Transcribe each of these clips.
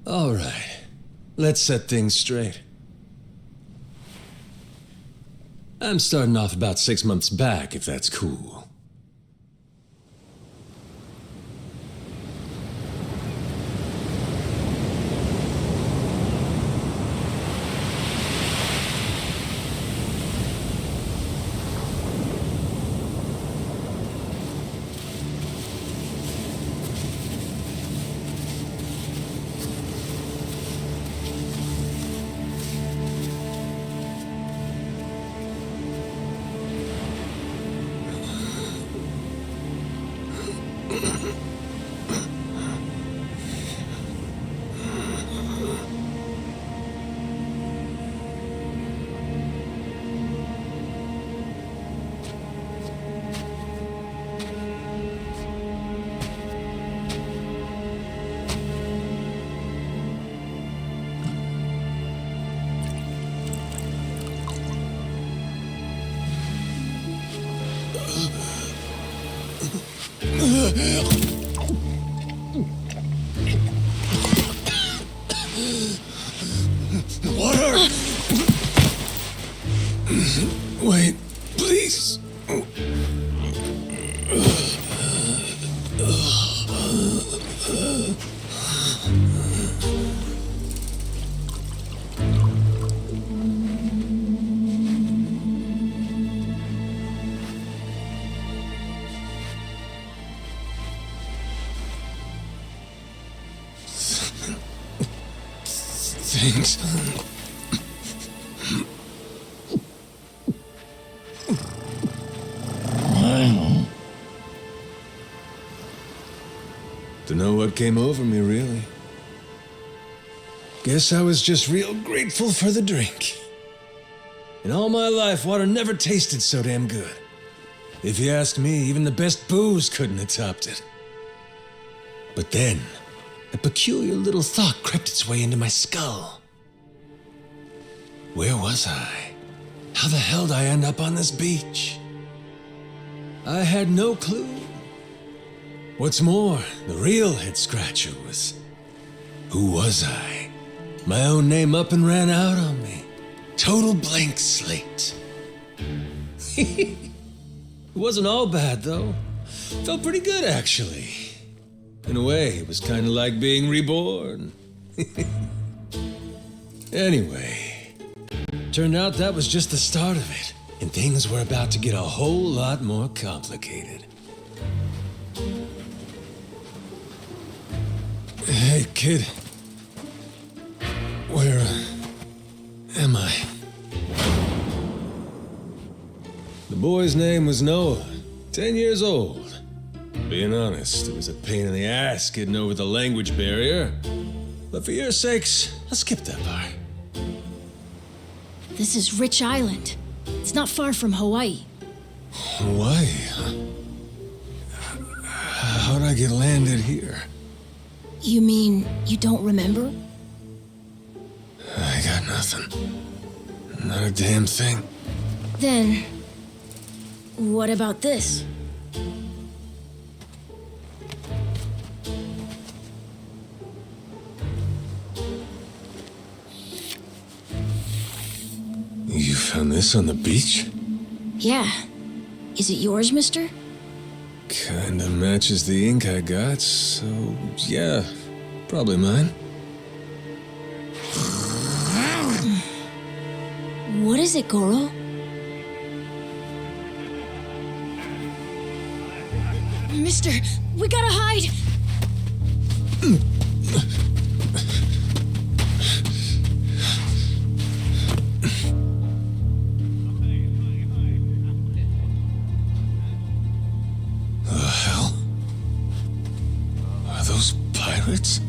All right, let's set things straight. I'm starting off about 6 months back, if that's cool. Water! Wait, please. Thanks. Dunno what came over me, really. Guess I was just real grateful for the drink. In all my life, water never tasted so damn good. If you ask me, even the best booze couldn't have topped it. But then, a peculiar little thought crept its way into my skull. Where was I? How the hell did I end up on this beach? I had no clue. What's more, the real head-scratcher was, who was I? My own name up and ran out on me. Total blank slate. It wasn't all bad, though. Felt pretty good, actually. In a way, it was kind of like being reborn. Anyway, turned out that was just the start of it, and things were about to get a whole lot more complicated. Hey, kid. Where am I? The boy's name was Noah, 10 years old. Being honest, it was a pain in the ass getting over the language barrier. But for your sakes, I'll skip that part. This is Rich Island. It's not far from Hawaii. Hawaii? How'd I get landed here? You mean you don't remember? I got nothing. Not a damn thing. Then, what about this? You found this on the beach? Yeah. Is it yours, mister? Kinda matches the ink I got, so yeah, probably mine. What is it, Goro? Mister, we gotta hide! The hell? Are those pirates?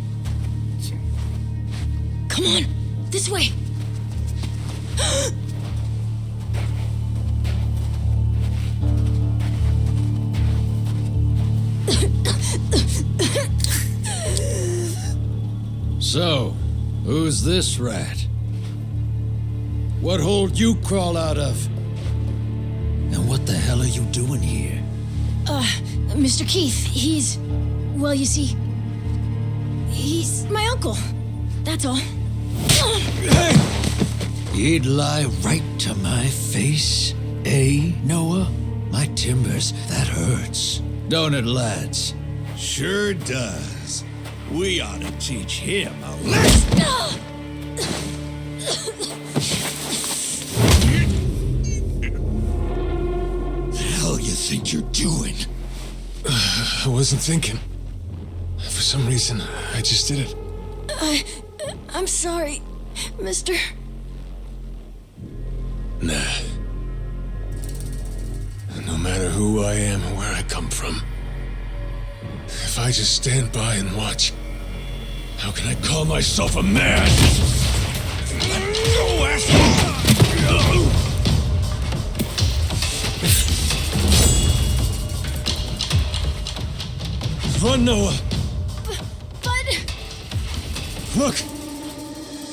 Come on, this way! So, who's this rat? What hole you crawl out of? And what the hell are you doing here? Mr. Keith, he's... Well, you see... He's my uncle. That's all. He'd lie right to my face, eh, Noah? My timbers, that hurts. Don't it, lads? Sure does. We ought to teach him a lesson. The hell you think you're doing? I wasn't thinking. For some reason, I just did it. I'm sorry, mister. Nah. No matter who I am or where I come from, if I just stand by and watch, how can I call myself a man? Go, asshole! Run, Noah! But... Look!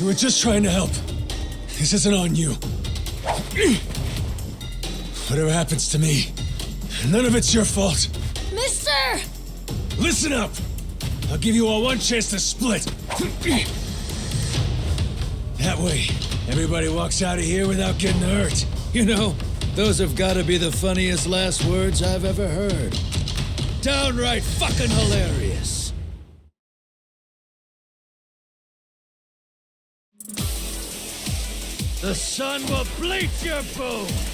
You were just trying to help. This isn't on you. Whatever happens to me, none of it's your fault. Mister! Listen up! I'll give you all one chance to split. That way, everybody walks out of here without getting hurt. You know, those have got to be the funniest last words I've ever heard. Downright fucking hilarious. The sun will bleach your bones.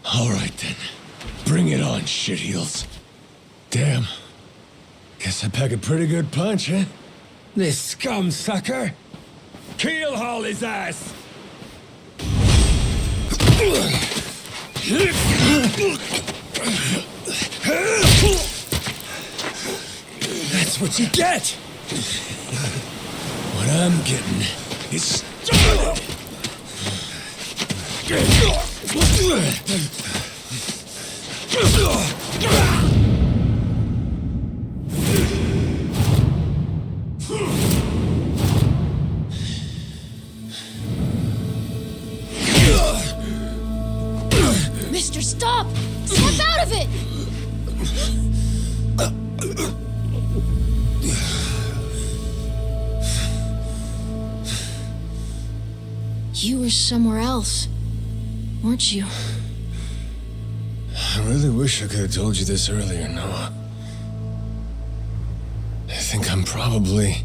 All right then. Bring it on, shitheels. Damn. Guess I pack a pretty good punch, huh? This scum sucker! Keelhaul his ass! That's what you get! What I'm getting is started! Mister, stop! Snap out of it! You were somewhere else, weren't you? I really wish I could have told you this earlier, Noah. I think I'm probably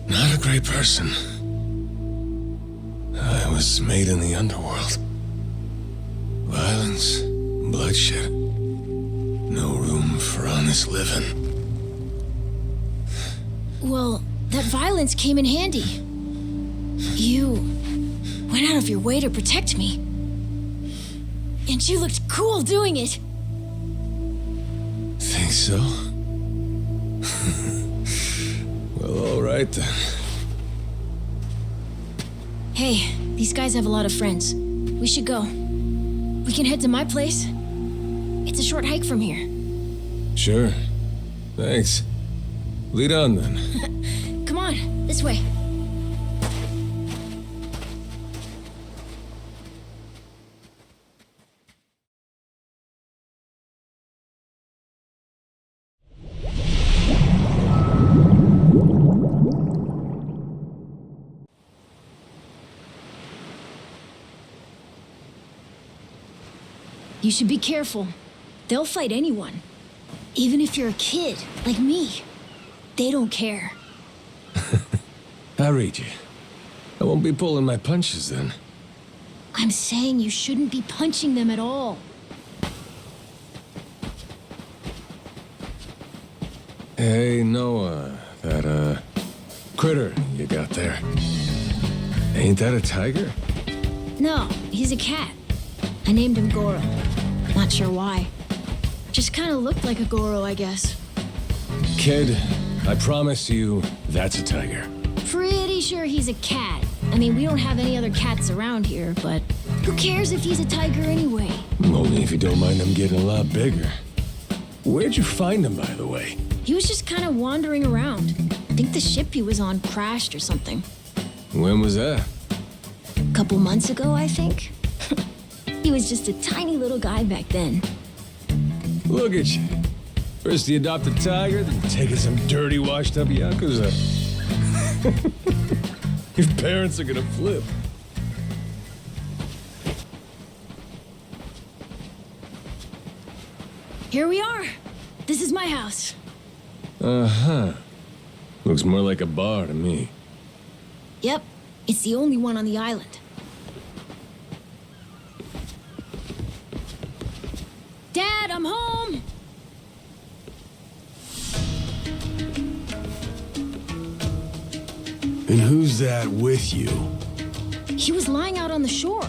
not a great person. I was made in the underworld. Violence, bloodshed. No room for honest living. Well, that violence came in handy. You went out of your way to protect me. And you looked cool doing it. Think so? Well, all right then. Hey, these guys have a lot of friends. We should go. We can head to my place. It's a short hike from here. Sure. Thanks. Lead on then. Come on, this way. You should be careful. They'll fight anyone. Even if you're a kid, like me. They don't care. I read you. I won't be pulling my punches then. I'm saying you shouldn't be punching them at all. Hey, Noah, that, critter you got there. Ain't that a tiger? No, he's a cat. I named him Goro. Not sure why. Just kind of looked like a Goro, I guess. Kid, I promise you, that's a tiger. Pretty sure he's a cat. I mean, we don't have any other cats around here, but who cares if he's a tiger anyway? Only if you don't mind him getting a lot bigger. Where'd you find him, by the way? He was just kind of wandering around. I think the ship he was on crashed or something. When was that? A couple months ago, I think. He was just a tiny little guy back then. Look at you. First you adopt a tiger, then taking some dirty, washed-up Yakuza. Your parents are gonna flip. Here we are. This is my house. Uh-huh. Looks more like a bar to me. Yep, it's the only one on the island. Dad, I'm home! And who's that with you? He was lying out on the shore.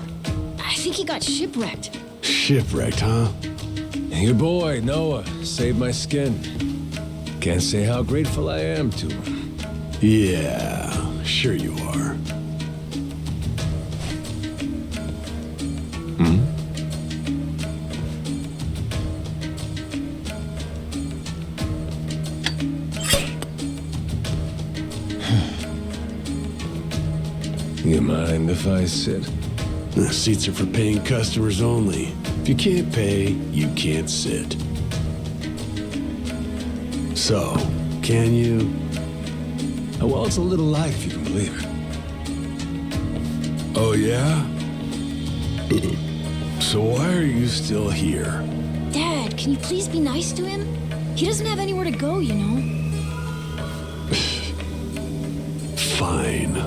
I think he got shipwrecked. Shipwrecked, huh? Your boy, Noah, saved my skin. Can't say how grateful I am to him. Yeah, sure you are. You mind if I sit? The seats are for paying customers only. If you can't pay, you can't sit. So, can you? Oh, well, it's a little light if you can believe it. Oh, yeah? So why are you still here? Dad, can you please be nice to him? He doesn't have anywhere to go, you know. Fine.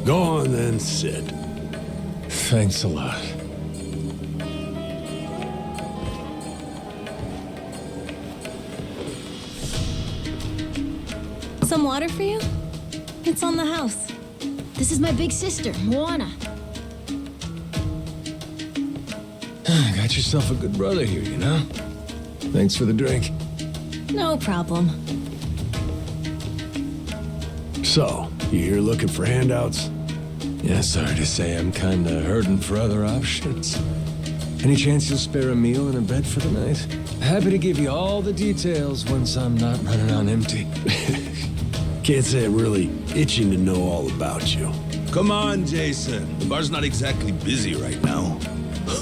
Go on then, sit. Thanks a lot. Some water for you? It's on the house. This is my big sister, Moana. Got yourself a good brother here, you know? Thanks for the drink. No problem. So, you here looking for handouts? Yeah, sorry to say I'm kinda hurting for other options. Any chance you'll spare a meal and a bed for the night? Happy to give you all the details once I'm not running on empty. Can't say I'm really itching to know all about you. Come on, Jason. The bar's not exactly busy right now.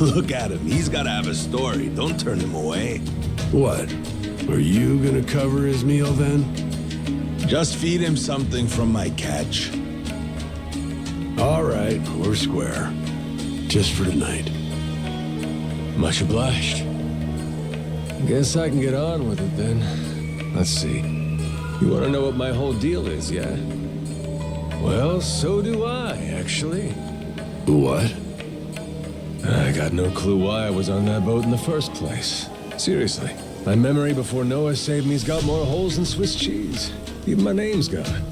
Look at him. He's got to have a story. Don't turn him away. What? Are you gonna cover his meal then? Just feed him something from my catch. All right, we're square. Just for tonight. Much obliged. Guess I can get on with it then. Let's see. You want to know what my whole deal is, yeah? Well, so do I, actually. What? I got no clue why I was on that boat in the first place. Seriously. My memory before Noah saved me's got more holes than Swiss cheese. Even my name's gone.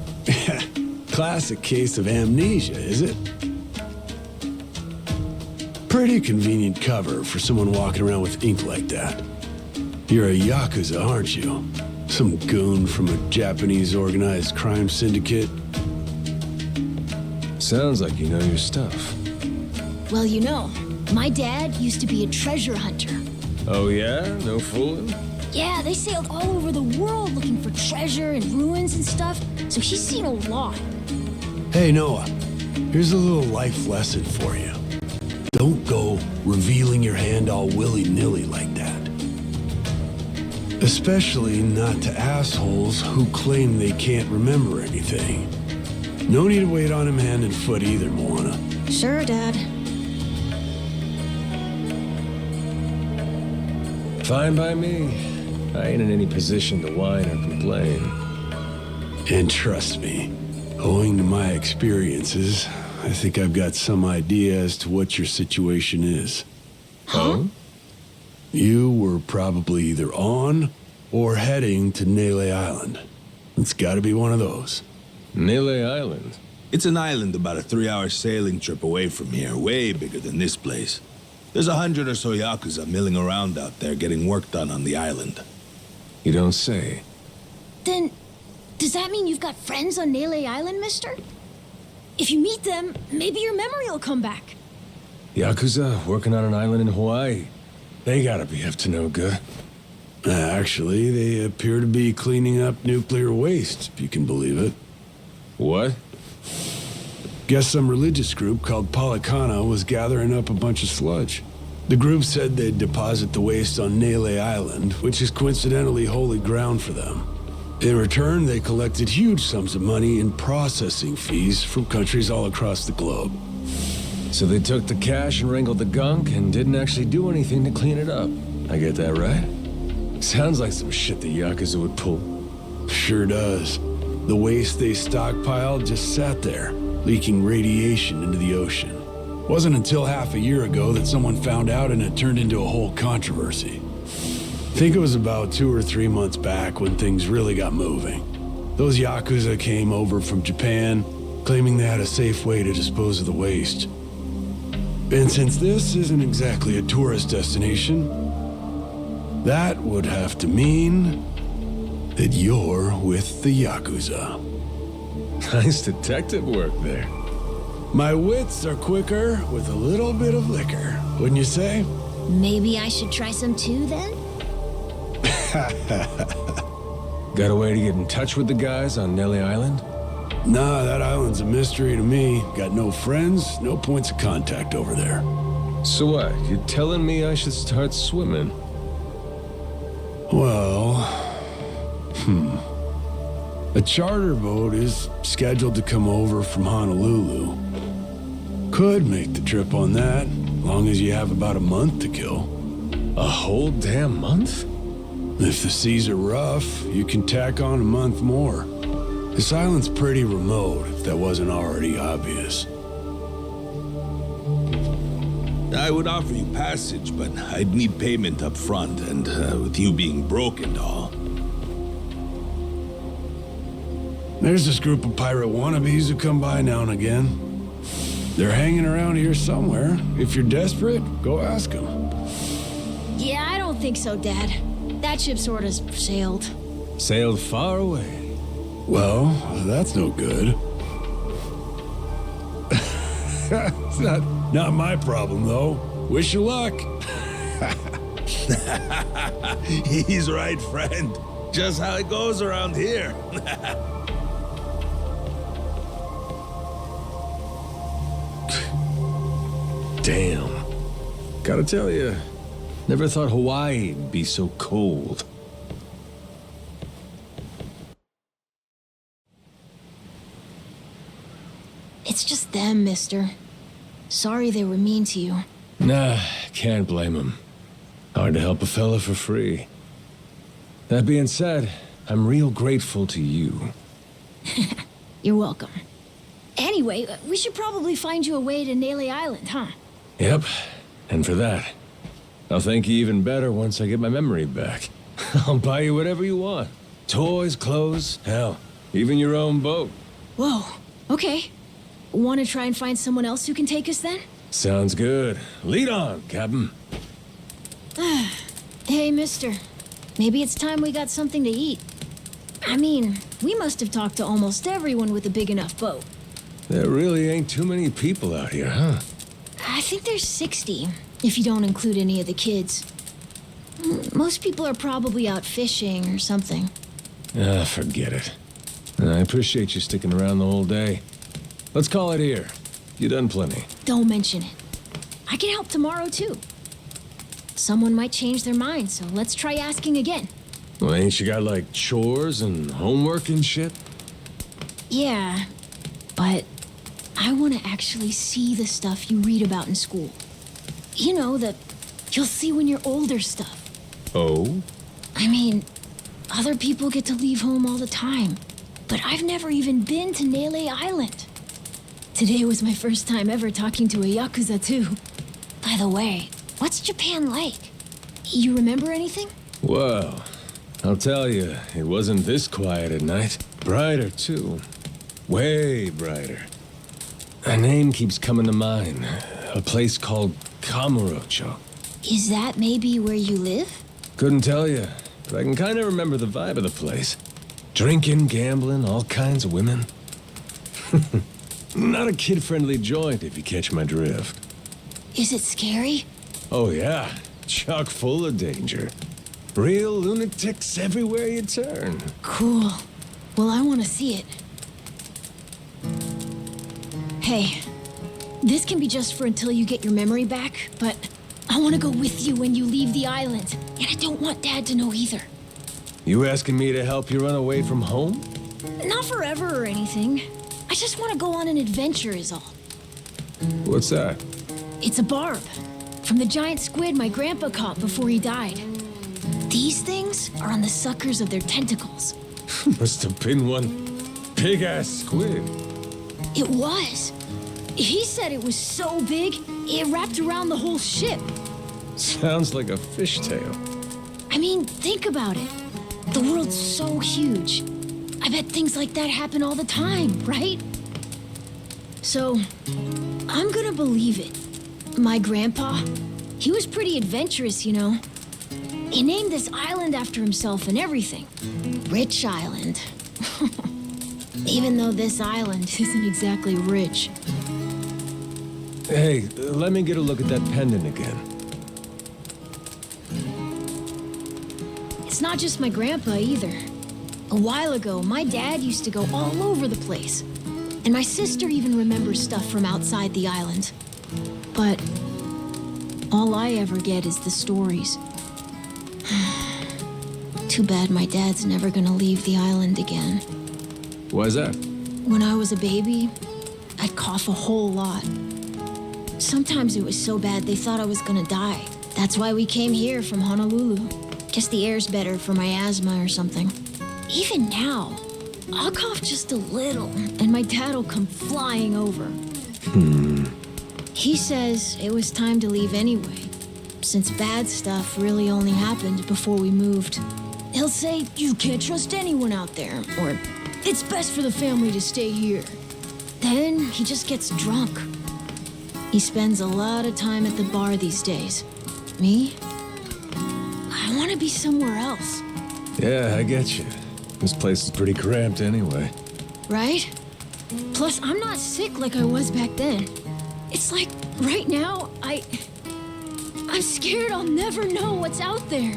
Classic case of amnesia, is it? Pretty convenient cover for someone walking around with ink like that. You're a Yakuza, aren't you? Some goon from a Japanese organized crime syndicate? Sounds like you know your stuff. Well, you know, my dad used to be a treasure hunter. Oh yeah? No fooling? Yeah, they sailed all over the world looking for treasure and ruins and stuff, so he's seen a lot. Hey, Noah, here's a little life lesson for you. Don't go revealing your hand all willy-nilly like that. Especially not to assholes who claim they can't remember anything. No need to wait on him hand and foot either, Moana. Sure, Dad. Fine by me. I ain't in any position to whine or complain. And trust me, owing to my experiences, I think I've got some idea as to what your situation is. Huh? You were probably either on or heading to Nele Island. It's gotta be one of those. Nele Island? It's an island about a 3-hour sailing trip away from here, way bigger than this place. There's 100 or so Yakuza milling around out there getting work done on the island. You don't say. Then, does that mean you've got friends on Nele Island, mister? If you meet them, maybe your memory will come back. Yakuza working on an island in Hawaii. They gotta be up to no good. Actually, they appear to be cleaning up nuclear waste, if you can believe it. What? Guess some religious group called Polycana was gathering up a bunch of sludge. The group said they'd deposit the waste on Nele Island, which is coincidentally holy ground for them. In return, they collected huge sums of money in processing fees from countries all across the globe. So they took the cash and wrangled the gunk and didn't actually do anything to clean it up. I get that right? Sounds like some shit the Yakuza would pull. Sure does. The waste they stockpiled just sat there, leaking radiation into the ocean. Wasn't until half a year ago that someone found out and it turned into a whole controversy. I think it was about 2 or 3 months back when things really got moving. Those Yakuza came over from Japan, claiming they had a safe way to dispose of the waste. And since this isn't exactly a tourist destination, that would have to mean that you're with the Yakuza. Nice detective work there. My wits are quicker with a little bit of liquor, wouldn't you say? Maybe I should try some too, then? Got a way to get in touch with the guys on Nele Island? Nah, that island's a mystery to me. Got no friends, no points of contact over there. So what? You're telling me I should start swimming? Well, a charter boat is scheduled to come over from Honolulu. Could make the trip on that, long as you have about a month to kill. A whole damn month? If the seas are rough, you can tack on a month more. This island's pretty remote, if that wasn't already obvious. I would offer you passage, but I'd need payment up front, and with you being broke and all. There's this group of pirate wannabes who come by now and again. They're hanging around here somewhere. If you're desperate, go ask them. Yeah, I don't think so, Dad. That ship sort of sailed. Sailed far away. Well, that's no good. It's not my problem, though. Wish you luck. He's right, friend. Just how it goes around here. Damn. Gotta tell you, never thought Hawaii'd be so cold. It's just them, mister. Sorry they were mean to you. Nah, can't blame him. Hard to help a fella for free. That being said, I'm real grateful to you. You're welcome. Anyway, we should probably find you a way to Nele Island, huh? Yep, and for that, I'll thank you even better once I get my memory back. I'll buy you whatever you want. Toys, clothes, hell, even your own boat. Whoa, okay. Want to try and find someone else who can take us then? Sounds good. Lead on, Captain. Hey, mister. Maybe it's time we got something to eat. I mean, we must have talked to almost everyone with a big enough boat. There really ain't too many people out here, huh? I think there's 60, if you don't include any of the kids. Most people are probably out fishing or something. Ah, forget it. I appreciate you sticking around the whole day. Let's call it here. You done plenty. Don't mention it. I can help tomorrow, too. Someone might change their mind, so let's try asking again. Well, ain't you got, like, chores and homework and shit? Yeah, but I want to actually see the stuff you read about in school. You know, the you'll see when you're older stuff. Oh? I mean, other people get to leave home all the time, but I've never even been to Nele Island. Today was my first time ever talking to a Yakuza, too. By the way, what's Japan like? You remember anything? Well, I'll tell you, it wasn't this quiet at night. Brighter, too. Way brighter. A name keeps coming to mind. A place called Kamurocho. Is that maybe where you live? Couldn't tell you, but I can kind of remember the vibe of the place. Drinking, gambling, all kinds of women. Not a kid-friendly joint, if you catch my drift. Is it scary? Oh yeah, chock full of danger. Real lunatics everywhere you turn. Cool. Well, I want to see it. Hey, this can be just for until you get your memory back, but I want to go with you when you leave the island. And I don't want Dad to know either. You asking me to help you run away from home? Not forever or anything. I just want to go on an adventure is all. What's that? It's a barb. From the giant squid my grandpa caught before he died. These things are on the suckers of their tentacles. Must have been one big-ass squid. It was. He said it was so big, it wrapped around the whole ship. Sounds like a fishtail. I mean, think about it. The world's so huge. I bet things like that happen all the time, right? So, I'm gonna believe it. My grandpa, he was pretty adventurous, you know. He named this island after himself and everything. Rich Island. Even though this island isn't exactly rich. Hey, let me get a look at that pendant again. It's not just my grandpa either. A while ago, my dad used to go all over the place. And my sister even remembers stuff from outside the island. But all I ever get is the stories. Too bad my dad's never gonna leave the island again. Why's that? When I was a baby, I'd cough a whole lot. Sometimes it was so bad they thought I was gonna die. That's why we came here from Honolulu. Guess the air's better for my asthma or something. Even now, I'll cough just a little, and my dad'll come flying over. He says it was time to leave anyway, since bad stuff really only happened before we moved. He'll say, you can't trust anyone out there, or it's best for the family to stay here. Then he just gets drunk. He spends a lot of time at the bar these days. Me? I want to be somewhere else. Yeah, I get you. This place is pretty cramped anyway. Right? Plus, I'm not sick like I was back then. It's like, right now, I'm scared I'll never know what's out there.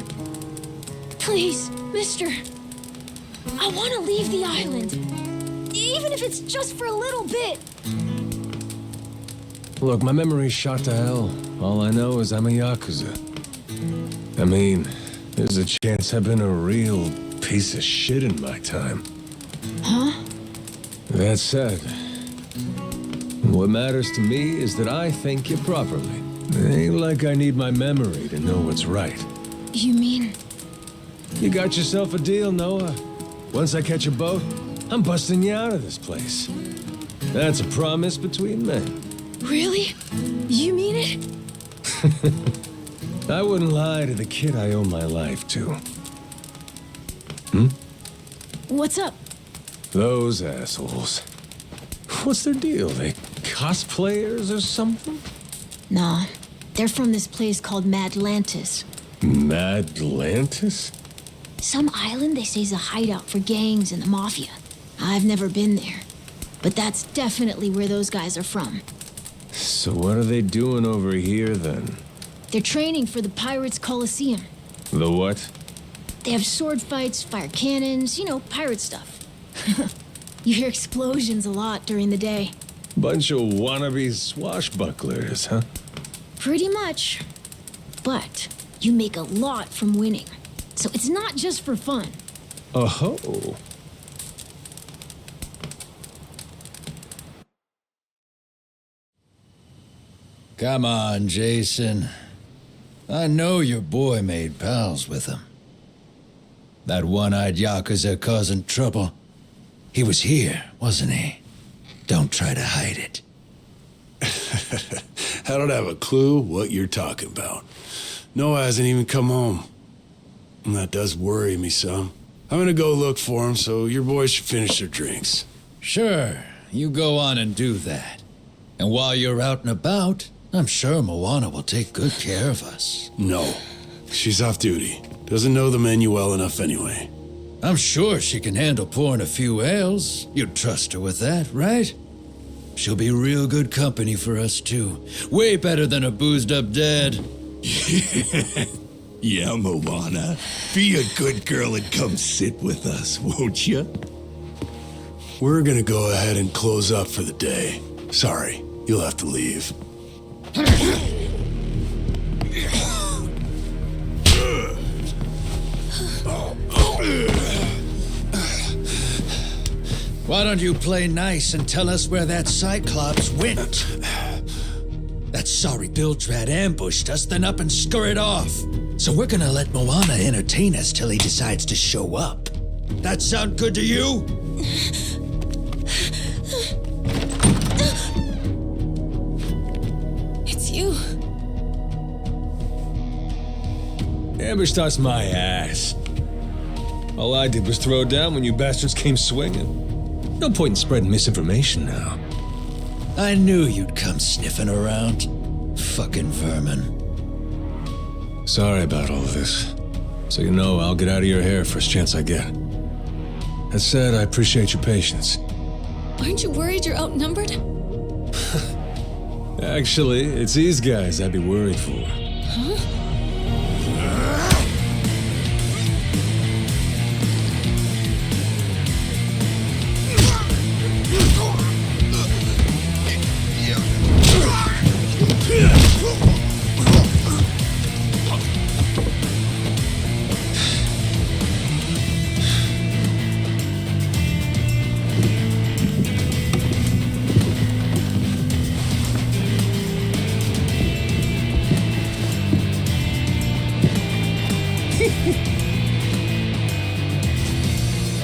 Please, mister. I want to leave the island. Even if it's just for a little bit. Look, my memory's shot to hell. All I know is I'm a Yakuza. I mean, there's a chance I've been a real piece of shit in my time. Huh? That said, what matters to me is that I think you properly. It ain't like I need my memory to know what's right. You mean? You got yourself a deal, Noah. Once I catch a boat, I'm busting you out of this place. That's a promise between men. Really? You mean it? I wouldn't lie to the kid I owe my life to. What's up? Those assholes. What's their deal? They cosplayers or something? Nah, they're from this place called Madlantis. Madlantis? Some island they say is a hideout for gangs and the mafia. I've never been there, but that's definitely where those guys are from. So what are they doing over here then? They're training for the Pirates' Coliseum. The what? They have sword fights, fire cannons, you know, pirate stuff. You hear explosions a lot during the day. Bunch of wannabe swashbucklers, huh? Pretty much. But you make a lot from winning. So it's not just for fun. Oh-ho. Come on, Jason. I know your boy made pals with him. That one-eyed Yakuza causing trouble. He was here, wasn't he? Don't try to hide it. I don't have a clue what you're talking about. Noah hasn't even come home. And that does worry me some. I'm gonna go look for him, so your boys should finish their drinks. Sure, you go on and do that. And while you're out and about, I'm sure Moana will take good care of us. No, she's off duty. Doesn't know the menu well enough anyway. I'm sure she can handle pouring a few ales. You'd trust her with that, right? She'll be real good company for us, too. Way better than a boozed-up dad. Yeah, Moana. Be a good girl and come sit with us, won't you? We're gonna go ahead and close up for the day. Sorry, you'll have to leave. Why don't you play nice and tell us where that Cyclops went? That sorry Biltrat ambushed us, then up and scurried off. So we're gonna let Moana entertain us till he decides to show up. That sound good to you? It's you. Ambushed us my ass. All I did was throw down when you bastards came swinging. No point in spreading misinformation now. I knew you'd come sniffing around. Fucking vermin. Sorry about all of this. So you know, I'll get out of your hair first chance I get. That said, I appreciate your patience. Aren't you worried you're outnumbered? Actually, it's these guys I'd be worried for. Huh?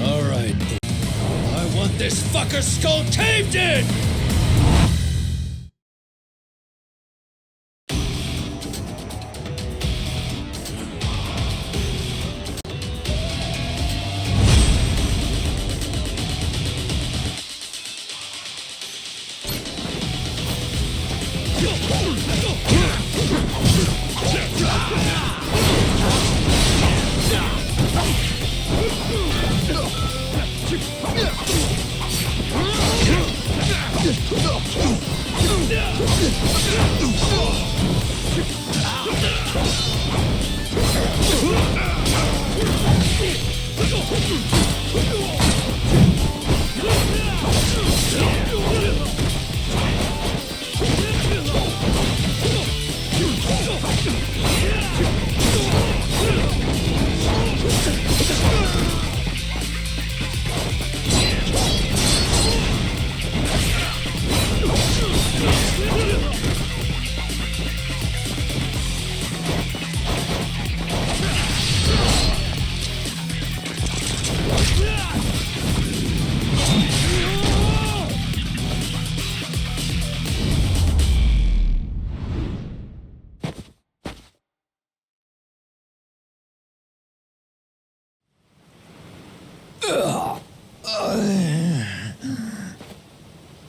All right. I want this fucker's skull caved in!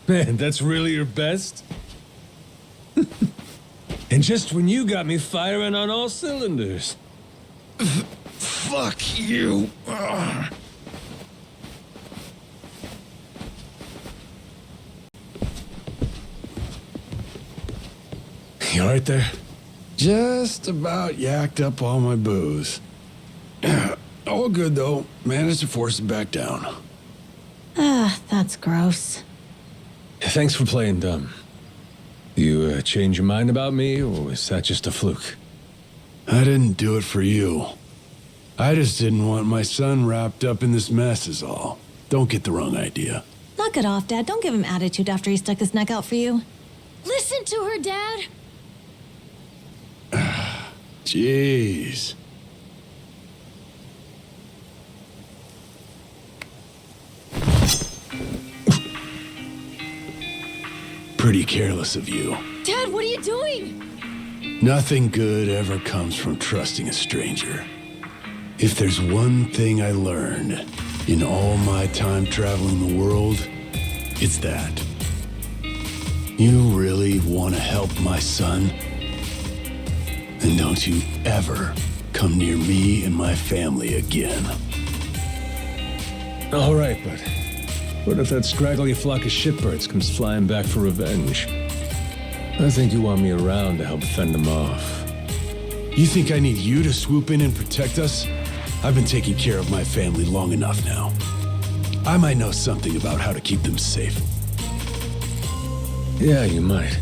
Man, that's really your best? And just when you got me firing on all cylinders. Fuck you. You all right there? Just about yacked up all my booze. All good, though. Managed to force it back down. Ah, that's gross. Thanks for playing dumb. You change your mind about me, or was that just a fluke? I didn't do it for you. I just didn't want my son wrapped up in this mess is all. Don't get the wrong idea. Knock it off, Dad. Don't give him attitude after he stuck his neck out for you. Listen to her, Dad. Jeez. Pretty careless of you. Dad, what are you doing? Nothing good ever comes from trusting a stranger. If there's one thing I learned in all my time traveling the world, it's that. You really want to help my son? Then don't you ever come near me and my family again. All right, but what if that scraggly flock of shitbirds comes flying back for revenge? I think you want me around to help fend them off. You think I need you to swoop in and protect us? I've been taking care of my family long enough now. I might know something about how to keep them safe. Yeah, you might.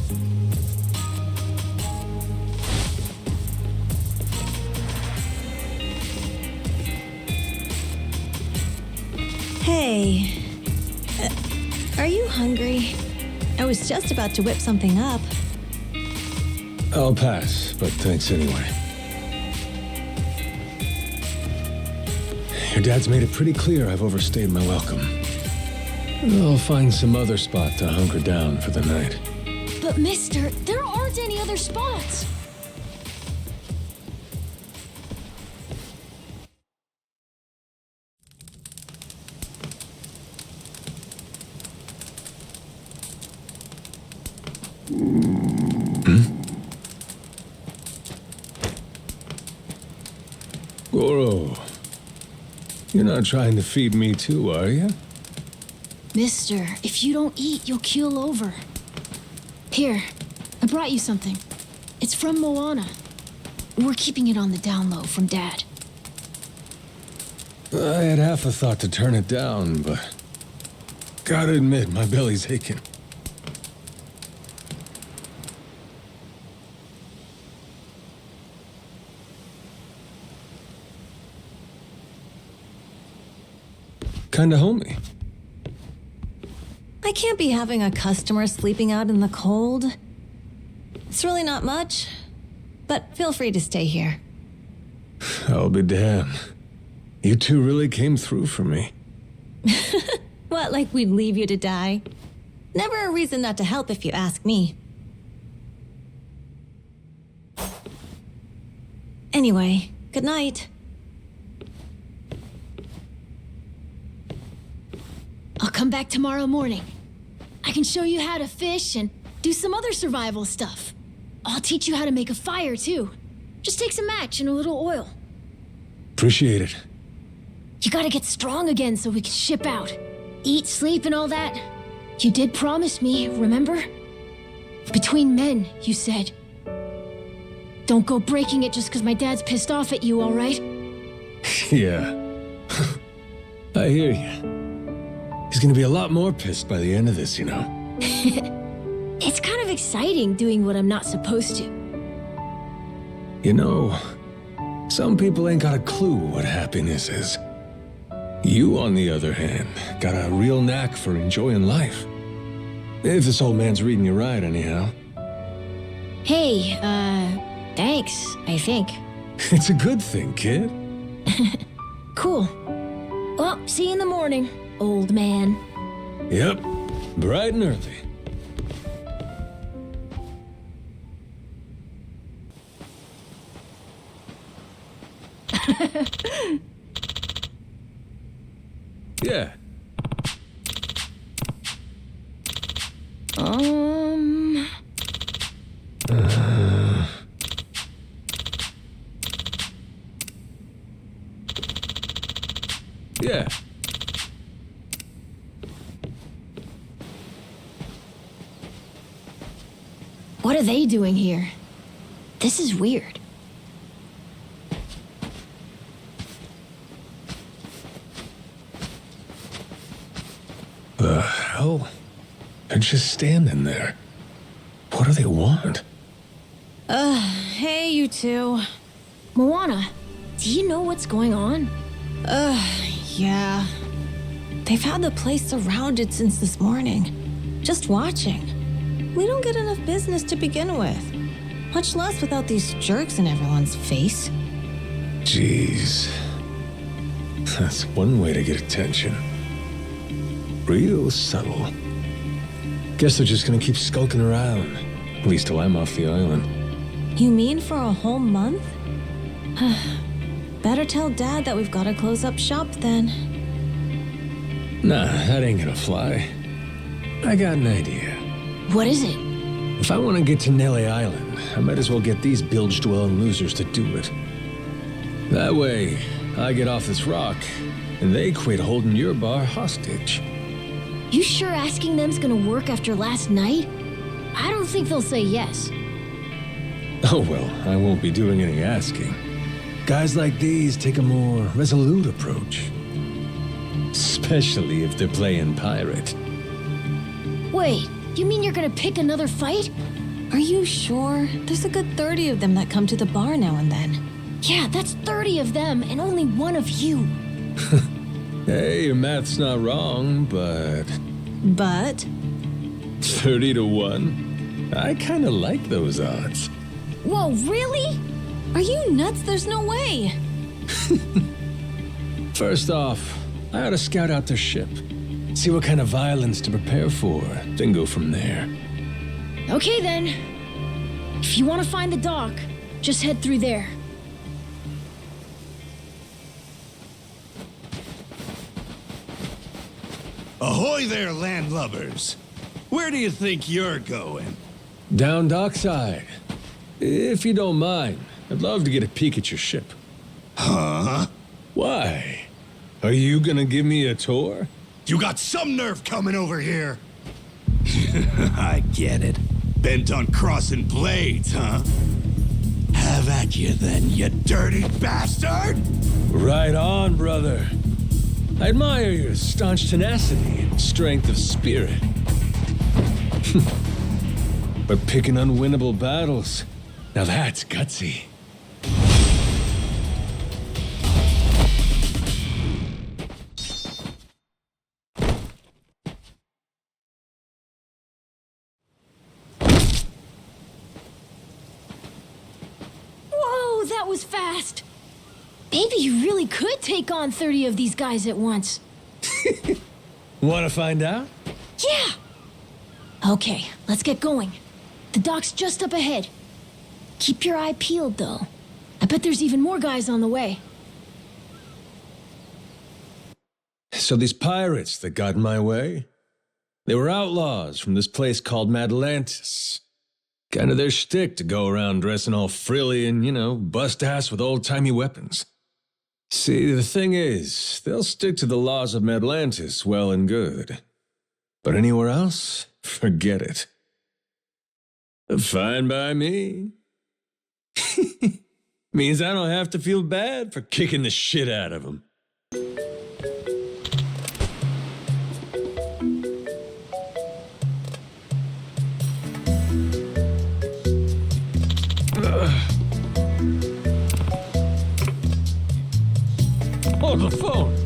Hey. Are you hungry? I was just about to whip something up. I'll pass, but thanks anyway. Your dad's made it pretty clear I've overstayed my welcome. I'll find some other spot to hunker down for the night. But mister, there aren't any other spots. Goro, you're not trying to feed me too, are you? Mister, if you don't eat, you'll keel over. Here, I brought you something. It's from Moana. We're keeping it on the down low from Dad. I had half a thought to turn it down, but gotta admit, my belly's aching. Kinda homey. I can't be having a customer sleeping out in the cold. It's really not much, but feel free to stay here. I'll be damned. You two really came through for me. What, like we'd leave you to die? Never a reason not to help if you ask me. Anyway, good night. I'll come back tomorrow morning. I can show you how to fish and do some other survival stuff. I'll teach you how to make a fire, too. Just take some match and a little oil. Appreciate it. You gotta get strong again so we can ship out. Eat, sleep, and all that. You did promise me, remember? Between men, you said. Don't go breaking it just because my dad's pissed off at you, all right? Yeah. I hear you. He's gonna be a lot more pissed by the end of this, you know. It's kind of exciting doing what I'm not supposed to. You know, some people ain't got a clue what happiness is. You, on the other hand, got a real knack for enjoying life. If this old man's reading you right, anyhow. Hey, thanks, I think. It's a good thing, kid. Cool. Well, see you in the morning, old man. Yep, bright and early. Yeah. Yeah. What are they doing here? This is weird. The hell? They're just standing there. What do they want? Hey, you two. Moana, do you know what's going on? Yeah. They've had the place surrounded since this morning. Just watching. We don't get enough business to begin with. Much less without these jerks in everyone's face. Jeez. That's one way to get attention. Real subtle. Guess they're just gonna keep skulking around. At least till I'm off the island. You mean for a whole month? Better tell Dad that we've got to close up shop then. Nah, that ain't gonna fly. I got an idea. What is it? If I want to get to Nele Island, I might as well get these bilge-dwelling losers to do it. That way, I get off this rock, and they quit holding your bar hostage. You sure asking them's gonna work after last night? I don't think they'll say yes. Oh well, I won't be doing any asking. Guys like these take a more resolute approach. Especially if they're playing pirate. Wait, you mean you're gonna pick another fight? Are you sure? There's a good 30 of them that come to the bar now and then. Yeah, that's 30 of them and only one of you. Hey, your math's not wrong, but... But? 30 to 1? I kinda like those odds. Whoa, really? Are you nuts? There's no way. First off, I ought to scout out their ship. See what kind of violence to prepare for, then go from there. Okay then. If you want to find the dock, just head through there. Ahoy there, landlubbers! Where do you think you're going? Down dockside. If you don't mind, I'd love to get a peek at your ship. Huh? Why? Are you gonna give me a tour? You got some nerve coming over here! I get it. Bent on crossing blades, huh? Have at you then, you dirty bastard! Right on, brother. I admire your staunch tenacity and strength of spirit. But picking unwinnable battles, now that's gutsy. Whoa, that was fast. Maybe you really could take on 30 of these guys at once. Wanna find out? Yeah. Okay, let's get going. The dock's just up ahead. Keep your eye peeled, though. I bet there's even more guys on the way. So these pirates that got in my way, they were outlaws from this place called Madlantis. Kinda their shtick to go around dressing all frilly and, bust ass with old-timey weapons. See, the thing is, they'll stick to the laws of Madlantis well and good. But anywhere else, forget it. Fine by me. Means I don't have to feel bad for kicking the shit out of them. Oh, the phone!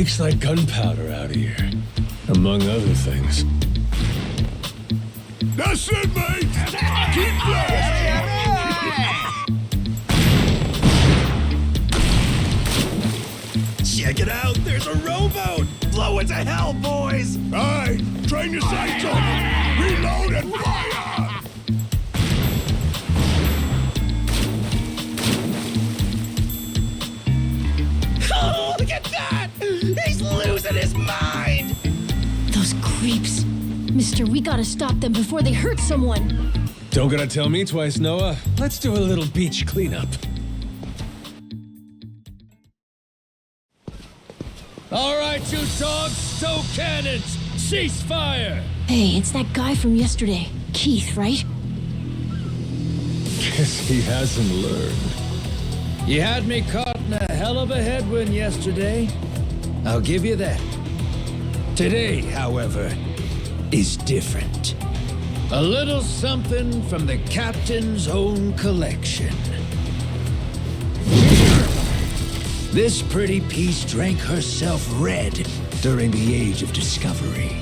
Reeks like gunpowder out here, among other things. That's it, mate! Keep blasting! Check it out! There's a rowboat! Blow it to hell, boys! Aye! Train your sights on it! Reload and fire! Oh, look at that! He's losing his mind! Those creeps. Mister, we gotta stop them before they hurt someone. Don't gotta tell me twice, Noah. Let's do a little beach cleanup. All right, you dogs, stow cannons! Cease fire! Hey, it's that guy from yesterday. Keith, right? Guess he hasn't learned. You had me caught in a hell of a headwind yesterday. I'll give you that. Today, however, is different. A little something from the captain's own collection. This pretty piece drank herself red during the Age of Discovery.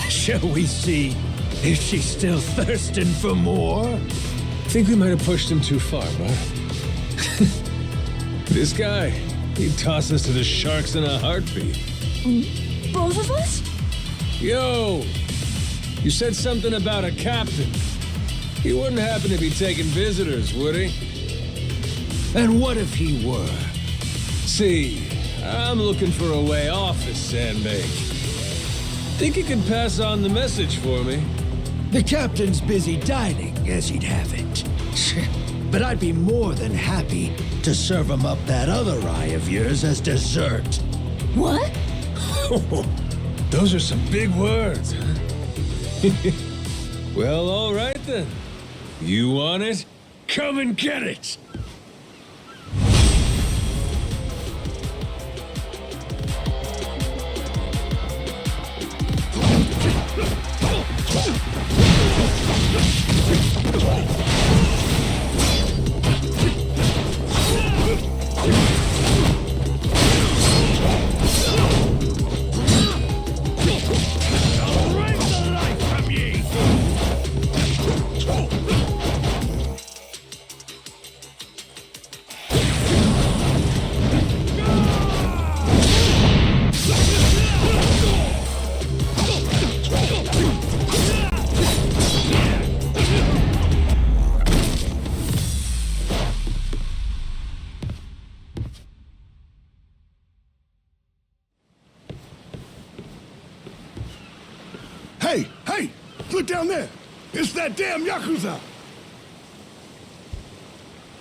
Shall we see if she's still thirsting for more? Think we might have pushed him too far, bud. This guy, he'd toss us to the sharks in a heartbeat. Both of us? Yo! You said something about a captain. He wouldn't happen to be taking visitors, would he? And what if he were? See, I'm looking for a way off this sandbank. Think you could pass on the message for me? The captain's busy dining, as he'd have it. But I'd be more than happy to serve him up that other eye of yours as dessert. What? Those are some big words, huh? Well, all right then. You want it? Come and get it! Hey, hey! Look down there! It's that damn Yakuza!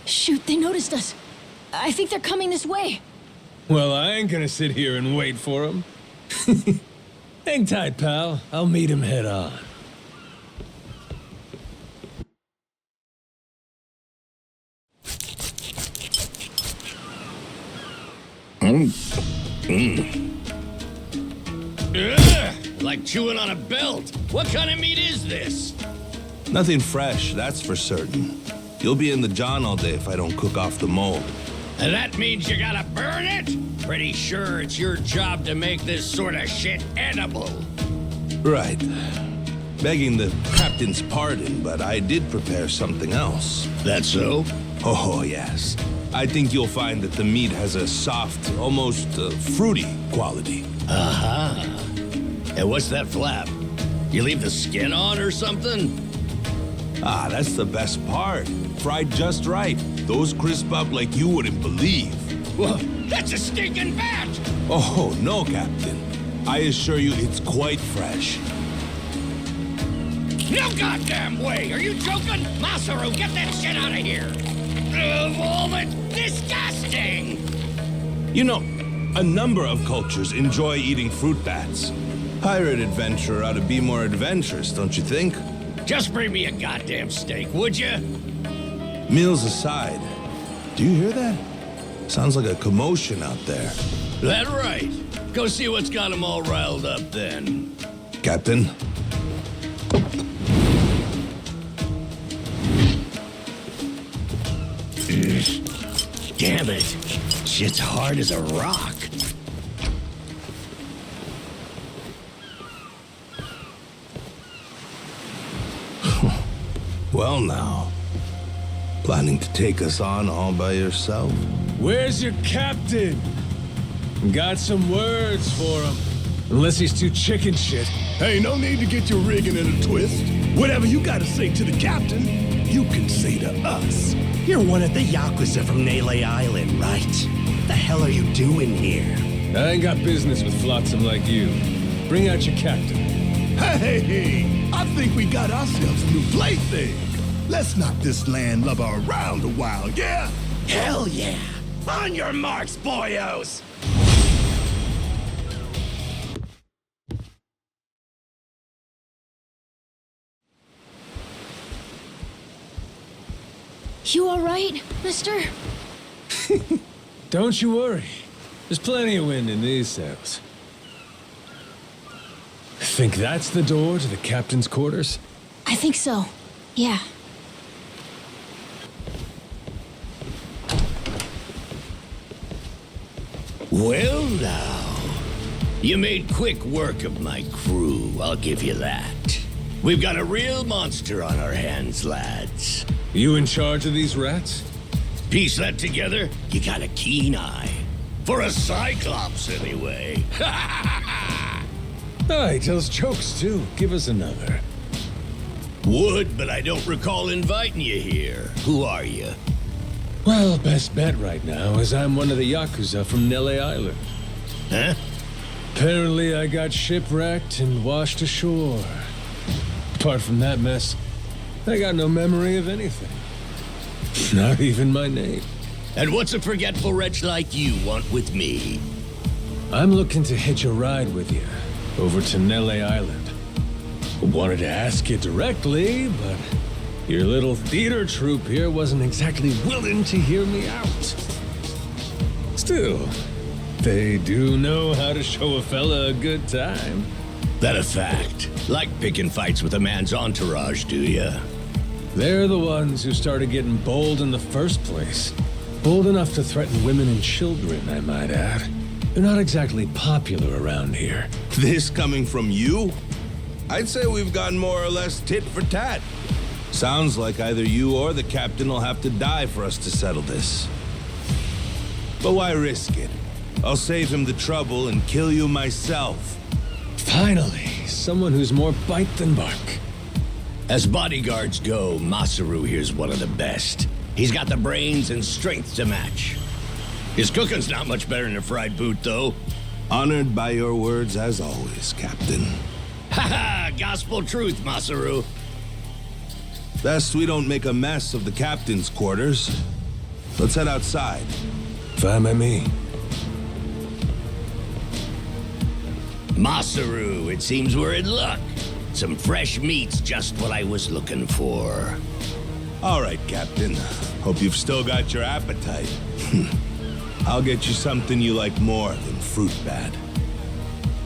Shoot, they noticed us. I think they're coming this way. Well, I ain't gonna sit here and wait for him. Hang tight, pal. I'll meet him head on. Like chewing on a belt. What kind of meat is this? Nothing fresh, that's for certain. You'll be in the John all day if I don't cook off the mold. And that means you gotta burn it? Pretty sure it's your job to make this sort of shit edible. Right. Begging the captain's pardon, but I did prepare something else. That so? Oh, yes. I think you'll find that the meat has a soft, almost fruity quality. Aha. And what's that flap? You leave the skin on or something? Ah, that's the best part. Fried just right. Those crisp up like you wouldn't believe. Well, that's a stinking bat! Oh, no, Captain. I assure you it's quite fresh. No goddamn way! Are you joking? Masaru, get that shit out of here! Of all the disgusting! You know, a number of cultures enjoy eating fruit bats. Pirate adventurer ought to be more adventurous, don't you think? Just bring me a goddamn steak, would you? Meals aside, do you hear that? Sounds like a commotion out there. That right. Go see what's got them all riled up then. Captain? Damn it. Shit's hard as a rock. Well now, planning to take us on all by yourself? Where's your captain? Got some words for him. Unless he's too chicken shit. Hey, no need to get your rigging in a twist. Whatever you gotta say to the captain, you can say to us. You're one of the Yakuza from Nele Island, right? The hell are you doing here? I ain't got business with flotsam like you. Bring out your captain. Hey, I think we got ourselves a new plaything. Let's knock this landlubber around a while, yeah? Hell yeah! On your marks, boyos! You all right, mister? Don't you worry. There's plenty of wind in these sails. Think that's the door to the captain's quarters? I think so. Yeah. Well now, you made quick work of my crew, I'll give you that. We've got a real monster on our hands, lads. You in charge of these rats? Piece that together, you got a keen eye. For a Cyclops, anyway. Oh, he tells jokes too. Give us another. Would, but I don't recall inviting you here. Who are you? Well, best bet right now is I'm one of the Yakuza from Nele Island. Huh? Apparently I got shipwrecked and washed ashore. Apart from that mess, I got no memory of anything. Not even my name. And what's a forgetful wretch like you want with me? I'm looking to hitch a ride with you over to Nele Island. Wanted to ask you directly, but your little theater troupe here wasn't exactly willing to hear me out. Still, they do know how to show a fella a good time. That a fact? Like picking fights with a man's entourage, do ya? They're the ones who started getting bold in the first place. Bold enough to threaten women and children, I might add. They're not exactly popular around here. This coming from you? I'd say we've gotten more or less tit for tat. Sounds like either you or the captain will have to die for us to settle this. But why risk it? I'll save him the trouble and kill you myself. Finally, someone who's more bite than bark. As bodyguards go, Masaru here's one of the best. He's got the brains and strength to match. His cooking's not much better than a fried boot, though. Honored by your words as always, Captain. Ha-ha! Gospel truth, Masaru. Best we don't make a mess of the captain's quarters. Let's head outside. Fine by me. Masaru, it seems we're in luck. Some fresh meat's just what I was looking for. All right, Captain. Hope you've still got your appetite. I'll get you something you like more than fruit bat.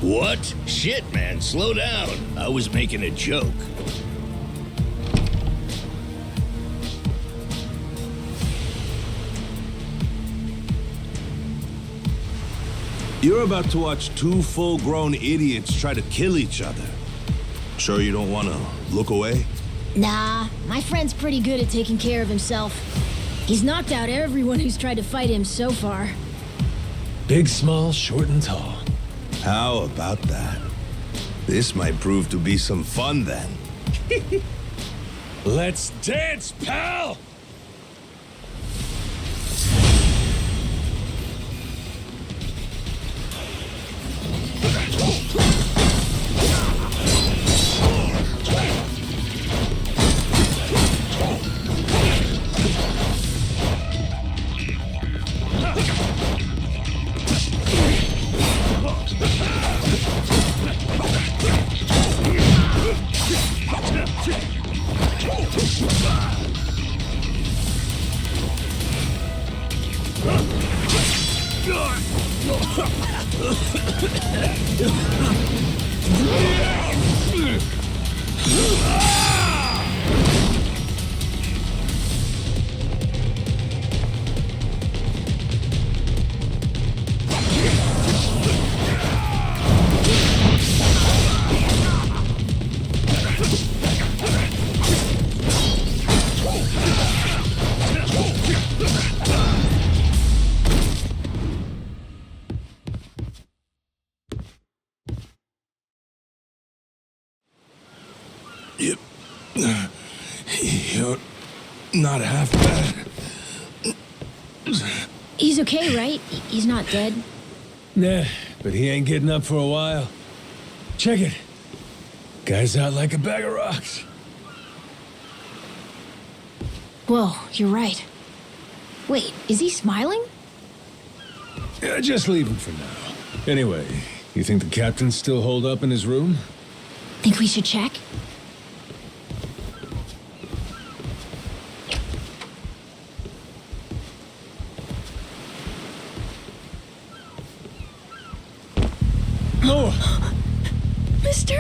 What? Shit, man, slow down. I was making a joke. You're about to watch two full-grown idiots try to kill each other. Sure you don't want to look away? Nah, my friend's pretty good at taking care of himself. He's knocked out everyone who's tried to fight him so far. Big, small, short, and tall. How about that? This might prove to be some fun then. Let's dance, pal! You're not half bad. He's okay, right? He's not dead? Nah, but he ain't getting up for a while. Check it. Guy's out like a bag of rocks. Whoa, you're right. Wait, is he smiling? Yeah, just leave him for now. Anyway, you think the captain's still holed up in his room? Think we should check? No! Mister?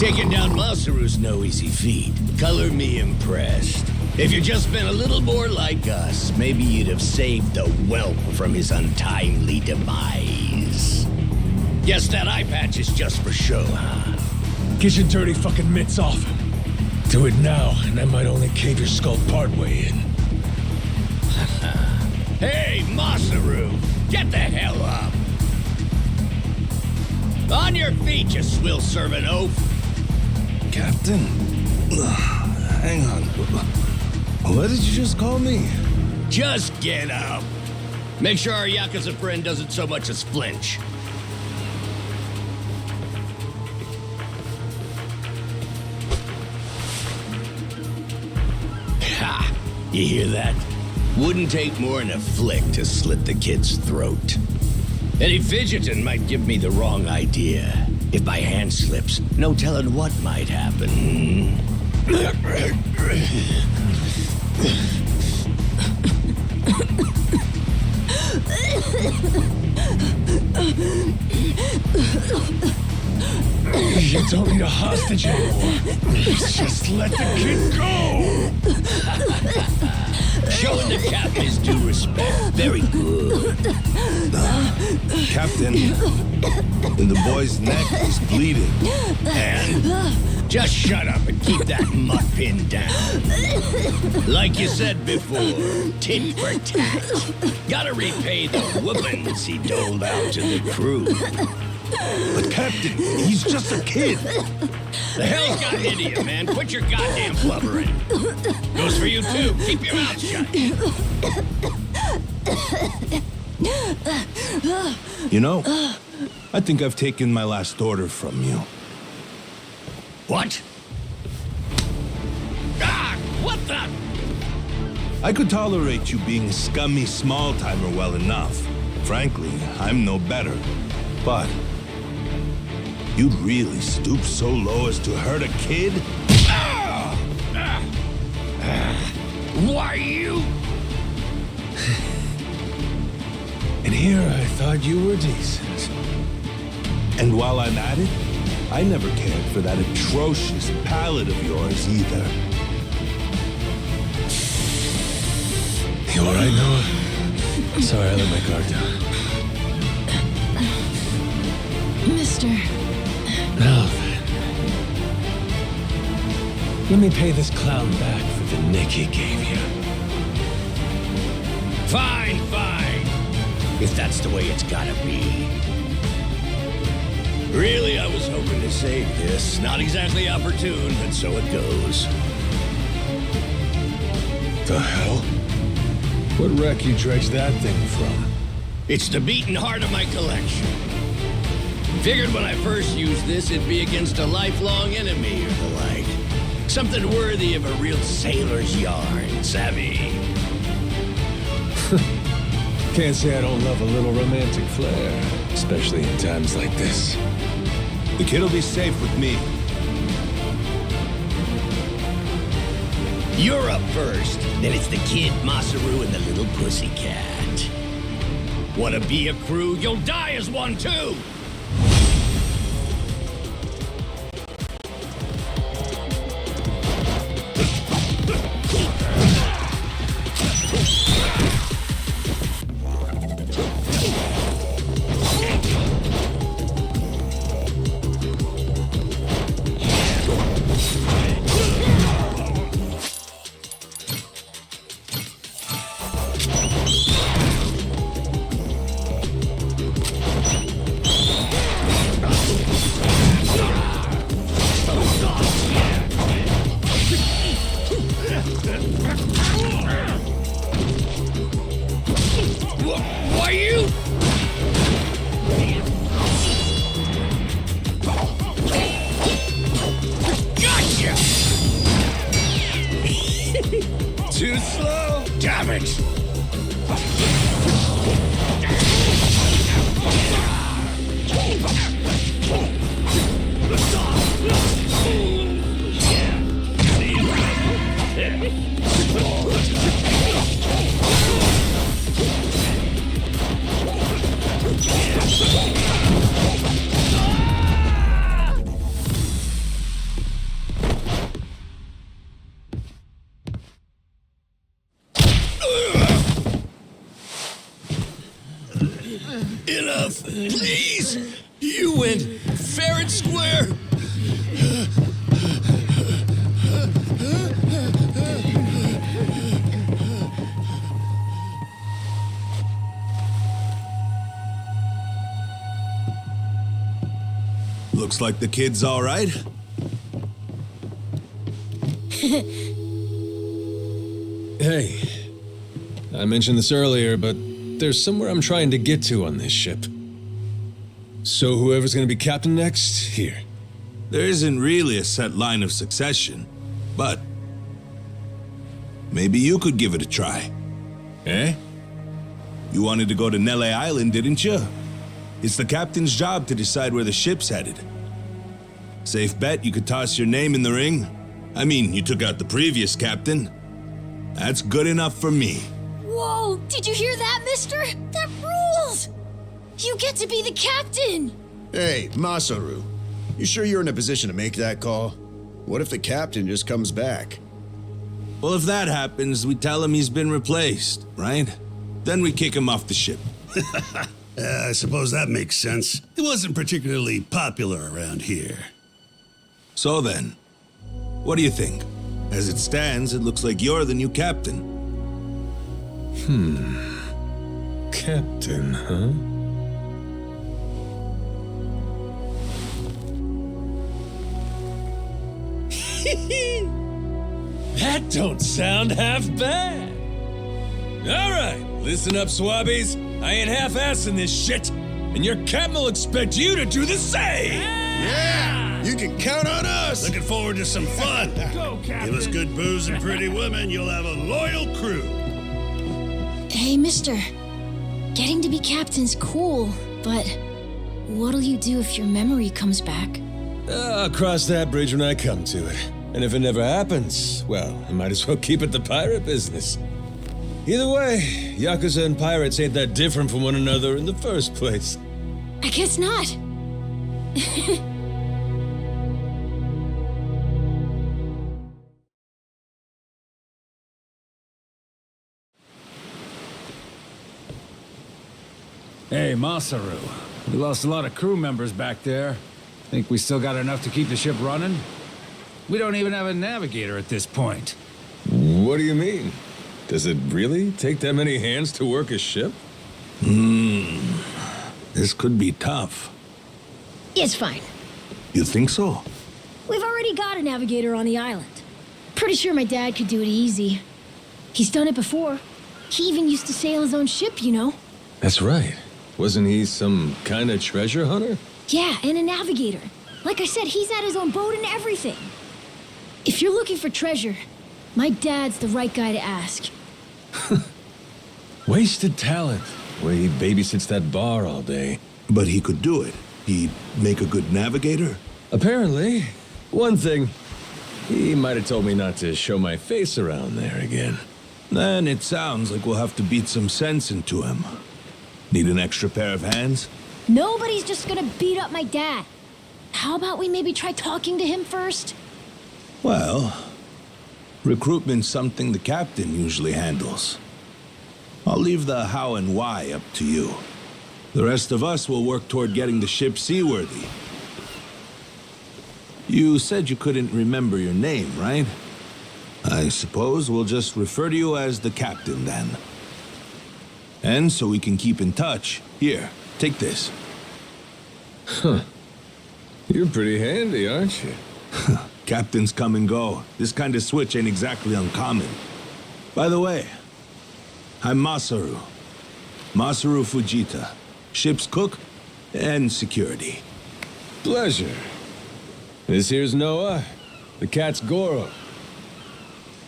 Taking down Masaru's no easy feat. Color me impressed. If you'd just been a little more like us, maybe you'd have saved the whelp from his untimely demise. Guess that eye patch is just for show, huh? Get your dirty fucking mitts off. Do it now, and I might only cave your skull partway in. Hey, Masaru! Get the hell up! On your feet, you swill servant oaf! Captain? Hang on. What did you just call me? Just get up! Make sure our Yakuza friend doesn't so much as flinch. Ha! You hear that? Wouldn't take more than a flick to slit the kid's throat. Any fidgeting might give me the wrong idea. If my hand slips, no telling what might happen. You don't need a hostage anymore. Just let the kid go. Showing the cap his due respect. Very good. Captain, the boy's neck is bleeding. And just shut up and keep that mutt pinned down. Like you said before, tit for tat. Gotta repay the whoopings he doled out to the crew. But Captain, he's just a kid. The hell's got into you, man? Quit your goddamn blubbering. Goes for you too. Keep your mouth shut. You know, I think I've taken my last order from you. What? Ah! What the? I could tolerate you being a scummy small-timer well enough. Frankly, I'm no better. But you'd really stoop so low as to hurt a kid? Why you? And here I thought you were decent. And while I'm at it, I never cared for that atrocious palate of yours either. You all right, Noah? Sorry, I let my guard down. Mister. Now then. Let me pay this clown back for the nick he gave you. Fine, fine. If that's the way it's gotta be. Really, I was hoping to save this. Not exactly opportune, but so it goes. The hell? What wreck you dredged that thing from? It's the beating heart of my collection. Figured when I first used this, it'd be against a lifelong enemy or the like. Something worthy of a real sailor's yarn, savvy? Can't say I don't love a little romantic flair, especially in times like this. The kid'll be safe with me. You're up first, then it's the kid, Masaru, and the little pussycat. Wanna be a crew? You'll die as one, too! Why you? Gotcha! Too slow? Damn it! Enough, please! You went fair and square! Looks like the kid's all right. Hey, I mentioned this earlier, but there's somewhere I'm trying to get to on this ship. So whoever's gonna be captain next, here. There isn't really a set line of succession, but maybe you could give it a try. Eh? You wanted to go to Nele Island, didn't you? It's the captain's job to decide where the ship's headed. Safe bet you could toss your name in the ring. I mean, you took out the previous captain. That's good enough for me. Whoa, did you hear that, mister? That rules! You get to be the captain! Hey, Masaru. You sure you're in a position to make that call? What if the captain just comes back? Well, if that happens, we tell him he's been replaced, right? Then we kick him off the ship. I suppose that makes sense. He wasn't particularly popular around here. So then, what do you think? As it stands, it looks like you're the new captain. Captain, huh? That don't sound half bad. All right, listen up, swabbies. I ain't half-assing this shit, and your captain will expect you to do the same. Yeah! You can count on us! Looking forward to some fun. Go, Captain. Give us good booze and pretty women, you'll have a loyal crew. Hey, mister. Getting to be captain's cool, but what'll you do if your memory comes back? I'll cross that bridge when I come to it. And if it never happens, well, I might as well keep it the pirate business. Either way, Yakuza and pirates ain't that different from one another in the first place. I guess not. Hey, Masaru. We lost a lot of crew members back there. Think we still got enough to keep the ship running? We don't even have a navigator at this point. What do you mean? Does it really take that many hands to work a ship? This could be tough. It's fine. You think so? We've already got a navigator on the island. Pretty sure my dad could do it easy. He's done it before. He even used to sail his own ship, you know. That's right. Wasn't he some kind of treasure hunter? Yeah, and a navigator. Like I said, he's had his own boat and everything. If you're looking for treasure, my dad's the right guy to ask. Wasted talent. The way he babysits that bar all day. But he could do it. He'd make a good navigator. Apparently. One thing, he might have told me not to show my face around there again. Then it sounds like we'll have to beat some sense into him. Need an extra pair of hands? Nobody's just gonna beat up my dad. How about we maybe try talking to him first? Well, recruitment's something the captain usually handles. I'll leave the how and why up to you. The rest of us will work toward getting the ship seaworthy. You said you couldn't remember your name, right? I suppose we'll just refer to you as the captain then. And so we can keep in touch, here, take this. Huh. You're pretty handy, aren't you? Captains come and go. This kind of switch ain't exactly uncommon. By the way, I'm Masaru. Masaru Fujita. Ship's cook and security. Pleasure. This here's Noah. The cat's Goro.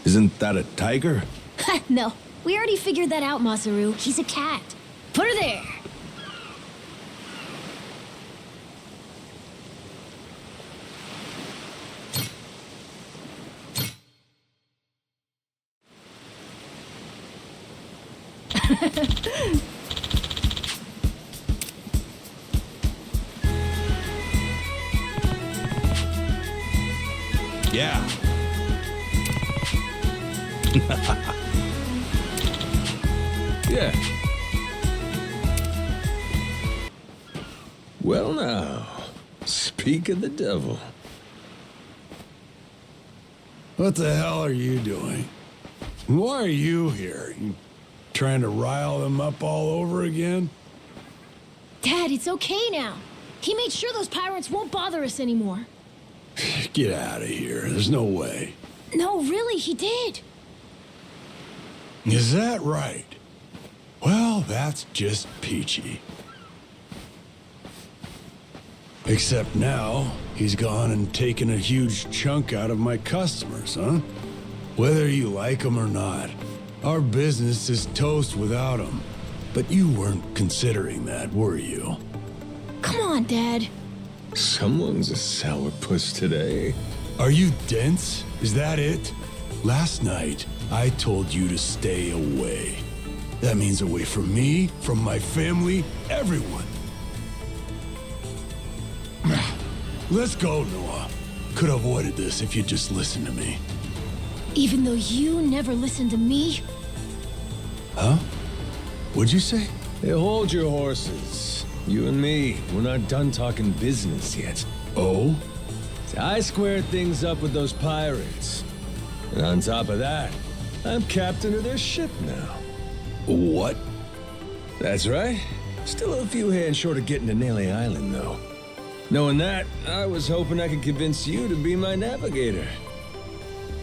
Isn't that a tiger? No, we already figured that out, Masaru. He's a cat. Put her there. Yeah. Yeah. Well now, speak of the devil. What the hell are you doing? Why are you here? You trying to rile them up all over again? Dad, it's okay now. He made sure those pirates won't bother us anymore. Get out of here. There's no way. No, really, he did. Is that right? Well, that's just peachy. Except now, he's gone and taken a huge chunk out of my customers, huh? Whether you like them or not, our business is toast without them. But you weren't considering that, were you? Come on, Dad. Someone's a sourpuss today. Are you dense? Is that it? Last night, I told you to stay away. That means away from me, from my family, everyone. Let's go, Noah. Could have avoided this if you'd just listened to me. Even though you never listened to me? Huh? What'd you say? Hey, hold your horses. You and me, we're not done talking business yet. Oh? I squared things up with those pirates. And on top of that, I'm captain of their ship now. What? That's right. Still a few hands short of getting to Nele Island, though. Knowing that, I was hoping I could convince you to be my navigator.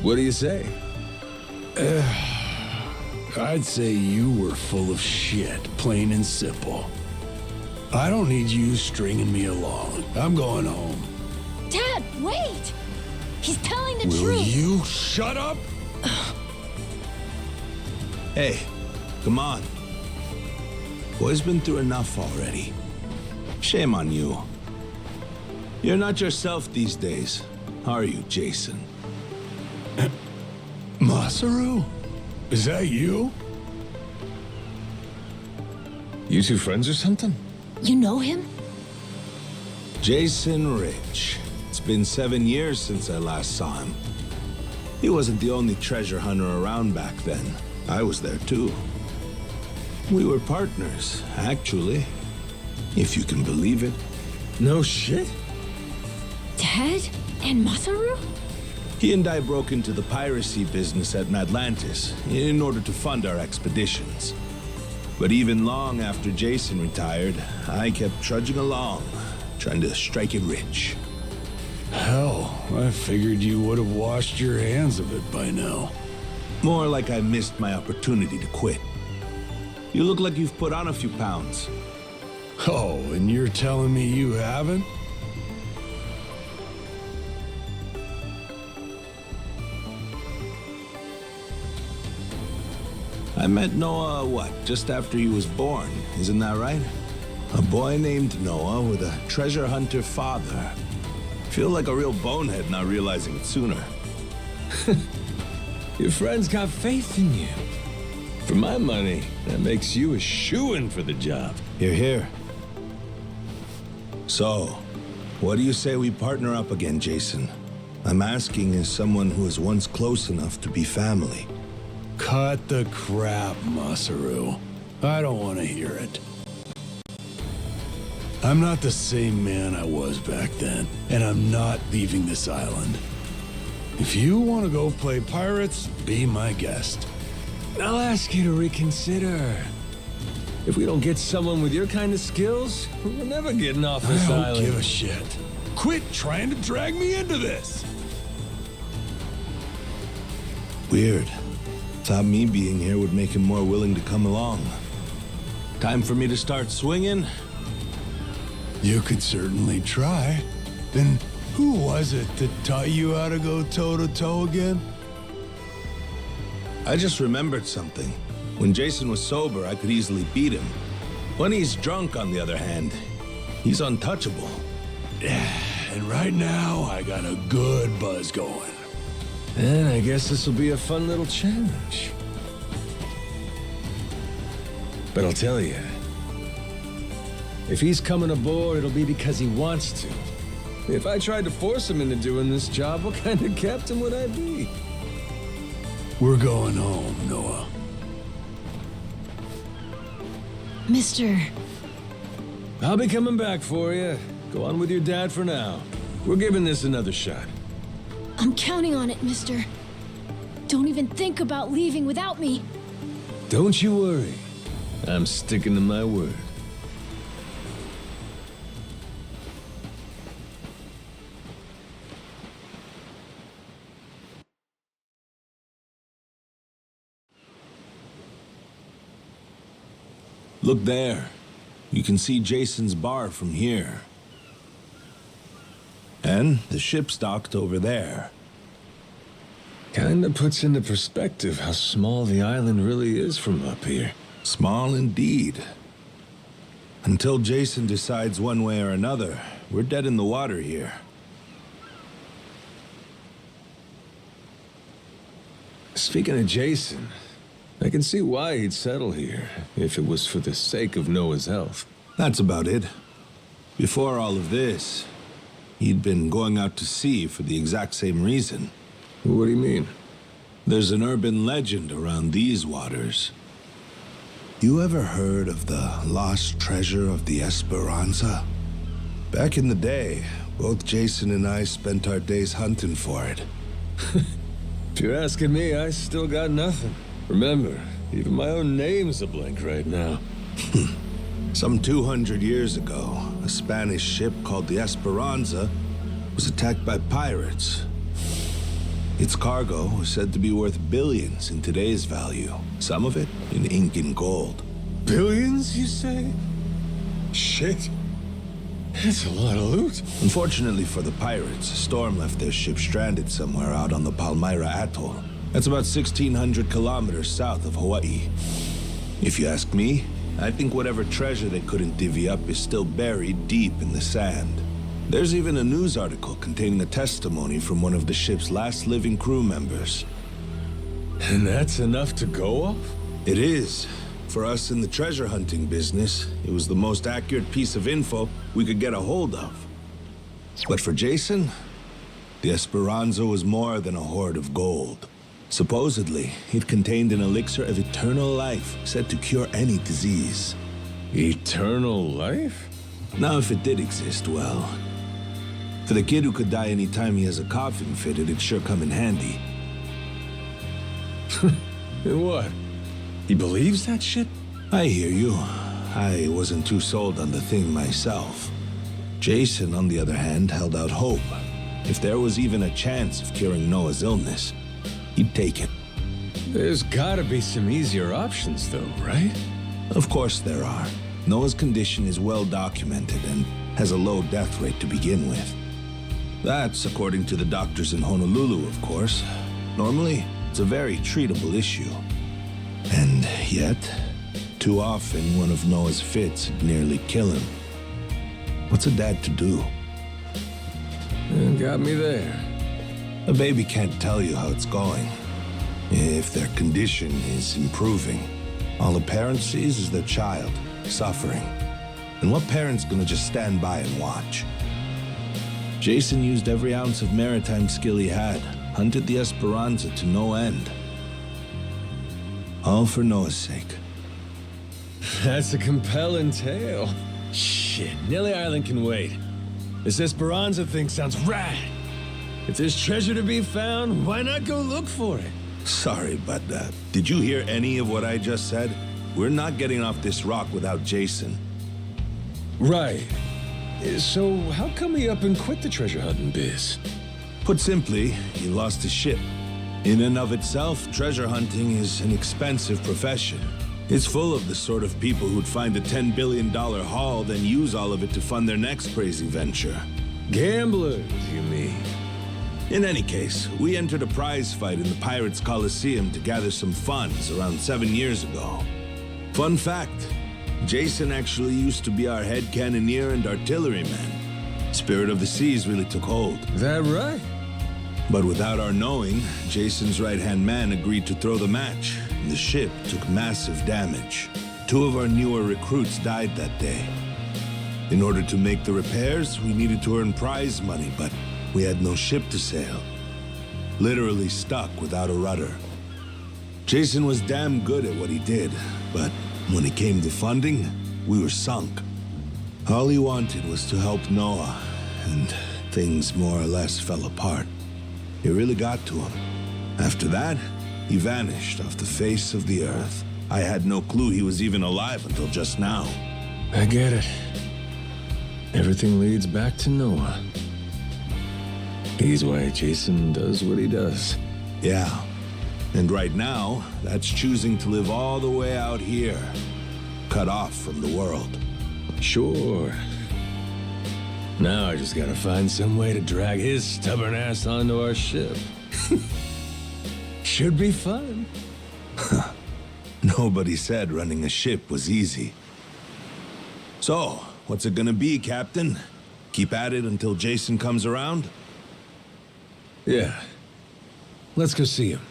What do you say? I'd say you were full of shit, plain and simple. I don't need you stringing me along. I'm going home. Dad, wait! He's telling the Will truth. you shut up? Hey, come on. Boy's been through enough already. Shame on you. You're not yourself these days, are you, Jason? Masaru? Is that you? You two friends or something? You know him? Jason Rich. It's been 7 years since I last saw him. He wasn't the only treasure hunter around back then. I was there too. We were partners, actually. If you can believe it. No shit? Dad and Masaru? He and I broke into the piracy business at Madlantis in order to fund our expeditions. But even long after Jason retired, I kept trudging along, trying to strike it rich. Hell, I figured you would have washed your hands of it by now. More like I missed my opportunity to quit. You look like you've put on a few pounds. Oh, and you're telling me you haven't? I met Noah, just after he was born, isn't that right? A boy named Noah with a treasure hunter father. Feel like a real bonehead not realizing it sooner. Your friends got faith in you. For my money, that makes you a shoo-in for the job. You're here. So, what do you say we partner up again, Jason? I'm asking as someone who was once close enough to be family. Cut the crap, Masaru. I don't want to hear it. I'm not the same man I was back then, and I'm not leaving this island. If you want to go play pirates, be my guest. I'll ask you to reconsider. If we don't get someone with your kind of skills, we're never getting off this I island. don't give a shit. Quit trying to drag me into this. Weird. Thought me being here would make him more willing to come along. Time for me to start swinging? You could certainly try. Then who was it that taught you how to go toe-to-toe again? I just remembered something. When Jason was sober, I could easily beat him. When he's drunk, on the other hand, he's untouchable. And right now, I got a good buzz going. Then I guess this will be a fun little challenge. But I'll tell you, if he's coming aboard, it'll be because he wants to. If I tried to force him into doing this job, what kind of captain would I be? We're going home, Noah. Mister, I'll be coming back for you. Go on with your dad for now. We're giving this another shot. I'm counting on it, mister. Don't even think about leaving without me. Don't you worry. I'm sticking to my word. Look there. You can see Jason's bar from here. And the ship's docked over there. Kinda puts into perspective how small the island really is from up here. Small indeed. Until Jason decides one way or another, we're dead in the water here. Speaking of Jason, I can see why he'd settle here, if it was for the sake of Noah's health. That's about it. Before all of this, he'd been going out to sea for the exact same reason. What do you mean? There's an urban legend around these waters. You ever heard of the lost treasure of the Esperanza? Back in the day, both Jason and I spent our days hunting for it. If you're asking me, I still got nothing. Remember, even my own name's a blank right now. Some 200 years ago, a Spanish ship called the Esperanza was attacked by pirates. Its cargo was said to be worth billions in today's value, some of it in ink and gold. Billions, you say? Shit. That's a lot of loot. Unfortunately for the pirates, a storm left their ship stranded somewhere out on the Palmyra Atoll. That's about 1,600 kilometers south of Hawaii. If you ask me, I think whatever treasure they couldn't divvy up is still buried deep in the sand. There's even a news article containing a testimony from one of the ship's last living crew members. And that's enough to go off? It is. For us in the treasure hunting business, it was the most accurate piece of info we could get a hold of. But for Jason, the Esperanza was more than a hoard of gold. Supposedly, it contained an elixir of eternal life, said to cure any disease. Eternal life? Now, if it did exist, well, for the kid who could die any time he has a coffin fitted, it'd sure come in handy. And what? He believes that shit? I hear you. I wasn't too sold on the thing myself. Jason, on the other hand, held out hope. If there was even a chance of curing Noah's illness, he'd take it. There's gotta be some easier options, though, right? Of course there are. Noah's condition is well documented and has a low death rate to begin with. That's according to the doctors in Honolulu, of course. Normally, it's a very treatable issue. And yet, too often one of Noah's fits would nearly kill him. What's a dad to do? Got me there. A baby can't tell you how it's going. If their condition is improving, all a parent sees is their child suffering. And what parent's gonna just stand by and watch? Jason used every ounce of maritime skill he had, hunted the Esperanza to no end. All for Noah's sake. That's a compelling tale. Shit, Nele Island can wait. This Esperanza thing sounds rad. If there's treasure to be found, why not go look for it? Sorry, but did you hear any of what I just said? We're not getting off this rock without Jason. Right. So how come he up and quit the treasure hunting biz? Put simply, he lost his ship. In and of itself, treasure hunting is an expensive profession. It's full of the sort of people who'd find a $10 billion haul, then use all of it to fund their next crazy venture. Gamblers, you mean? In any case, we entered a prize fight in the Pirates' Coliseum to gather some funds around 7 years ago. Fun fact, Jason actually used to be our head cannoneer and artilleryman. Spirit of the Seas really took hold. That right? But without our knowing, Jason's right-hand man agreed to throw the match, and the ship took massive damage. 2 of our newer recruits died that day. In order to make the repairs, we needed to earn prize money, but we had no ship to sail. Literally stuck without a rudder. Jason was damn good at what he did, but when it came to funding, we were sunk. All he wanted was to help Noah, and things more or less fell apart. It really got to him. After that, he vanished off the face of the earth. I had no clue he was even alive until just now. I get it. Everything leads back to Noah. He's why Jason does what he does. Yeah. And right now, that's choosing to live all the way out here, cut off from the world. Sure. Now I just gotta find some way to drag his stubborn ass onto our ship. Should be fun. Nobody said running a ship was easy. So, what's it gonna be, Captain? Keep at it until Jason comes around? Yeah. Let's go see him.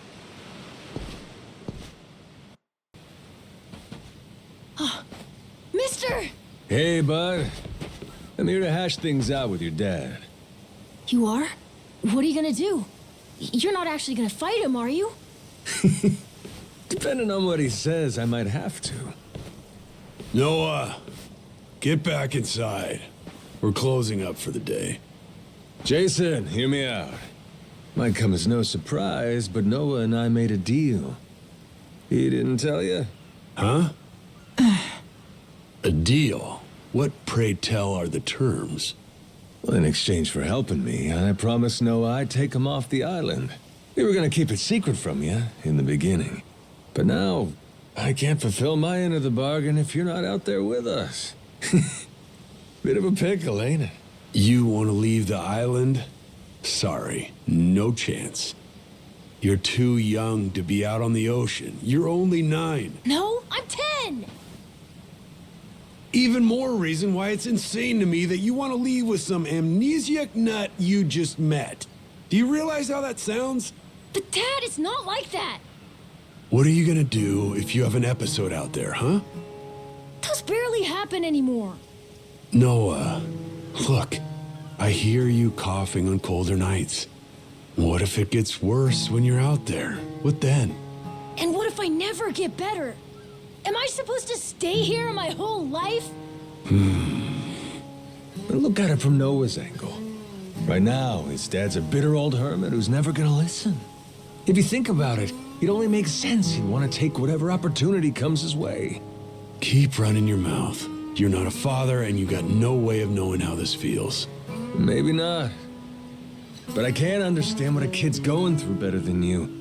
Mister! Hey, bud. I'm here to hash things out with your dad. You are? What are you gonna do? You're not actually gonna fight him, are you? Depending on what he says, I might have to. Noah, get back inside. We're closing up for the day. Jason, hear me out. Might come as no surprise, but Noah and I made a deal. He didn't tell you? Huh? A deal? What, pray tell, are the terms? Well, in exchange for helping me, I promised Noah I'd take him off the island. We were gonna keep it secret from you in the beginning. But now, I can't fulfill my end of the bargain if you're not out there with us. Bit of a pickle, ain't it? You want to leave the island? Sorry, no chance. You're too young to be out on the ocean. You're only 9. No, I'm 10! Even more reason why it's insane to me that you want to leave with some amnesiac nut you just met. Do you realize how that sounds? But Dad, it's not like that! What are you gonna do if you have an episode out there, huh? Those barely happen anymore. Noah, look, I hear you coughing on colder nights. What if it gets worse when you're out there? What then? And what if I never get better? Am I supposed to stay here my whole life? Look at it from Noah's angle. Right now, his dad's a bitter old hermit who's never gonna listen. If you think about it, it only makes sense he'd want to take whatever opportunity comes his way. Keep running your mouth. You're not a father, and you got no way of knowing how this feels. Maybe not. But I can't understand what a kid's going through better than you.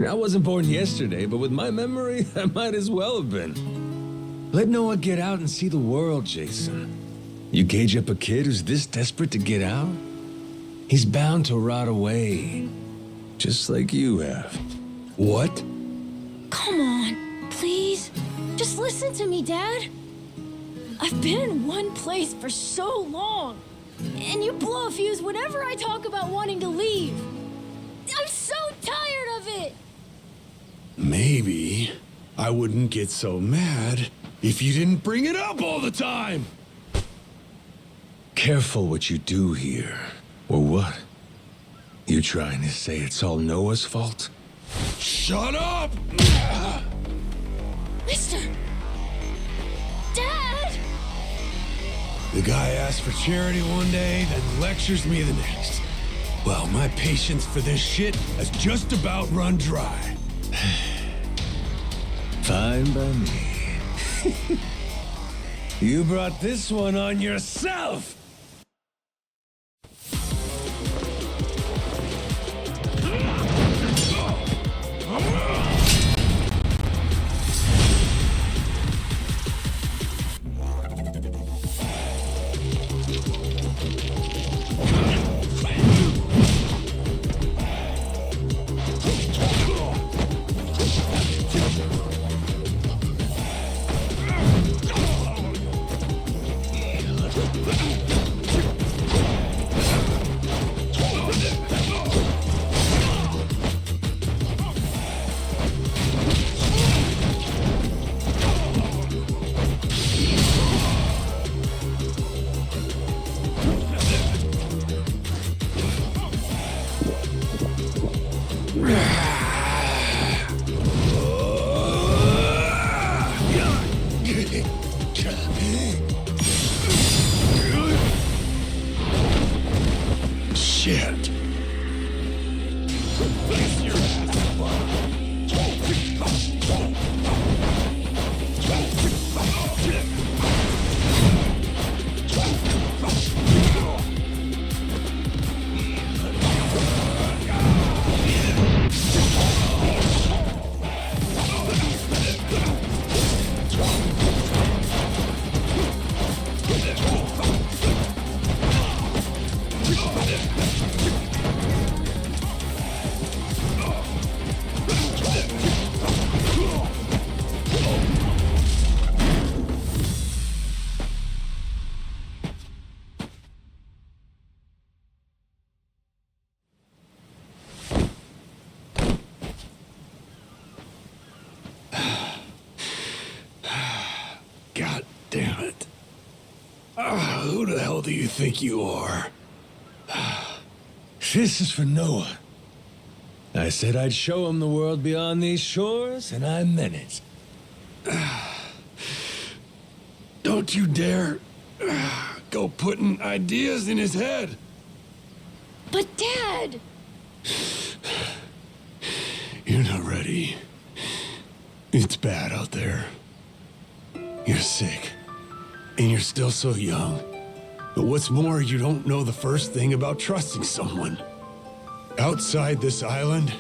I wasn't born yesterday, but with my memory, I might as well have been. Let Noah get out and see the world, Jason. You cage up a kid who's this desperate to get out? He's bound to rot away. Just like you have. What? Come on, please. Just listen to me, Dad. I've been in one place for so long, and you blow a fuse whenever I talk about wanting to leave. I'm so tired of it! Maybe I wouldn't get so mad if you didn't bring it up all the time. Careful what you do here. Or what? You trying to say it's all Noah's fault? Shut up! Mister! Dad! The guy asks for charity one day, then lectures me the next. Well, my patience for this shit has just about run dry. Fine by me. You brought this one on yourself! Who the hell do you think you are? This is for Noah. I said I'd show him the world beyond these shores, and I meant it. Don't you dare go putting ideas in his head. But Dad! You're not ready. It's bad out there. You're sick. And you're still so young. But what's more, you don't know the first thing about trusting someone. Outside this island,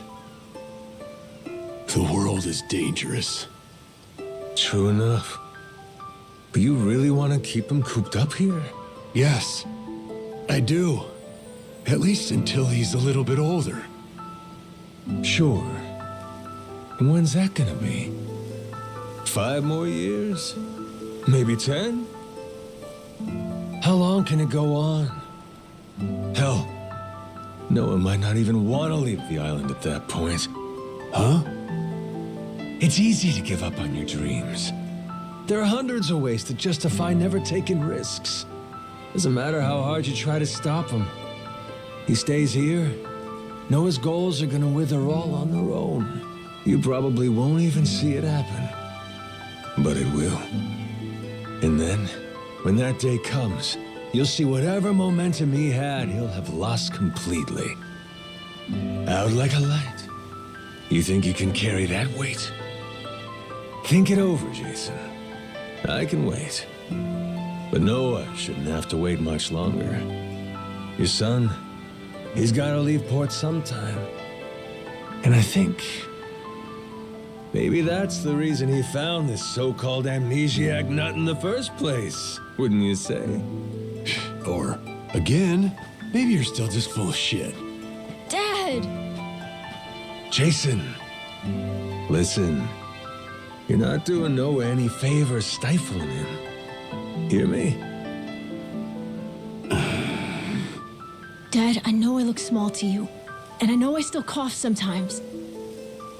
the world is dangerous. True enough. But you really want to keep him cooped up here? Yes, I do. At least until he's a little bit older. Sure. And when's that gonna be? 5 more years? Maybe 10? How long can it go on? Hell, Noah might not even want to leave the island at that point. Huh? It's easy to give up on your dreams. There are hundreds of ways to justify never taking risks. Doesn't matter how hard you try to stop him. He stays here. Noah's goals are gonna wither all on their own. You probably won't even see it happen. But it will. And then, when that day comes, you'll see whatever momentum he had, he'll have lost completely. Out like a light. You think you can carry that weight? Think it over, Jason. I can wait. But Noah shouldn't have to wait much longer. Your son, he's gotta leave port sometime. And I think maybe that's the reason he found this so-called amnesiac nut in the first place, wouldn't you say? Or, again, maybe you're still just full of shit. Dad! Jason, listen. You're not doing Noah any favors stifling him. Hear me? Dad, I know I look small to you, and I know I still cough sometimes.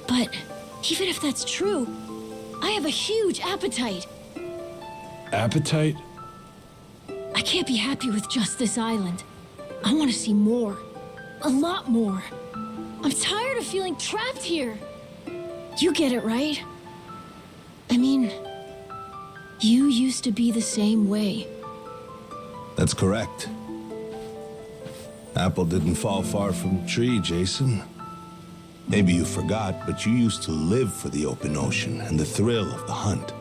But even if that's true, I have a huge appetite. Appetite? I can't be happy with just this island. I want to see more. A lot more. I'm tired of feeling trapped here. You get it, right? I mean, you used to be the same way. That's correct. Apple didn't fall far from the tree, Jason. Maybe you forgot, but you used to live for the open ocean and the thrill of the hunt.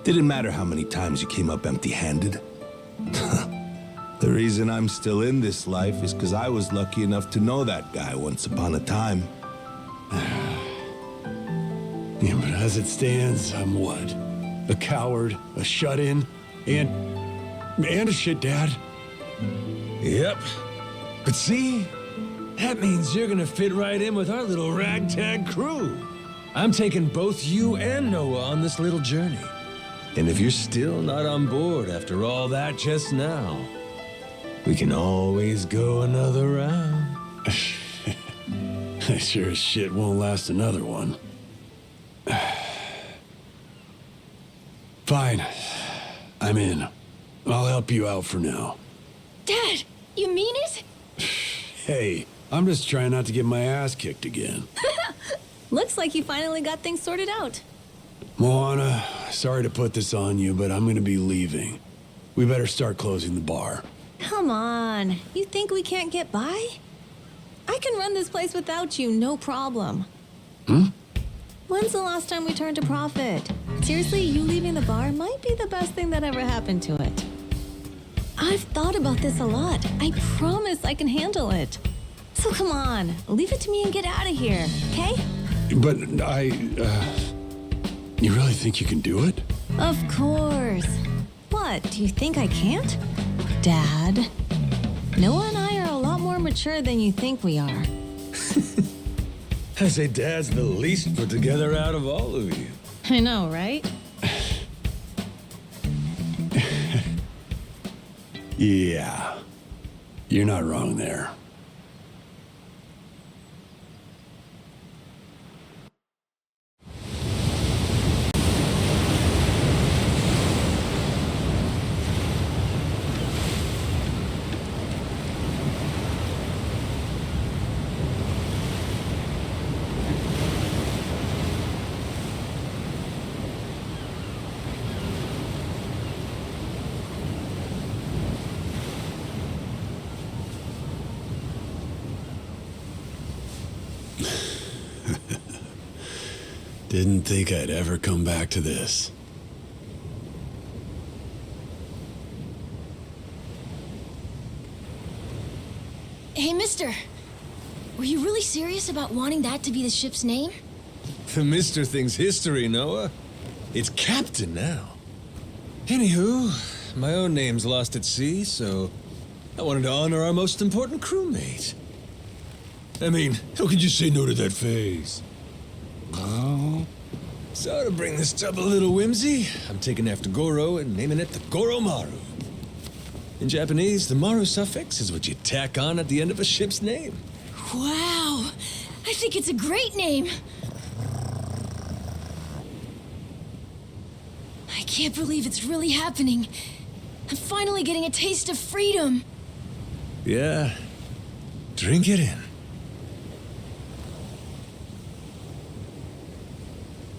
Didn't matter how many times you came up empty-handed. The reason I'm still in this life is because I was lucky enough to know that guy once upon a time. Yeah, but as it stands, I'm what? A coward, a shut-in, and a shit dad. Yep. But see, that means you're gonna fit right in with our little ragtag crew. I'm taking both you and Noah on this little journey. And if you're still not on board after all that just now, we can always go another round. I sure as shit won't last another one. Fine. I'm in. I'll help you out for now. Dad, you mean it? Hey, I'm just trying not to get my ass kicked again. Looks like you finally got things sorted out. Moana, sorry to put this on you, but I'm gonna be leaving. We better start closing the bar. Come on. You think we can't get by? I can run this place without you, no problem. When's the last time we turned a profit? Seriously, you leaving the bar might be the best thing that ever happened to it. I've thought about this a lot. I promise I can handle it. So come on, leave it to me and get out of here, okay? But you really think you can do it? Of course. What, do you think I can't? Dad, Noah and I are a lot more mature than you think we are. I say Dad's the least put together out of all of you. I know, right? Yeah. You're not wrong there. Didn't think I'd ever come back to this. Hey, mister. Were you really serious about wanting that to be the ship's name? The Mister thing's history, Noah. It's Captain now. Anywho, my own name's lost at sea, so I wanted to honor our most important crewmate. I mean, how could you say no to that face? Oh. So to bring this up a little whimsy, I'm taking after Goro and naming it the Goromaru. In Japanese, the Maru suffix is what you tack on at the end of a ship's name. Wow! I think it's a great name! I can't believe it's really happening. I'm finally getting a taste of freedom. Yeah. Drink it in.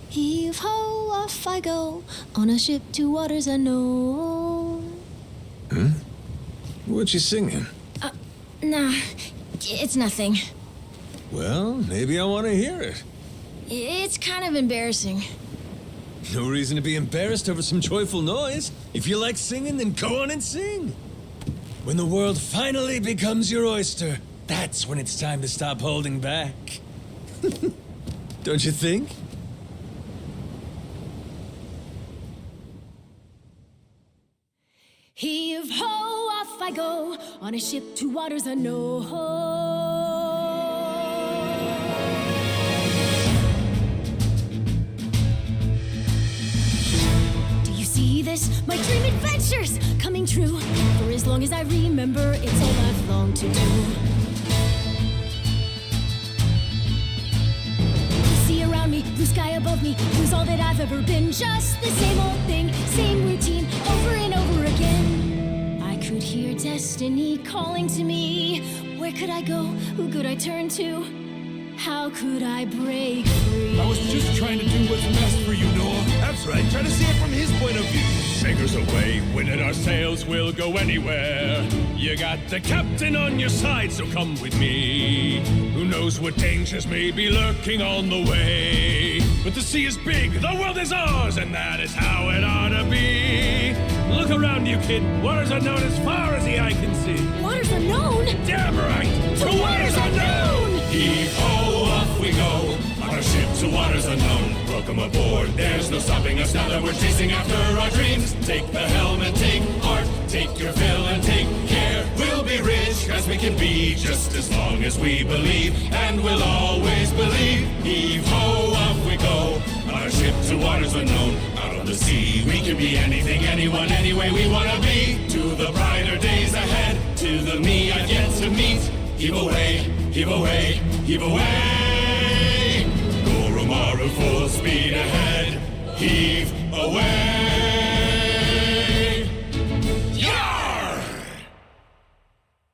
Heave ho, off I go, on a ship to waters unknown. Hmm? What you singing? Nah, it's nothing. Well, maybe I want to hear it. It's kind of embarrassing. No reason to be embarrassed over some joyful noise. If you like singing, then go on and sing. When the world finally becomes your oyster, that's when it's time to stop holding back. Don't you think? Heave ho, off I go, on a ship to waters unknown. Do you see this? My dream adventures coming true. For as long as I remember, it's all I've longed to do. Sea around me, blue sky above me, who's all that I've ever been. Just the same old thing, same routine, over and over again. I could hear destiny calling to me. Where could I go? Who could I turn to? How could I break free? I was just trying to do what's best for you, Noah. That's right, try to see it from his point of view. Anchors away, winning our sails, we'll go anywhere. You got the captain on your side, so come with me. Who knows what dangers may be lurking on the way. But the sea is big, the world is ours, and that is how it ought to be. Look around you, kid. Waters unknown as far as the eye can see. Waters unknown? Damn right! To waters unknown! Heave-ho, off we go, on our ship to waters unknown. Welcome aboard, there's no stopping us now that we're chasing after our dreams. Take the helm and take heart, take your fill and take care. We'll be rich as we can be, just as long as we believe, and we'll always believe. Heave-ho, off we go, on our ship to waters unknown. Out on the sea, we can be anything, anyone, any way we wanna be. To the brighter days ahead, to the me I've yet to meet. Heave away, heave away, heave away. Goromaru full speed ahead. Heave away. Yar!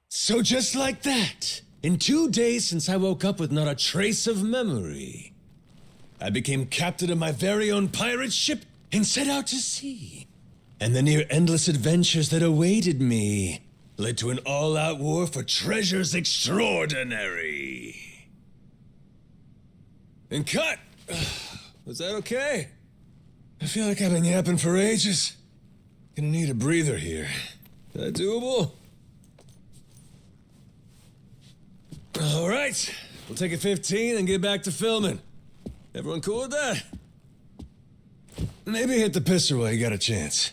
So just like that, in 2 days since I woke up with not a trace of memory, I became captain of my very own pirate ship and set out to sea. And the near endless adventures that awaited me led to an all-out war for treasures extraordinary. And cut! Was that okay? I feel like I've been yapping for ages. Gonna need a breather here. Is that doable? All right, we'll take a 15 and get back to filming. Everyone cool with that? Maybe hit the pisser while you got a chance.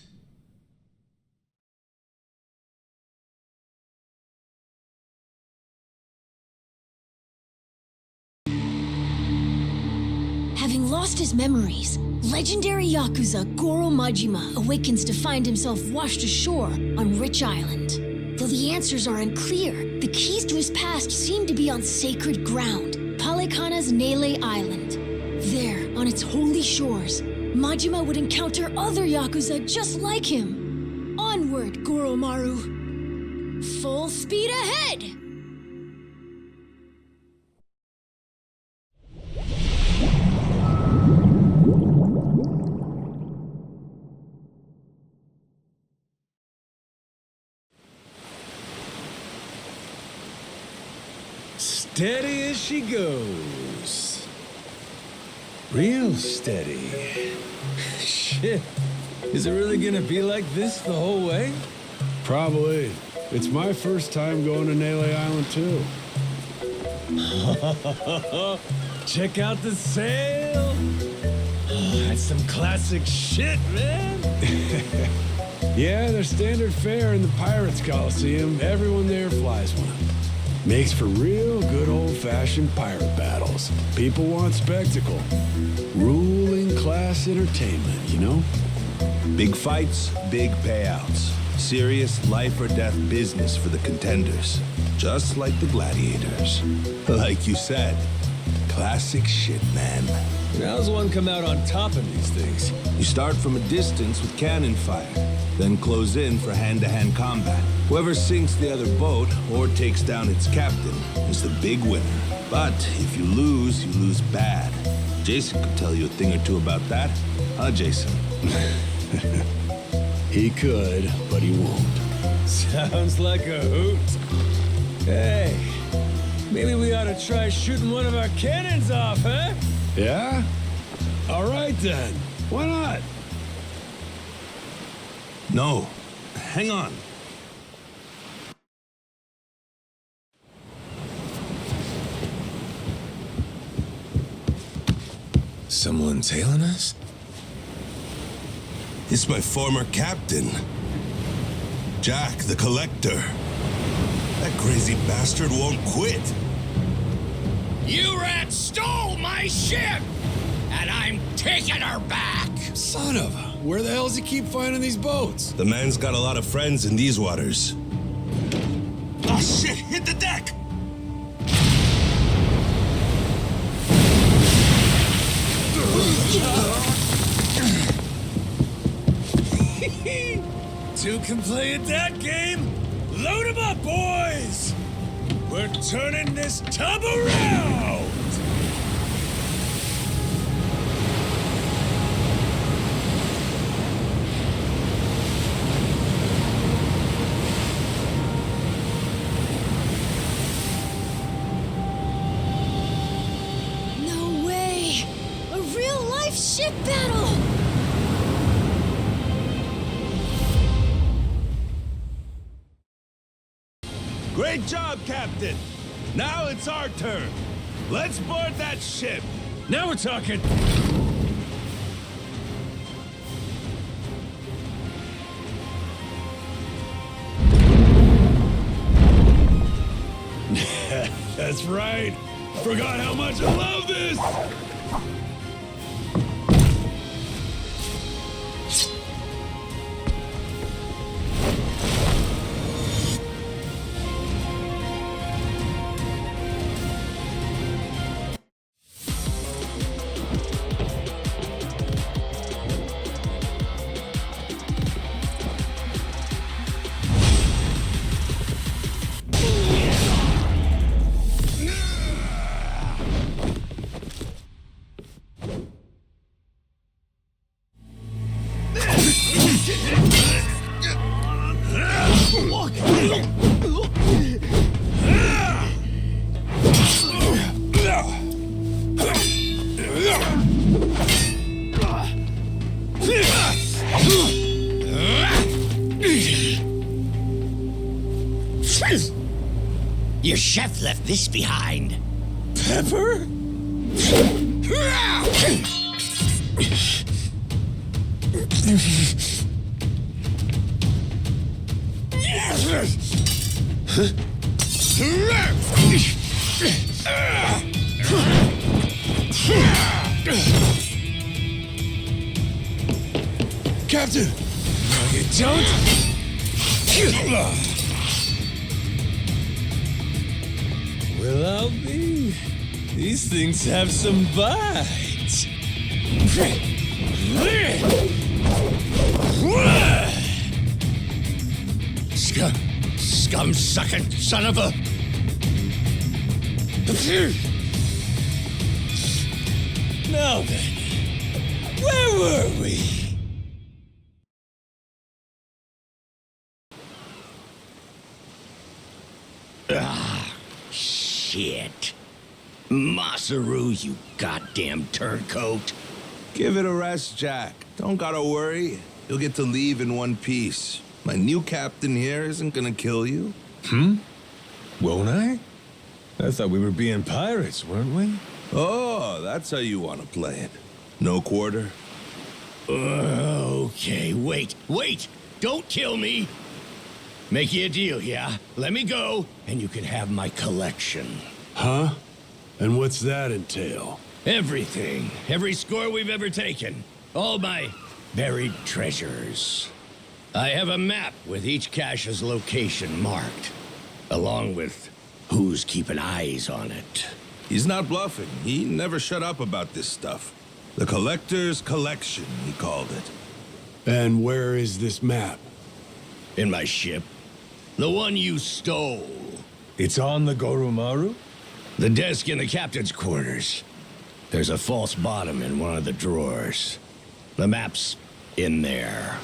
Having lost his memories, legendary Yakuza Goro Majima awakens to find himself washed ashore on Rich Island. Though the answers are unclear, the keys to his past seem to be on sacred ground, Palekana's Nele Island. There, on its holy shores, Majima would encounter other Yakuza just like him. Onward, Goromaru. Full speed ahead! Steady as she goes. Real steady. Shit. Is it really gonna be like this the whole way? Probably. It's my first time going to Nele Island, too. Check out the sail. Oh, that's some classic shit, man. Yeah, their standard fare in the Pirates Coliseum. Everyone there flies one. Makes for real good old-fashioned pirate battles. People want spectacle. Ruling class entertainment, you know? Big fights, big payouts. Serious life or death business for the contenders. Just like the gladiators. Like you said, classic shit, man. And how's one come out on top of these things? You start from a distance with cannon fire, then close in for hand-to-hand combat. Whoever sinks the other boat or takes down its captain is the big winner. But if you lose bad. Jason could tell you a thing or two about that. Huh, Jason? He could, but he won't. Sounds like a hoot. Hey, maybe we ought to try shooting one of our cannons off, huh? Yeah? All right, then. Why not? No. Hang on. Someone tailing us? It's my former captain. Jack, the Collector. That crazy bastard won't quit. You rats stole my ship! And I'm taking her back! Son of a... Where the hell does he keep finding these boats? The man's got a lot of friends in these waters. Oh shit, hit the deck! Two can play at that game? Load 'em up, boys! We're turning this tub around! No way! A real-life ship battle! Great job, Captain! Now it's our turn. Let's board that ship. Now we're talking! That's right. Forgot how much I love this! Your chef left this behind. Pepper? Captain! No, you don't? Well, I'll be. These things have some bite. Scum-sucking son of a... Now then, where were we? Shit. Masaru, you goddamn turncoat. Give it a rest, Jack. Don't gotta worry. You'll get to leave in one piece. My new captain here isn't gonna kill you. Won't I? I thought we were being pirates, weren't we? Oh, that's how you want to play it. No quarter? Okay, wait. Don't kill me. Make you a deal, yeah? Let me go, and you can have my collection. Huh? And what's that entail? Everything. Every score we've ever taken. All my buried treasures. I have a map with each cache's location marked, along with who's keeping eyes on it. He's not bluffing. He never shut up about this stuff. The collector's collection, he called it. And where is this map? In my ship. The one you stole. It's on the Goromaru? The desk in the captain's quarters. There's a false bottom in one of the drawers. The map's in there.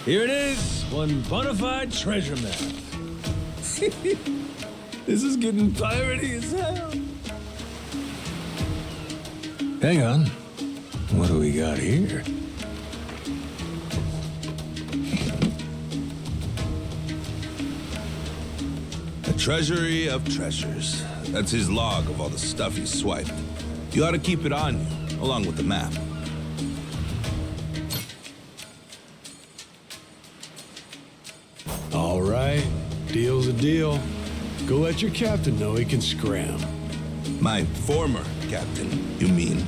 Here it is, one bona fide treasure map. This is getting piratey as hell. Hang on. What do we got here? A treasury of treasures. That's his log of all the stuff he's swiped. You ought to keep it on you, along with the map. All right, deal's a deal. Go let your captain know he can scram. My former captain, you mean?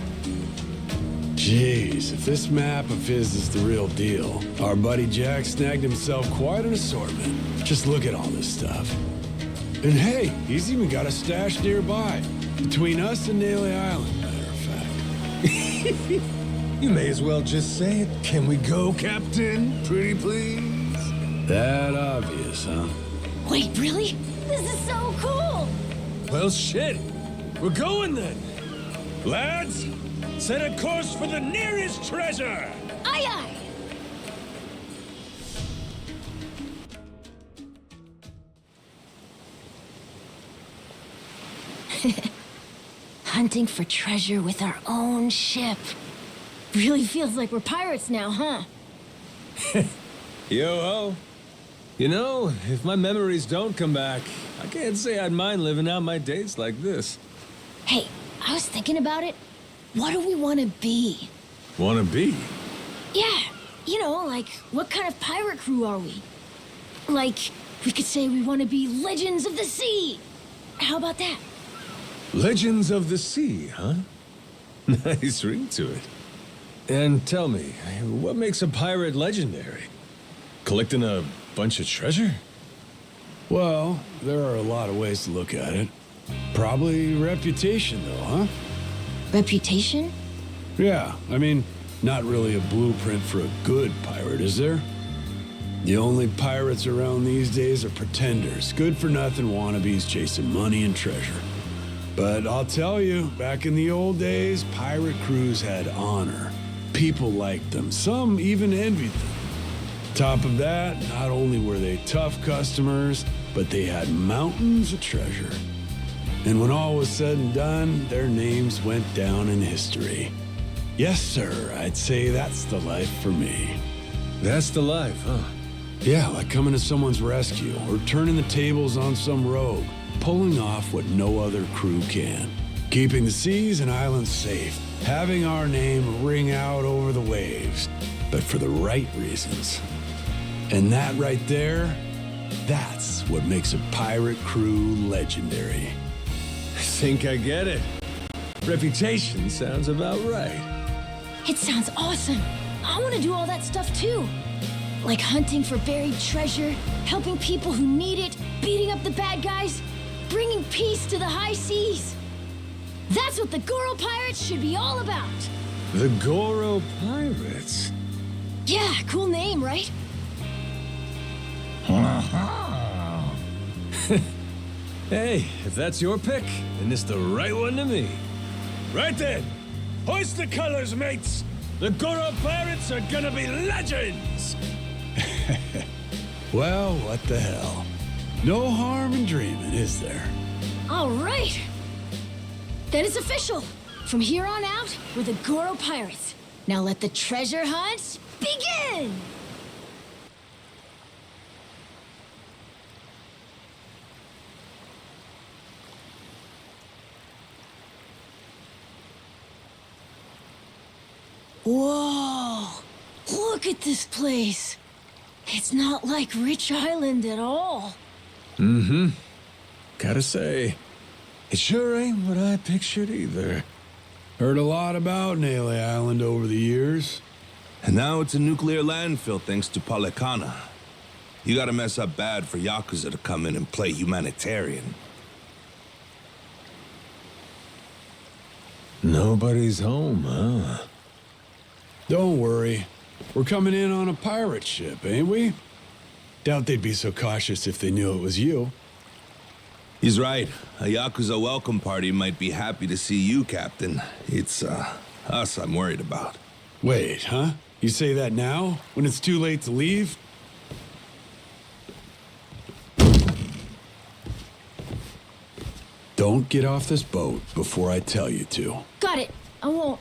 Jeez, if this map of his is the real deal, our buddy Jack snagged himself quite an assortment. Just look at all this stuff. And hey, he's even got a stash nearby, between us and Nele Island, matter of fact. You may as well just say it. Can we go, Captain? Pretty please? That obvious, huh? Wait, really? This is so cool! Well, shit. We're going then. Lads, set a course for the nearest treasure! Aye, aye! Hunting for treasure with our own ship. Really feels like we're pirates now, huh? Yo-ho. You know, if my memories don't come back, I can't say I'd mind living out my days like this. Hey, I was thinking about it. What do we want to be? Wanna be? Yeah, you know, like, what kind of pirate crew are we? Like, we could say we want to be legends of the sea. How about that? Legends of the Sea, huh? Nice ring to it. And tell me, what makes a pirate legendary? Collecting a bunch of treasure? Well, there are a lot of ways to look at it. Probably reputation, though, huh? Reputation? Yeah, I mean, not really a blueprint for a good pirate, is there? The only pirates around these days are pretenders, good-for-nothing wannabes chasing money and treasure. But I'll tell you, back in the old days, pirate crews had honor. People liked them, some even envied them. Top of that, not only were they tough customers, but they had mountains of treasure. And when all was said and done, their names went down in history. Yes, sir, I'd say that's the life for me. That's the life, huh? Yeah, like coming to someone's rescue, or turning the tables on some rogue, pulling off what no other crew can. Keeping the seas and islands safe, having our name ring out over the waves, but for the right reasons. And that right there, that's what makes a pirate crew legendary. I think I get it. Reputation sounds about right. It sounds awesome. I want to do all that stuff too. Like hunting for buried treasure, helping people who need it, beating up the bad guys, bringing peace to the high seas. That's what the Goro Pirates should be all about. The Goro Pirates? Yeah, cool name, right? Hey, if that's your pick, then it's the right one to me. Right then, Hoist the colors, mates! The Goro pirates are gonna be legends! Well, what the hell? No harm in dreaming, is there? All right! Then it's official. From here on out, we're the Goro Pirates. Now let the treasure hunt begin! Whoa! Look at this place! It's not like Rich Island at all. Mm-hmm. Gotta say, it sure ain't what I pictured either. Heard a lot about Nele Island over the years. And now it's a nuclear landfill thanks to Palekana. You gotta mess up bad for Yakuza to come in and play humanitarian. Nobody's home, huh? Don't worry. We're coming in on a pirate ship, ain't we? Doubt they'd be so cautious if they knew it was you. He's right. A Yakuza welcome party might be happy to see you, Captain. It's, us I'm worried about. Wait, huh? You say that now? When it's too late to leave? Don't get off this boat before I tell you to. Got it. I won't.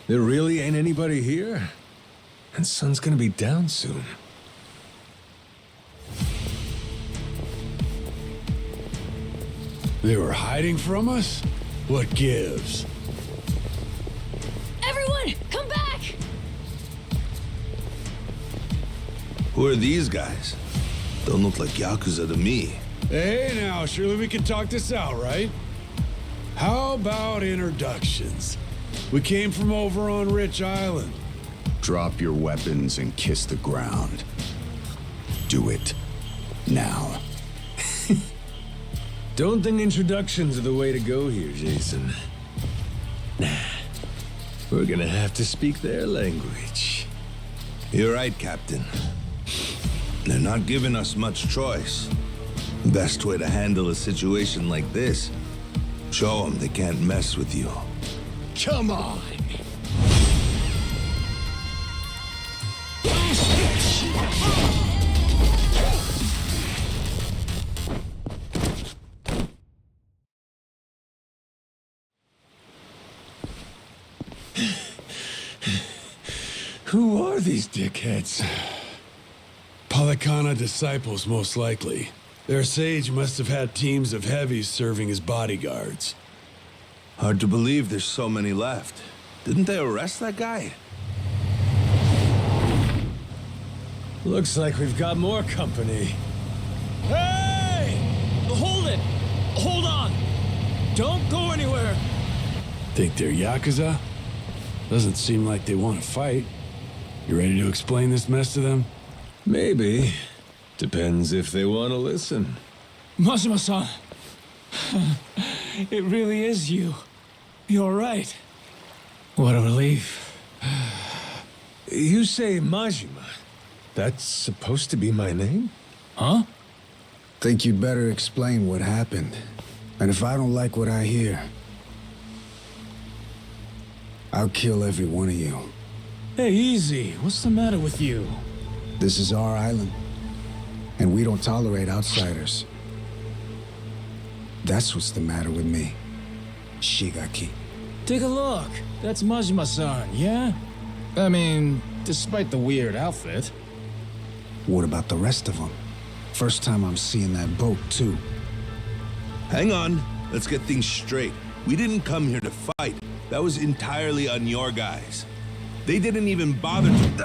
There really ain't anybody here? And sun's gonna be down soon. They were hiding from us? What gives? Everyone, come back! Who are these guys? Don't look like Yakuza to me. Hey now, surely we can talk this out, right? How about introductions? We came from over on Rich Island. Drop your weapons and kiss the ground. Do it. Now. Don't think introductions are the way to go here, Jason. Nah. We're gonna have to speak their language. You're right, Captain. They're not giving us much choice. Best way to handle a situation like this, show them they can't mess with you. Come on! Who are these dickheads? Palekana disciples, most likely. Their sage must have had teams of heavies serving as bodyguards. Hard to believe there's so many left. Didn't they arrest that guy? Looks like we've got more company. Hey! Hold it! Hold on! Don't go anywhere! Think they're Yakuza? Doesn't seem like they want to fight. You ready to explain this mess to them? Maybe. Depends if they want to listen. Majima-san. It really is you. You're right. What a relief. You say Majima. That's supposed to be my name? Huh? Think you'd better explain what happened. And if I don't like what I hear, I'll kill every one of you. Hey, easy. What's the matter with you? This is our island, and we don't tolerate outsiders. That's what's the matter with me, Shigaki. Take a look. That's Majima-san, yeah? I mean, despite the weird outfit. What about the rest of them? First time I'm seeing that boat, too. Hang on. Let's get things straight. We didn't come here to fight. That was entirely on your guys. They didn't even bother to...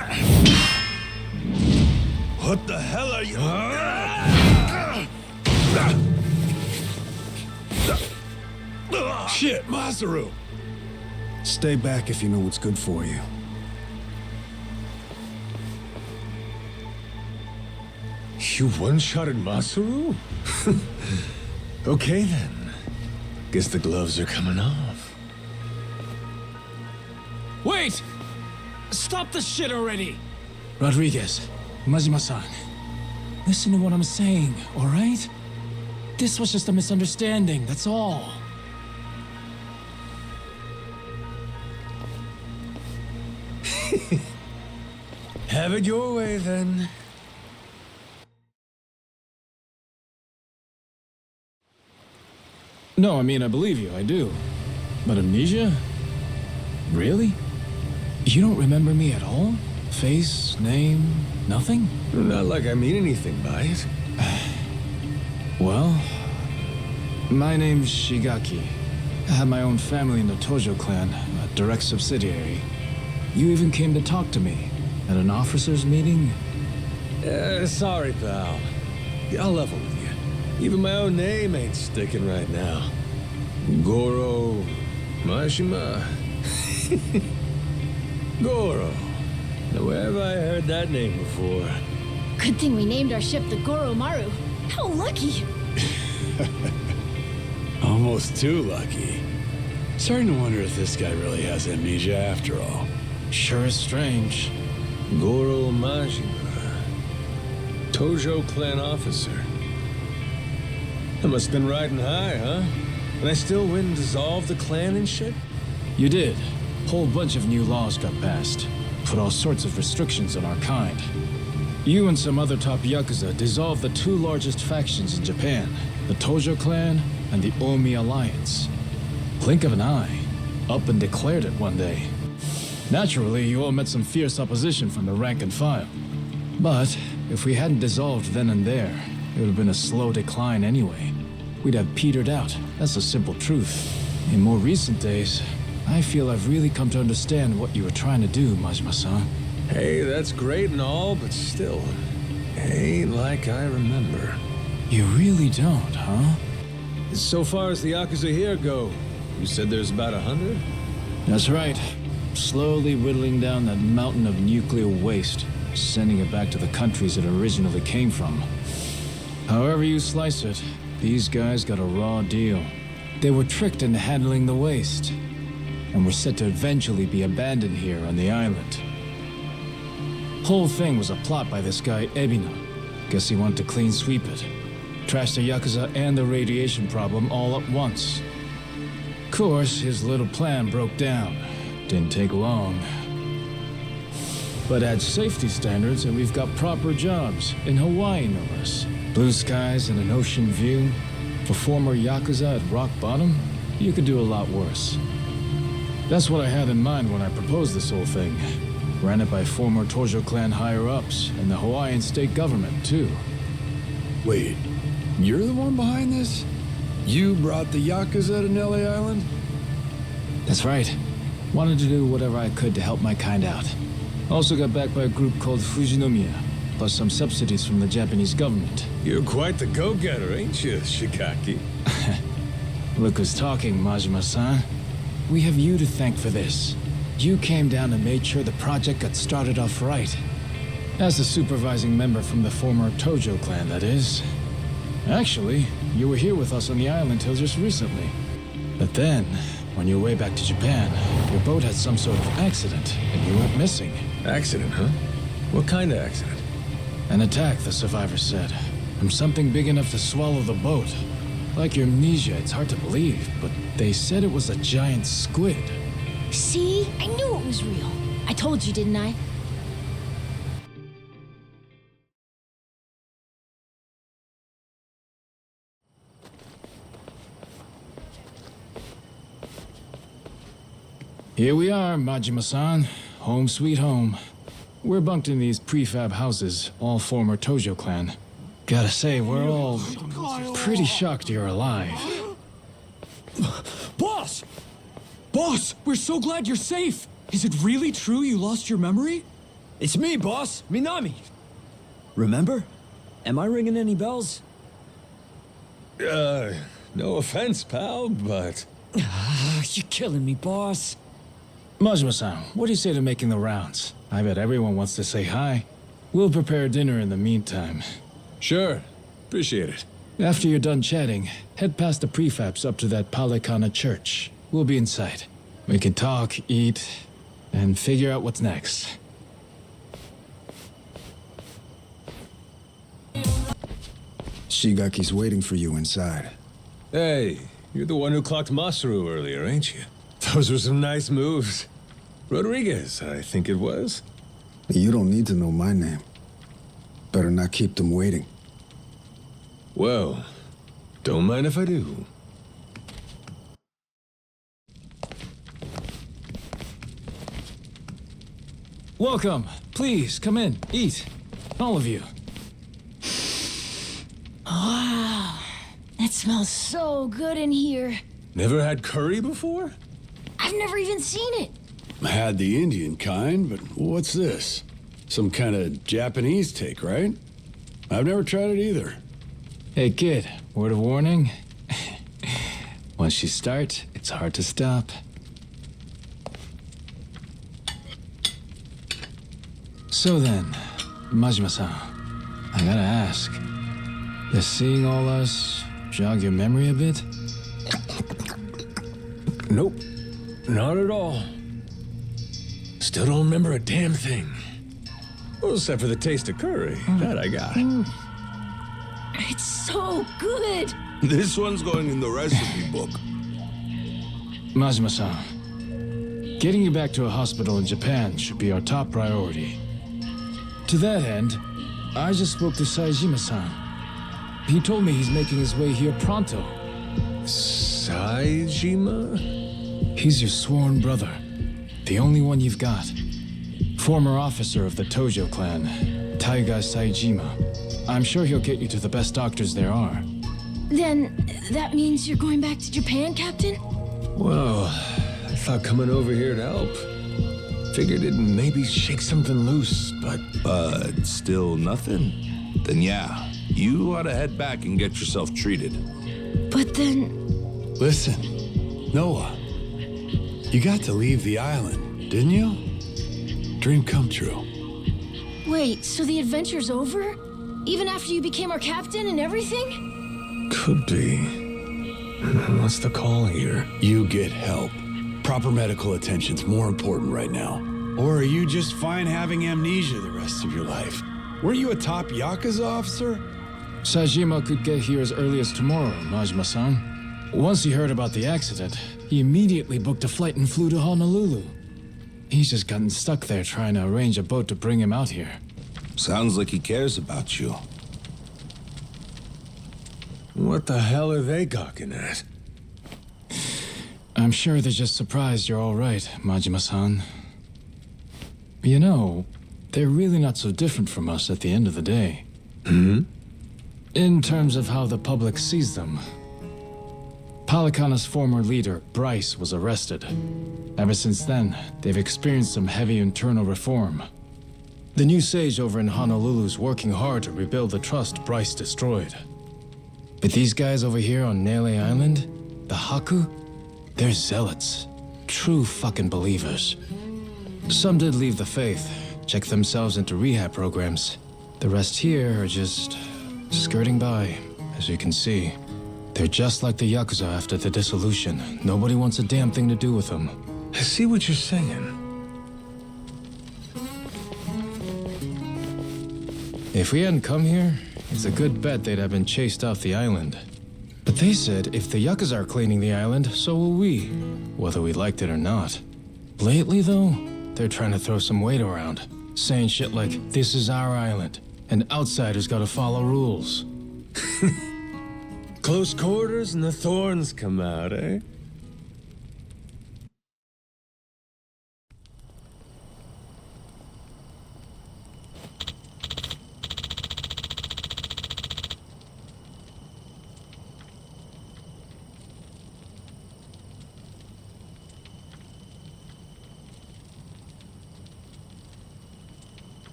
What the hell are you... Shit, Masaru! Stay back if you know what's good for you. You one-shotted Masaru? Okay then. Guess the gloves are coming off. Wait! Stop the shit already! Rodriguez, Majima-san, listen to what I'm saying, all right? This was just a misunderstanding, that's all. Have it your way, then. No, I mean, I believe you, I do. But amnesia? Really? You don't remember me at all? Face, name, nothing? Not like I mean anything by it. Well, my name's Shigaki. I have my own family in the Tojo clan, a direct subsidiary. You even came to talk to me at an officers' meeting? Sorry, pal. I'll level with you. Even my own name ain't sticking right now. Goro Mashima. Goro. Now, where have I heard that name before? Good thing we named our ship the Goromaru. How lucky! Almost too lucky. Starting to wonder if this guy really has amnesia after all. Sure is strange. Goro Mashima. Tojo clan officer. I must have been riding high, huh? And I still win and dissolve the clan and shit? You did. Whole bunch of new laws got passed. Put all sorts of restrictions on our kind. You and some other top Yakuza dissolved the two largest factions in Japan, the Tojo clan and the Omi Alliance. Blink of an eye, up and declared it one day. Naturally, you all met some fierce opposition from the rank and file. But if we hadn't dissolved then and there, it would have been a slow decline anyway. We'd have petered out, that's the simple truth. In more recent days, I feel I've really come to understand what you were trying to do, Majima-san. Hey, that's great and all, but still, ain't like I remember. You really don't, huh? So far as the Yakuza here go, you said there's about 100? That's right. Slowly whittling down that mountain of nuclear waste, sending it back to the countries it originally came from. However you slice it, these guys got a raw deal. They were tricked into handling the waste, and were set to eventually be abandoned here on the island. Whole thing was a plot by this guy, Ebina. Guess he wanted to clean sweep it. Trash the Yakuza and the radiation problem all at once. Of course, his little plan broke down. Didn't take long. But add safety standards and we've got proper jobs, in Hawaii no less. Blue skies and an ocean view. For former Yakuza at rock bottom, you could do a lot worse. That's what I had in mind when I proposed this whole thing. Ran it by former Tojo clan higher-ups and the Hawaiian state government, too. Wait, you're the one behind this? You brought the Yakuza to Nele Island? That's right. Wanted to do whatever I could to help my kind out. Also got backed by a group called Fujinomiya, plus some subsidies from the Japanese government. You're quite the go-getter, ain't you, Shigaki? Look who's talking, Majima-san. We have you to thank for this. You came down and made sure the project got started off right. As the supervising member from the former Tojo clan, that is. Actually, you were here with us on the island till just recently. But then, on your way back to Japan, your boat had some sort of accident, and you went missing. Accident, huh? What kind of accident? An attack, the survivors said. From something big enough to swallow the boat. Like your amnesia, it's hard to believe, but they said it was a giant squid. See? I knew it was real. I told you, didn't I? Here we are, Majima-san. Home sweet home. We're bunked in these prefab houses, all former Tojo clan. Gotta say, we're all pretty shocked you're alive. Boss! Boss, we're so glad you're safe! Is it really true you lost your memory? It's me, boss! Minami! Remember? Am I ringing any bells? No offense, pal, but... You're killing me, boss. Majima-san, what do you say to making the rounds? I bet everyone wants to say hi. We'll prepare dinner in the meantime. Sure. Appreciate it. After you're done chatting, head past the prefabs up to that Palekana church. We'll be inside. We can talk, eat, and figure out what's next. Shigaki's waiting for you inside. Hey, you're the one who clocked Masaru earlier, ain't you? Those were some nice moves. Rodriguez, I think it was. You don't need to know my name. Better not keep them waiting. Well, don't mind if I do. Welcome. Please, come in. Eat. All of you. Wow. It smells so good in here. Never had curry before? I've never even seen it. I had the Indian kind, but what's this? Some kind of Japanese take, right? I've never tried it either. Hey, kid. Word of warning. Once you start, it's hard to stop. So then, Majima-san, I gotta ask, does seeing all us jog your memory a bit? Nope, not at all. Still don't remember a damn thing. Well, except for the taste of curry. That I got. It's so good. This one's going in the recipe book. Majima-san, getting you back to a hospital in Japan should be our top priority. To that end, I just spoke to Saejima-san. He told me he's making his way here pronto. Saejima? He's your sworn brother. The only one you've got. Former officer of the Tojo clan, Taiga Saejima. I'm sure he'll get you to the best doctors there are. Then, that means you're going back to Japan, Captain? Well, I thought coming over here to help. Figured it'd maybe shake something loose, but still nothing? Then yeah, you ought to head back and get yourself treated. But then... Listen, Noah, you got to leave the island, didn't you? Dream come true. Wait, so the adventure's over? Even after you became our captain and everything? Could be. What's the call here? You get help. Proper medical attention's more important right now. Or are you just fine having amnesia the rest of your life? Weren't you a top Yakuza officer? Saejima could get here as early as tomorrow, Majima-san. Once he heard about the accident, he immediately booked a flight and flew to Honolulu. He's just gotten stuck there trying to arrange a boat to bring him out here. Sounds like he cares about you. What the hell are they gawking at? I'm sure they're just surprised you're all right, Majima-san. You know, they're really not so different from us at the end of the day. In terms of how the public sees them. Palikana's former leader, Bryce, was arrested. Ever since then, they've experienced some heavy internal reform. The new sage over in Honolulu's working hard to rebuild the trust Bryce destroyed. But these guys over here on Nele Island, the Haku, they're zealots. True fucking believers. Some did leave the faith, check themselves into rehab programs. The rest here are just skirting by, as you can see. They're just like the Yakuza after the dissolution. Nobody wants a damn thing to do with them. I see what you're saying. If we hadn't come here, it's a good bet they'd have been chased off the island. But they said if the Yakuza are cleaning the island, so will we, whether we liked it or not. Lately, though, they're trying to throw some weight around, saying shit like, this is our island, and outsiders gotta follow rules. Close quarters and the thorns come out, eh?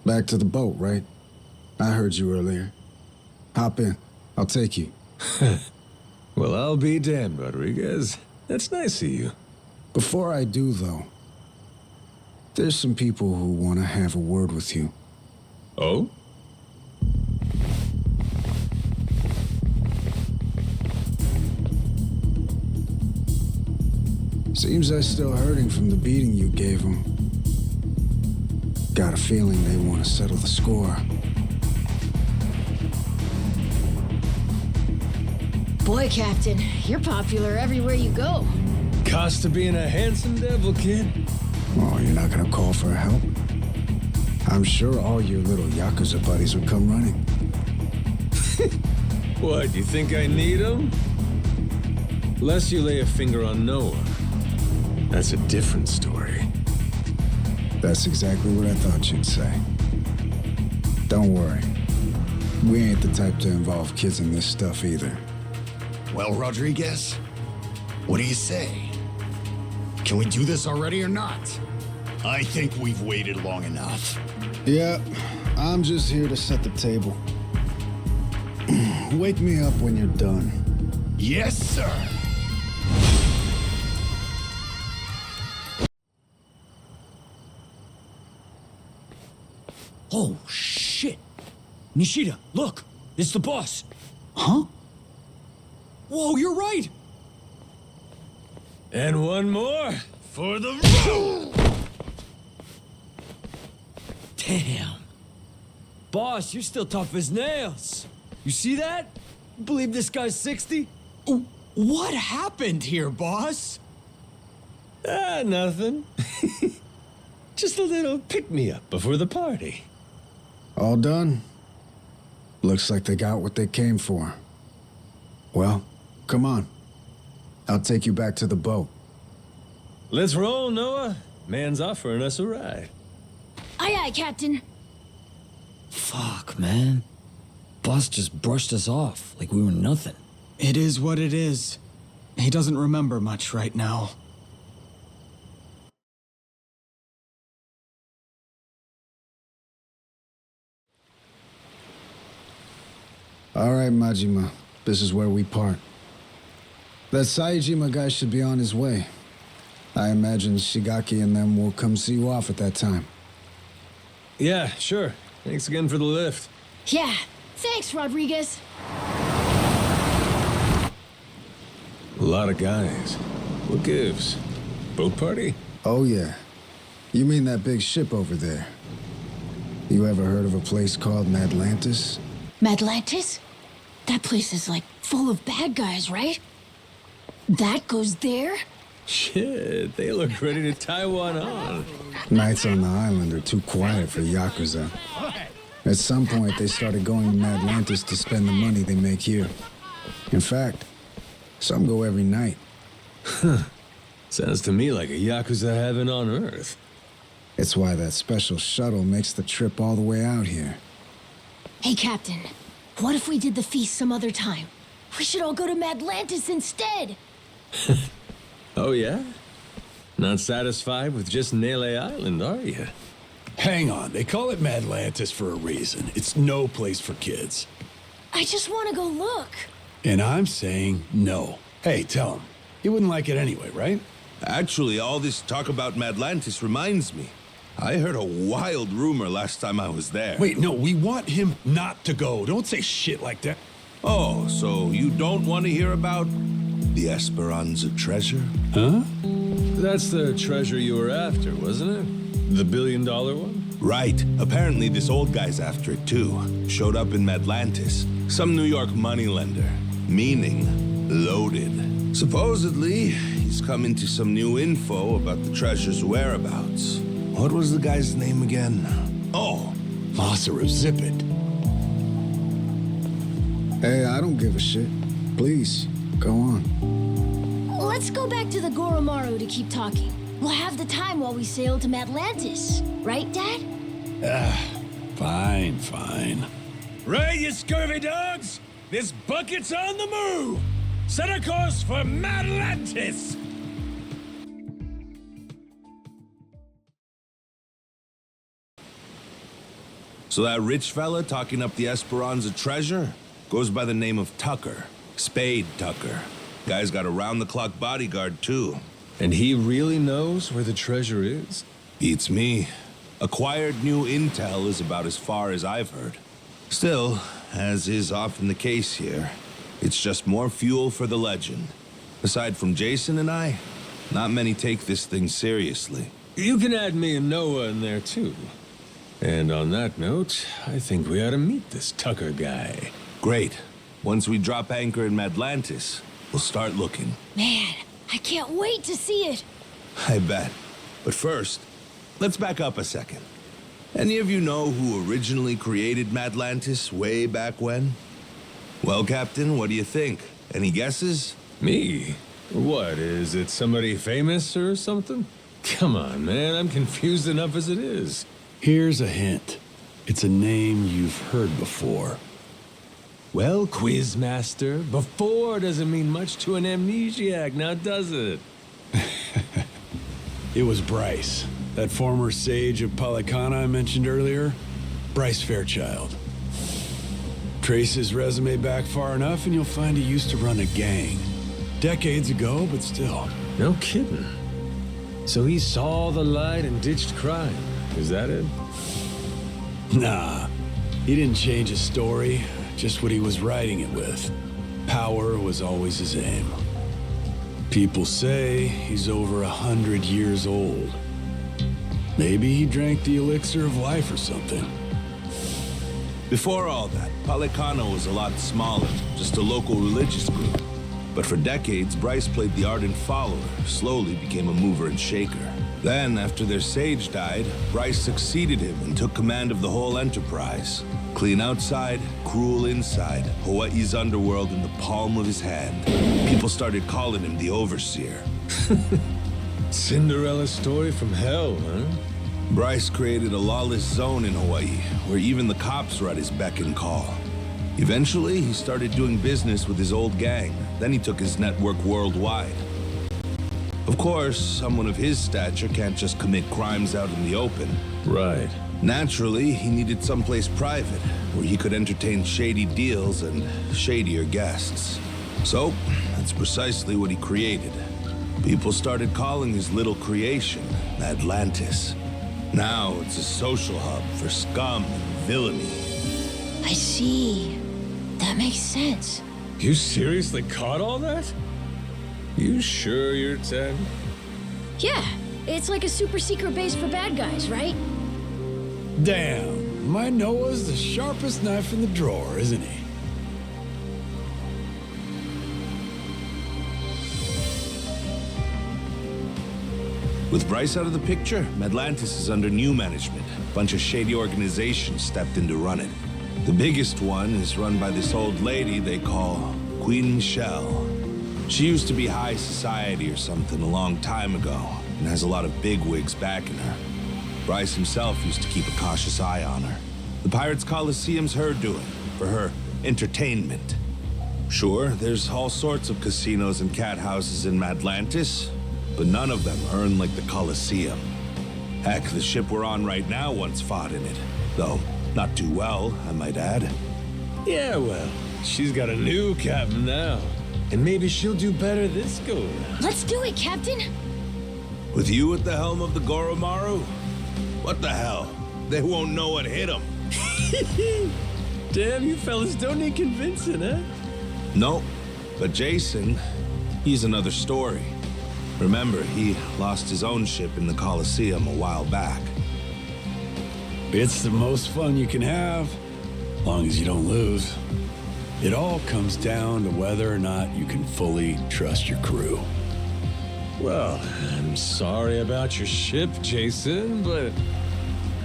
Back to the boat, right? I heard you earlier. Hop in. I'll take you. Well, I'll be damned, Rodriguez. That's nice of you. Before I do, though, there's some people who want to have a word with you. Oh? Seems they're still hurting from the beating you gave them. Got a feeling they want to settle the score. Boy, Captain, you're popular everywhere you go. Cost to being a handsome devil, kid. Oh, you're not gonna call for help? I'm sure all your little Yakuza buddies would come running. What, you think I need them? Lest you lay a finger on Noah. That's a different story. That's exactly what I thought you'd say. Don't worry. We ain't the type to involve kids in this stuff either. Well, Rodriguez, what do you say? Can we do this already or not? I think we've waited long enough. Yeah, I'm just here to set the table. Wake me up when you're done. Yes, sir. Oh, shit. Nishida, look. It's the boss. Huh? Whoa, you're right! And one more for the road! Damn. Boss, you're still tough as nails. You see that? Believe this guy's 60? What happened here, boss? Nothing. Just a little pick-me-up before the party. All done? Looks like they got what they came for. Well, come on. I'll take you back to the boat. Let's roll, Noah. Man's offering us a ride. Aye, aye, Captain. Fuck, man. Boss just brushed us off like we were nothing. It is what it is. He doesn't remember much right now. All right, Majima. This is where we part. That Saejima guy should be on his way. I imagine Shigaki and them will come see you off at that time. Yeah, sure. Thanks again for the lift. Yeah, thanks, Rodriguez. A lot of guys. What gives? Boat party? Oh, yeah. You mean that big ship over there? You ever heard of a place called Madlantis? Madlantis? That place is like full of bad guys, right? That goes there? Shit, they look ready to tie one on. Nights on the island are too quiet for Yakuza. At some point, they started going to Madlantis to spend the money they make here. In fact, some go every night. Sounds to me like a Yakuza heaven on Earth. It's why that special shuttle makes the trip all the way out here. Hey, Captain. What if we did the feast some other time? We should all go to Madlantis instead. Oh, yeah? Not satisfied with just Nele Island, are you? Hang on, they call it Madlantis for a reason. It's no place for kids. I just want to go look. And I'm saying no. Hey, tell him. He wouldn't like it anyway, right? Actually, all this talk about Madlantis reminds me. I heard a wild rumor last time I was there. Wait, no, we want him not to go. Don't say shit like that. Oh, so you don't want to hear about the Esperanza treasure? Huh? That's the treasure you were after, wasn't it? The $1 billion one? Right. Apparently this old guy's after it too. Showed up in Madlantis. Some New York moneylender. Meaning, loaded. Supposedly, he's come into some new info about the treasure's whereabouts. What was the guy's name again? Oh, Masaru, zip it. Hey, I don't give a shit. Please, go on. Let's go back to the Goromaru to keep talking. We'll have the time while we sail to Madlantis. Right, Dad? Fine, fine. Right, you scurvy dogs! This bucket's on the move! Set a course for Madlantis! So that rich fella talking up the Esperanza treasure goes by the name of Tucker. Spade Tucker. Guy's got a round-the-clock bodyguard, too. And he really knows where the treasure is? Beats me. Acquired new intel is about as far as I've heard. Still, as is often the case here, it's just more fuel for the legend. Aside from Jason and I, not many take this thing seriously. You can add me and Noah in there too. And on that note, I think we ought to meet this Tucker guy. Great. Once we drop anchor in Madlantis, we'll start looking. Man, I can't wait to see it. I bet. But first, let's back up a second. Any of you know who originally created Madlantis way back when? Well, Captain, what do you think? Any guesses? Me? What, is it somebody famous or something? Come on, man, I'm confused enough as it is. Here's a hint. It's a name you've heard before. Well, Quizmaster, before doesn't mean much to an amnesiac, now does it? It was Bryce, that former sage of Polycana I mentioned earlier. Bryce Fairchild. Trace his resume back far enough and you'll find he used to run a gang. Decades ago, but still. No kidding. So he saw the light and ditched crime. Is that it? Nah, he didn't change his story, just what he was writing it with. Power was always his aim. People say he's over 100 years old. Maybe he drank the elixir of life or something. Before all that, Polycana was a lot smaller, just a local religious group. But for decades, Bryce played the ardent follower, slowly became a mover and shaker. Then, after their sage died, Bryce succeeded him and took command of the whole enterprise. Clean outside, cruel inside, Hawaii's underworld in the palm of his hand. People started calling him the Overseer. Cinderella story from hell, huh? Bryce created a lawless zone in Hawaii, where even the cops were at his beck and call. Eventually, he started doing business with his old gang. Then he took his network worldwide. Of course, someone of his stature can't just commit crimes out in the open. Right. Naturally, he needed someplace private, where he could entertain shady deals and shadier guests. So, that's precisely what he created. People started calling his little creation Madlantis. Now it's a social hub for scum and villainy. I see. That makes sense. You seriously caught all that? You sure you're 10? Yeah, it's like a super secret base for bad guys, right? Damn, my Noah's the sharpest knife in the drawer, isn't he? With Bryce out of the picture, Madlantis is under new management. A bunch of shady organizations stepped in to run it. The biggest one is run by this old lady they call Queen Michelle. She used to be high society or something a long time ago, and has a lot of bigwigs backing her. Bryce himself used to keep a cautious eye on her. The Pirates' Coliseum's her doing, for her entertainment. Sure, there's all sorts of casinos and cat houses in Madlantis, but none of them earn like the Coliseum. Heck, the ship we're on right now once fought in it, though not too well, I might add. Yeah, well, she's got a new captain now. And maybe she'll do better this go around. Let's do it, Captain. With you at the helm of the Goromaru? What the hell? They won't know what hit them. Damn, you fellas don't need convincing, huh? No, but Jason, he's another story. Remember, he lost his own ship in the Coliseum a while back. It's the most fun you can have, as long as you don't lose. It all comes down to whether or not you can fully trust your crew. Well, I'm sorry about your ship, Jason, but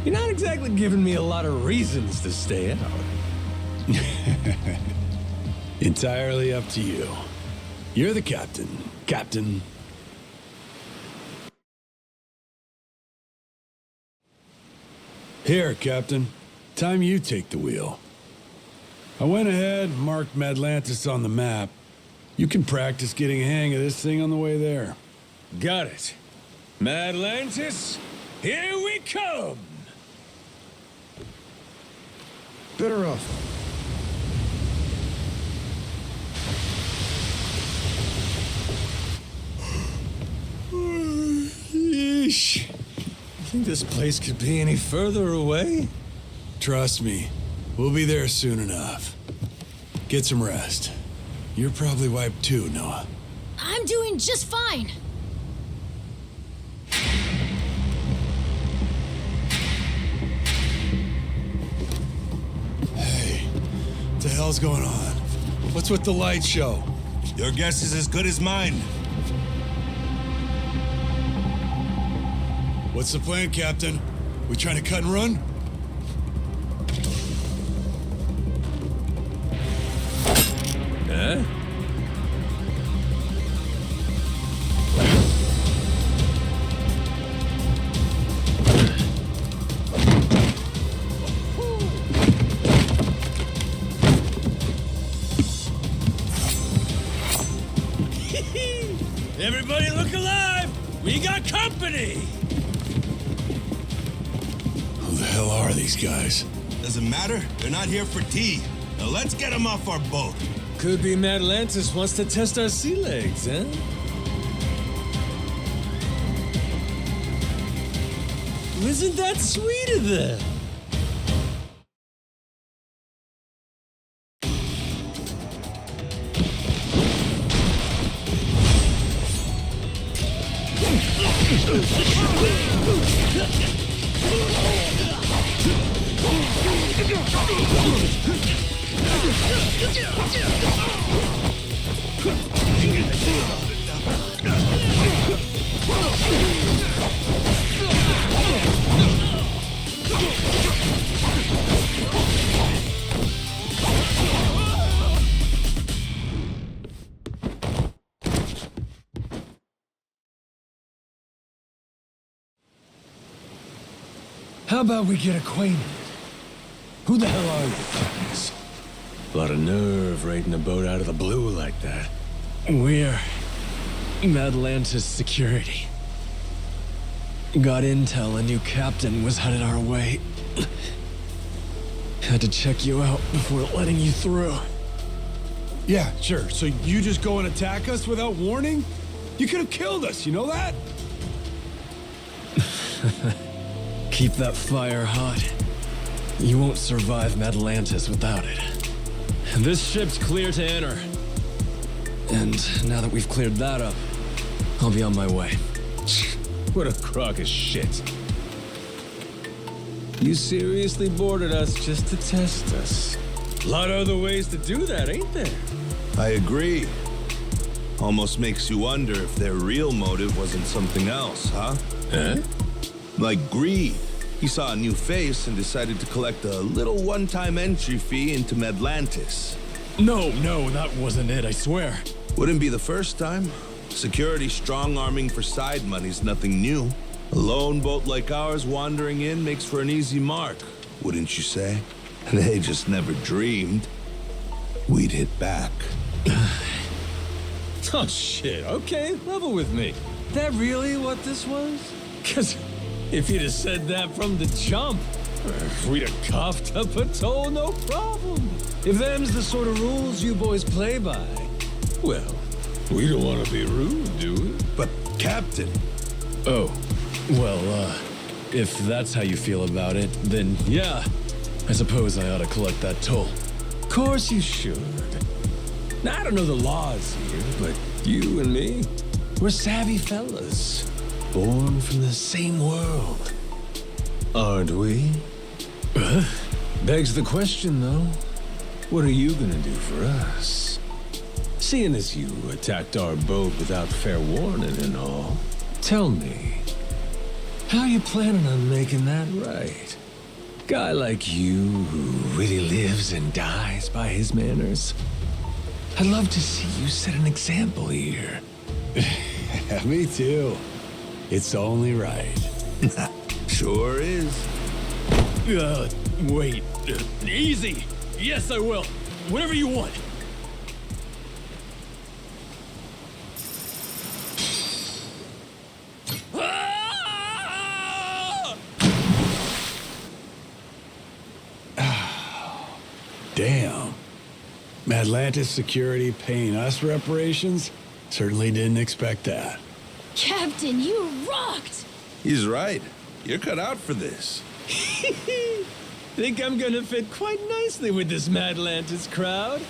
you're not exactly giving me a lot of reasons to stay out. Entirely up to you. You're the captain, Captain. Here, Captain. Time you take the wheel. I went ahead and marked Madlantis on the map. You can practice getting a hang of this thing on the way there. Got it. Madlantis, here we come! Better off. Sheesh. You think this place could be any further away? Trust me, we'll be there soon enough. Get some rest. You're probably wiped too, Noah. I'm doing just fine. Hey, what the hell's going on? What's with the light show? Your guess is as good as mine. What's the plan, Captain? We trying to cut and run? Huh? Everybody look alive! We got company! Who the hell are these guys? Doesn't matter. They're not here for tea. Now let's get them off our boat. Could be Madlantis wants to test our sea legs, huh? Isn't that sweet of them? How about we get acquainted? Who the hell are you guys? A lot of nerve raiding a boat out of the blue like that. We're Madlantis security. Got intel a new captain was headed our way. Had to check you out before letting you through. Yeah, sure. So you just go and attack us without warning? You could have killed us, you know that? Keep that fire hot. You won't survive Madlantis without it. This ship's clear to enter. And now that we've cleared that up, I'll be on my way. What a crock of shit. You seriously boarded us just to test us. A lot of other ways to do that, ain't there? I agree. Almost makes you wonder if their real motive wasn't something else, huh? Huh? Like greed. He saw a new face and decided to collect a little one-time entry fee into Madlantis. No, that wasn't it, I swear. Wouldn't be the first time. Security strong-arming for side money's nothing new. A lone boat like ours wandering in makes for an easy mark, wouldn't you say? They just never dreamed we'd hit back. Oh, shit. Okay, level with me. That really what this was? Because if you'd have said that from the jump, we'd have coughed up a toll, no problem. If them's the sort of rules you boys play by, well, we don't want to be rude, do we? But, Captain... Oh, well, if that's how you feel about it, then yeah, I suppose I ought to collect that toll. Of course you should. Now, I don't know the laws here, but you and me, we're savvy fellas. Born from the same world. Aren't we? Begs the question, though. What are you gonna do for us? Seeing as you attacked our boat without fair warning and all, tell me, how you planning on making that right? Guy like you who really lives and dies by his manners. I'd love to see you set an example here. Me too. It's only right. Sure is. Wait. Easy. Yes, I will. Whatever you want. Damn. Madlantis security paying us reparations? Certainly didn't expect that. Captain, you rocked! He's right. You're cut out for this. Think I'm gonna fit quite nicely with this Madlantis crowd?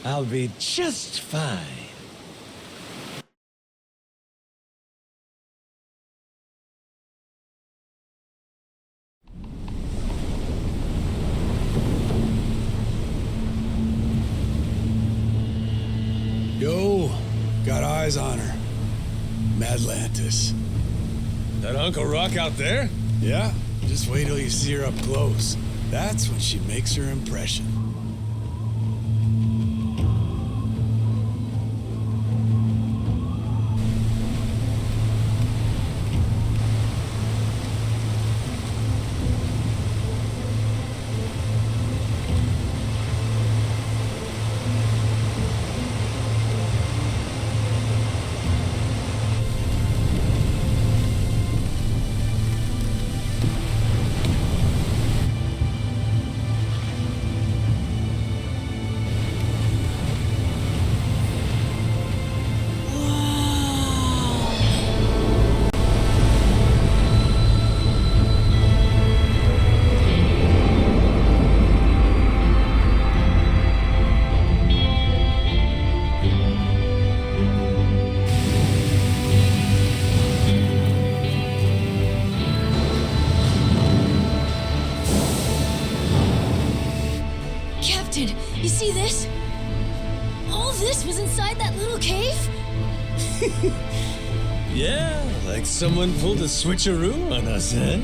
I'll be just fine. Yo, got eyes on her. Madlantis. That Uncle Rock out there? Yeah, just wait till you see her up close. That's when she makes her impression. You see this? All this was inside that little cave? Yeah, like someone pulled a switcheroo on us, eh?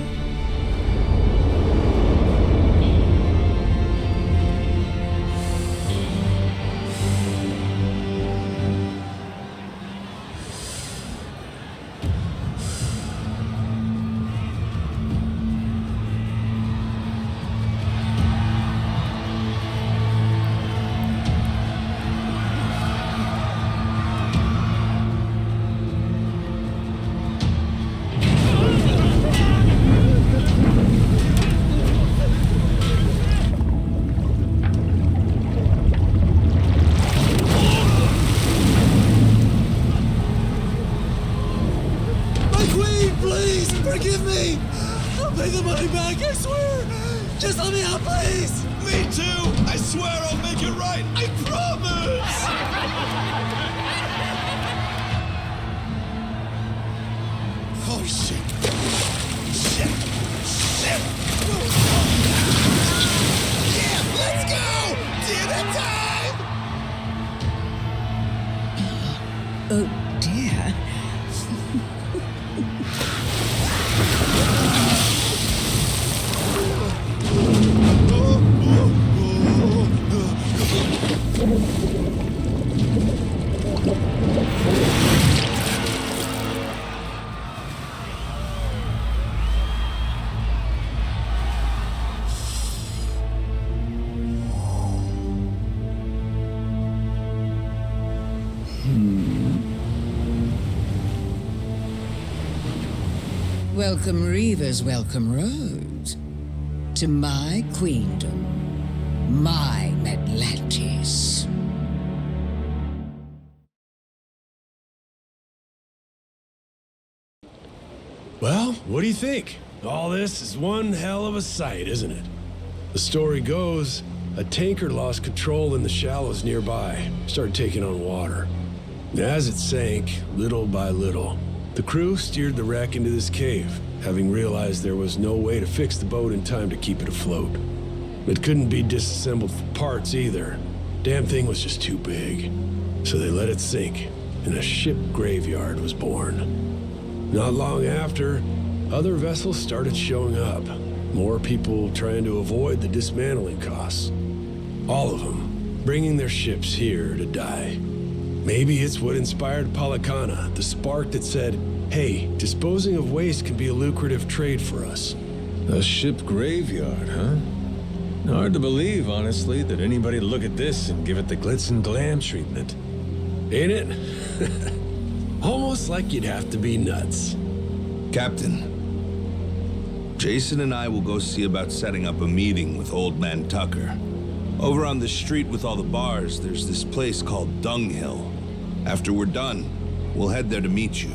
Just let me out, please! Me too! I swear I'll make it right! I promise! Oh, shit. Shit! Shit! Yeah, let's go! Dinner time! Oh, dear. Welcome Reavers, welcome roads to my queendom, my Madlantis. Well, what do you think? All this is one hell of a sight, isn't it? The story goes, a tanker lost control in the shallows nearby, started taking on water. As it sank, little by little, the crew steered the wreck into this cave, having realized there was no way to fix the boat in time to keep it afloat. It couldn't be disassembled for parts either. Damn thing was just too big. So they let it sink, and a ship graveyard was born. Not long after, other vessels started showing up. More people trying to avoid the dismantling costs. All of them bringing their ships here to die. Maybe it's what inspired Palikana, the spark that said, hey, disposing of waste can be a lucrative trade for us. A ship graveyard, huh? Hard to believe, honestly, that anybody'd look at this and give it the glitz and glam treatment. Ain't it? Almost like you'd have to be nuts. Captain, Jason and I will go see about setting up a meeting with Old Man Tucker. Over on the street with all the bars, there's this place called Dunghill. After we're done, we'll head there to meet you.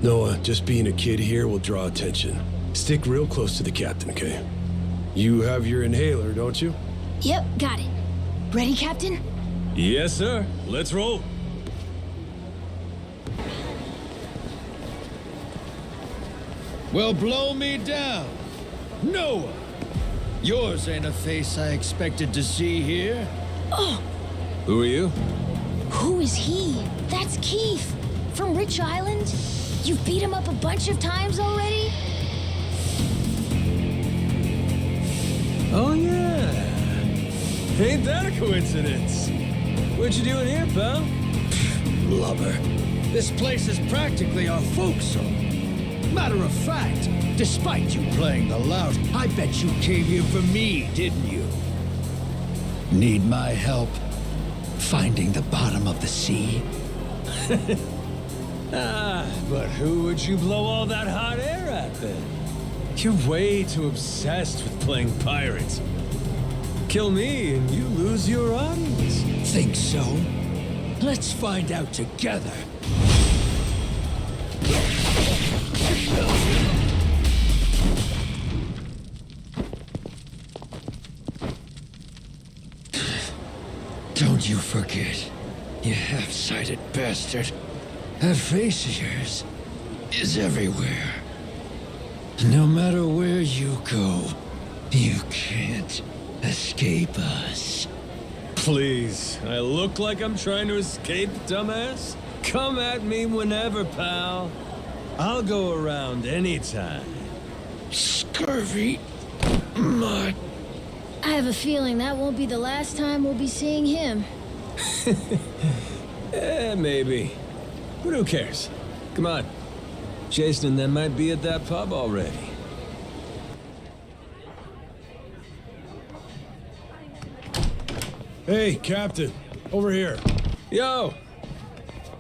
Noah, just being a kid here will draw attention. Stick real close to the captain, okay? You have your inhaler, don't you? Yep, got it. Ready, Captain? Yes, sir. Let's roll. Well, blow me down. Noah! Yours ain't a face I expected to see here. Oh, Who are you? who is he? That's Keith from Rich Island. You've beat him up a bunch of times already? Oh, yeah. Ain't that a coincidence? What you doing here, pal? Lubber. This place is practically our folksome. Matter of fact, despite you playing the lout, I bet you came here for me, didn't you? Need my help finding the bottom of the sea? But who would you blow all that hot air at, then? You're way too obsessed with playing pirates. Kill me and you lose your audience. Think so? Let's find out together. Don't you forget, you half-sighted bastard. That face of yours is everywhere. No matter where you go, you can't escape us. Please, I look like I'm trying to escape, dumbass? Come at me whenever, pal. I'll go around anytime. Scurvy mutt. I have a feeling that won't be the last time we'll be seeing him. Maybe. But who cares? Come on. Jason and them might be at that pub already. Hey, Captain. Over here. Yo!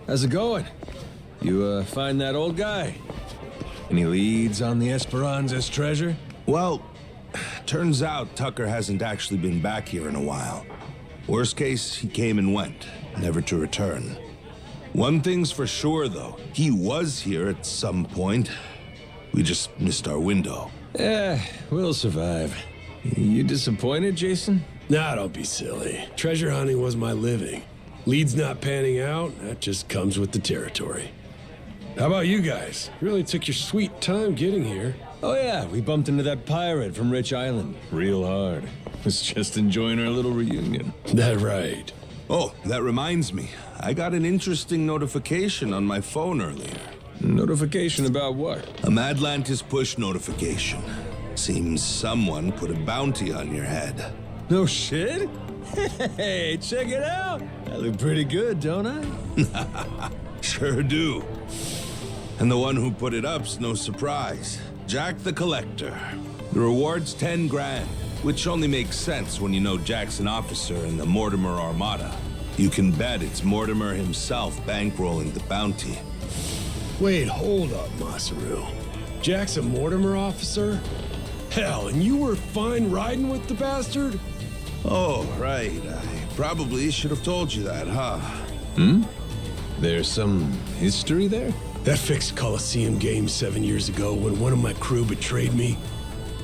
How's it going? You, find that old guy? Any leads on the Esperanza's treasure? Well, turns out Tucker hasn't actually been back here in a while. Worst case, he came and went, never to return. One thing's for sure, though. He was here at some point. We just missed our window. We'll survive. You disappointed, Jason? Nah, don't be silly. Treasure hunting was my living. Leads not panning out, that just comes with the territory. How about you guys? Really took your sweet time getting here. Oh yeah, we bumped into that pirate from Rich Island. Real hard. Was just enjoying our little reunion. That right. Oh, that reminds me. I got an interesting notification on my phone earlier. Notification about what? A Madlantis push notification. Seems someone put a bounty on your head. No shit? Hey, check it out. I look pretty good, don't I? Sure do. And the one who put it up's no surprise. Jack the Collector. The reward's 10 grand, which only makes sense when you know Jack's an officer in the Mortimer Armada. You can bet it's Mortimer himself bankrolling the bounty. Wait, hold up, Masaru. Jack's a Mortimer officer? Hell, and you were fine riding with the bastard? Oh, right. I probably should have told you that, huh? There's some history there? That fixed Coliseum game 7 years ago when one of my crew betrayed me.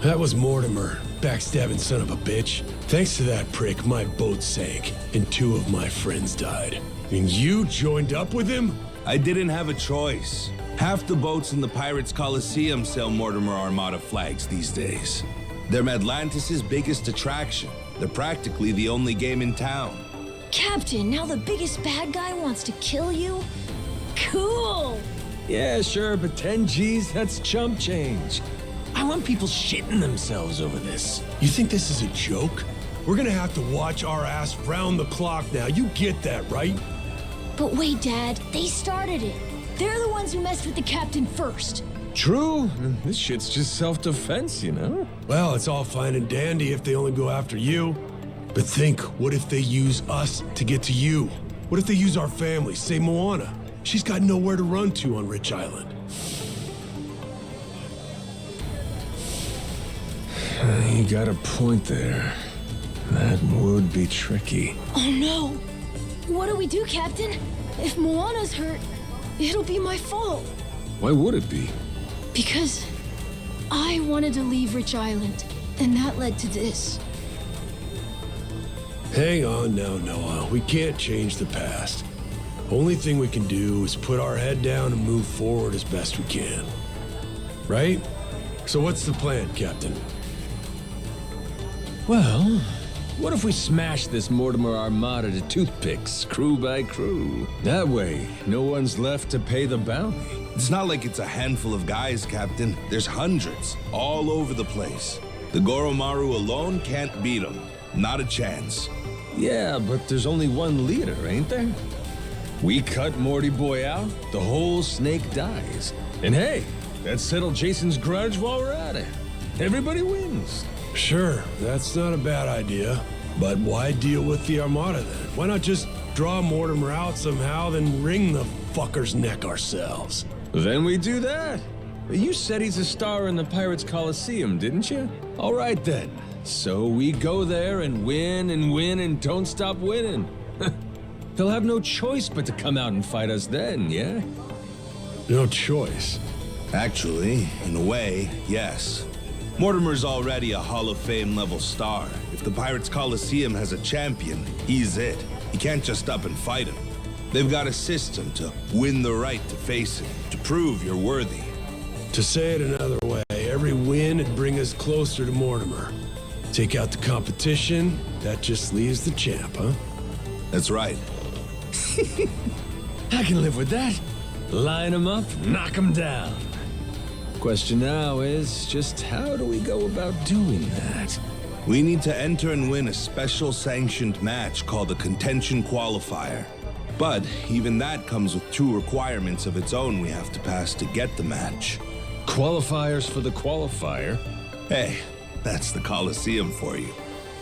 That was Mortimer, backstabbing son of a bitch. Thanks to that prick, my boat sank, and 2 of my friends died. And you joined up with him? I didn't have a choice. Half the boats in the Pirates Coliseum sell Mortimer Armada flags these days. They're Madlantis' biggest attraction. They're practically the only game in town. Captain, now the biggest bad guy wants to kill you? Cool! Yeah, sure, but 10 G's, that's chump change. I want people shitting themselves over this. You think this is a joke? We're gonna have to watch our ass round the clock now. You get that, right? But wait, Dad, they started it. They're the ones who messed with the captain first. True. This shit's just self-defense, you know? Well, it's all fine and dandy if they only go after you. But think, what if they use us to get to you? What if they use our family, say Moana? She's got nowhere to run to on Rich Island. You got a point there. That would be tricky. Oh no! What do we do, Captain? If Moana's hurt, it'll be my fault. Why would it be? Because I wanted to leave Rich Island, and that led to this. Hang on now, Noah. We can't change the past. Only thing we can do is put our head down and move forward as best we can. Right? So what's the plan, Captain? Well, what if we smash this Mortimer Armada to toothpicks, crew by crew? That way, no one's left to pay the bounty. It's not like it's a handful of guys, Captain. There's hundreds, all over the place. The Goromaru alone can't beat them. Not a chance. Yeah, but there's only one leader, ain't there? We cut Morty Boy out, the whole snake dies. And hey, that settled Jason's grudge while we're at it. Everybody wins. Sure, that's not a bad idea. But why deal with the Armada then? Why not just draw Mortimer out somehow, then wring the fucker's neck ourselves? Then we do that. You said he's a star in the Pirates Coliseum, didn't you? All right then. So we go there and win and don't stop winning. He'll have no choice but to come out and fight us then, yeah? No choice. Actually, in a way, yes. Mortimer's already a Hall of Fame level star. If the Pirates Coliseum has a champion, he's it. You can't just up and fight him. They've got a system to win the right to face him, to prove you're worthy. To say it another way, every win would bring us closer to Mortimer. Take out the competition, that just leaves the champ, huh? That's right. I can live with that. Line him up, knock him down. Question now is just how do we go about doing that? We need to enter and win a special sanctioned match called the Contention Qualifier. But even that comes with 2 requirements of its own we have to pass to get the match. Qualifiers for the qualifier? Hey, that's the Coliseum for you.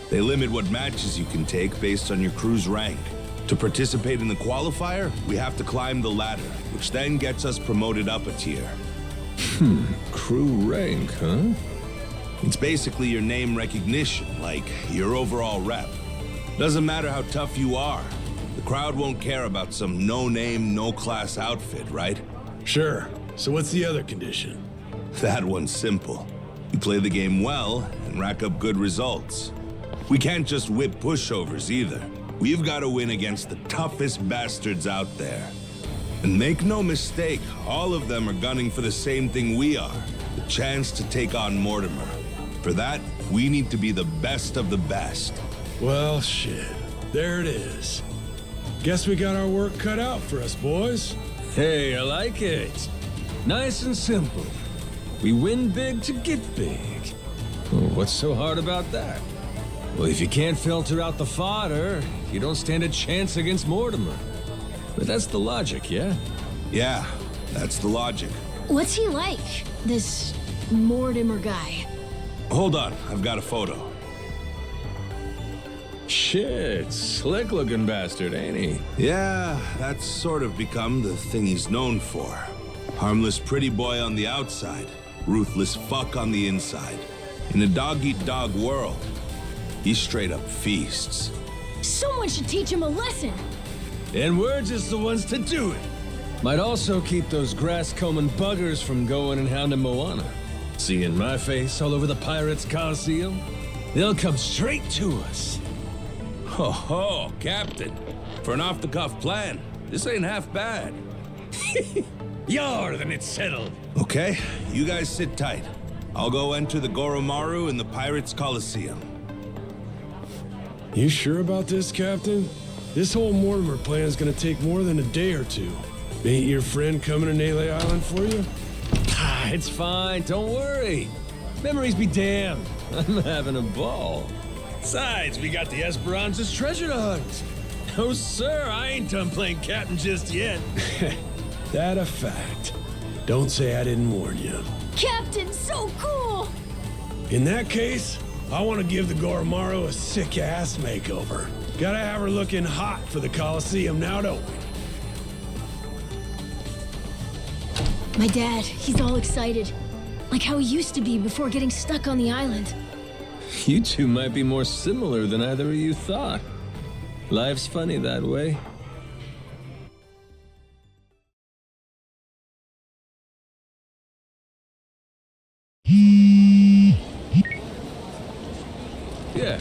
They limit what matches you can take based on your crew's rank. To participate in the qualifier, we have to climb the ladder, which then gets us promoted up a tier. Crew rank, huh? It's basically your name recognition, like your overall rep. Doesn't matter how tough you are. The crowd won't care about some no-name, no-class outfit, right? Sure. So what's the other condition? That one's simple. You play the game well and rack up good results. We can't just whip pushovers either. We've got to win against the toughest bastards out there. And make no mistake, all of them are gunning for the same thing we are, the chance to take on Mortimer. For that, we need to be the best of the best. Well, shit. There it is. Guess we got our work cut out for us, boys. Hey, I like it. Nice and simple. We win big to get big. Oh, what's so hard about that? Well, if you can't filter out the fodder, you don't stand a chance against Mortimer. But that's the logic, yeah? Yeah, that's the logic. What's he like, this Mortimer guy? Hold on, I've got a photo. Shit, slick-looking bastard, ain't he? Yeah, that's sort of become the thing he's known for. Harmless pretty boy on the outside, ruthless fuck on the inside. In a dog-eat-dog world, he straight up feasts. Someone should teach him a lesson. And we're just the ones to do it. Might also keep those grass-combing buggers from going and hounding Moana. Seeing my face all over the Pirates Coliseum, they'll come straight to us. Ho ho, Captain. For an off-the-cuff plan, this ain't half bad. Yar, then it's settled. Okay, you guys sit tight. I'll go enter the Goromaru in the Pirates Coliseum. You sure about this, Captain? This whole Mortimer plan is gonna take more than a day or two. Ain't your friend coming to Nele Island for you? It's fine, don't worry. Memories be damned. I'm having a ball. Besides, we got the Esperanza's treasure to hunt. No, sir, I ain't done playing captain just yet. That a fact. Don't say I didn't warn you. Captain, so cool! In that case, I want to give the Goromaru a sick-ass makeover. Gotta have her looking hot for the Coliseum now, don't we? My dad, he's all excited. Like how he used to be before getting stuck on the island. You two might be more similar than either of you thought. Life's funny that way. Yeah.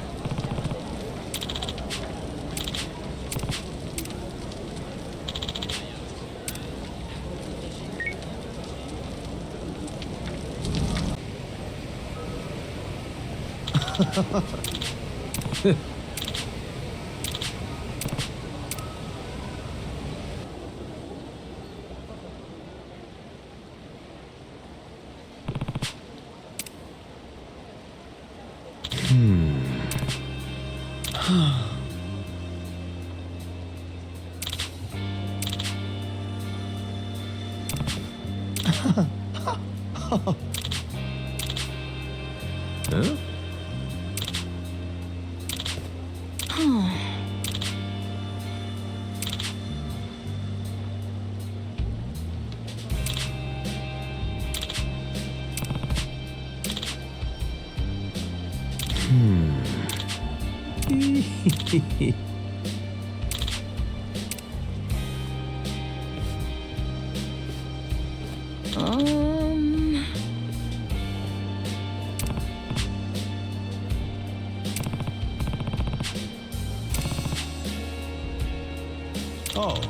Huh? Oh.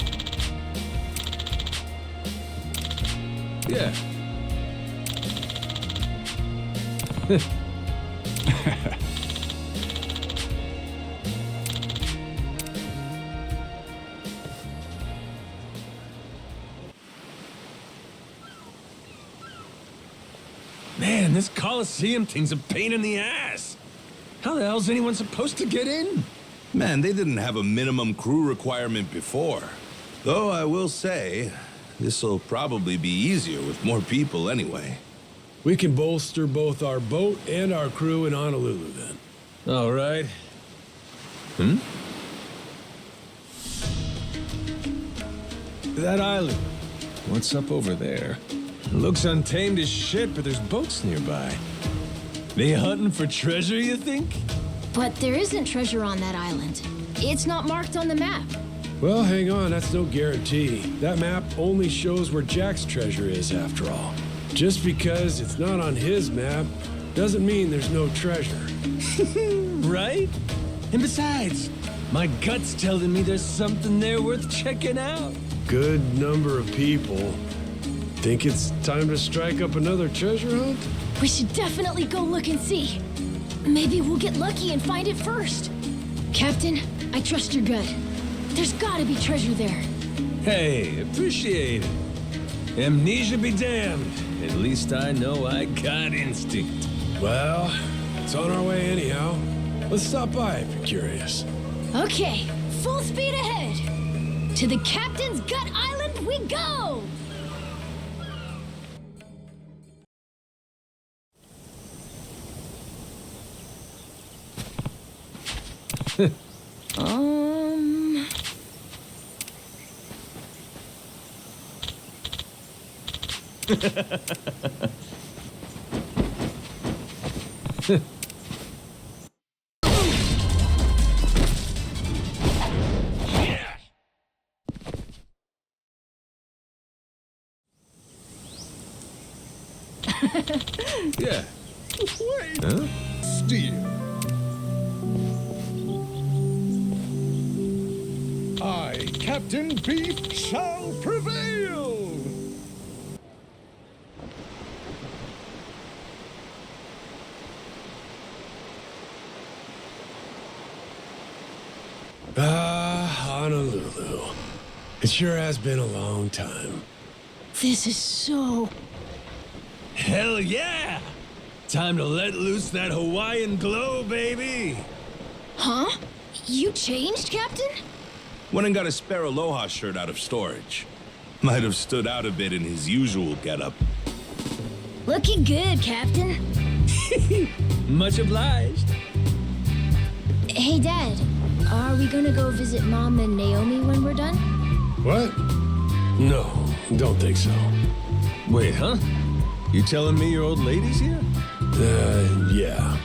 Yeah. Man, this Coliseum thing's a pain in the ass. How the hell's anyone supposed to get in? Man, they didn't have a minimum crew requirement before. Though I will say, this'll probably be easier with more people anyway. We can bolster both our boat and our crew in Honolulu then. All right. Hmm? That island. What's up over there? It looks untamed as shit, but there's boats nearby. They hunting for treasure, you think? But there isn't treasure on that island. It's not marked on the map. Well, hang on, that's no guarantee. That map only shows where Jack's treasure is, after all. Just because it's not on his map doesn't mean there's no treasure. Right? And besides, my gut's telling me there's something there worth checking out. Good number of people. Think it's time to strike up another treasure hunt? We should definitely go look and see. Maybe we'll get lucky and find it first. Captain, I trust your gut. There's gotta be treasure there. Hey, appreciate it. Amnesia be damned. At least I know I got instinct. Well, it's on our way anyhow. Let's stop by if you're curious. Okay, full speed ahead. To the Captain's Gut Island we go! Yeah. Wait. Huh? Steal. I, Captain Beef, shall prevail! Honolulu. It sure has been a long time. This is so... Hell yeah! Time to let loose that Hawaiian glow, baby! Huh? You changed, Captain? Went and got a spare Aloha shirt out of storage. Might have stood out a bit in his usual getup. Looking good, Captain. Much obliged. Hey, Dad. Are we gonna go visit Mom and Naomi when we're done? What? No, don't think so. Wait, huh? You telling me your old lady's here? Yeah.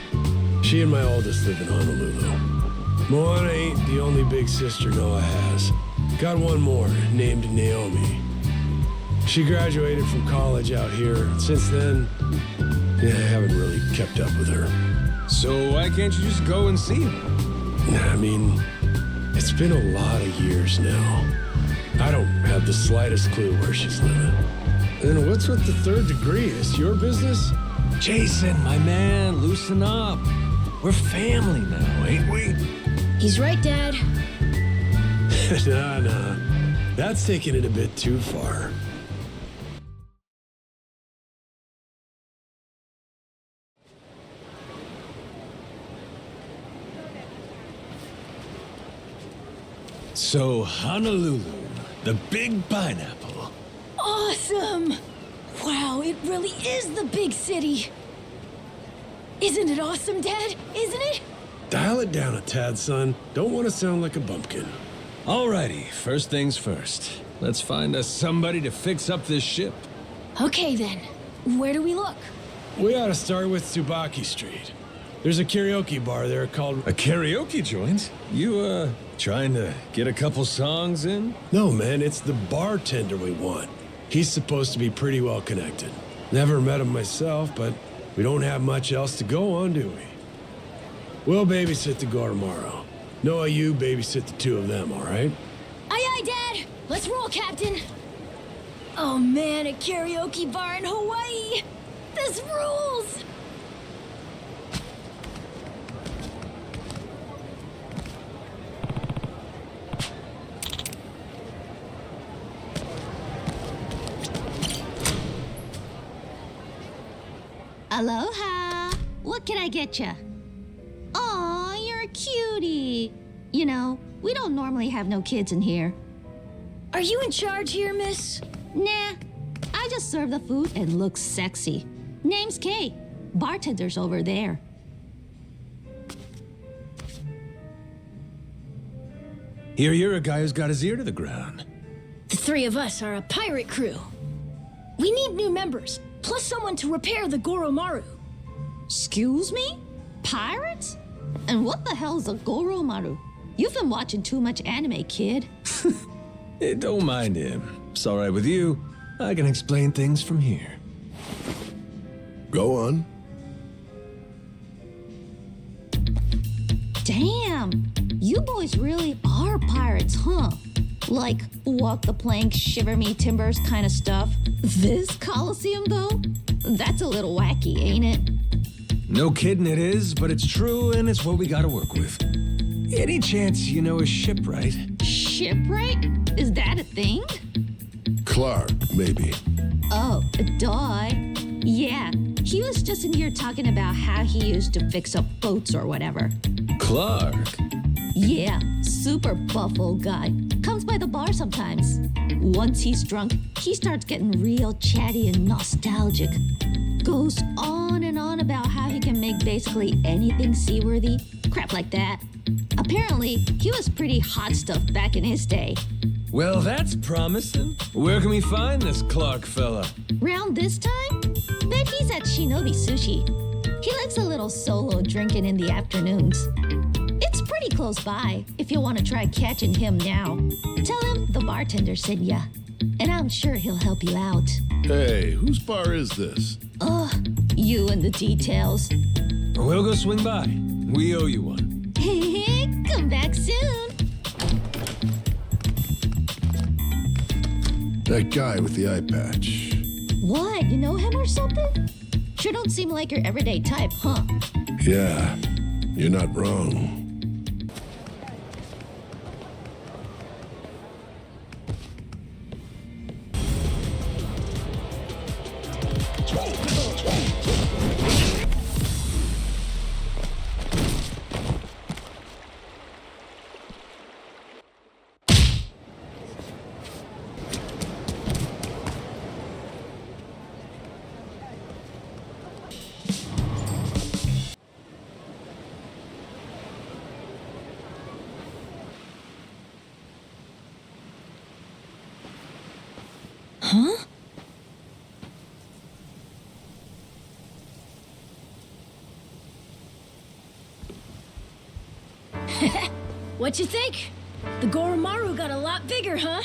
She and my oldest live in Honolulu. Moana ain't the only big sister Noah has. Got one more, named Naomi. She graduated from college out here. Since then, I haven't really kept up with her. So why can't you just go and see her? I mean, it's been a lot of years now. I don't have the slightest clue where she's living. And what's with the third degree? Is your business? Jason, my man, loosen up. We're family now, ain't we? He's right, Dad. Nah. That's taking it a bit too far. So, Honolulu, the big pineapple. Awesome! Wow, it really is the big city. Isn't it awesome, Dad? Isn't it? Dial it down a tad, son. Don't want to sound like a bumpkin. Alrighty, first things first. Let's find us somebody to fix up this ship. Okay, then. Where do we look? We ought to start with Tsubaki Street. There's a karaoke bar there called... A karaoke joint? You, trying to get a couple songs in? No, man, it's the bartender we want. He's supposed to be pretty well connected. Never met him myself, but we don't have much else to go on, do we? We'll babysit the girl tomorrow. Noah, you babysit the two of them, all right? Aye, Dad! Let's roll, Captain! Oh man, a karaoke bar in Hawaii! This rules! Aloha! What can I get ya? Aw, you're a cutie. You know, we don't normally have no kids in here. Are you in charge here, miss? Nah, I just serve the food and look sexy. Name's Kate. Bartender's over there. Here you're a guy who's got his ear to the ground. The three of us are a pirate crew. We need new members, plus someone to repair the Goromaru. Excuse me? Pirates? And what the hell's a Goromaru? You've been watching too much anime, kid. Hey, don't mind him. It's all right with you. I can explain things from here. Go on. Damn, you boys really are pirates, huh? Like, walk the plank, shiver me timbers kind of stuff. This Coliseum, though? That's a little wacky, ain't it? No kidding it is, but it's true and it's what we gotta work with. Any chance you know a shipwright? Shipwright? Is that a thing? Clark, maybe. Oh, duh. Yeah, he was just in here talking about how he used to fix up boats or whatever. Clark? Yeah, super buff old guy. Comes by the bar sometimes. Once he's drunk, he starts getting real chatty and nostalgic. Goes on and on about how he can make basically anything seaworthy. Crap like that. Apparently, he was pretty hot stuff back in his day. Well, that's promising. Where can we find this Clark fella? Round this time? Bet he's at Shinobi Sushi. He likes a little solo drinking in the afternoons. It's pretty close by, if you want to try catching him now. Tell him the bartender sent ya, and I'm sure he'll help you out. Hey, whose bar is this? You and the details. We'll go swing by. We owe you one. Hey, come back soon. That guy with the eye patch. What, you know him or something? Sure don't seem like your everyday type, huh? Yeah, you're not wrong. Huh? What you think? The Goromaru got a lot bigger, huh?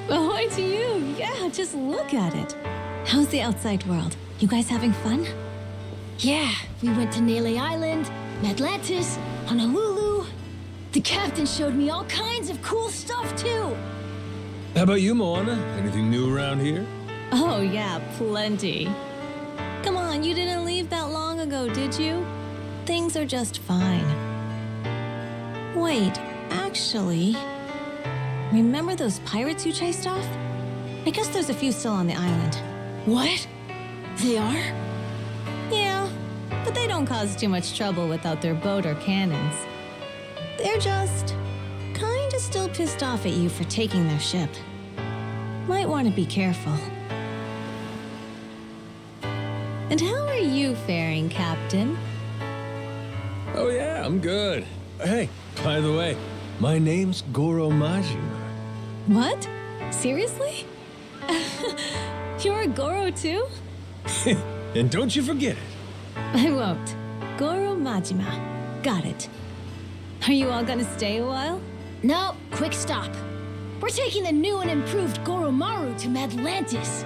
Ahoy to you! Yeah, just look at it. How's the outside world? You guys having fun? Yeah, we went to Nele Island, Madlantis, Honolulu. The captain showed me all kinds of cool stuff, too. How about you, Moana? Anything new around here? Oh, yeah, plenty. Come on, you didn't leave that long ago, did you? Things are just fine. Wait, actually, remember those pirates you chased off? I guess there's a few still on the island. What? They are? Yeah, but they don't cause too much trouble without their boat or cannons. They're just kinda still pissed off at you for taking their ship. Might want to be careful. And how are you faring, Captain? Oh yeah, I'm good. Hey, by the way, my name's Goro Majima. What? Seriously? You're a Goro too? And don't you forget it. I won't. Goro Majima. Got it. Are you all gonna stay a while? No, quick stop. We're taking the new and improved Goromaru to Madlantis.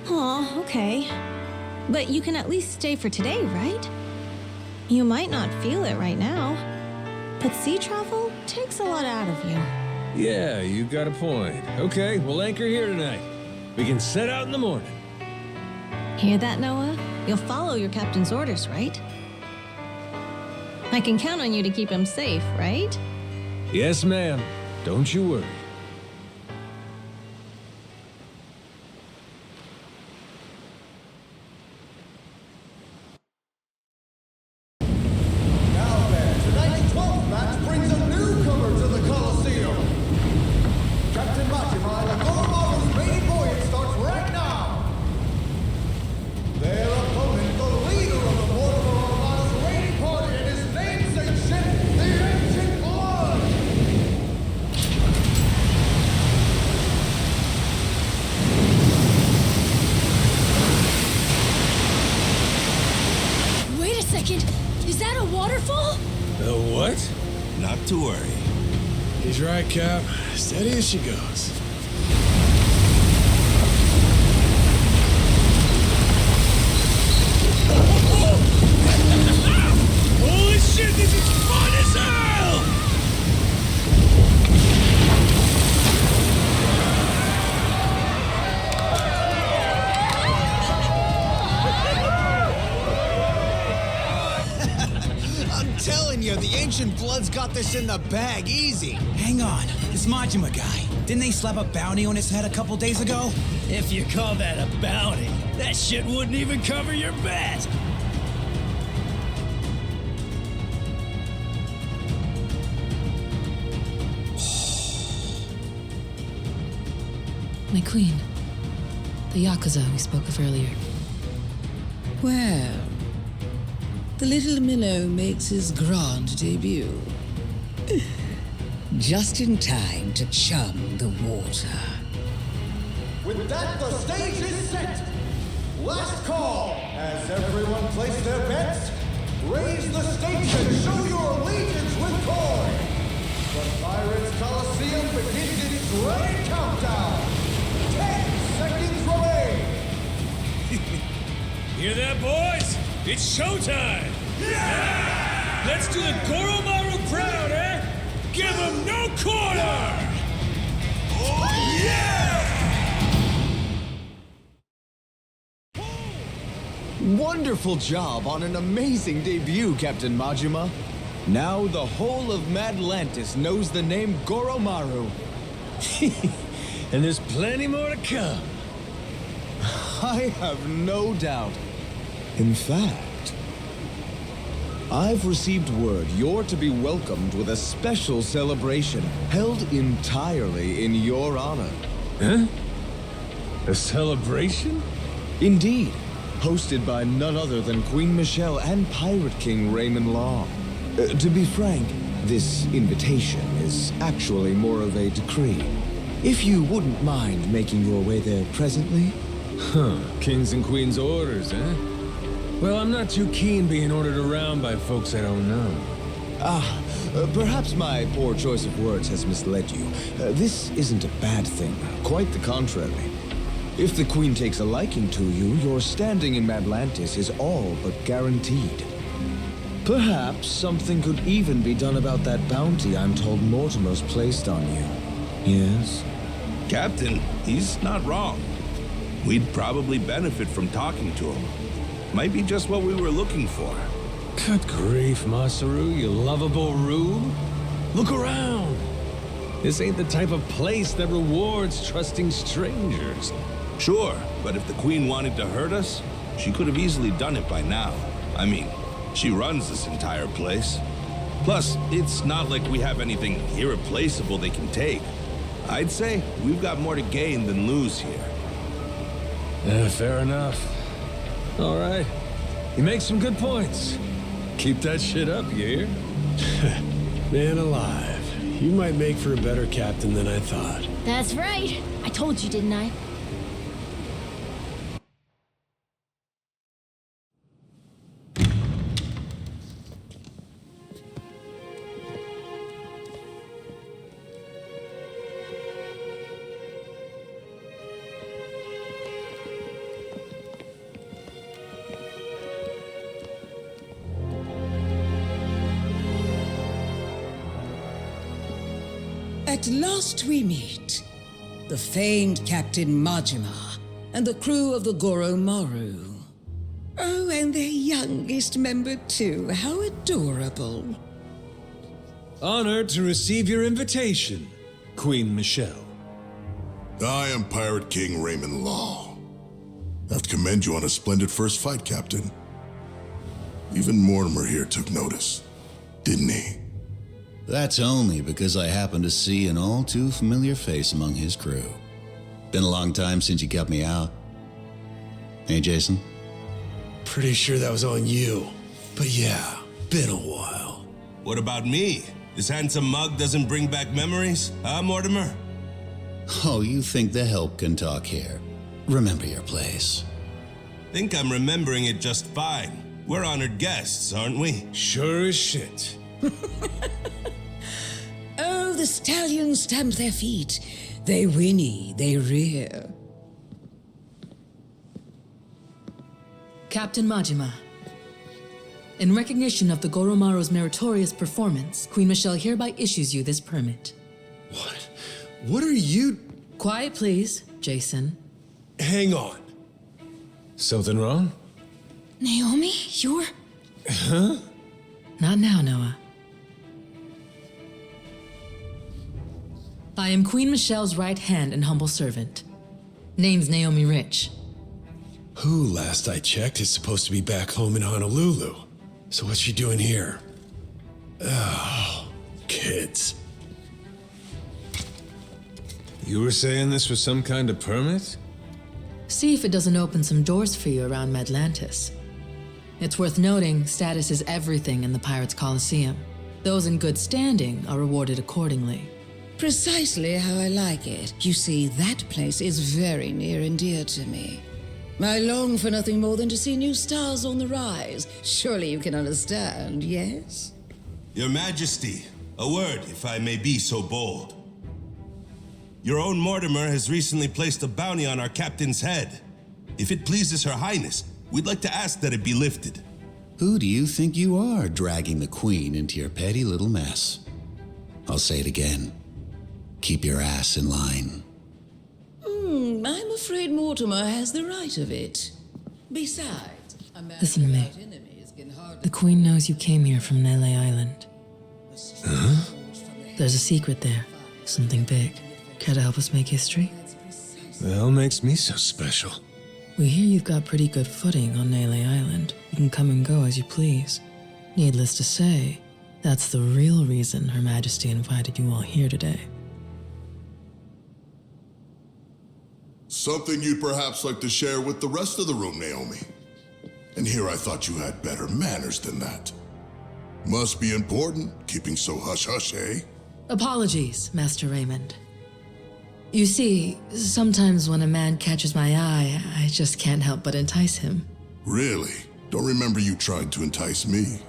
Aw, okay. But you can at least stay for today, right? You might not feel it right now, but sea travel takes a lot out of you. Yeah, you got a point. Okay, we'll anchor here tonight. We can set out in the morning. Hear that, Noah? You'll follow your captain's orders, right? I can count on you to keep him safe, right? Yes, ma'am. Don't you worry. Now then, tonight's 12th match brings a newcomer to the Coliseum. Captain Majima and the Goromaru's maiden voyage starts right now. Their opponent, the leader of the Mortimer Armada's raiding party and his namesake ship, the Ancient Blood. Wait a second. Is that a waterfall? The what? Not to worry. He's right, Cap. Steady as she goes. Holy shit, this is fun as hell! I'm telling you, the Ancient Blood's got this in the bag easy. Hang on, this Majima guy. Didn't they slap a bounty on his head a couple days ago? If you call that a bounty, that shit wouldn't even cover your bet. My queen. The Yakuza we spoke of earlier. Well, the little minnow makes his grand debut. Just in time to chum the water. With that, the stage is set. Last call. As everyone place their bets, raise the stakes and show your allegiance with coin. The Pirates Coliseum begins its great countdown. 10 seconds remain. Hear that, boys? It's showtime! Yeah! Let's do the Goromaru proud, eh? Give him no quarter! Oh, yeah! Wonderful job on an amazing debut, Captain Majima. Now the whole of Madlantis knows the name Goromaru. And there's plenty more to come. I have no doubt. In fact, I've received word you're to be welcomed with a special celebration held entirely in your honor. Huh? A celebration? Indeed. Hosted by none other than Queen Michelle and Pirate King Raymond Long. To be frank, this invitation is actually more of a decree. If you wouldn't mind making your way there presently. Huh. Kings and Queens orders, eh? Well, I'm not too keen being ordered around by folks I don't know. Perhaps my poor choice of words has misled you. This isn't a bad thing. Quite the contrary. If the Queen takes a liking to you, your standing in Madlantis is all but guaranteed. Perhaps something could even be done about that bounty I'm told Mortimer's placed on you. Yes? Captain, he's not wrong. We'd probably benefit from talking to him. Might be just what we were looking for. Good grief, Masaru, you lovable rube. Look around. This ain't the type of place that rewards trusting strangers. Sure, but if the Queen wanted to hurt us, she could have easily done it by now. I mean, she runs this entire place. Plus, it's not like we have anything irreplaceable they can take. I'd say we've got more to gain than lose here. Yeah, fair enough. All right. You make some good points. Keep that shit up, you hear? Man alive. You might make for a better captain than I thought. That's right. I told you, didn't I? At last we meet. The famed Captain Majima and the crew of the Goromaru. Oh, and their youngest member too. How adorable. Honored to receive your invitation, Queen Michelle. I am Pirate King Raymond Law. I have to commend you on a splendid first fight, Captain. Even Mortimer here took notice, didn't he? That's only because I happened to see an all too familiar face among his crew. Been a long time since you kept me out. Hey, Jason? Pretty sure that was on you. But yeah, been a while. What about me? This handsome mug doesn't bring back memories, huh, Mortimer? Oh, you think the help can talk here. Remember your place. Think I'm remembering it just fine. We're honored guests, aren't we? Sure as shit. Oh, the stallions stamp their feet. They whinny, they rear. Captain Majima. In recognition of the Goromaru's meritorious performance, Queen Michelle hereby issues you this permit. What? What are you... Quiet, please, Jason. Hang on. Something wrong? Naomi, you're... Huh? Not now, Noah. I am Queen Michelle's right hand and humble servant. Name's Naomi Rich. Who, last I checked, is supposed to be back home in Honolulu. So what's she doing here? Oh, kids. You were saying this was some kind of permit? See if it doesn't open some doors for you around Madlantis. It's worth noting, status is everything in the Pirates' Coliseum. Those in good standing are rewarded accordingly. Precisely how I like it. You see, that place is very near and dear to me. I long for nothing more than to see new stars on the rise. Surely you can understand, yes? Your Majesty, a word, if I may be so bold. Your own Mortimer has recently placed a bounty on our captain's head. If it pleases Her Highness, we'd like to ask that it be lifted. Who do you think you are, dragging the Queen into your petty little mess? I'll say it again. Keep your ass in line. I'm afraid Mortimer has the right of it. Besides, a man Listen to me. without enemies can hardly... The Queen knows you came here from Nele Island. Huh? There's a secret there. Something big. Care to help us make history? The hell makes me so special? We hear you've got pretty good footing on Nele Island. You can come and go as you please. Needless to say, that's the real reason Her Majesty invited you all here today. Something you'd perhaps like to share with the rest of the room, Naomi. And here I thought you had better manners than that. Must be important, keeping so hush-hush, eh? Apologies, Master Raymond. You see, sometimes when a man catches my eye, I just can't help but entice him. Really? Don't remember you trying to entice me.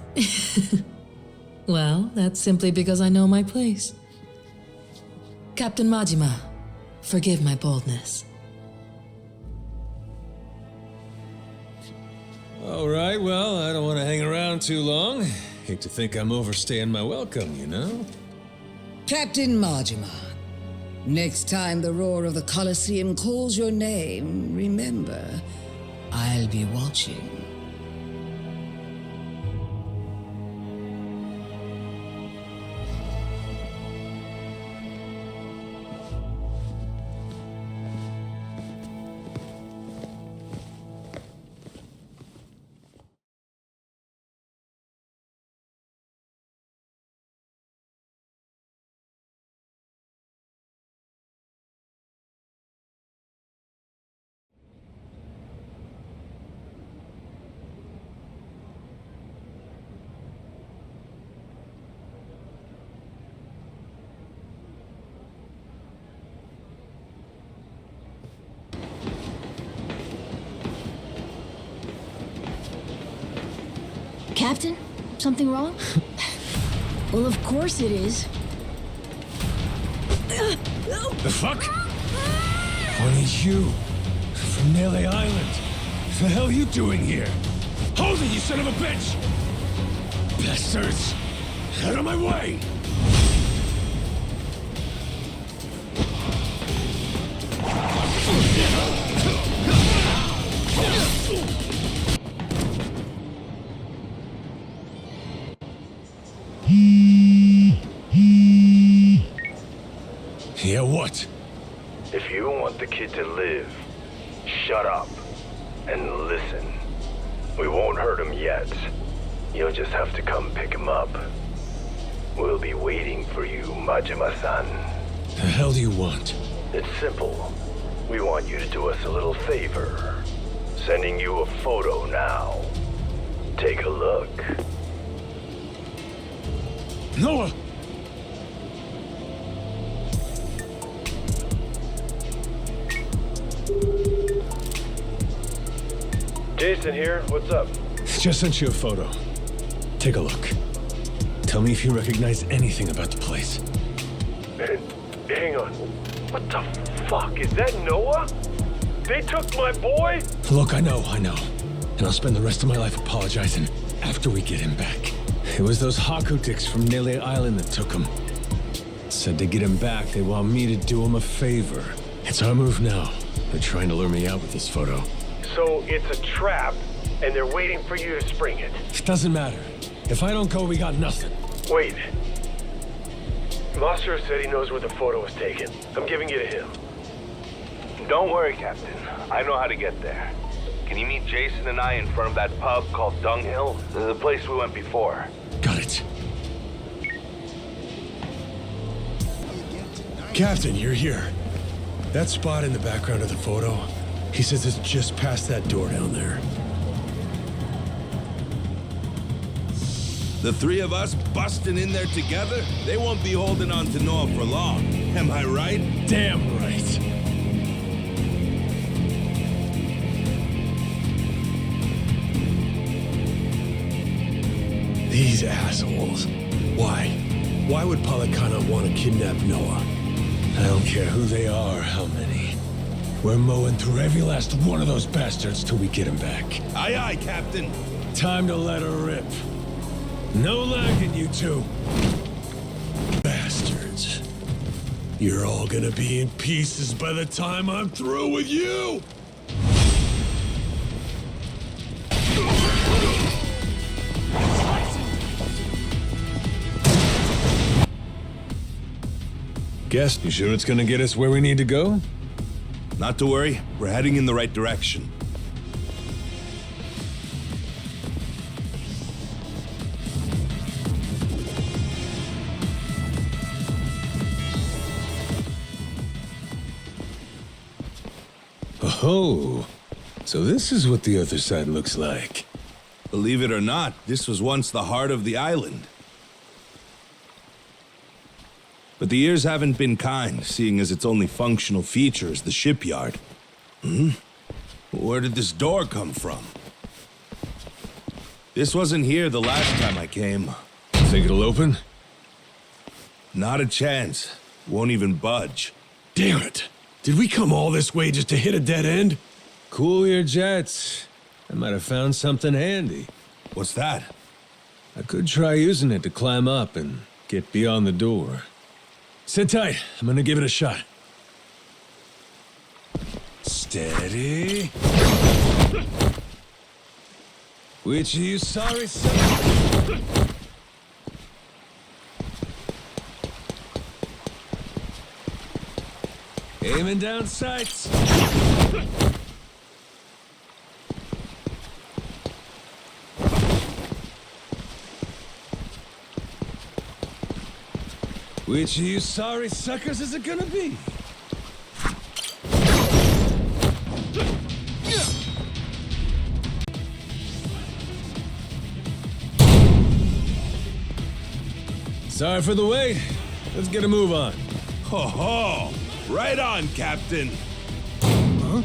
Well, that's simply because I know my place. Captain Majima, forgive my boldness. All right, well, I don't want to hang around too long. Hate to think I'm overstaying my welcome, you know? Captain Majima, next time the roar of the Coliseum calls your name, remember, I'll be watching. Captain? Something wrong? Well, of course it is. The fuck? One is you. From Nele Island. The hell are you doing here? Hold it, you son of a bitch! Bastards! Out of my way! Yeah, what? If you want the kid to live, shut up and listen. We won't hurt him yet. You'll just have to come pick him up. We'll be waiting for you, Majima-san. The hell do you want? It's simple. We want you to do us a little favor. Sending you a photo now. Take a look. Noah! Jason here, what's up? Just sent you a photo. Take a look. Tell me if you recognize anything about the place. Hang on. What the fuck? Is that Noah? They took my boy? Look, I know. And I'll spend the rest of my life apologizing after we get him back. It was those Haku dicks from Nele Island that took him. Said to get him back, they want me to do him a favor. It's our move now. They're trying to lure me out with this photo. So it's a trap, and they're waiting for you to spring it. It doesn't matter. If I don't go, we got nothing. Wait. Mastro said he knows where the photo was taken. I'm giving you to him. Don't worry, Captain. I know how to get there. Can you meet Jason and I in front of that pub called Dunghill? The place we went before. Got it. Captain, you're here. That spot in the background of the photo, he says it's just past that door down there. The three of us busting in there together? They won't be holding on to Noah for long. Am I right? Damn right. These assholes. Why? Why would Palakana want to kidnap Noah? I don't care who they are, how many. We're mowing through every last one of those bastards till we get him back. Aye, aye, Captain. Time to let her rip. No lagging, you two. Bastards. You're all gonna be in pieces by the time I'm through with you! Guess, you sure it's gonna get us where we need to go? Not to worry, we're heading in the right direction. Oh, so this is what the other side looks like. Believe it or not, this was once the heart of the island. But the years haven't been kind, seeing as its only functional feature is the shipyard. Where did this door come from? This wasn't here the last time I came. Think it'll open? Not a chance. Won't even budge. Damn it! Did we come all this way just to hit a dead end? Cool your jets. I might have found something handy. What's that? I could try using it to climb up and get beyond the door. Sit tight. I'm gonna give it a shot. Steady. Which are you sorry, son? Aiming down sights. Which of you sorry suckers is it gonna be? Sorry for the wait. Let's get a move on. Ho ho! Right on, Captain. Huh?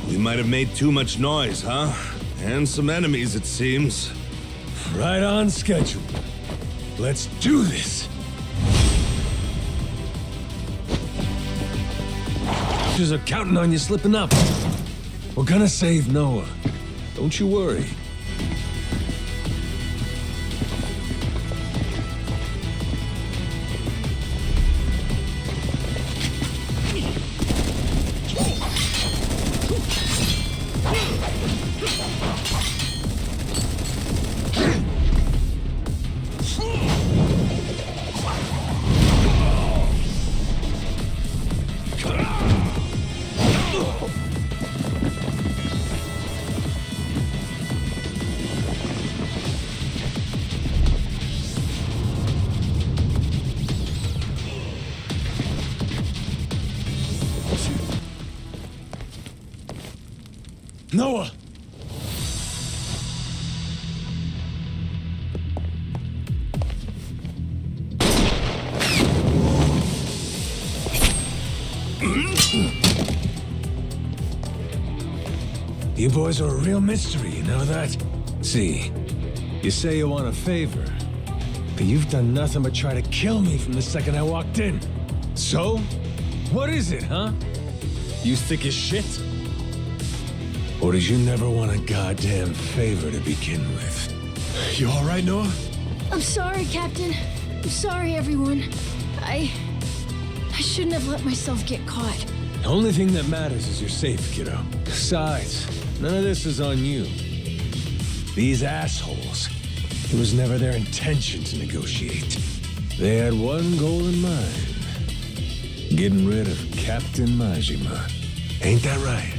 We might have made too much noise, huh? And some enemies, it seems. Right on schedule. Let's do this. Just are counting on you slipping up. We're gonna save Noah. Don't you worry. Noah! You boys are a real mystery, you know that? See, you say you want a favor, but you've done nothing but try to kill me from the second I walked in. So, what is it, huh? You thick as shit? Or did you never want a goddamn favor to begin with? You all right, Noah? I'm sorry, Captain. I'm sorry, everyone. I shouldn't have let myself get caught. The only thing that matters is you're safe, kiddo. Besides, none of this is on you. These assholes, it was never their intention to negotiate. They had one goal in mind. Getting rid of Captain Majima. Ain't that right?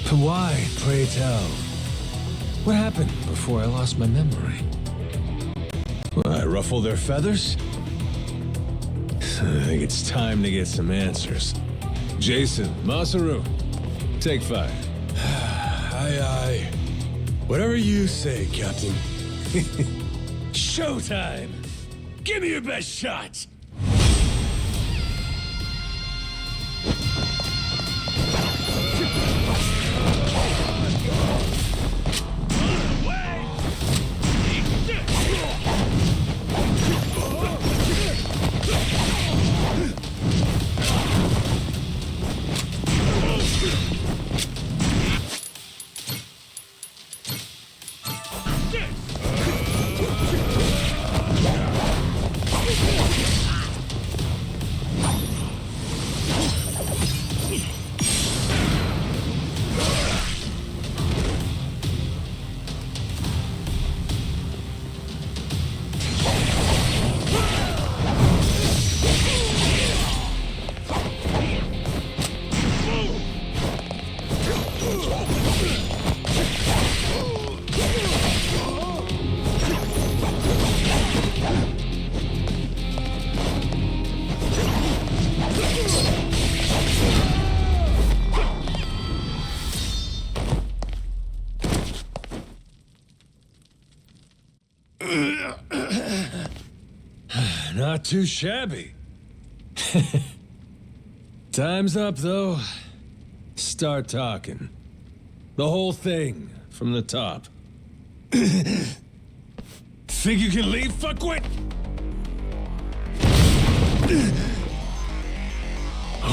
But why, pray tell? What happened before I lost my memory? Well, I ruffled their feathers? I think it's time to get some answers. Jason, Masaru, take 5. Aye. Whatever you say, Captain. Showtime! Give me your best shot! Not too shabby. Time's up, though. Start talking. The whole thing, from the top. Think you can leave, fuckwit?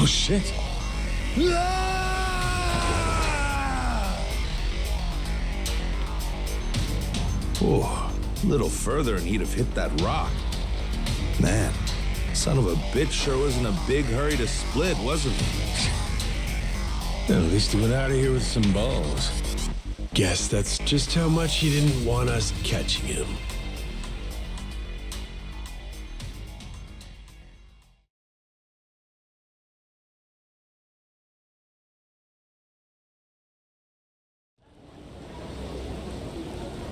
Oh, shit. Oh, a little further and he'd have hit that rock. Man, son of a bitch sure was in a big hurry to split, wasn't he? At least he went out of here with some balls. Guess that's just how much he didn't want us catching him.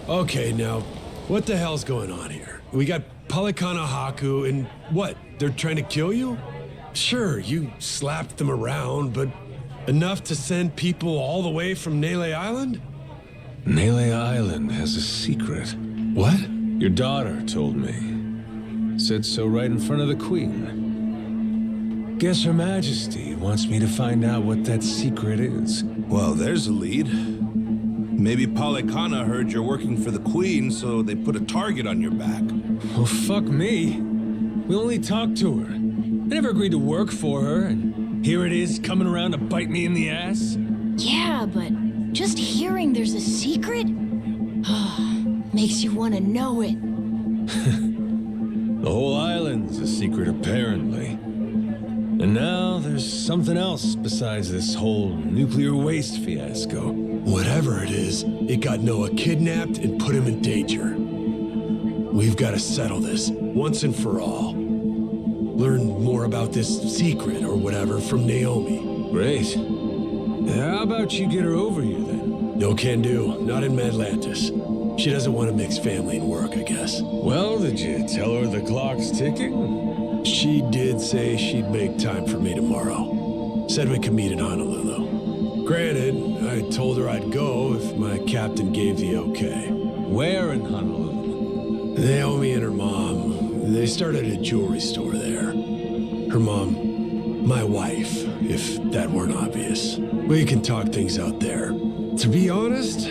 Okay, now, what the hell's going on here? We got Palikana Haku, and what? They're trying to kill you? Sure, you slapped them around, but enough to send people all the way from Nele Island? Nele Island has a secret. What? Your daughter told me. Said so right in front of the Queen. Guess Her Majesty wants me to find out what that secret is. Well, there's a lead. Maybe Palikana heard you're working for the Queen, so they put a target on your back. Well, fuck me. We only talked to her. I never agreed to work for her, and here it is coming around to bite me in the ass. Yeah, but just hearing there's a secret makes you want to know it. The whole island's a secret, apparently. And now there's something else besides this whole nuclear waste fiasco. Whatever it is, it got Noah kidnapped and put him in danger. We've got to settle this once and for all. Learn more about this secret or whatever from Naomi. Great. How about you get her over here then? No can do. Not in Madlantis. She doesn't want to mix family and work, I guess. Well, did you tell her the clock's ticking? She did say she'd make time for me tomorrow. Said we could meet in Honolulu. Granted, I told her I'd go if my captain gave the okay. Where in Honolulu? Naomi and her mom, they started a jewelry store there. Her mom, my wife, if that weren't obvious. We can talk things out there. To be honest,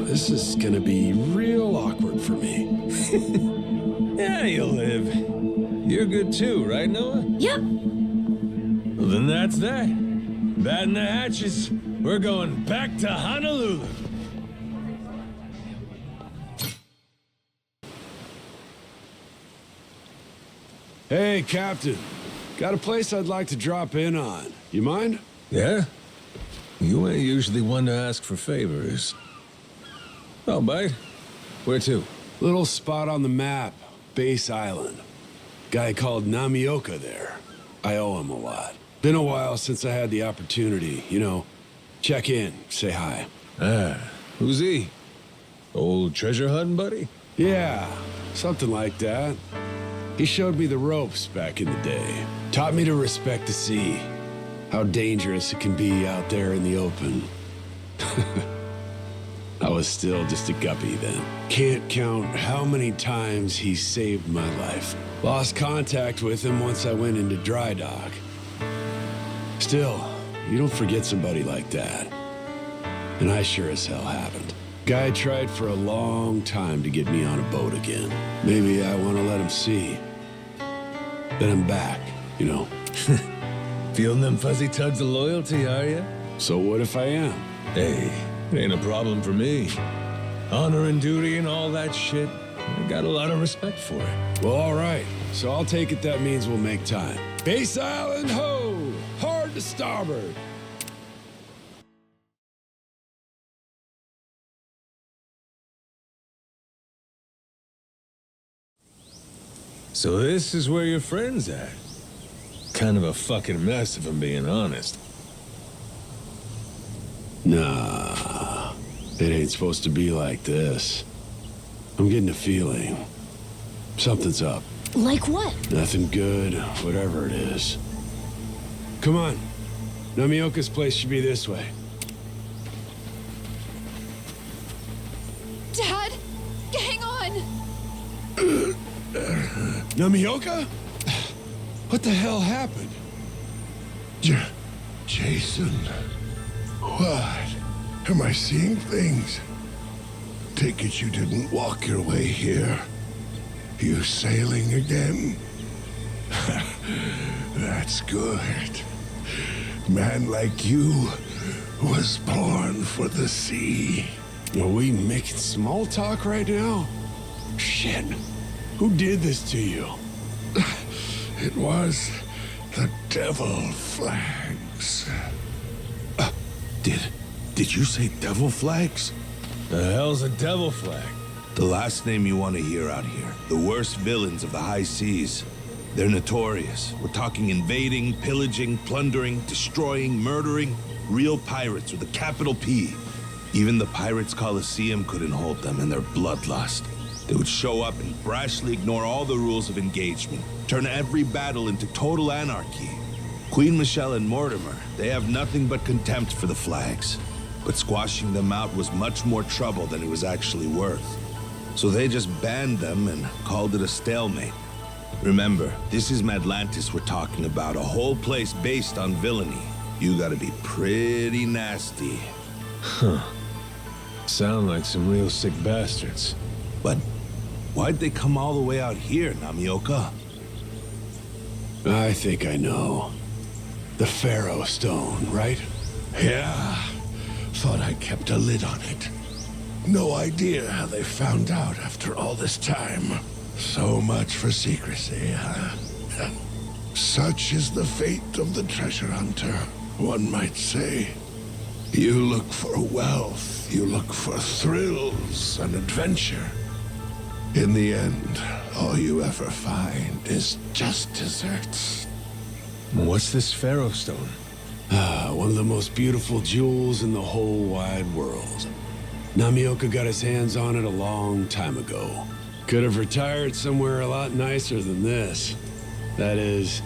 this is gonna be real awkward for me. Yeah, you'll live. You're good too, right, Noah? Yep. Well, then that's that. Batting the hatches. We're going back to Honolulu. Hey, Captain. Got a place I'd like to drop in on. You mind? Yeah? You ain't usually one to ask for favors. Oh, bite. Where to? Little spot on the map. Base Island. Guy called Namioka there. I owe him a lot. Been a while since I had the opportunity, you know. Check in, say hi. Ah, who's he? Old treasure hunting buddy? Yeah, something like that. He showed me the ropes back in the day. Taught me to respect the sea. How dangerous it can be out there in the open. I was still just a guppy then. Can't count how many times he saved my life. Lost contact with him once I went into dry dock. Still, you don't forget somebody like that. And I sure as hell haven't. Guy tried for a long time to get me on a boat again. Maybe I want to let him see that I'm back, you know. Feeling them fuzzy tugs of loyalty, are you? So what if I am? Hey, it ain't a problem for me. Honor and duty and all that shit. I got a lot of respect for it. Well, all right. So I'll take it that means we'll make time. Base Island, ho! Hard to starboard. So this is where your friend's at. Kind of a fucking mess, if I'm being honest. Nah, it ain't supposed to be like this. I'm getting a feeling. Something's up. Like what? Nothing good, whatever it is. Come on. Namioka's place should be this way. Dad, hang on! Namioka? What the hell happened? Jason. What? Am I seeing things? Take it you didn't walk your way here. You sailing again? That's good. Man like you was born for the sea. Are we making small talk right now? Shit. Who did this to you? It was the devil flags. Did you say devil flags? The hell's a devil flag? The last name you want to hear out here. The worst villains of the high seas. They're notorious. We're talking invading, pillaging, plundering, destroying, murdering. Real pirates with a capital P. Even the Pirates' Coliseum couldn't hold them in their bloodlust. They would show up and brashly ignore all the rules of engagement, turn every battle into total anarchy. Queen Michelle and Mortimer, they have nothing but contempt for the flags. But squashing them out was much more trouble than it was actually worth. So they just banned them and called it a stalemate. Remember, this is Madlantis we're talking about, a whole place based on villainy. You gotta be pretty nasty. Huh. Sound like some real sick bastards. But why'd they come all the way out here, Namioka? I think I know. The Pharaoh Stone, right? Yeah. Thought I kept a lid on it. No idea how they found out after all this time. So much for secrecy, huh? Such is the fate of the treasure hunter, one might say. You look for wealth, you look for thrills and adventure. In the end, all you ever find is just desserts. What's this Pharaoh Stone? One of the most beautiful jewels in the whole wide world. Namioka got his hands on it a long time ago. Could have retired somewhere a lot nicer than this. That is,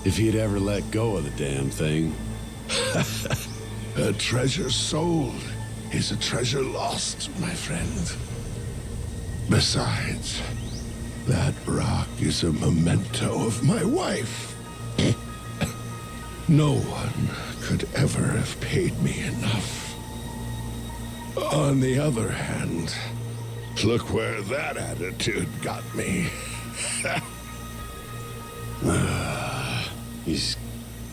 if he'd ever let go of the damn thing. A treasure sold is a treasure lost, my friend. Besides, that rock is a memento of my wife. No one could ever have paid me enough. On the other hand, look where that attitude got me. He's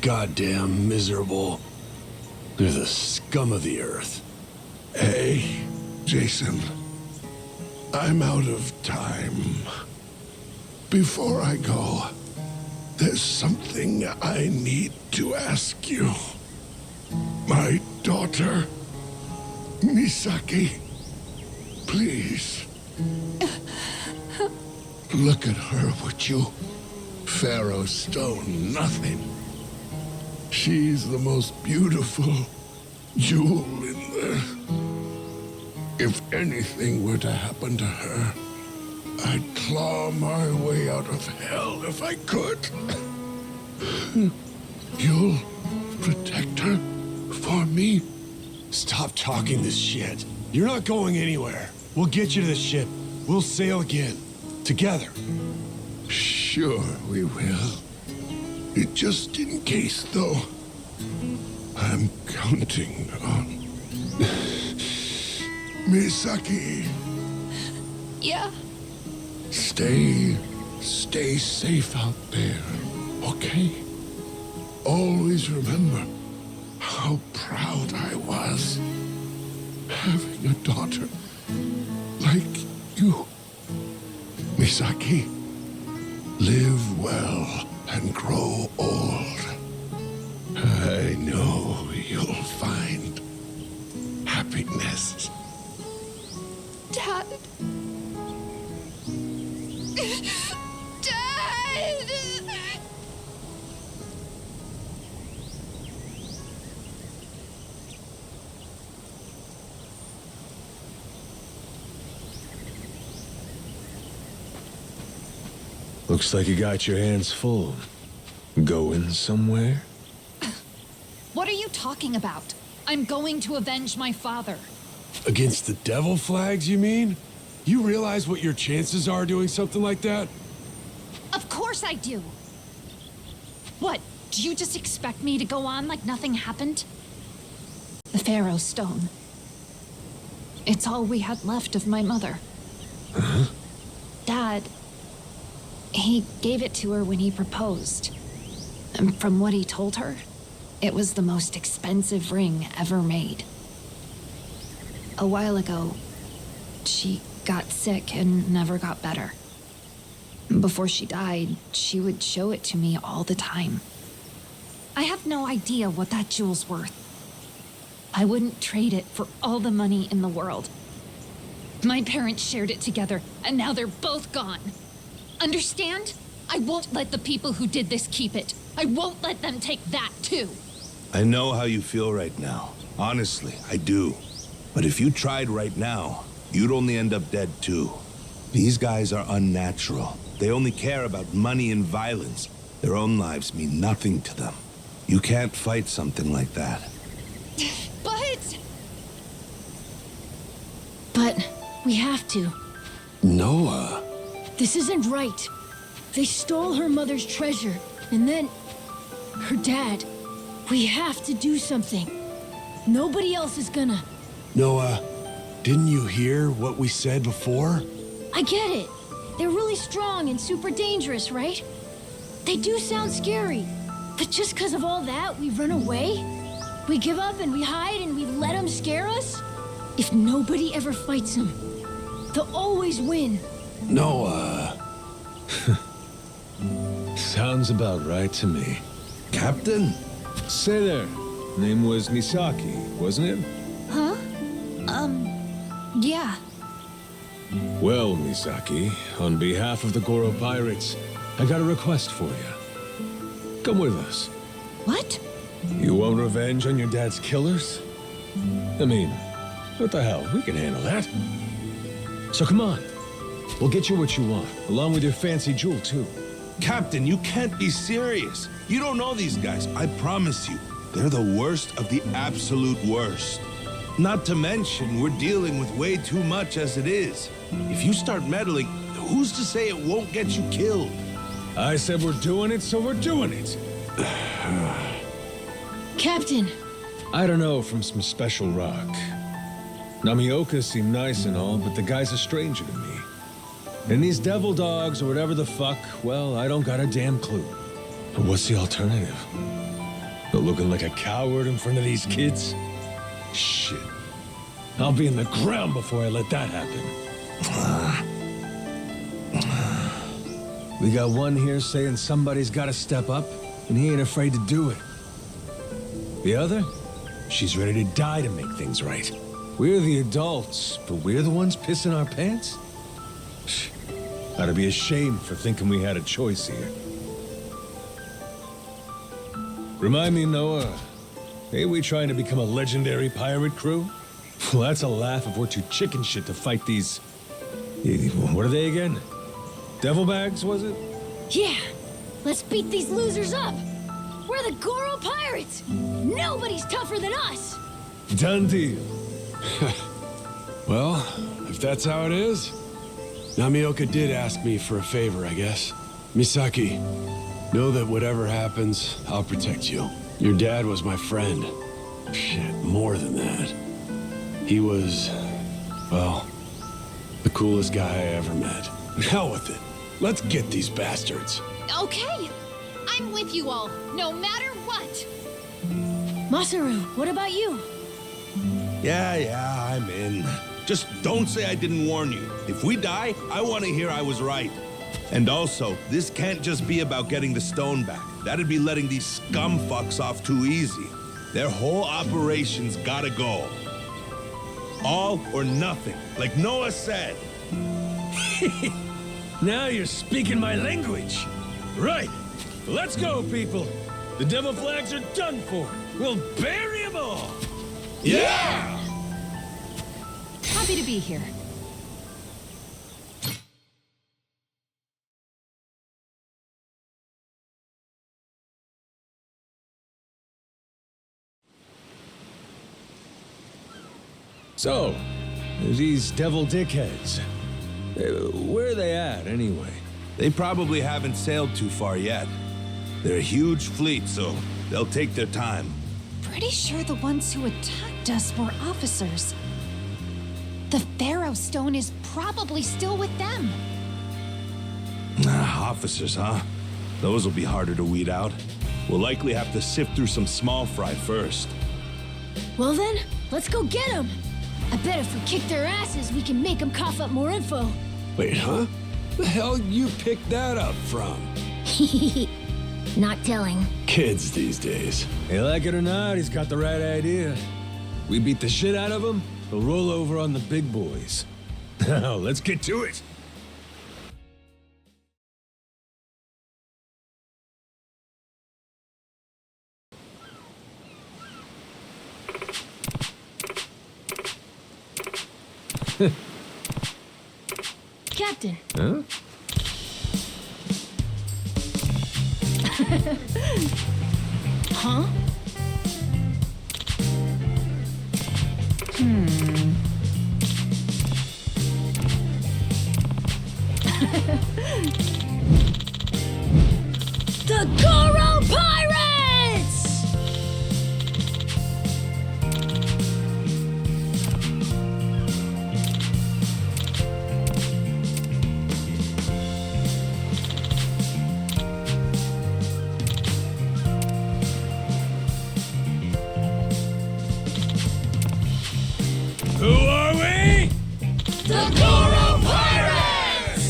goddamn miserable. They're the scum of the earth. Hey, Jason. I'm out of time. Before I go, there's something I need to ask you. My daughter, Misaki, please. Look at her, would you? Pharaoh Stone, nothing. She's the most beautiful jewel in there. If anything were to happen to her, I'd claw my way out of hell if I could. You'll protect her for me? Stop talking this shit. You're not going anywhere. We'll get you to the ship. We'll sail again. Together. Sure we will. Just in case, though, I'm counting on Misaki. Yeah? Stay safe out there, okay? Always remember how proud I was having a daughter like you. Misaki, live well and grow old. I know you'll find happiness. Dad. Dad! Looks like you got your hands full. Going somewhere? What are you talking about? I'm going to avenge my father. Against the devil flags, you mean? You realize what your chances are doing something like that? Of course I do. What, do you just expect me to go on like nothing happened? The Pharaoh Stone. It's all we had left of my mother. Huh? Dad, he gave it to her when he proposed. And from what he told her, It was the most expensive ring ever made. A while ago, she got sick and never got better. Before she died, she would show it to me all the time. I have no idea what that jewel's worth. I wouldn't trade it for all the money in the world. My parents shared it together, and now they're both gone. Understand? I won't let the people who did this keep it. I won't let them take that, too. I know how you feel right now. Honestly, I do. But if you tried right now, you'd only end up dead, too. These guys are unnatural. They only care about money and violence. Their own lives mean nothing to them. You can't fight something like that. But we have to. Noah. This isn't right. They stole her mother's treasure, and then her dad. We have to do something. Nobody else is gonna. Noah, didn't you hear what we said before? I get it. They're really strong and super dangerous, right? They do sound scary. But just because of all that, we run away? We give up and we hide and we let them scare us? If nobody ever fights them, they'll always win. Noah. Sounds about right to me. Captain? Say there. Name was Misaki, wasn't it? Huh? Yeah. Well, Misaki, on behalf of the Goro Pirates, I got a request for you. Come with us. What? You want revenge on your dad's killers? I mean, what the hell? We can handle that. So come on. We'll get you what you want, along with your fancy jewel, too. Captain, you can't be serious. You don't know these guys, I promise you. They're the worst of the absolute worst. Not to mention, we're dealing with way too much as it is. If you start meddling, who's to say it won't get you killed? I said we're doing it, so we're doing it. Captain. I don't know from some special rock. Namioka seemed nice and all, but the guy's a stranger to me. And these devil dogs or whatever the fuck, well, I don't got a damn clue. But what's the alternative? But looking like a coward in front of these kids? Shit. I'll be in the ground before I let that happen. We got one here saying somebody's gotta step up, and he ain't afraid to do it. The other? She's ready to die to make things right. We're the adults, but we're the ones pissing our pants? Ought to be ashamed for thinking we had a choice here. Remind me, Noah, ain't we trying to become a legendary pirate crew? Well, that's a laugh if we're too chicken shit to fight these... What are they again? Devil bags, was it? Yeah, let's beat these losers up. We're the Goro Pirates. Nobody's tougher than us. Done deal. Well, if that's how it is, Namioka did ask me for a favor, I guess. Misaki, know that whatever happens, I'll protect you. Your dad was my friend. Shit, more than that. He was, well, the coolest guy I ever met. Hell with it. Let's get these bastards. Okay. I'm with you all, no matter what. Masaru, what about you? Yeah, I'm in. Just don't say I didn't warn you. If we die, I want to hear I was right. And also, this can't just be about getting the stone back. That'd be letting these scum fucks off too easy. Their whole operation's gotta go. All or nothing, like Noah said. Now you're speaking my language. Right. Let's go, people. The devil flags are done for. We'll bury them all. Yeah! Happy to be here. So, these devil dickheads, where are they at, anyway? They probably haven't sailed too far yet. They're a huge fleet, so they'll take their time. Pretty sure the ones who attacked us were officers. The Pharaoh Stone is probably still with them. Officers, huh? Those will be harder to weed out. We'll likely have to sift through some small fry first. Well then, let's go get them. I bet if we kick their asses, we can make them cough up more info. Wait, huh? The hell you picked that up from? Not telling. Kids these days. Hey, like it or not, he's got the right idea. We beat the shit out of him, we'll roll over on the big boys. Now, let's get to it. Captain. Huh? Huh? The Goro Pirates! Who are we? The Goro Pirates!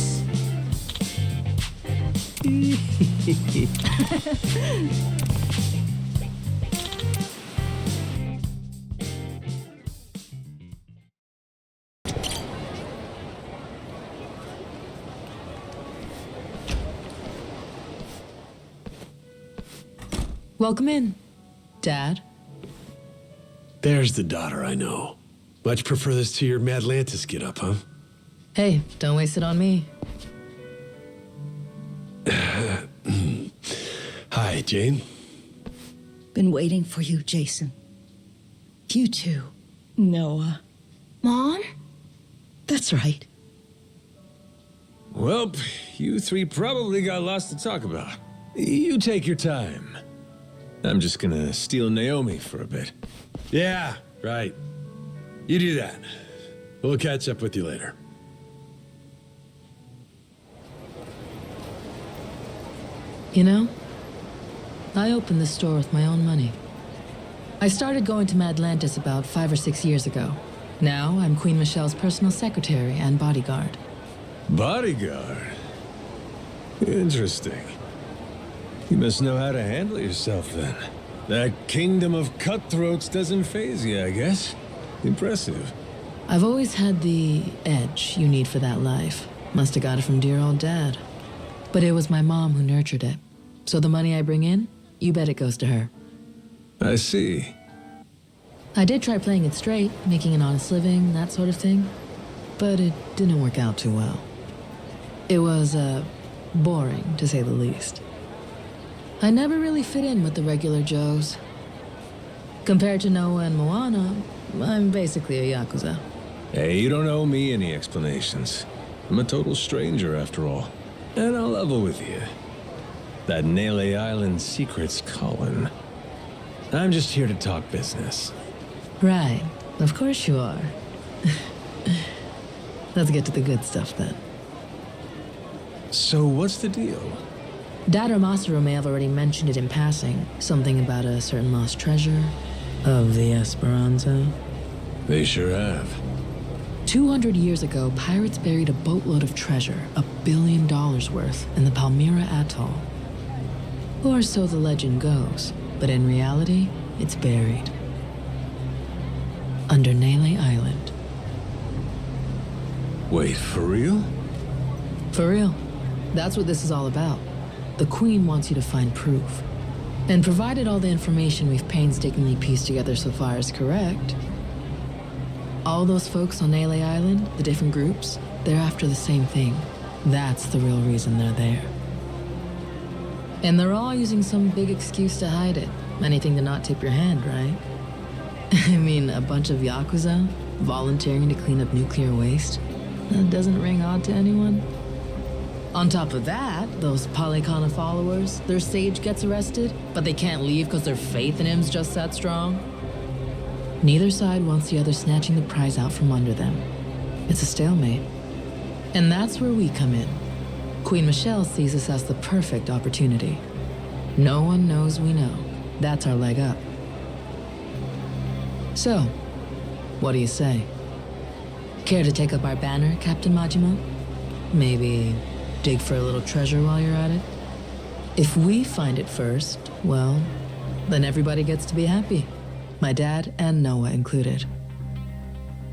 Welcome in, Dad. There's the daughter I know. Much prefer this to your Madlantis get-up, huh? Hey, don't waste it on me. Hi, Jane. Been waiting for you, Jason. You too, Noah. Mom? That's right. Well, you three probably got lots to talk about. You take your time. I'm just gonna steal Naomi for a bit. Yeah, right. You do that. We'll catch up with you later. You know, I opened this store with my own money. I started going to Madlantis about 5 or 6 years ago. Now I'm Queen Michelle's personal secretary and bodyguard. Bodyguard? Interesting. You must know how to handle yourself then. That kingdom of cutthroats doesn't faze you, I guess. Impressive. I've always had the edge you need for that life. Must have got it from dear old Dad. But it was my mom who nurtured it. So the money I bring in, you bet it goes to her. I see. I did try playing it straight, making an honest living, that sort of thing. But it didn't work out too well. It was, boring, to say the least. I never really fit in with the regular Joes. Compared to Noah and Moana, I'm basically a Yakuza. Hey, you don't owe me any explanations. I'm a total stranger, after all. And I'll level with you. That Nele Island secret's calling. I'm just here to talk business. Right. Of course you are. Let's get to the good stuff, then. So what's the deal? Dad or Masaru may have already mentioned it in passing. Something about a certain lost treasure of the Esperanza. They sure have. 200 years ago, pirates buried a boatload of treasure, $1 billion worth, in the Palmyra Atoll. Or so the legend goes, but in reality, it's buried. Under Nele Island. Wait, for real? For real. That's what this is all about. The Queen wants you to find proof. And provided all the information we've painstakingly pieced together so far is correct, all those folks on Nele Island, the different groups, they're after the same thing. That's the real reason they're there. And they're all using some big excuse to hide it. Anything to not tip your hand, right? I mean, a bunch of Yakuza volunteering to clean up nuclear waste? That doesn't ring odd to anyone. On top of that, those Polycana followers, their sage gets arrested, but they can't leave because their faith in him's just that strong. Neither side wants the other snatching the prize out from under them. It's a stalemate. And that's where we come in. Queen Michelle sees this as the perfect opportunity. No one knows we know. That's our leg up. So, what do you say? Care to take up our banner, Captain Majima? Maybe dig for a little treasure while you're at it? If we find it first, well, then everybody gets to be happy. My dad and Noah included.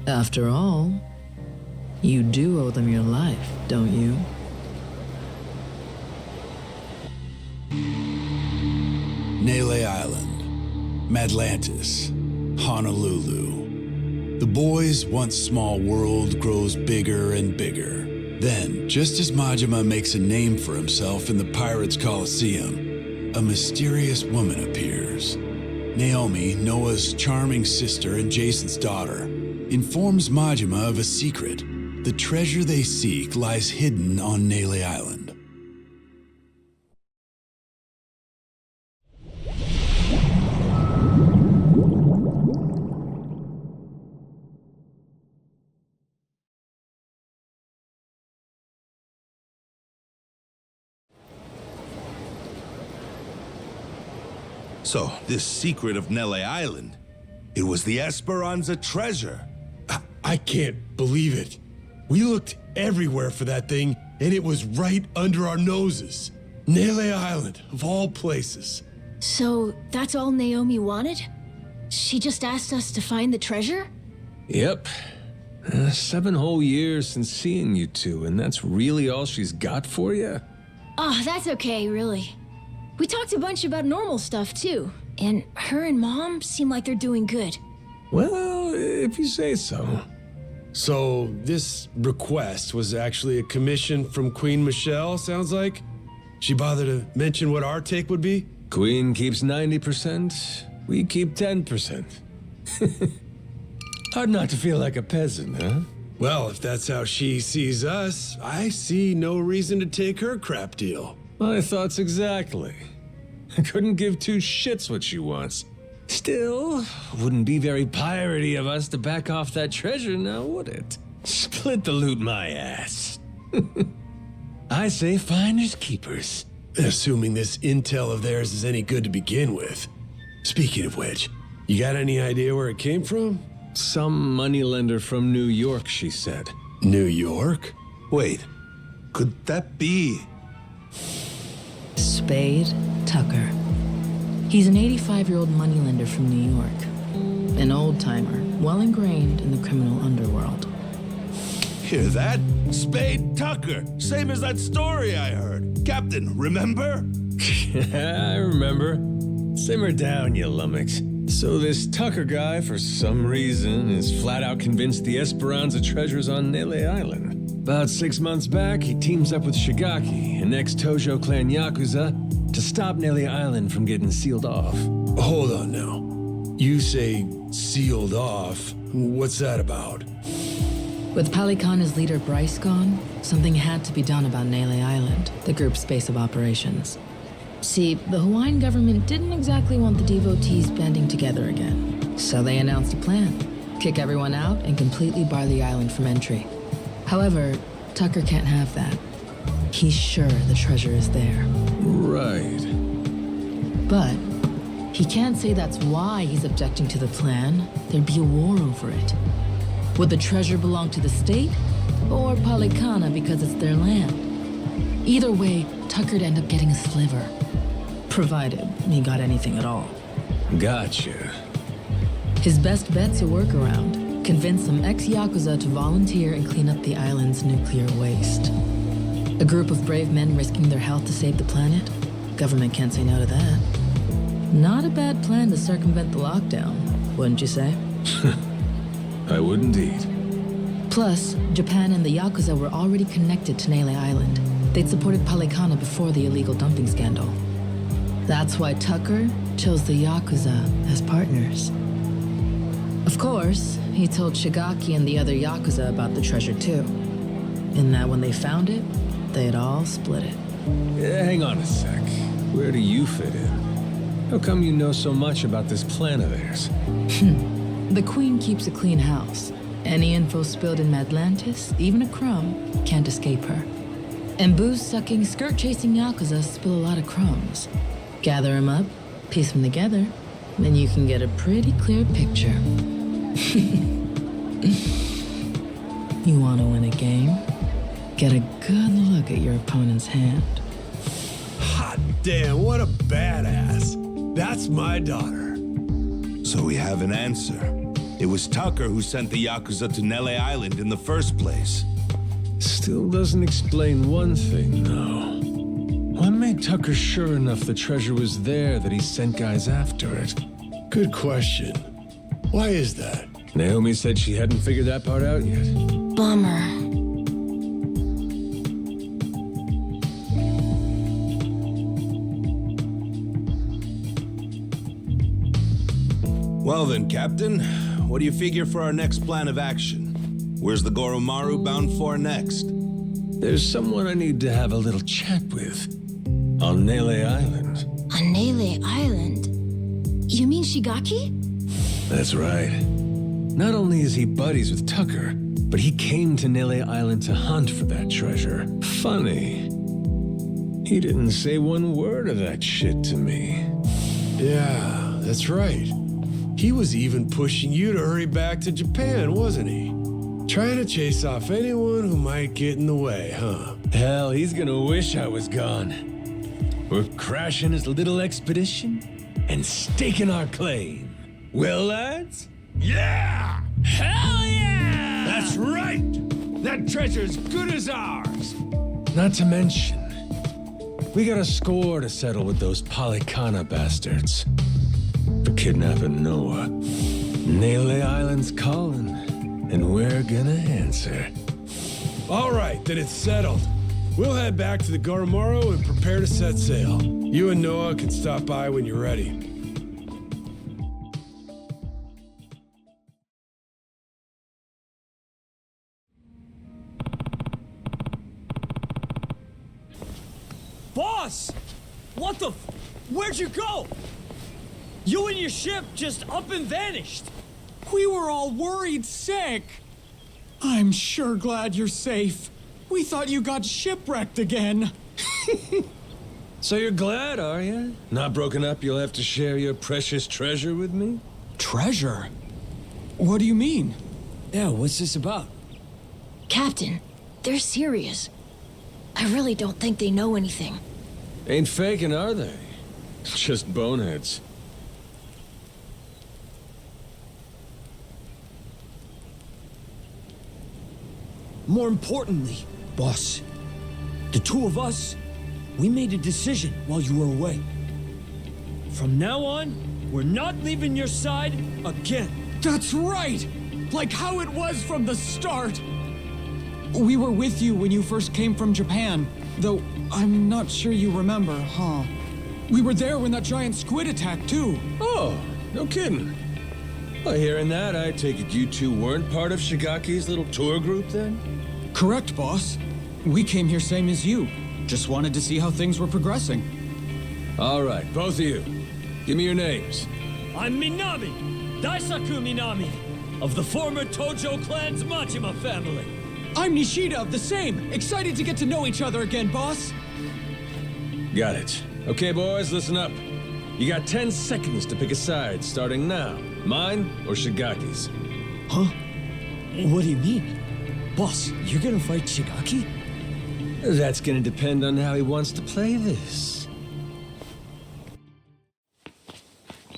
After all, you do owe them your life, don't you? Nele Island, Madlantis, Honolulu. The boy's once small world grows bigger and bigger. Then, just as Majima makes a name for himself in the Pirates' Coliseum, a mysterious woman appears. Naomi, Noah's charming sister and Jason's daughter, informs Majima of a secret. The treasure they seek lies hidden on Nele Island. So, this secret of Nele Island, it was the Esperanza treasure. I can't believe it. We looked everywhere for that thing, and it was right under our noses. Nele Island, of all places. So, that's all Naomi wanted? She just asked us to find the treasure? Yep. 7 whole years since seeing you two, and that's really all she's got for you? Oh, that's okay, really. We talked a bunch about normal stuff, too. And her and Mom seem like they're doing good. Well, if you say so. So, this request was actually a commission from Queen Michelle, sounds like? She bothered to mention what our take would be? Queen keeps 90%, we keep 10%. Hard not to feel like a peasant, huh? Well, if that's how she sees us, I see no reason to take her crap deal. My thoughts exactly. I couldn't give 2 shits what she wants. Still, wouldn't be very piratey of us to back off that treasure now, would it? Split the loot my ass. I say finders keepers. Assuming this intel of theirs is any good to begin with. Speaking of which, you got any idea where it came from? Some moneylender from New York, she said. New York? Wait, could that be... Spade Tucker. He's an 85-year-old moneylender from New York. An old-timer, well ingrained in the criminal underworld. Hear that? Spade Tucker. Same as that story I heard. Captain, remember? I remember. Simmer down, you lummox. So this Tucker guy, for some reason, is flat out convinced the Esperanza treasure's on Nele Island. About 6 months back, he teams up with Shigaki, an ex-Tojo clan Yakuza, to stop Nele Island from getting sealed off. Hold on now. You say sealed off. What's that about? With Palikana's leader Bryce gone, something had to be done about Nele Island, the group's base of operations. See, the Hawaiian government didn't exactly want the devotees banding together again. So they announced a plan. Kick everyone out and completely bar the island from entry. However, Tucker can't have that. He's sure the treasure is there. Right. But he can't say that's why he's objecting to the plan. There'd be a war over it. Would the treasure belong to the state or Palikana because it's their land? Either way, Tucker'd end up getting a sliver. Provided he got anything at all. Gotcha. His best bet's a workaround. Convince some ex-Yakuza to volunteer and clean up the island's nuclear waste. A group of brave men risking their health to save the planet? Government can't say no to that. Not a bad plan to circumvent the lockdown, wouldn't you say? I would indeed. Plus, Japan and the Yakuza were already connected to Nele Island. They'd supported Palikana before the illegal dumping scandal. That's why Tucker chose the Yakuza as partners. Of course, he told Shigaki and the other Yakuza about the treasure too. And that when they found it, they'd all split it. Hang on a sec. Where do you fit in? How come you know so much about this plan of theirs? The Queen keeps a clean house. Any info spilled in Madlantis, even a crumb, can't escape her. And booze-sucking, skirt-chasing Yakuza spill a lot of crumbs. Gather them up, piece them together, then you can get a pretty clear picture. You want to win a game? Get a good look at your opponent's hand. Hot damn, what a badass. That's my daughter. So we have an answer. It was Tucker who sent the Yakuza to Nele Island in the first place. Still doesn't explain one thing, though. What made Tucker sure enough the treasure was there that he sent guys after it? Good question. Why is that? Naomi said she hadn't figured that part out yet. Bummer. Well then, Captain, what do you figure for our next plan of action? Where's the Goromaru bound for next? There's someone I need to have a little chat with. On Nele Island. On Nele Island? You mean Shigaki? That's right. Not only is he buddies with Tucker, but he came to Nele Island to hunt for that treasure. Funny. He didn't say one word of that shit to me. Yeah, that's right. He was even pushing you to hurry back to Japan, wasn't he? Trying to chase off anyone who might get in the way, huh? Hell, he's gonna wish I was gone. We're crashing his little expedition and staking our claim. Well, lads? Yeah! Hell yeah! That's right! That treasure's good as ours! Not to mention, we got a score to settle with those Polycana bastards for kidnapping Noah. Nele Island's calling, and we're gonna answer. All right, then it's settled. We'll head back to the Goromaru and prepare to set sail. You and Noah can stop by when you're ready. Boss! What the Where'd you go? You and your ship just up and vanished. We were all worried sick. I'm sure glad you're safe. We thought you got shipwrecked again. So you're glad, are you? Not broken up, you'll have to share your precious treasure with me? Treasure? What do you mean? Yeah, what's this about? Captain, they're serious. I really don't think they know anything. Ain't faking, are they? Just boneheads. More importantly, boss, the two of us, we made a decision while you were away. From now on, we're not leaving your side again. That's right! Like how it was from the start. We were with you when you first came from Japan, though I'm not sure you remember, huh? We were there when that giant squid attacked, too. Oh, no kidding. Well, hearing that, I take it you two weren't part of Shigaki's little tour group then? Correct, boss. We came here same as you. Just wanted to see how things were progressing. All right, both of you. Give me your names. I'm Minami, Daisaku Minami, of the former Tojo clan's Majima family. I'm Nishida, the same. Excited to get to know each other again, boss. Got it. Okay, boys, listen up. You got 10 seconds to pick a side, starting now. Mine or Shigaki's? Huh? What do you mean? Boss, you're gonna fight Shigaki? That's gonna depend on how he wants to play this.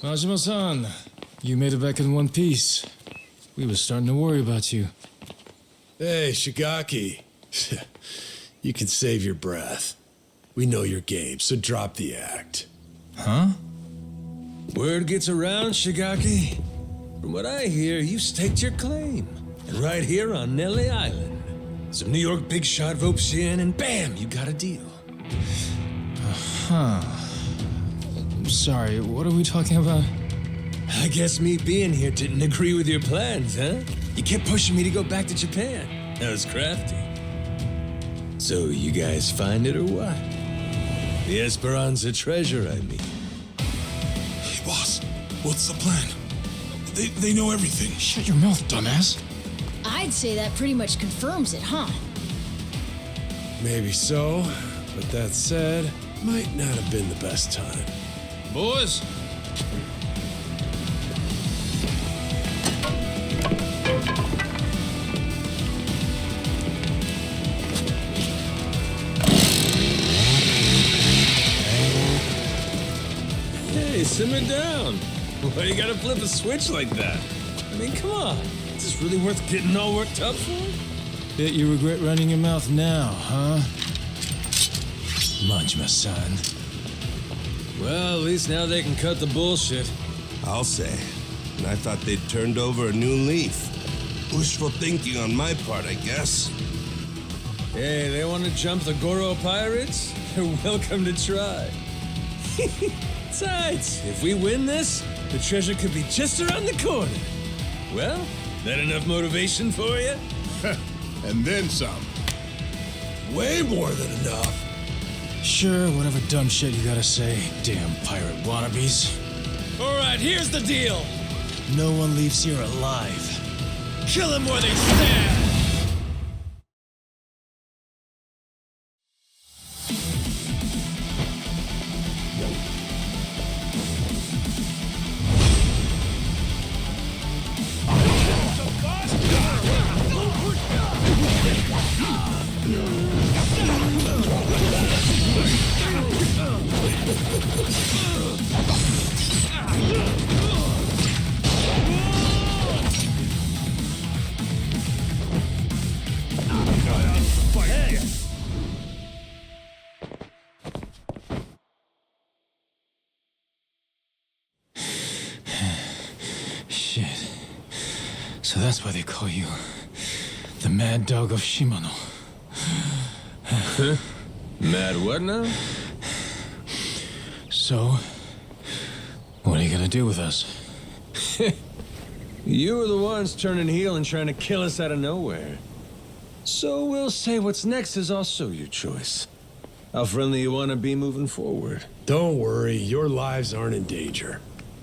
Majima-san, you made it back in one piece. We were starting to worry about you. Hey, Shigaki. You can save your breath. We know your game, so drop the act. Huh? Word gets around, Shigaki. From what I hear, you staked your claim. And right here on Nele Island. Some New York big shot ropes you in, and bam, you got a deal. Huh. I'm sorry, what are we talking about? I guess me being here didn't agree with your plans, huh? You kept pushing me to go back to Japan. That was crafty. So you guys find it or what? The Esperanza treasure, I mean. Hey, boss, what's the plan? They know everything. Shut your mouth, dumbass. I'd say that pretty much confirms it, huh? Maybe so, but that said, might not have been the best time. boys. Hey, simmer down. Why you gotta flip a switch like that? I mean, come on. Is this really worth getting all worked up for? Bet you regret running your mouth now, huh? Majima, son. Well, at least now they can cut the bullshit. I'll say. And I thought they'd turned over a new leaf. Wishful thinking on my part, I guess. Hey, they want to jump the Goro pirates? They're welcome to try. Besides, if we win this, the treasure could be just around the corner. Well, that enough motivation for you? And then some. Way more than enough. Sure, whatever dumb shit you gotta say, damn pirate wannabes. All right, here's the deal. No one leaves here alive. Kill them where they stand! Shit. So that's why they call you the Mad Dog of Shimano. Huh? Mad what now? So, what are you gonna do with us? You were the ones turning heel and trying to kill us out of nowhere. So we'll say what's next is also your choice. How friendly you want to be moving forward. Don't worry, your lives aren't in danger.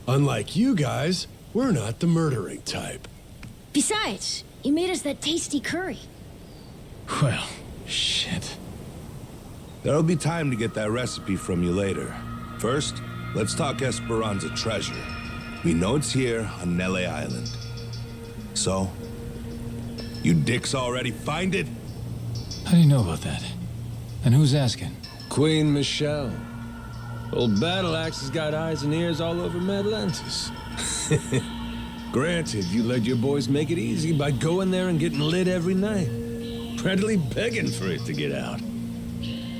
Unlike you guys, we're not the murdering type. Besides, you made us that tasty curry. Well, shit. There'll be time to get that recipe from you later. First, let's talk Esperanza treasure. We know it's here on Nele Island. So, you dicks already find it? How do you know about that? And who's asking? Queen Michelle. Old Battle Axe has got eyes and ears all over Madlantis. Granted, you let your boys make it easy by going there and getting lit every night. Practically begging for it to get out.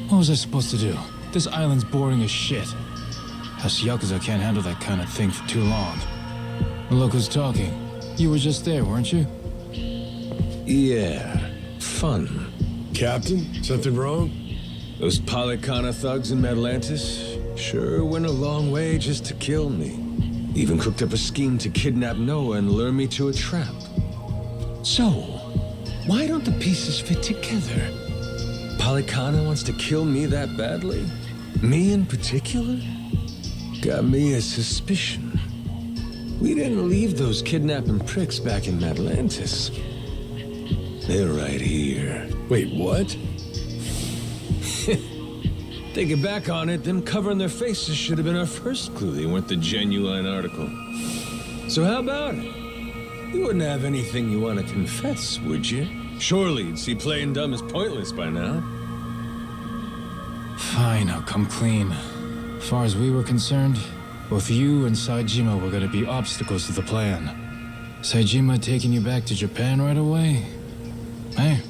What was I supposed to do? This island's boring as shit. Us Yakuza can't handle that kind of thing for too long. And look who's talking. You were just there, weren't you? Yeah, fun. Captain, something wrong? Those Polycana thugs in Madlantis sure went a long way just to kill me. Even cooked up a scheme to kidnap Noah and lure me to a trap. So, why don't the pieces fit together? Polycana wants to kill me that badly? Me in particular? Got me a suspicion. We didn't leave those kidnapping pricks back in Madlantis. They're right here. Wait, what? Thinking back on it, them covering their faces should have been our first clue they weren't the genuine article. So how about it? You wouldn't have anything you want to confess, would you? Surely you'd see playing dumb is pointless by now. Fine, I'll come clean. As far as we were concerned, both you and Saejima were gonna be obstacles to the plan. Saejima taking you back to Japan right away? Hey,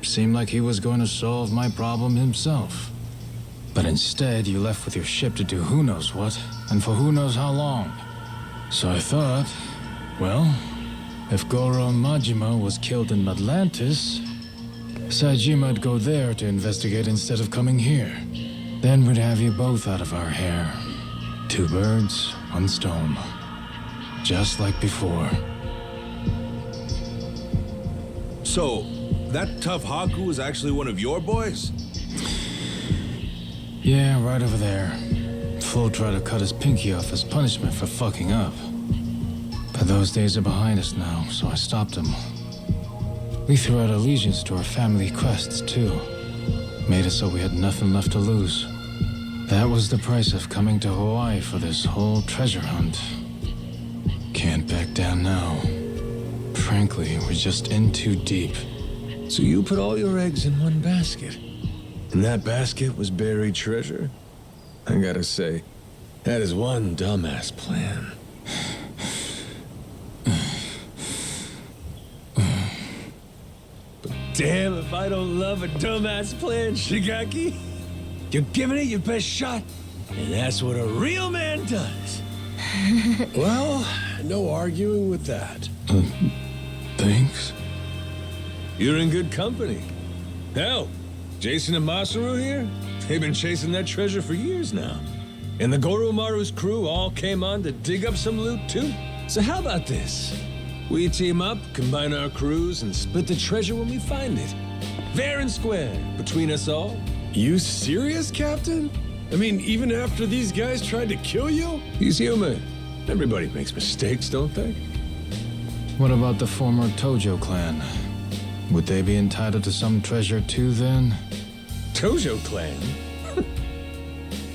seemed like he was going to solve my problem himself. But instead, you left with your ship to do who knows what, and for who knows how long. So I thought, well, if Goro Majima was killed in Madlantis, Saejima'd go there to investigate instead of coming here. Then we'd have you both out of our hair. 2 birds, 1 stone. Just like before. So, that tough Haku was actually one of your boys? Yeah, right over there. Fool tried to cut his pinky off as punishment for fucking up. But those days are behind us now, so I stopped him. We threw out allegiance to our family quests, too. Made it so we had nothing left to lose. That was the price of coming to Hawaii for this whole treasure hunt. Can't back down now. Frankly, we're just in too deep. So you put all your eggs in one basket. And that basket was buried treasure? I gotta say, that is one dumbass plan. But damn if I don't love a dumbass plan, Shigaki. You're giving it your best shot, and that's what a real man does. Well, no arguing with that. Thanks. You're in good company. Hell, Jason and Masaru here, they've been chasing that treasure for years now. And the Goromaru's crew all came on to dig up some loot too. So how about this? We team up, combine our crews, and split the treasure when we find it. Fair and square between us all. You serious, Captain? I mean, even after these guys tried to kill you? He's human. Everybody makes mistakes, don't they? What about the former Tojo clan? Would they be entitled to some treasure too, then? Tojo clan?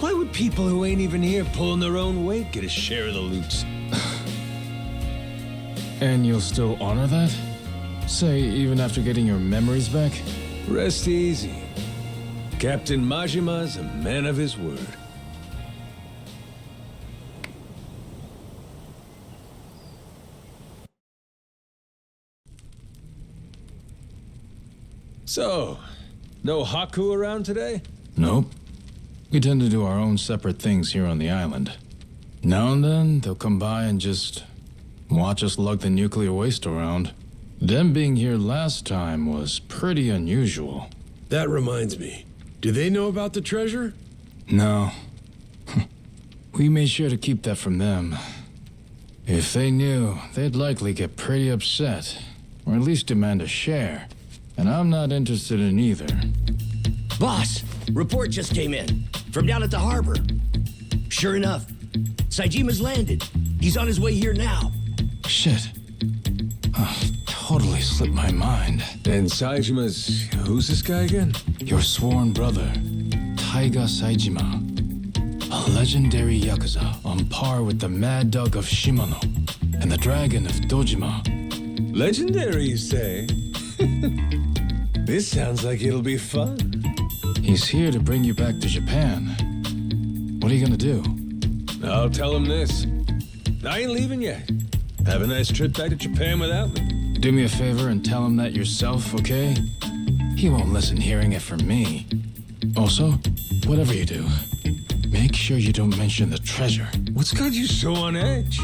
Why would people who ain't even here pulling their own weight get a share of the loot? And you'll still honor that? Say, even after getting your memories back? Rest easy. Captain Majima's a man of his word. So, no Haku around today? Nope. We tend to do our own separate things here on the island. Now and then, they'll come by and just watch us lug the nuclear waste around. Them being here last time was pretty unusual. That reminds me. Do they know about the treasure? No. We made sure to keep that from them. If they knew, they'd likely get pretty upset, or at least demand a share. And I'm not interested in either. Boss, report just came in. From down at the harbor. Sure enough, Saijima's landed. He's on his way here now. Shit. Totally slipped my mind. And Saijima's... who's this guy again? Your sworn brother, Taiga Saijima. A legendary Yakuza on par with the Mad Dog of Shimano and the Dragon of Dojima. Legendary, you say? This sounds like it'll be fun. He's here to bring you back to Japan. What are you gonna do? I'll tell him this. I ain't leaving yet. Have a nice trip back to Japan without me. Do me a favor and tell him that yourself, okay? He won't listen hearing it from me. Also, whatever you do, make sure you don't mention the treasure. What's got you so on edge?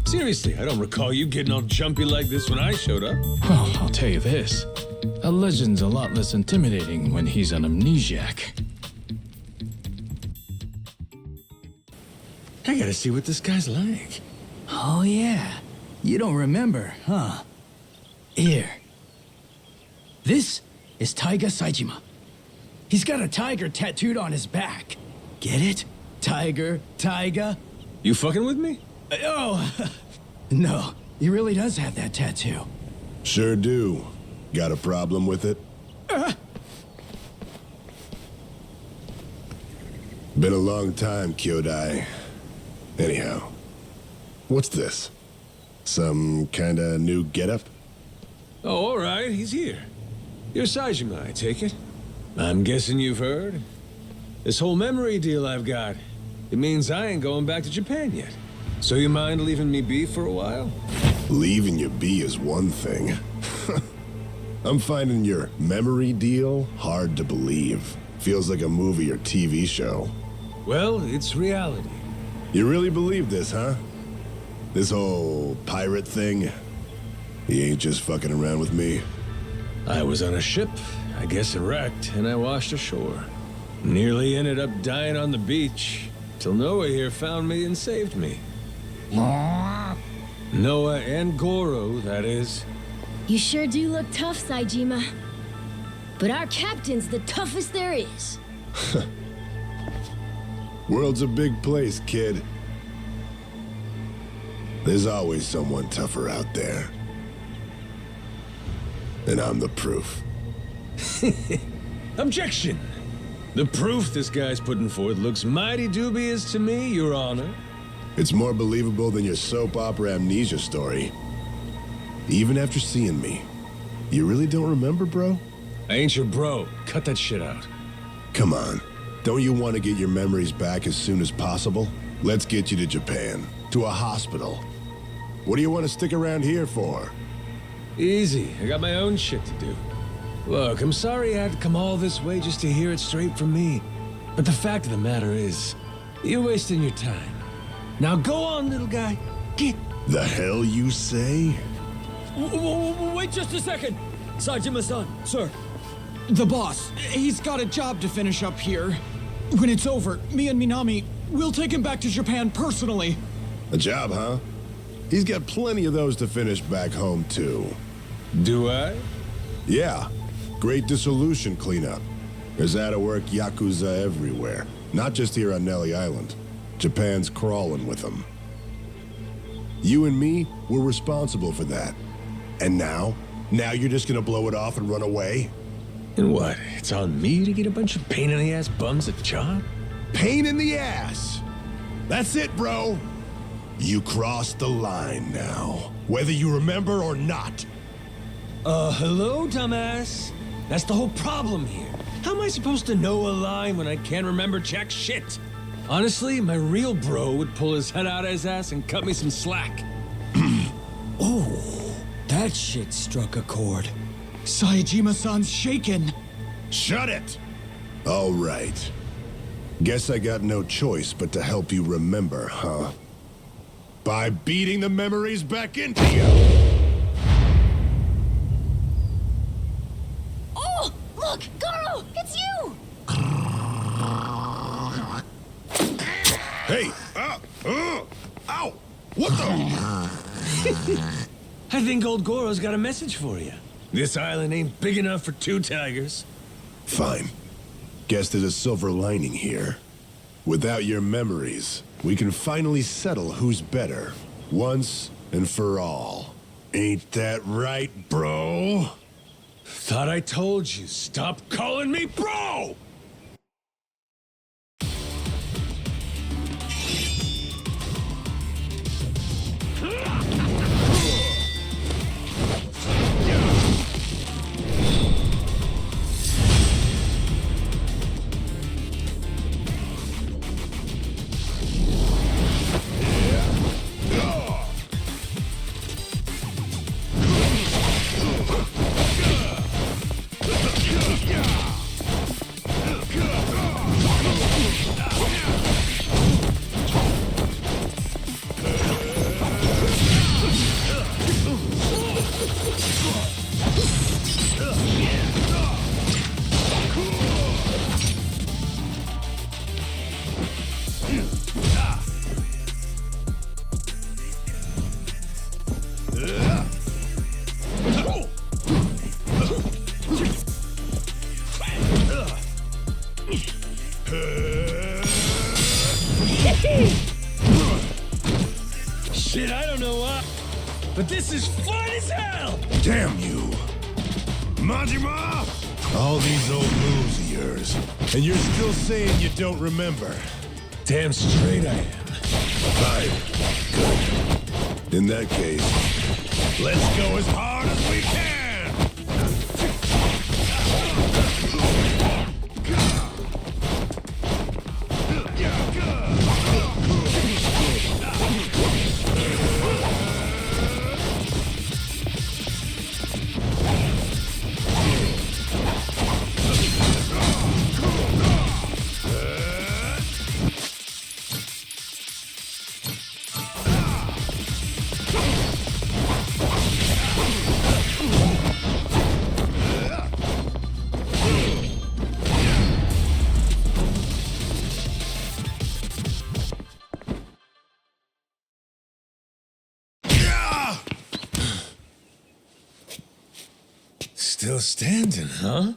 Seriously, I don't recall you getting all jumpy like this when I showed up. Well, I'll tell you this. A legend's a lot less intimidating when he's an amnesiac. I gotta see what this guy's like. Oh, yeah. You don't remember, huh? Here. This is Taiga Saijima. He's got a tiger tattooed on his back. Get it? Tiger, Taiga. You fucking with me? Oh, no. He really does have that tattoo. Sure do. Got a problem with it? Been a long time, Kyodai. Anyhow, what's this? Some kinda new getup? Oh, all right, he's here. You're Saijima, I take it. I'm guessing you've heard. This whole memory deal I've got, it means I ain't going back to Japan yet. So you mind leaving me be for a while? Leaving you be is one thing. I'm finding your memory deal hard to believe. Feels like a movie or TV show. Well, it's reality. You really believe this, huh? This whole pirate thing? You ain't just fucking around with me? I was on a ship, I guess it wrecked, and I washed ashore. Nearly ended up dying on the beach, till Noah here found me and saved me. Noah and Goro, that is. You sure do look tough, Saijima. But our captain's the toughest there is. World's a big place, kid. There's always someone tougher out there. And I'm the proof. Objection! The proof this guy's putting forth looks mighty dubious to me, Your Honor. It's more believable than your soap opera amnesia story. Even after seeing me, you really don't remember, bro? I ain't your bro. Cut that shit out. Come on. Don't you want to get your memories back as soon as possible? Let's get you to Japan, to a hospital. What do you want to stick around here for? Easy. I got my own shit to do. Look, I'm sorry I had to come all this way just to hear it straight from me. But the fact of the matter is, you're wasting your time. Now go on, little guy. Get. The hell you say? Wait just a second! Sajima-san, sir. The boss, he's got a job to finish up here. When it's over, me and Minami, we'll take him back to Japan personally. A job, huh? He's got plenty of those to finish back home, too. Do I? Yeah. Great dissolution cleanup. There's out-of-work Yakuza everywhere. Not just here on Nele Island. Japan's crawling with them. You and me, we're responsible for that. And now? Now you're just gonna blow it off and run away? And what? It's on me to get a bunch of pain-in-the-ass bums a job? Pain in the ass! That's it, bro! You crossed the line now. Whether you remember or not. Hello, dumbass? That's the whole problem here. How am I supposed to know a line when I can't remember jack shit? Honestly, my real bro would pull his head out of his ass and cut me some slack. Oh, that shit struck a chord. Saejima-san's shaken. Shut it! All right. Guess I got no choice but to help you remember, huh? By beating the memories back into you! Oh, look, Goro, it's you! Hey! Ow! What the? I think old Goro's got a message for you. This island ain't big enough for two tigers. Fine. Guess there's a silver lining here. Without your memories, we can finally settle who's better, once and for all. Ain't that right, bro? Thought I told you, stop calling me bro! Shit, I don't know why, but this is fun as hell! Damn you! Majima! All these old moves of yours, and you're still saying you don't remember. Damn straight I am. Fine. Good. In that case, let's go as hard as we can! Still standing, huh?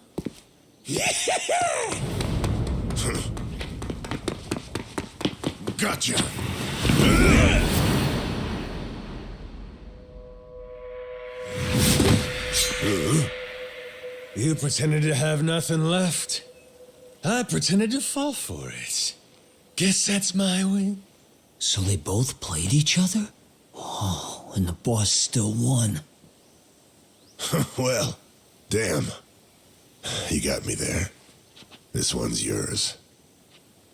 Gotcha! You pretended to have nothing left. I pretended to fall for it. Guess that's my win. So they both played each other? Oh, and the boss still won. Well, damn. You got me there. This one's yours.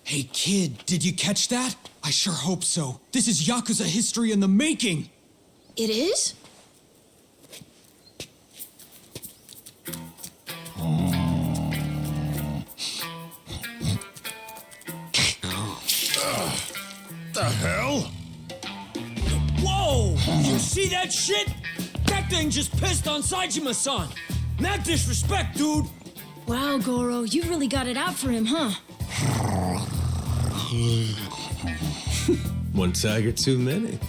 Hey, kid, did you catch that? I sure hope so. This is Yakuza history in the making. It is? The hell? Whoa! You see that shit? That thing just pissed on Saejima-san. Mad disrespect, dude. Wow, Goro, you really got it out for him, huh? One tiger too many.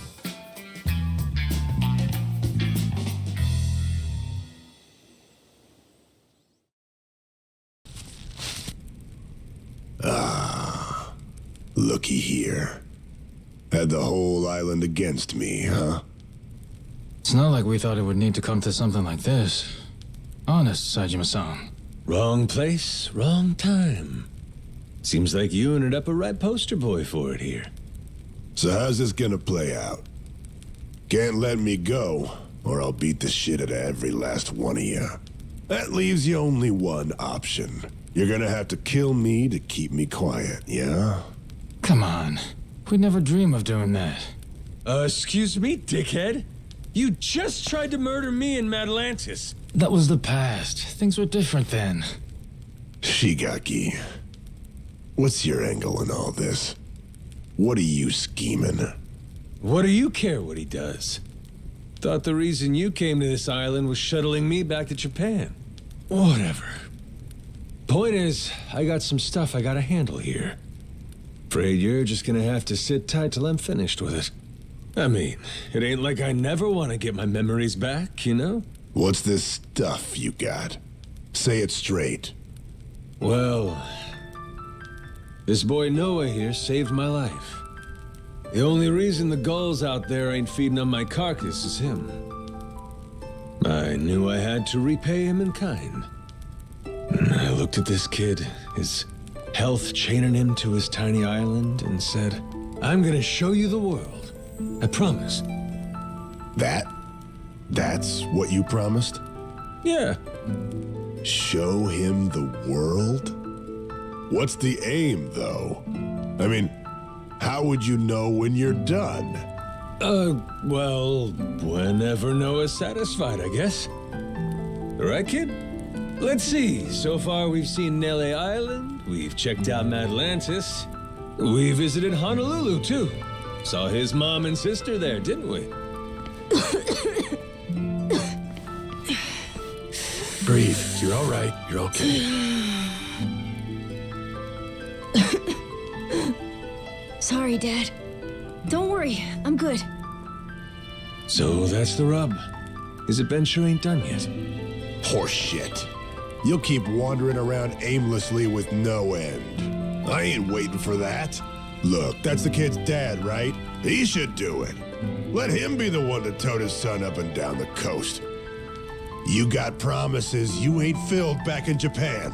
Looky here. Had the whole island against me, huh? It's not like we thought it would need to come to something like this. Honest, Saejima-san. Wrong place, wrong time. Seems like you ended up a right poster boy for it here. So how's this gonna play out? Can't let me go, or I'll beat the shit out of every last one of you. That leaves you only one option. You're gonna have to kill me to keep me quiet, yeah? Come on. We'd never dream of doing that. Excuse me, dickhead? You just tried to murder me and Madlantis. That was the past. Things were different then. Shigaki, what's your angle in all this? What are you scheming? What do you care what he does? Thought the reason you came to this island was shuttling me back to Japan. Whatever. Point is, I got some stuff I gotta handle here. Afraid you're just gonna have to sit tight till I'm finished with it. I mean, it ain't like I never want to get my memories back, you know? What's this stuff you got? Say it straight. Well, this boy Noah here saved my life. The only reason the gulls out there ain't feeding on my carcass is him. I knew I had to repay him in kind. I looked at this kid, his health chaining him to his tiny island, and said, I'm gonna show you the world. I promise. That's what you promised? Yeah. Show him the world? What's the aim, though? I mean, how would you know when you're done? Well, whenever Noah's satisfied, I guess. Right, kid? Let's see. So far, we've seen Nele Island, we've checked out Madlantis, we visited Honolulu, too. Saw his mom and sister there, didn't we? Breathe. You're all right. You're okay. Sorry, Dad. Don't worry, I'm good. So that's the rub. His adventure ain't done yet. Horseshit. You'll keep wandering around aimlessly with no end. I ain't waiting for that. Look, that's the kid's dad, right? He should do it. Let him be the one to tote his son up and down the coast. You got promises you ain't filled back in Japan.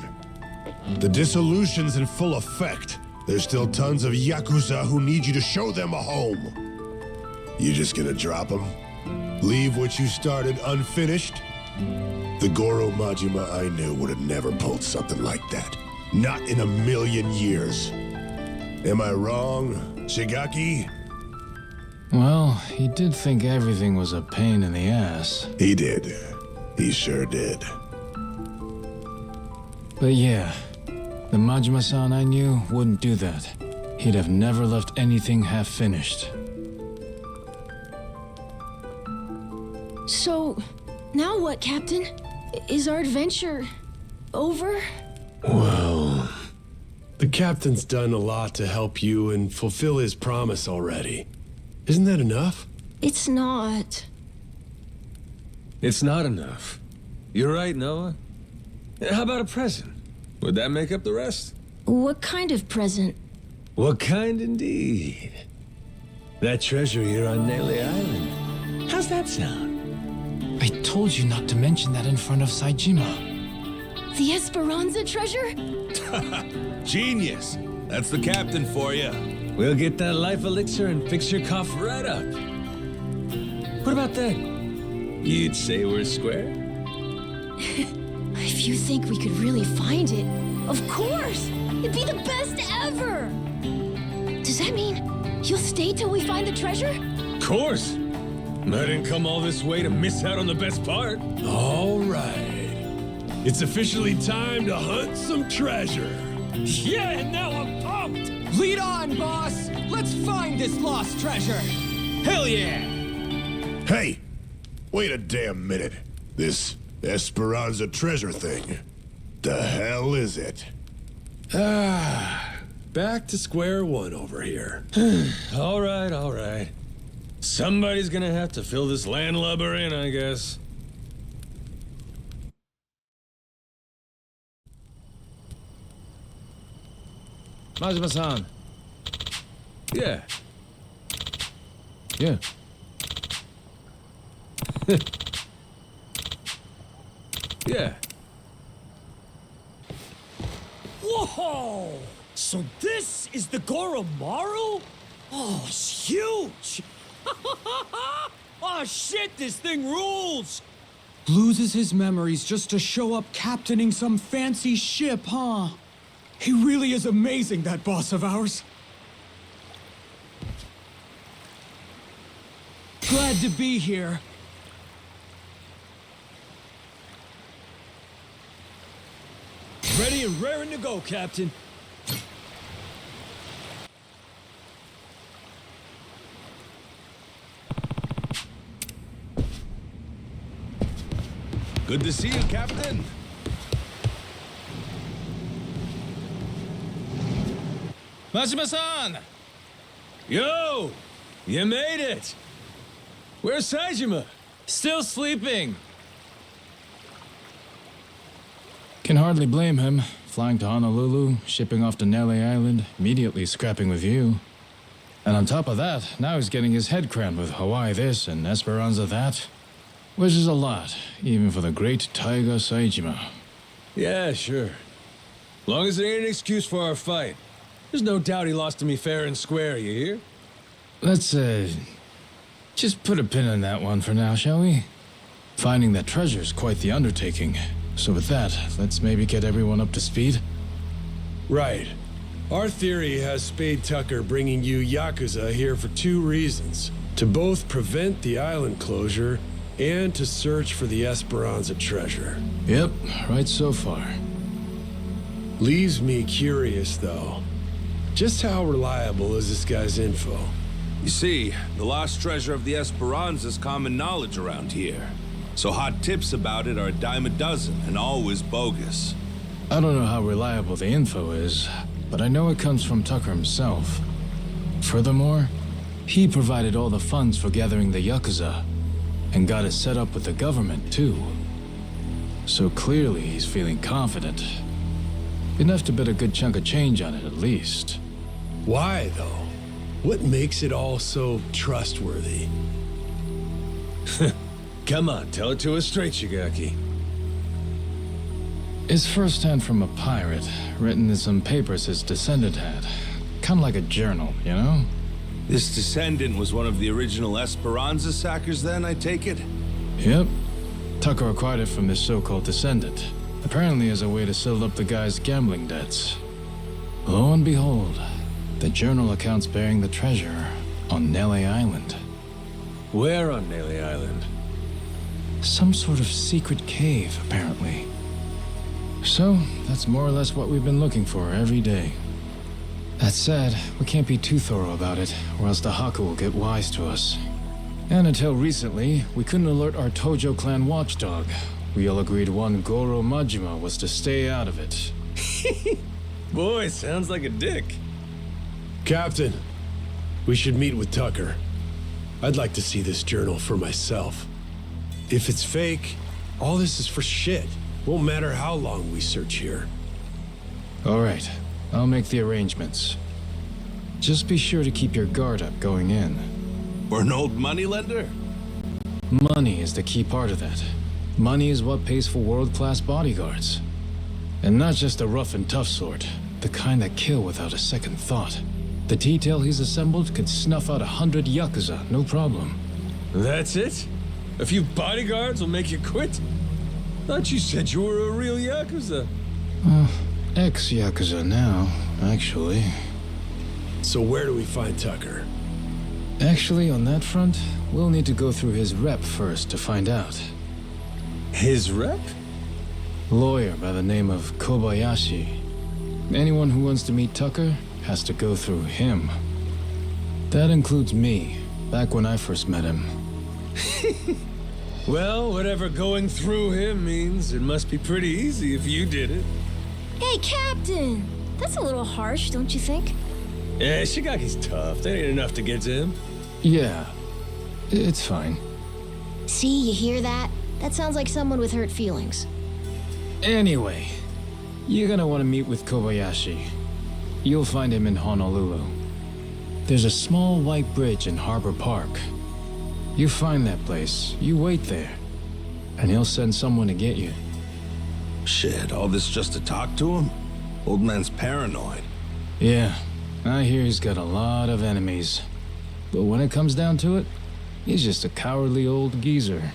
The dissolution's in full effect. There's still tons of Yakuza who need you to show them a home. You just gonna drop them? Leave what you started unfinished? The Goro Majima I knew would have never pulled something like that. Not in a million years. Am I wrong, Shigaki? Well, he did think everything was a pain in the ass. He did. He sure did. But yeah, the Majima-san I knew wouldn't do that. He'd have never left anything half-finished. So, now what, Captain? Is our adventure over? Well, the captain's done a lot to help you and fulfill his promise already. Isn't that enough? It's not. It's not enough. You're right, Noah. How about a present? Would that make up the rest? What kind of present? What kind indeed? That treasure here on Nele Island. How's that sound? I told you not to mention that in front of Saejima. The Esperanza treasure? Genius. That's the captain for you. We'll get that life elixir and fix your cough right up. What about that? You'd say we're square? If you think we could really find it, of course! It'd be the best ever! Does that mean you'll stay till we find the treasure? Of course! I didn't come all this way to miss out on the best part. All right. It's officially time to hunt some treasure. Yeah, and now I'm pumped! Lead on, boss! Let's find this lost treasure! Hell yeah! Hey! Wait a damn minute. This Esperanza treasure thing. The hell is it? Back to square one over here. All right. Somebody's gonna have to fill this landlubber in, I guess. Majima-san. Yeah. Yeah. Yeah. Whoa! So this is the Goromaru? Oh, it's huge! Oh shit, this thing rules! Loses his memories just to show up captaining some fancy ship, huh? He really is amazing, that boss of ours. Glad to be here. Ready and raring to go, Captain. Good to see you, Captain. Majima-san! Yo! You made it! Where's Saejima? Still sleeping. Can hardly blame him. Flying to Honolulu, shipping off to Nele Island, immediately scrapping with you. And on top of that, now he's getting his head crammed with Hawaii this and Esperanza that. Which is a lot, even for the great Taiga Saejima. Yeah, sure. Long as it ain't an excuse for our fight. There's no doubt he lost to me fair and square, you hear? Let's, just put a pin in that one for now, shall we? Finding that treasure's quite the undertaking. So with that, let's maybe get everyone up to speed. Right. Our theory has Spade Tucker bringing you Yakuza here for two reasons. To both prevent the island closure and to search for the Esperanza treasure. Yep, right so far. Leaves me curious, though. Just how reliable is this guy's info? You see, the lost treasure of the Esperanza is common knowledge around here. So hot tips about it are a dime a dozen and always bogus. I don't know how reliable the info is, but I know it comes from Tucker himself. Furthermore, he provided all the funds for gathering the Yakuza, and got it set up with the government, too. So clearly he's feeling confident. Enough to bet a good chunk of change on it, at least. Why, though? What makes it all so trustworthy? Come on, tell it to us straight, Shigaki. It's firsthand from a pirate, written in some papers his descendant had. Kind of like a journal, you know? This descendant was one of the original Esperanza sackers then, I take it? Yep. Tucker acquired it from his so-called descendant. Apparently as a way to settle up the guy's gambling debts. Lo and behold, the journal accounts bearing the treasure on Nele Island. Where on Nele Island? Some sort of secret cave, apparently. So, that's more or less what we've been looking for every day. That said, we can't be too thorough about it, or else the Haku will get wise to us. And until recently, we couldn't alert our Tojo clan watchdog. We all agreed one Goro Majima was to stay out of it. Boy, sounds like a dick. Captain, we should meet with Tucker. I'd like to see this journal for myself. If it's fake, all this is for shit. Won't matter how long we search here. All right, I'll make the arrangements. Just be sure to keep your guard up going in. We're an old moneylender? Money is the key part of that. Money is what pays for world-class bodyguards. And not just the rough and tough sort, the kind that kill without a second thought. The detail he's assembled could snuff out 100 Yakuza, no problem. That's it? A few bodyguards will make you quit? Thought you said you were a real Yakuza. Ex-Yakuza now, actually. So where do we find Tucker? Actually, on that front, we'll need to go through his rep first to find out. His rep? Lawyer by the name of Kobayashi. Anyone who wants to meet Tucker has to go through him. That includes me, back when I first met him. Well, whatever going through him means, it must be pretty easy if you did it. Hey, Captain! That's a little harsh, don't you think? Yeah, Shigaki's tough. That ain't enough to get to him. Yeah, it's fine. See, you hear that? That sounds like someone with hurt feelings. Anyway, you're gonna want to meet with Kobayashi. You'll find him in Honolulu. There's a small white bridge in Harbor Park. You find that place, you wait there, and he'll send someone to get you. Shit, all this just to talk to him? Old man's paranoid. Yeah, I hear he's got a lot of enemies. But when it comes down to it, he's just a cowardly old geezer.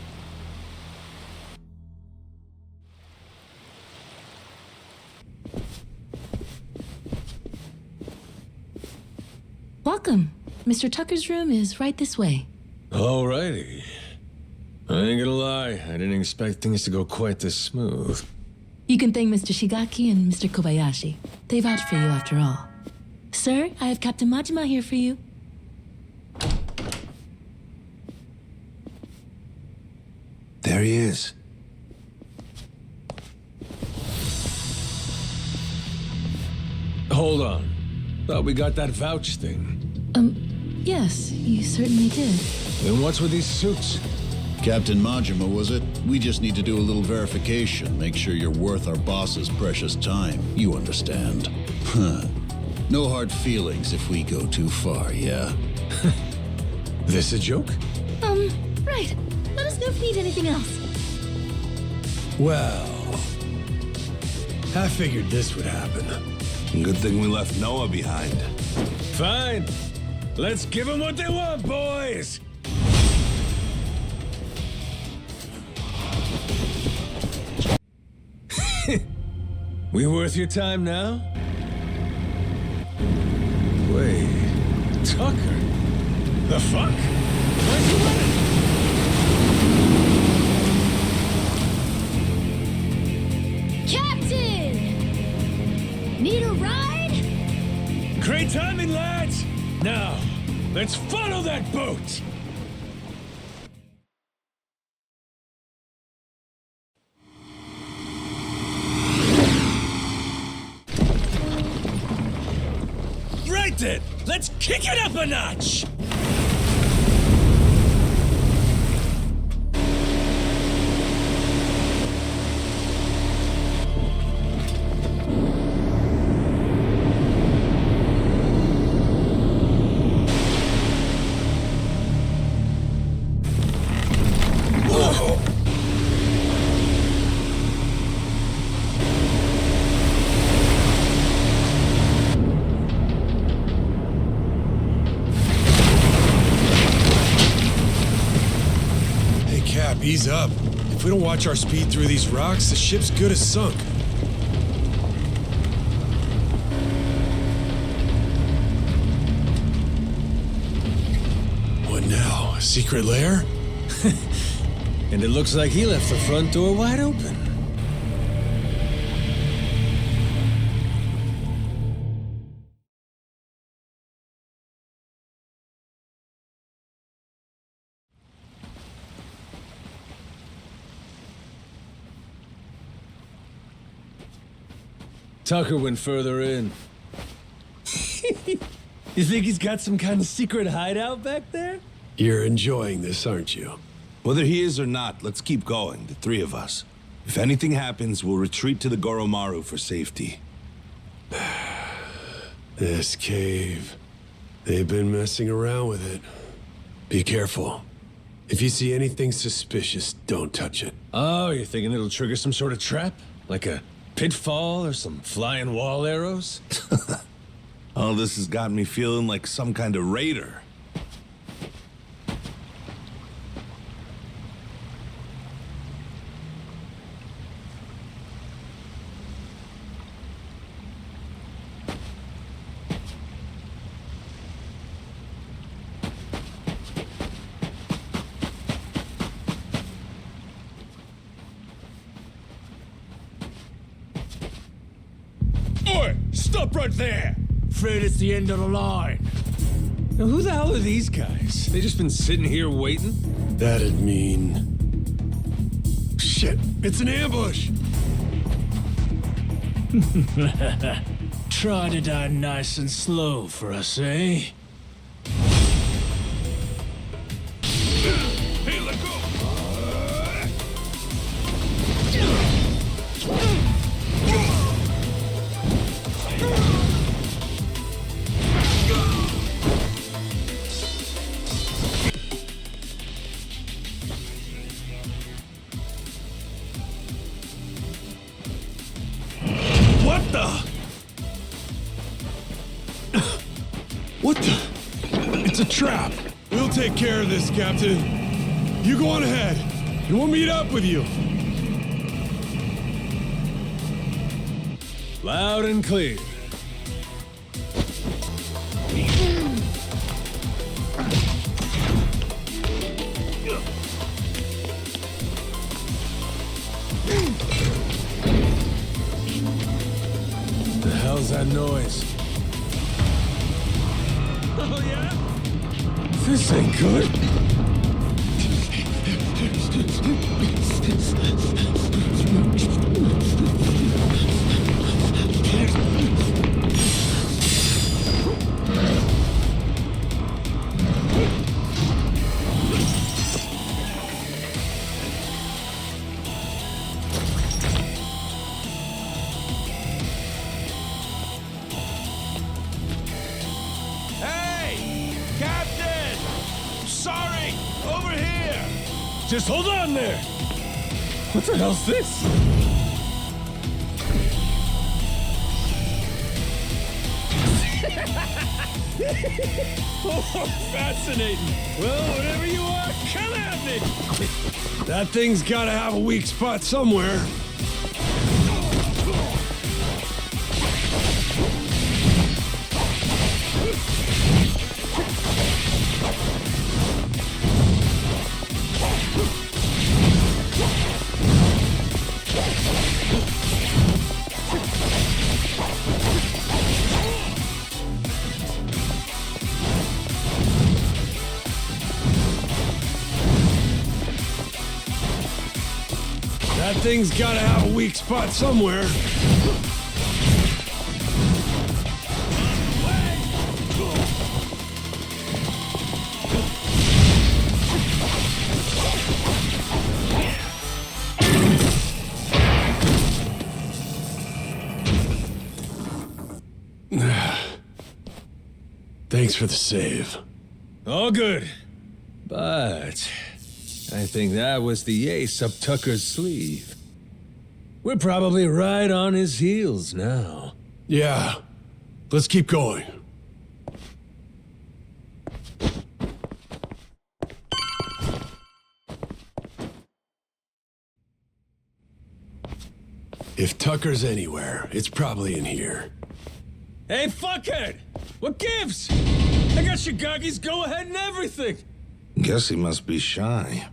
Welcome. Mr. Tucker's room is right this way. Alrighty. I ain't gonna lie, I didn't expect things to go quite this smooth. You can thank Mr. Shigaki and Mr. Kobayashi. They vouched for you after all. Sir, I have Captain Majima here for you. There he is. Hold on. Thought we got that vouch thing. Yes, you certainly did. Then what's with these suits? Captain Majima, was it? We just need to do a little verification, make sure you're worth our boss's precious time. You understand. Huh. No hard feelings if we go too far, yeah? This a joke? Right. Let us know if you need anything else. Well, I figured this would happen. Good thing we left Noah behind. Fine. Let's give them what they want, boys! We worth your time now? Wait, Tucker? The fuck? Where's he running? Captain! Need a ride? Great timing, lads! Now, let's follow that boat! Right then! Let's kick it up a notch! Ease up. If we don't watch our speed through these rocks, the ship's good as sunk. What now? A secret lair? And it looks like he left the front door wide open. Tucker went further in. You think he's got some kind of secret hideout back there? You're enjoying this, aren't you? Whether he is or not, let's keep going, the three of us. If anything happens, we'll retreat to the Goromaru for safety. This cave. They've been messing around with it. Be careful. If you see anything suspicious, don't touch it. Oh, you're thinking it'll trigger some sort of trap? Like a pitfall or some flying wall arrows? All this has got me feeling like some kind of raider. Stop right there! Afraid it's the end of the line. Now, who the hell are these guys? They just been sitting here waiting? That'd mean... Shit, it's an ambush! Try to die nice and slow for us, eh? Hey, let go! What the? What the? It's a trap. We'll take care of this, Captain. You go on ahead, and we'll meet up with you. Loud and clear. The hell's that noise? Oh, yeah? This ain't good. Just hold on there! What the hell's this? Oh, fascinating! Well, whatever you are, come at me! That thing's gotta have a weak spot somewhere. That thing's gotta have a weak spot somewhere. Thanks for the save. All good. But I think that was the ace up Tucker's sleeve. We're probably right on his heels now. Yeah. Let's keep going. If Tucker's anywhere, it's probably in here. Hey, fuckhead! What gives? I got Shigagi's go-ahead and everything! Guess he must be shy.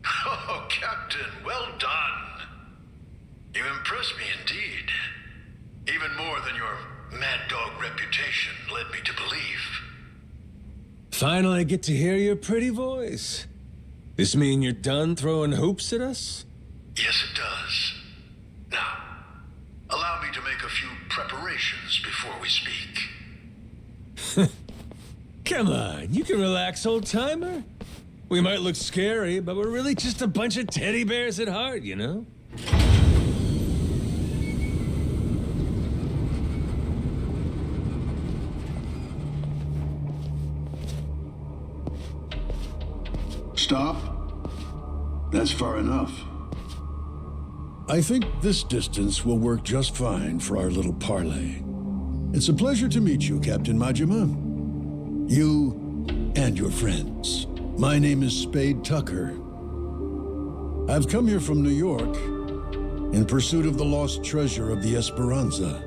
Oh, Captain, well done. You impressed me indeed. Even more than your mad dog reputation led me to believe. Finally get to hear your pretty voice. This mean you're done throwing hoops at us? Yes, it does. Now, allow me to make a few preparations before we speak. Come on, you can relax, old-timer. We might look scary, but we're really just a bunch of teddy bears at heart, you know? Stop. That's far enough. I think this distance will work just fine for our little parlay. It's a pleasure to meet you, Captain Majima. You and your friends. My name is Spade Tucker. I've come here from New York in pursuit of the lost treasure of the Esperanza.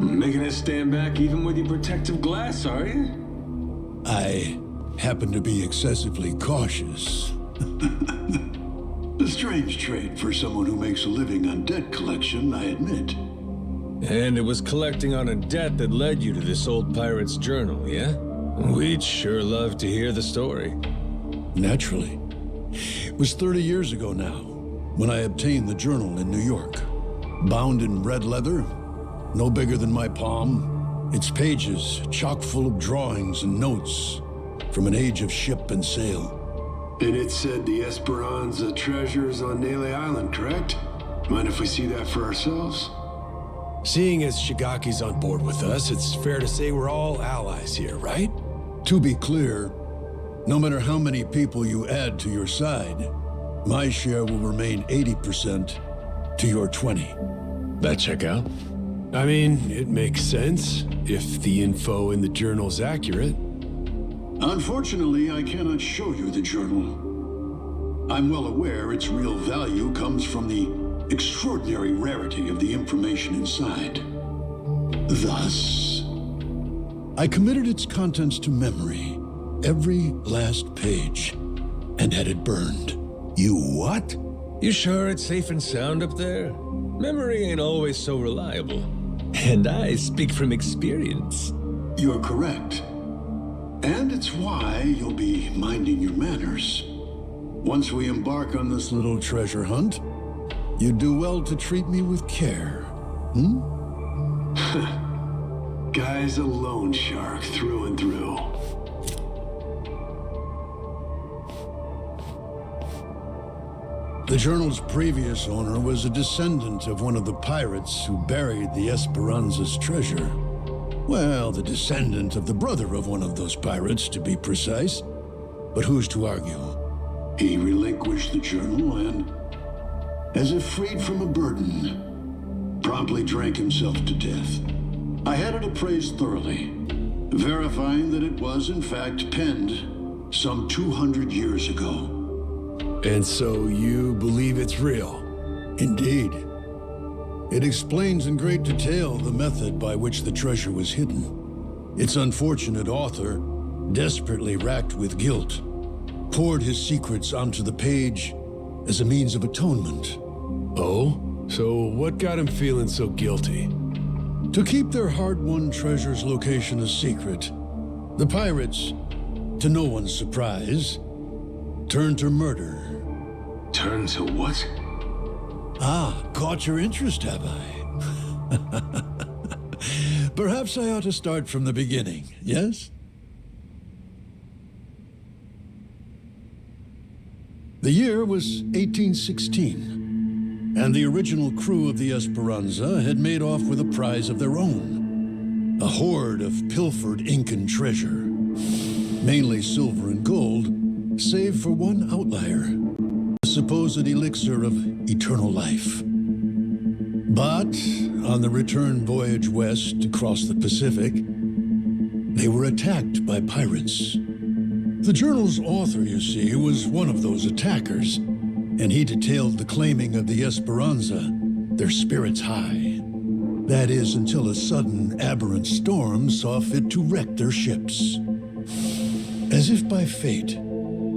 Making it stand back even with your protective glass, are you? I happen to be excessively cautious. A strange trait for someone who makes a living on debt collection, I admit. And it was collecting on a debt that led you to this old pirate's journal, yeah? We'd sure love to hear the story. Naturally. It was 30 years ago now, when I obtained the journal in New York. Bound in red leather, no bigger than my palm, its pages chock full of drawings and notes from an age of ship and sail. And it said the Esperanza treasure's on Nele Island, correct? Mind if we see that for ourselves? Seeing as Shigaki's on board with us, it's fair to say we're all allies here, right? To be clear, no matter how many people you add to your side, my share will remain 80% to your 20. That check out? I mean, it makes sense, if the info in the journal's accurate. Unfortunately, I cannot show you the journal. I'm well aware its real value comes from the extraordinary rarity of the information inside. Thus, I committed its contents to memory, every last page, and had it burned. You what? You sure it's safe and sound up there? Memory ain't always so reliable. And I speak from experience. You're correct. And it's why you'll be minding your manners. Once we embark on this little treasure hunt, you do well to treat me with care. Guy's a loan shark through and through. The journal's previous owner was a descendant of one of the pirates who buried the Esperanza's treasure. Well, the descendant of the brother of one of those pirates, to be precise. But who's to argue? He relinquished the journal and, as if freed from a burden, promptly drank himself to death. I had it appraised thoroughly, verifying that it was in fact penned some 200 years ago. And so you believe it's real? Indeed. It explains in great detail the method by which the treasure was hidden. Its unfortunate author, desperately racked with guilt, poured his secrets onto the page as a means of atonement. Oh? So what got him feeling so guilty? To keep their hard-won treasure's location a secret, the pirates, to no one's surprise, turned to murder. Turn to what? Ah, caught your interest, have I? Perhaps I ought to start from the beginning, yes? The year was 1816, and the original crew of the Esperanza had made off with a prize of their own. A hoard of pilfered Incan treasure, mainly silver and gold, save for one outlier, a supposed elixir of eternal life. But on the return voyage west across the Pacific, they were attacked by pirates. The journal's author, you see, was one of those attackers, and he detailed the claiming of the Esperanza, their spirits high. That is, until a sudden aberrant storm saw fit to wreck their ships. As if by fate,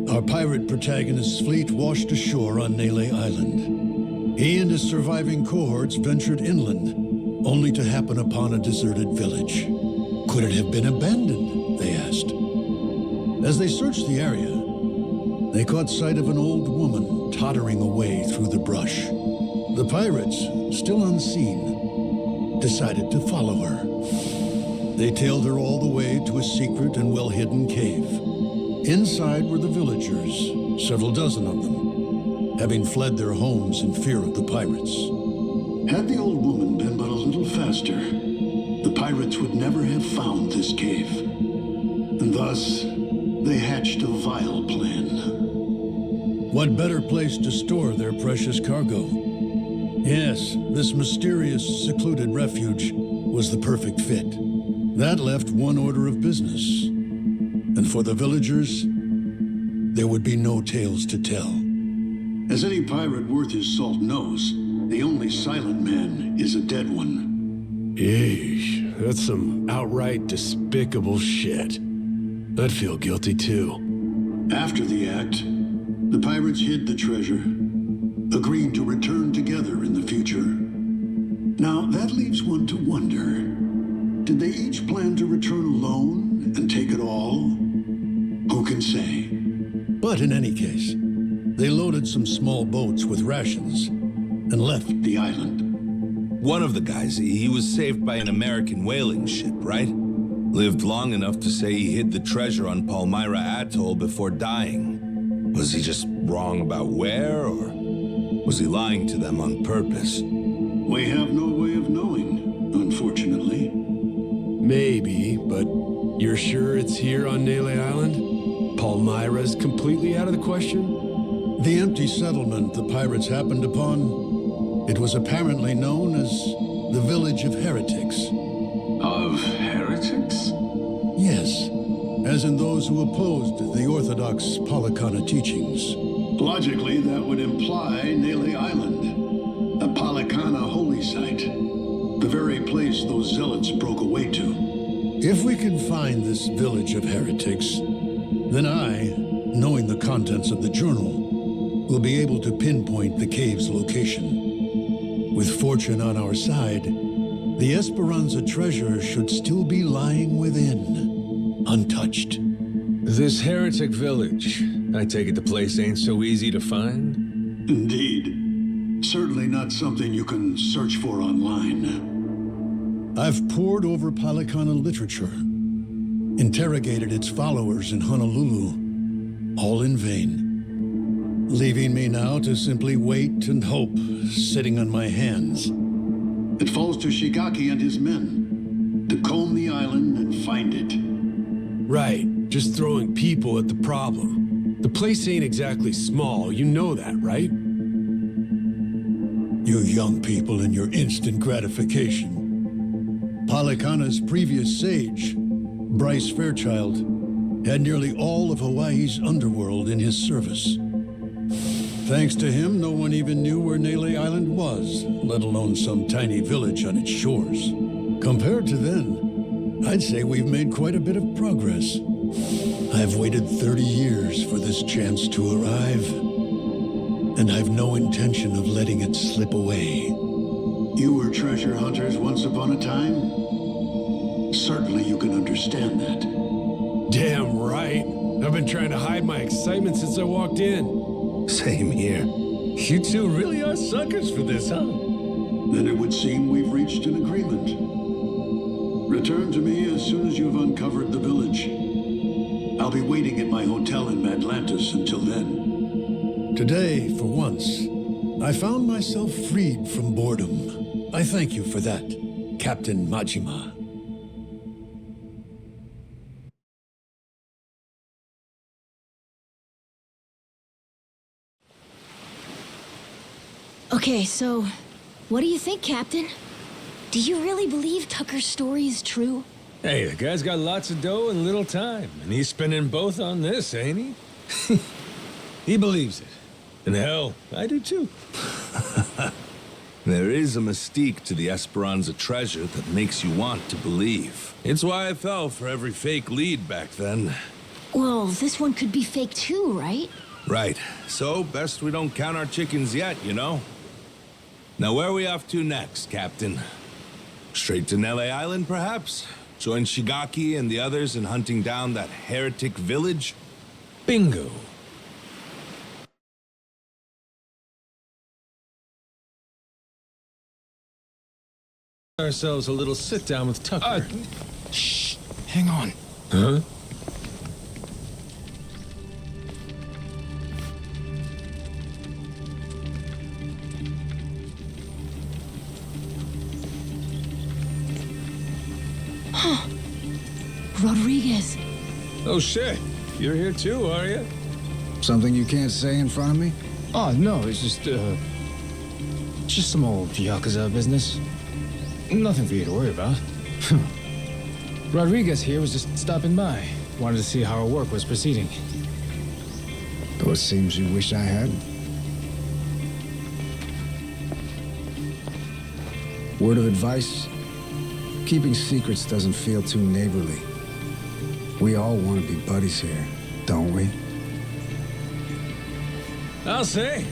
our pirate protagonist's fleet washed ashore on Nele Island. He and his surviving cohorts ventured inland, only to happen upon a deserted village. Could it have been abandoned, they asked. As they searched the area, they caught sight of an old woman tottering away through the brush. The pirates, still unseen, decided to follow her. They tailed her all the way to a secret and well-hidden cave. Inside were the villagers, several dozen of them, having fled their homes in fear of the pirates. Had the old woman been but a little faster, the pirates would never have found this cave. And thus, they hatched a vile plan. What better place to store their precious cargo? Yes, this mysterious, secluded refuge was the perfect fit. That left one order of business. And for the villagers, there would be no tales to tell. As any pirate worth his salt knows, the only silent man is a dead one. Yeesh, that's some outright despicable shit. I'd feel guilty too. After the act, the pirates hid the treasure, agreeing to return together in the future. Now, that leaves one to wonder, did they each plan to return alone and take it all? Who can say? But in any case, they loaded some small boats with rations and left the island. One of the guys, he was saved by an American whaling ship, right? Lived long enough to say he hid the treasure on Palmyra Atoll before dying. Was he just wrong about where, or was he lying to them on purpose? We have no way of knowing, unfortunately. Maybe, but you're sure it's here on Nele Island? Palmyra's completely out of the question? The empty settlement the pirates happened upon, it was apparently known as the village of heretics. Of heretics? Yes, as in those who opposed the orthodox Palikana teachings. Logically, that would imply Nele Island, a Palikana holy site, the very place those zealots broke away to. If we can find this village of heretics, then I, knowing the contents of the journal, will be able to pinpoint the cave's location. With fortune on our side, the Esperanza treasure should still be lying within, untouched. This heretic village, I take it the place ain't so easy to find? Indeed. Certainly not something you can search for online. I've pored over Palikana literature, interrogated its followers in Honolulu, all in vain. Leaving me now to simply wait and hope, sitting on my hands. It falls to Shigaki and his men to comb the island and find it. Right, just throwing people at the problem. The place ain't exactly small, you know that, right? You young people and your instant gratification. Palikana's previous sage, Bryce Fairchild, had nearly all of Hawaii's underworld in his service. Thanks to him, no one even knew where Nele Island was, let alone some tiny village on its shores. Compared to then, I'd say we've made quite a bit of progress. I've waited 30 years for this chance to arrive, and I've no intention of letting it slip away. You were treasure hunters once upon a time? Certainly you can understand that. Damn right. I've been trying to hide my excitement since I walked in. Same here. You two really are suckers for this, huh? Then it would seem we've reached an agreement. Return to me as soon as you've uncovered the village. I'll be waiting at my hotel in Madlantis until then. Today, for once, I found myself freed from boredom. I thank you for that, Captain Majima. Okay, so what do you think, Captain? Do you really believe Tucker's story is true? Hey, the guy's got lots of dough and little time, and he's spending both on this, ain't he? He believes it. And hell, I do too. There is a mystique to the Esperanza treasure that makes you want to believe. It's why I fell for every fake lead back then. Well, this one could be fake too, right? Right. So, best we don't count our chickens yet, you know? Now, where are we off to next, Captain? Straight to Nele Island, perhaps? Join Shigaki and the others in hunting down that heretic village? Bingo. Ourselves a little sit-down with Tucker. Shh. Hang on. Huh? Rodriguez. Oh shit, you're here too, are you? Something you can't say in front of me? Oh, no, it's just some old Yakuza business. Nothing for you to worry about. Rodriguez here was just stopping by. Wanted to see how our work was proceeding. Though it seems you wish I had. Word of advice? Keeping secrets doesn't feel too neighborly. We all want to be buddies here, don't we? I'll say.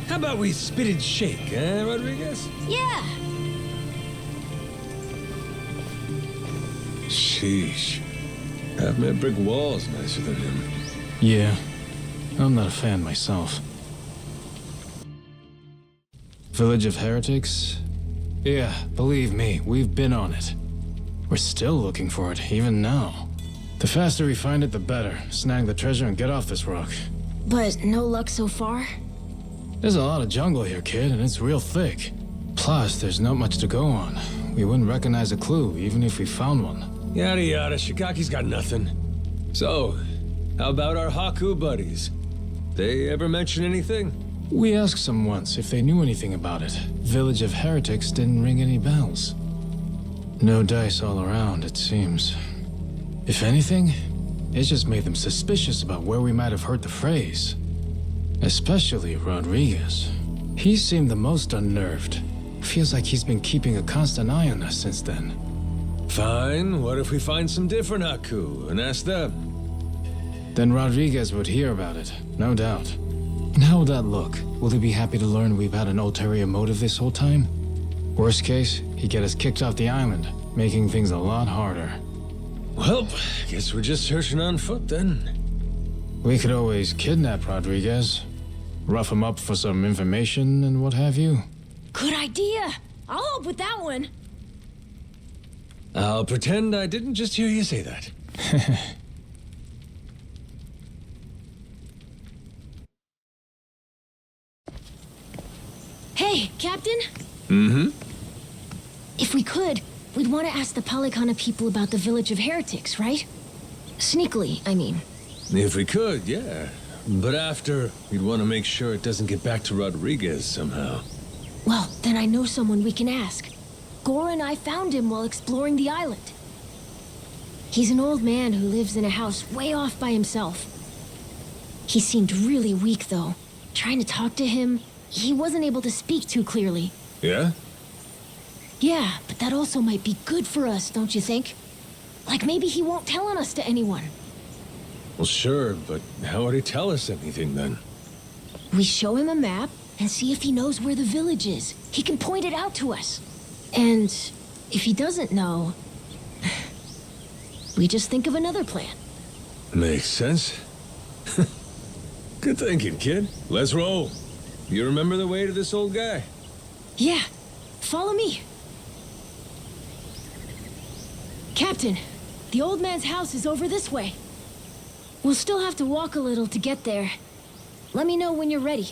How about we spit and shake, eh, Rodriguez? Yeah. Sheesh. Half my brick wall's nicer than him. Yeah, I'm not a fan myself. Village of Heretics? Yeah, believe me, we've been on it. We're still looking for it, even now. The faster we find it, the better. Snag the treasure and get off this rock. But no luck so far? There's a lot of jungle here, kid, and it's real thick. Plus, there's not much to go on. We wouldn't recognize a clue, even if we found one. Yada yada, Shikaki's got nothing. So, how about our Haku buddies? They ever mention anything? We asked them once if they knew anything about it. Village of Heretics didn't ring any bells. No dice all around, it seems. If anything, it just made them suspicious about where we might have heard the phrase. Especially Rodriguez. He seemed the most unnerved. Feels like he's been keeping a constant eye on us since then. Fine, what if we find some different Haku and ask them? Then Rodriguez would hear about it, no doubt. And how would that look? Will he be happy to learn we've had an ulterior motive this whole time? Worst case, he'd get us kicked off the island, making things a lot harder. Well, guess we're just searching on foot then. We could always kidnap Rodriguez, rough him up for some information and what have you. Good idea. I'll help with that one. I'll pretend I didn't just hear you say that. Hey, Captain? Mm-hmm? If we could, we'd want to ask the Polycana people about the Village of Heretics, right? Sneakily, I mean. If we could, yeah. But after, we'd want to make sure it doesn't get back to Rodriguez somehow. Well, then I know someone we can ask. Gora and I found him while exploring the island. He's an old man who lives in a house way off by himself. He seemed really weak, though. Trying to talk to him, he wasn't able to speak too clearly. Yeah? Yeah, but that also might be good for us, don't you think? Like maybe he won't tell on us to anyone. Well, sure, but how would he tell us anything then? We show him a map and see if he knows where the village is. He can point it out to us. And if he doesn't know, we just think of another plan. Makes sense. Good thinking, kid. Let's roll. You remember the way to this old guy? Yeah, follow me. Captain, the old man's house is over this way. We'll still have to walk a little to get there. Let me know when you're ready.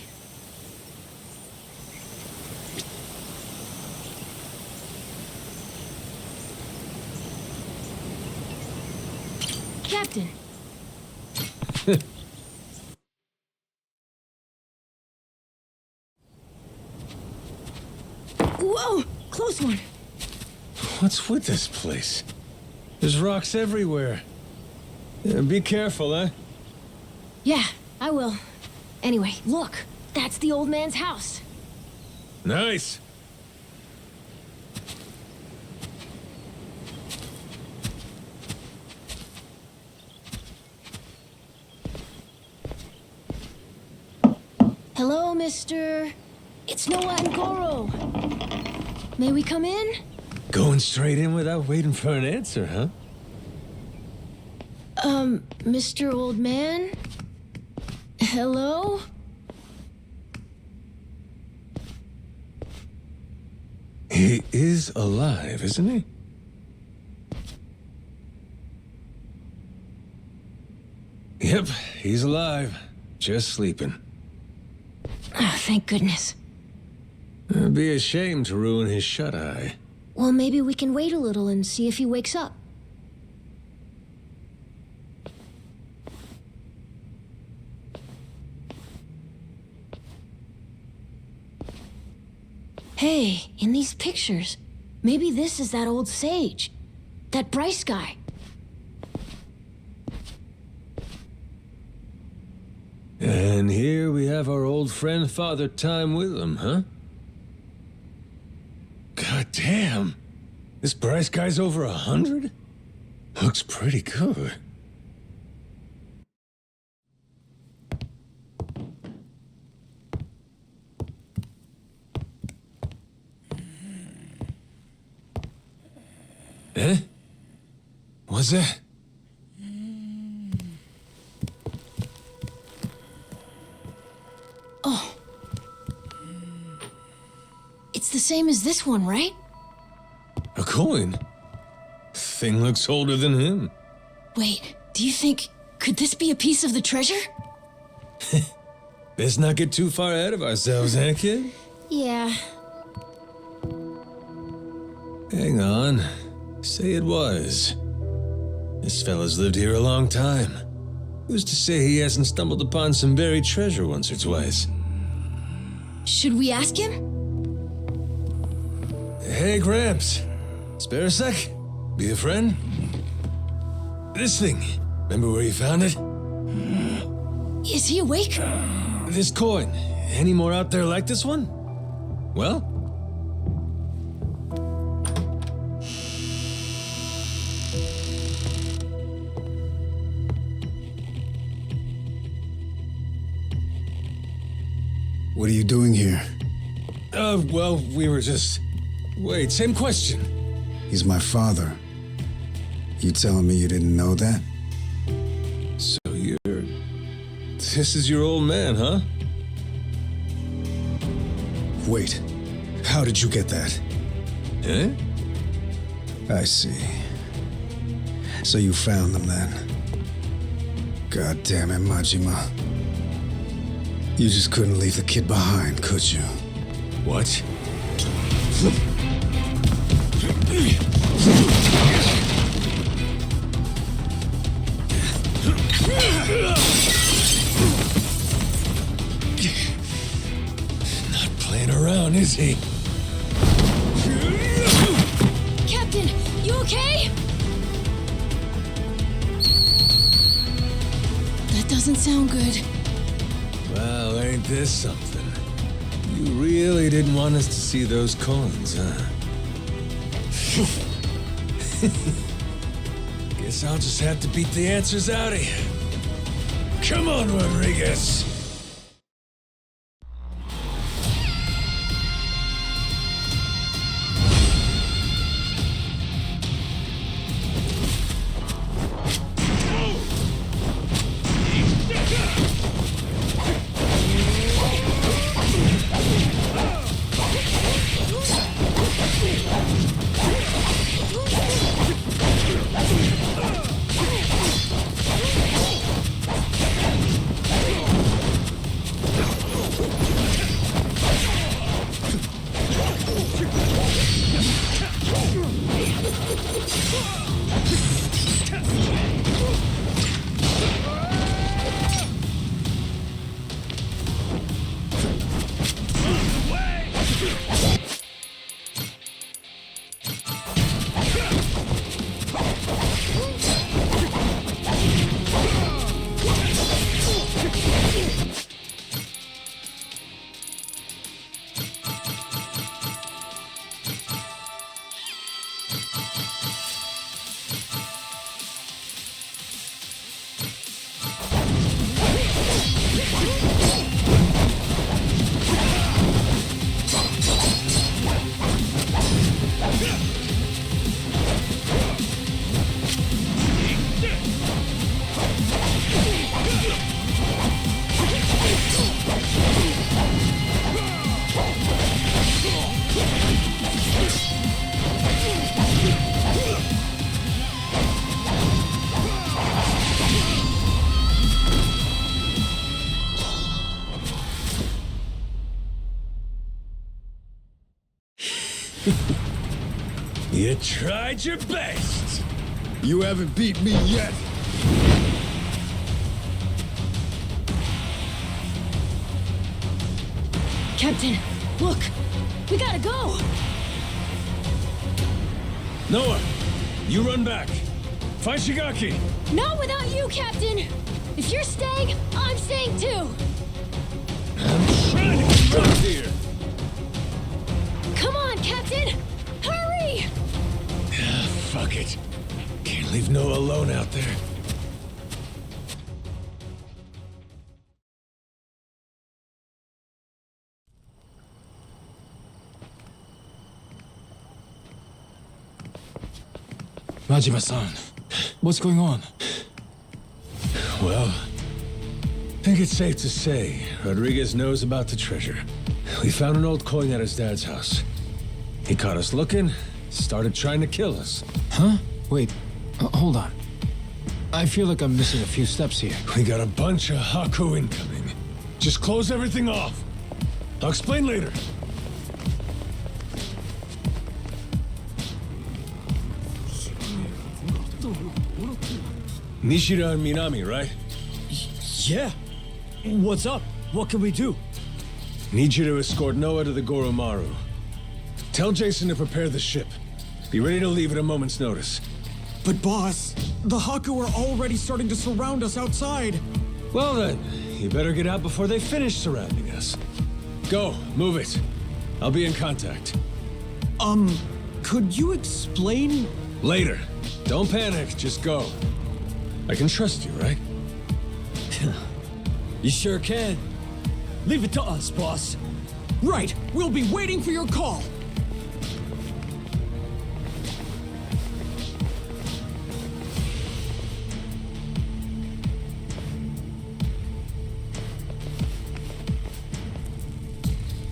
Captain. Whoa! Close one. What's with this place? There's rocks everywhere. Yeah, be careful, eh? Yeah, I will. Anyway, look. That's the old man's house. Nice. Hello, mister. It's Noah and Goro. May we come in? Going straight in without waiting for an answer, huh? Mr. Old Man? Hello? He is alive, isn't he? Yep, he's alive. Just sleeping. Oh, thank goodness. It'd be a shame to ruin his shut-eye. Well, maybe we can wait a little and see if he wakes up. Hey, in these pictures, maybe this is that old sage. That Bryce guy. And here we have our old friend Father Time with him, huh? God damn. This Bryce guy's over 100? Looks pretty good. Eh? What's that? Oh. It's the same as this one, right? A coin? Thing looks older than him. Wait, do you think... could this be a piece of the treasure? Let's not get too far ahead of ourselves, eh, kid? Yeah. Hang on. Say it was. This fella's lived here a long time. Who's to say he hasn't stumbled upon some buried treasure once or twice? Should we ask him? Hey, Gramps. Spare a sec? Be a friend? This thing. Remember where you found it? Is he awake? This coin. Any more out there like this one? Well? What are you doing here? Well, we were just... Wait, same question. He's my father. You telling me you didn't know that? So you're... This is your old man, huh? Wait, how did you get that? Eh? I see. So you found them then. God damn it, Majima. You just couldn't leave the kid behind, could you? What? Not playing around, is he? Captain, you okay? That doesn't sound good. Well, ain't this something? You really didn't want us to see those coins, huh? Guess I'll just have to beat the answers out of you. Come on, Rodriguez! You tried your best. You haven't beat me yet. Captain, look! We gotta go! Noah, you run back. Find Shigaki. Not without you, Captain! If you're staying, I'm staying too! I'm trying to get out of here. Come on, Captain! Hurry! Fuck it. Can't leave Noah alone out there. Majima-san, what's going on? Well, I think it's safe to say Rodriguez knows about the treasure. We found an old coin at his dad's house. He caught us looking, started trying to kill us. Huh? Wait, hold on. I feel like I'm missing a few steps here. We got a bunch of Haku incoming. Just close everything off. I'll explain later. Nishida and Minami, right? Yeah. What's up? What can we do? Need you to escort Noah to the Goromaru. Tell Jason to prepare the ship. Be ready to leave at a moment's notice. But boss, the Haku are already starting to surround us outside. Well then, you better get out before they finish surrounding us. Go, move it. I'll be in contact. Could you explain? Later. Don't panic, just go. I can trust you, right? You sure can. Leave it to us, boss. Right, we'll be waiting for your call.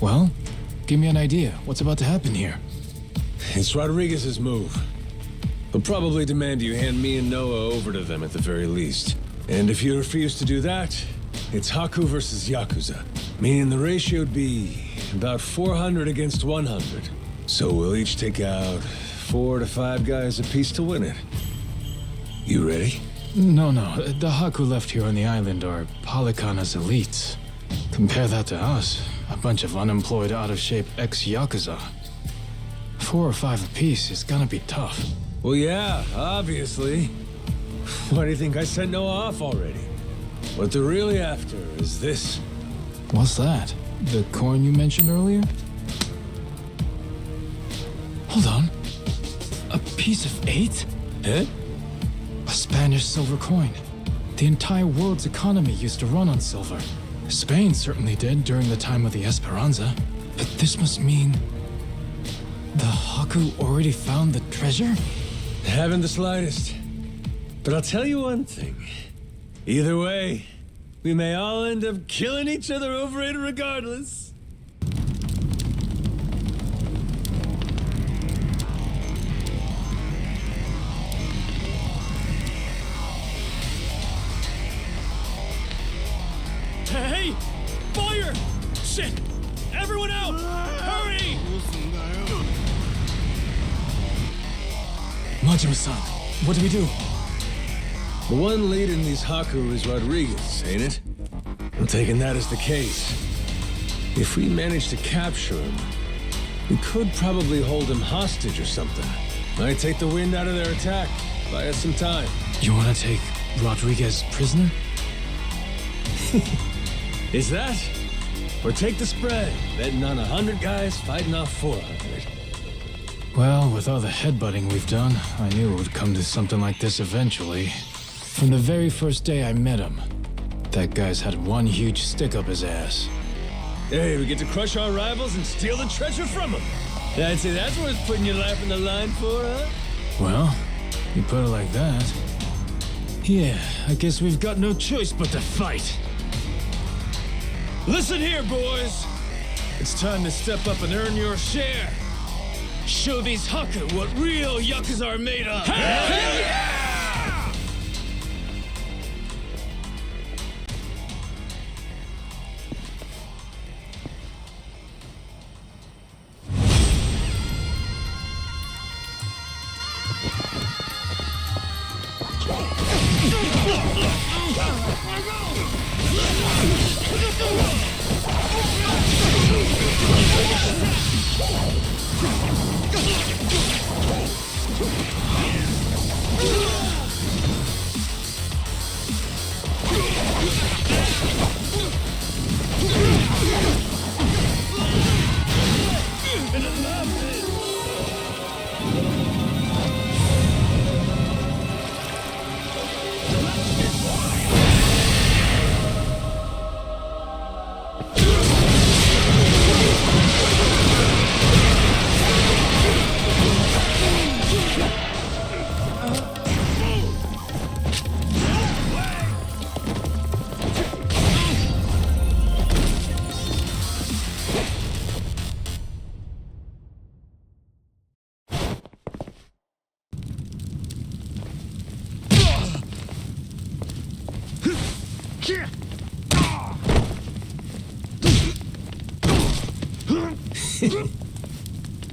Well, give me an idea. What's about to happen here? It's Rodriguez's move. He'll probably demand you hand me and Noah over to them at the very least. And if you refuse to do that, it's Haku versus Yakuza. Meaning the ratio'd be about 400 against 100. So we'll each take out 4 to 5 guys apiece to win it. You ready? No. The Haku left here on the island are Polycana's elites. Compare that to us. A bunch of unemployed, out-of-shape ex-Yakuza. 4 or 5 apiece is gonna be tough. Well, yeah, obviously. Why do you think I sent Noah off already? What they're really after is this. What's that? The coin you mentioned earlier? Hold on. A piece of 8? Eh? A Spanish silver coin. The entire world's economy used to run on silver. Spain certainly did during the time of the Esperanza. But this must mean... the Haku already found the treasure? Haven't the slightest. But I'll tell you one thing. Either way, we may all end up killing each other over it regardless. Hey! Fire! Shit! Everyone out! Hurry! Majima-san, what do we do? The one leading these Haku is Rodriguez, ain't it? I'm taking that as the case. If we manage to capture him, we could probably hold him hostage or something. Might take the wind out of their attack. Buy us some time. You want to take Rodriguez prisoner? Is that? Or take the spread, betting on 100 guys fighting off 400. Well, with all the headbutting we've done, I knew it would come to something like this eventually. From the very first day I met him, that guy's had one huge stick up his ass. Hey, we get to crush our rivals and steal the treasure from them. I'd say that's worth putting your life on the line for, huh? Well, you put it like that. Yeah, I guess we've got no choice but to fight. Listen here, boys. It's time to step up and earn your share. Show these Haku what real Yakuza are made of. Hell yeah!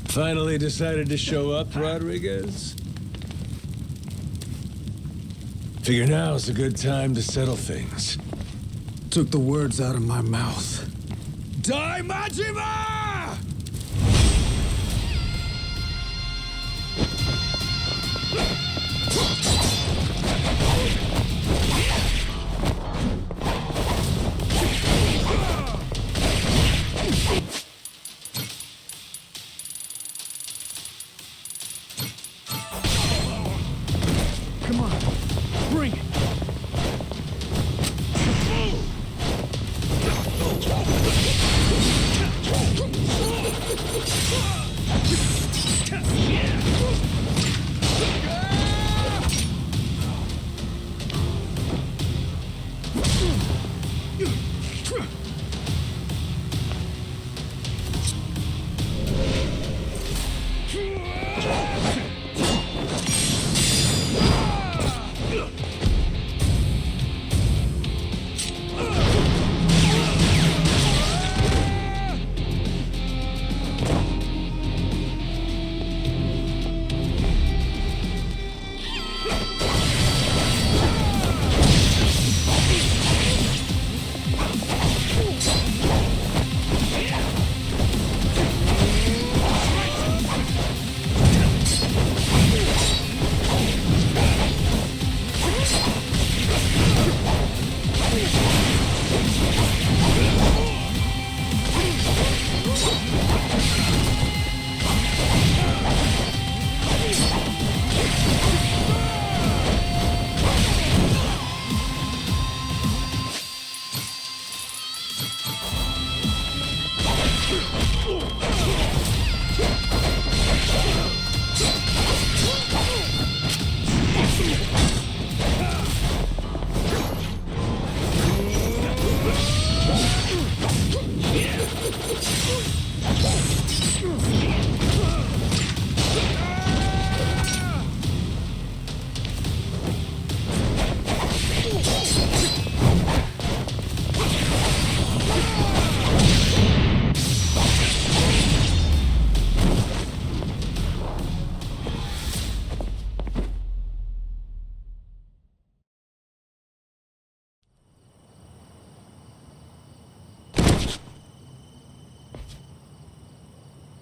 Finally decided to show up, Rodriguez? Figure now's a good time to settle things. Took the words out of my mouth. Die, Majima! Come on, bring it.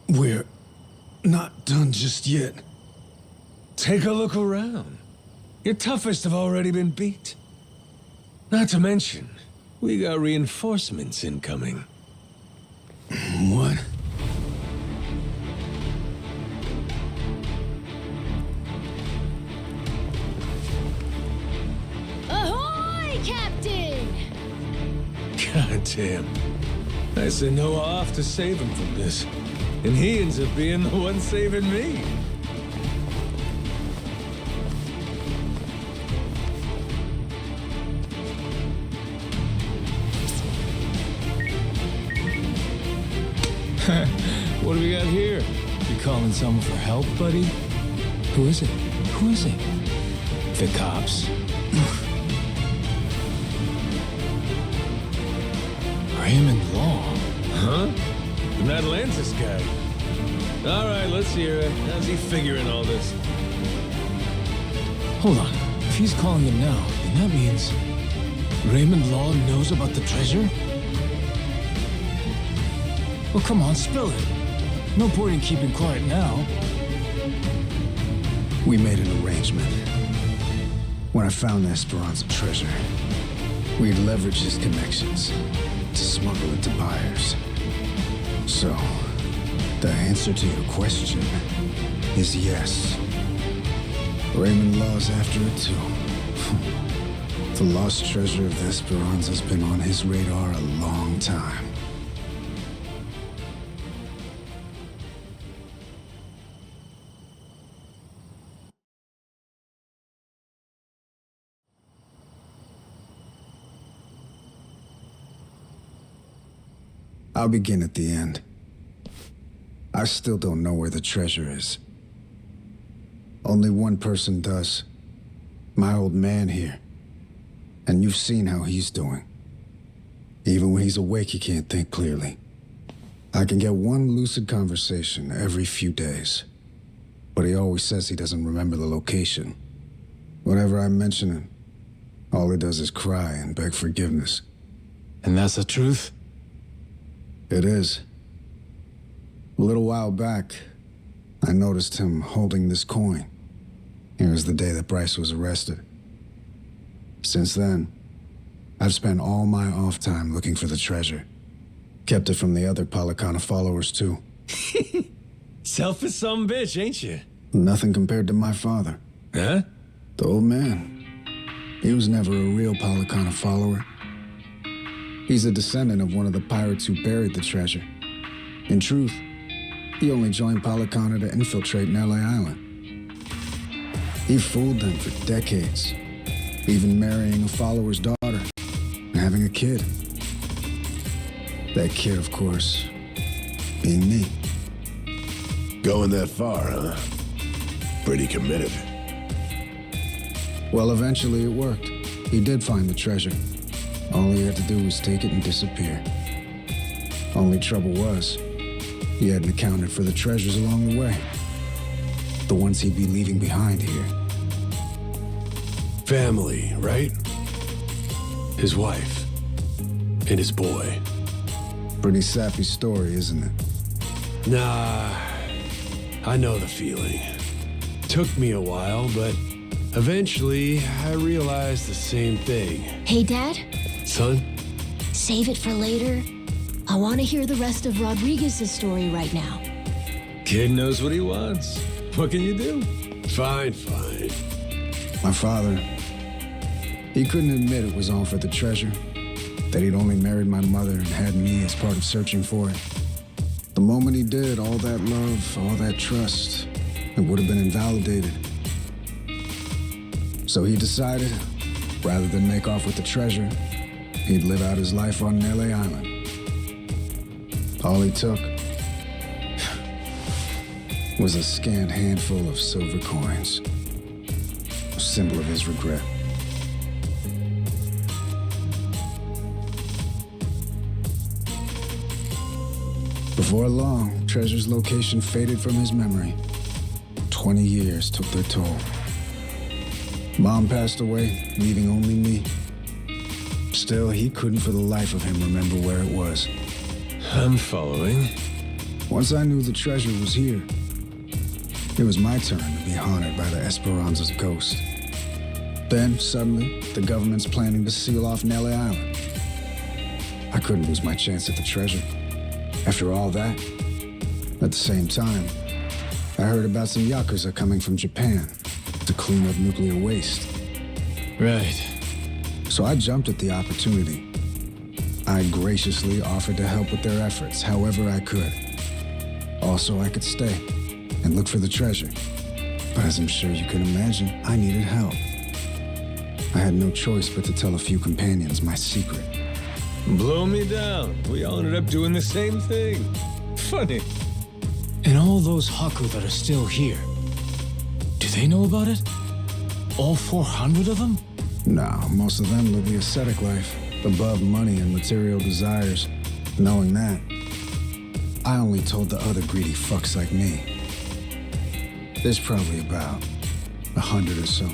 We're not done just yet. Take a look around. Your toughest have already been beat. Not to mention, we got reinforcements incoming. What? Ahoy, Captain! God damn. I sent Noah off to save him from this, and he ends up being the one saving me. What do we got here? You calling someone for help, buddy? Who is it? Who is it? The cops? Raymond Long? Huh? The Madlantis guy. All right, let's hear it. How's he figuring all this? Hold on. If he's calling him now, then that means Raymond Law knows about the treasure? Well, come on, spill it. No point in keeping quiet now. We made an arrangement. When I found the Esperanza treasure, we'd leverage his connections to smuggle it to buyers. So, the answer to your question is yes. Raymond Law's after it too. The lost treasure of the Esperanza's been on his radar a long time. I'll begin at the end. I still don't know where the treasure is. Only one person does. My old man here. And you've seen how he's doing. Even when he's awake, he can't think clearly. I can get one lucid conversation every few days. But he always says he doesn't remember the location. Whenever I mention it, all he does is cry and beg forgiveness. And that's the truth? It is. A little while back, I noticed him holding this coin. It was the day that Bryce was arrested. Since then, I've spent all my off time looking for the treasure. Kept it from the other Palicana followers, too. Selfish some bitch, ain't you? Nothing compared to my father. Huh? The old man. He was never a real Palicana follower. He's a descendant of one of the pirates who buried the treasure. In truth, he only joined Palicana to infiltrate Nele Island. He fooled them for decades, even marrying a follower's daughter and having a kid. That kid, of course, being me. Going that far, huh? Pretty committed. Well, eventually it worked. He did find the treasure. All he had to do was take it and disappear. Only trouble was, he hadn't accounted for the treasures along the way. The ones he'd be leaving behind here. Family, right? His wife. And his boy. Pretty sappy story, isn't it? Nah, I know the feeling. Took me a while, but eventually I realized the same thing. Hey, Dad? Son? Save it for later. I want to hear the rest of Rodriguez's story right now. Kid knows what he wants. What can you do? Fine. My father, he couldn't admit it was all for the treasure. That he'd only married my mother and had me as part of searching for it. The moment he did, all that love, all that trust, it would have been invalidated. So he decided, rather than make off with the treasure, he'd live out his life on Nele Island. All he took was a scant handful of silver coins, a symbol of his regret. Before long, Treasure's location faded from his memory. 20 years took their toll. Mom passed away, leaving only me. Still, he couldn't for the life of him remember where it was. I'm following. Once I knew the treasure was here, it was my turn to be haunted by the Esperanza's ghost. Then, suddenly, the government's planning to seal off Nele Island. I couldn't lose my chance at the treasure. After all that, at the same time, I heard about some Yakuza coming from Japan to clean up nuclear waste. Right. So I jumped at the opportunity. I graciously offered to help with their efforts however I could. Also, I could stay and look for the treasure. But as I'm sure you can imagine, I needed help. I had no choice but to tell a few companions my secret. Blow me down. We all ended up doing the same thing. Funny. And all those Haku that are still here, do they know about it? All 400 of them? No, most of them live the ascetic life, above money and material desires. Knowing that, I only told the other greedy fucks like me. There's probably about 100 or so.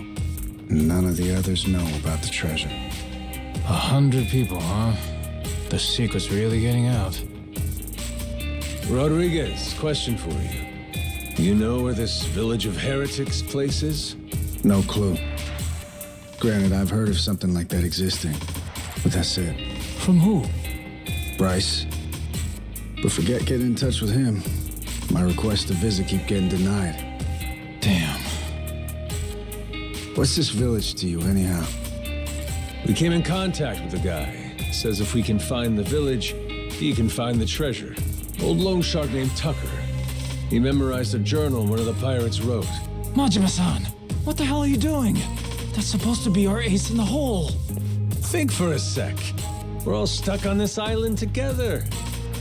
None of the others know about the treasure. 100 people, huh? The secret's really getting out. Rodriguez, question for you. You know where this village of heretics place is? No clue. Granted, I've heard of something like that existing, but that's it. From who? Bryce. But forget getting in touch with him. My requests to visit keep getting denied. Damn. What's this village to you, anyhow? We came in contact with the guy. Says if we can find the village, he can find the treasure. Old loan shark named Tucker. He memorized a journal one of the pirates wrote. Majima-san, what the hell are you doing? That's supposed to be our ace in the hole. Think for a sec. We're all stuck on this island together.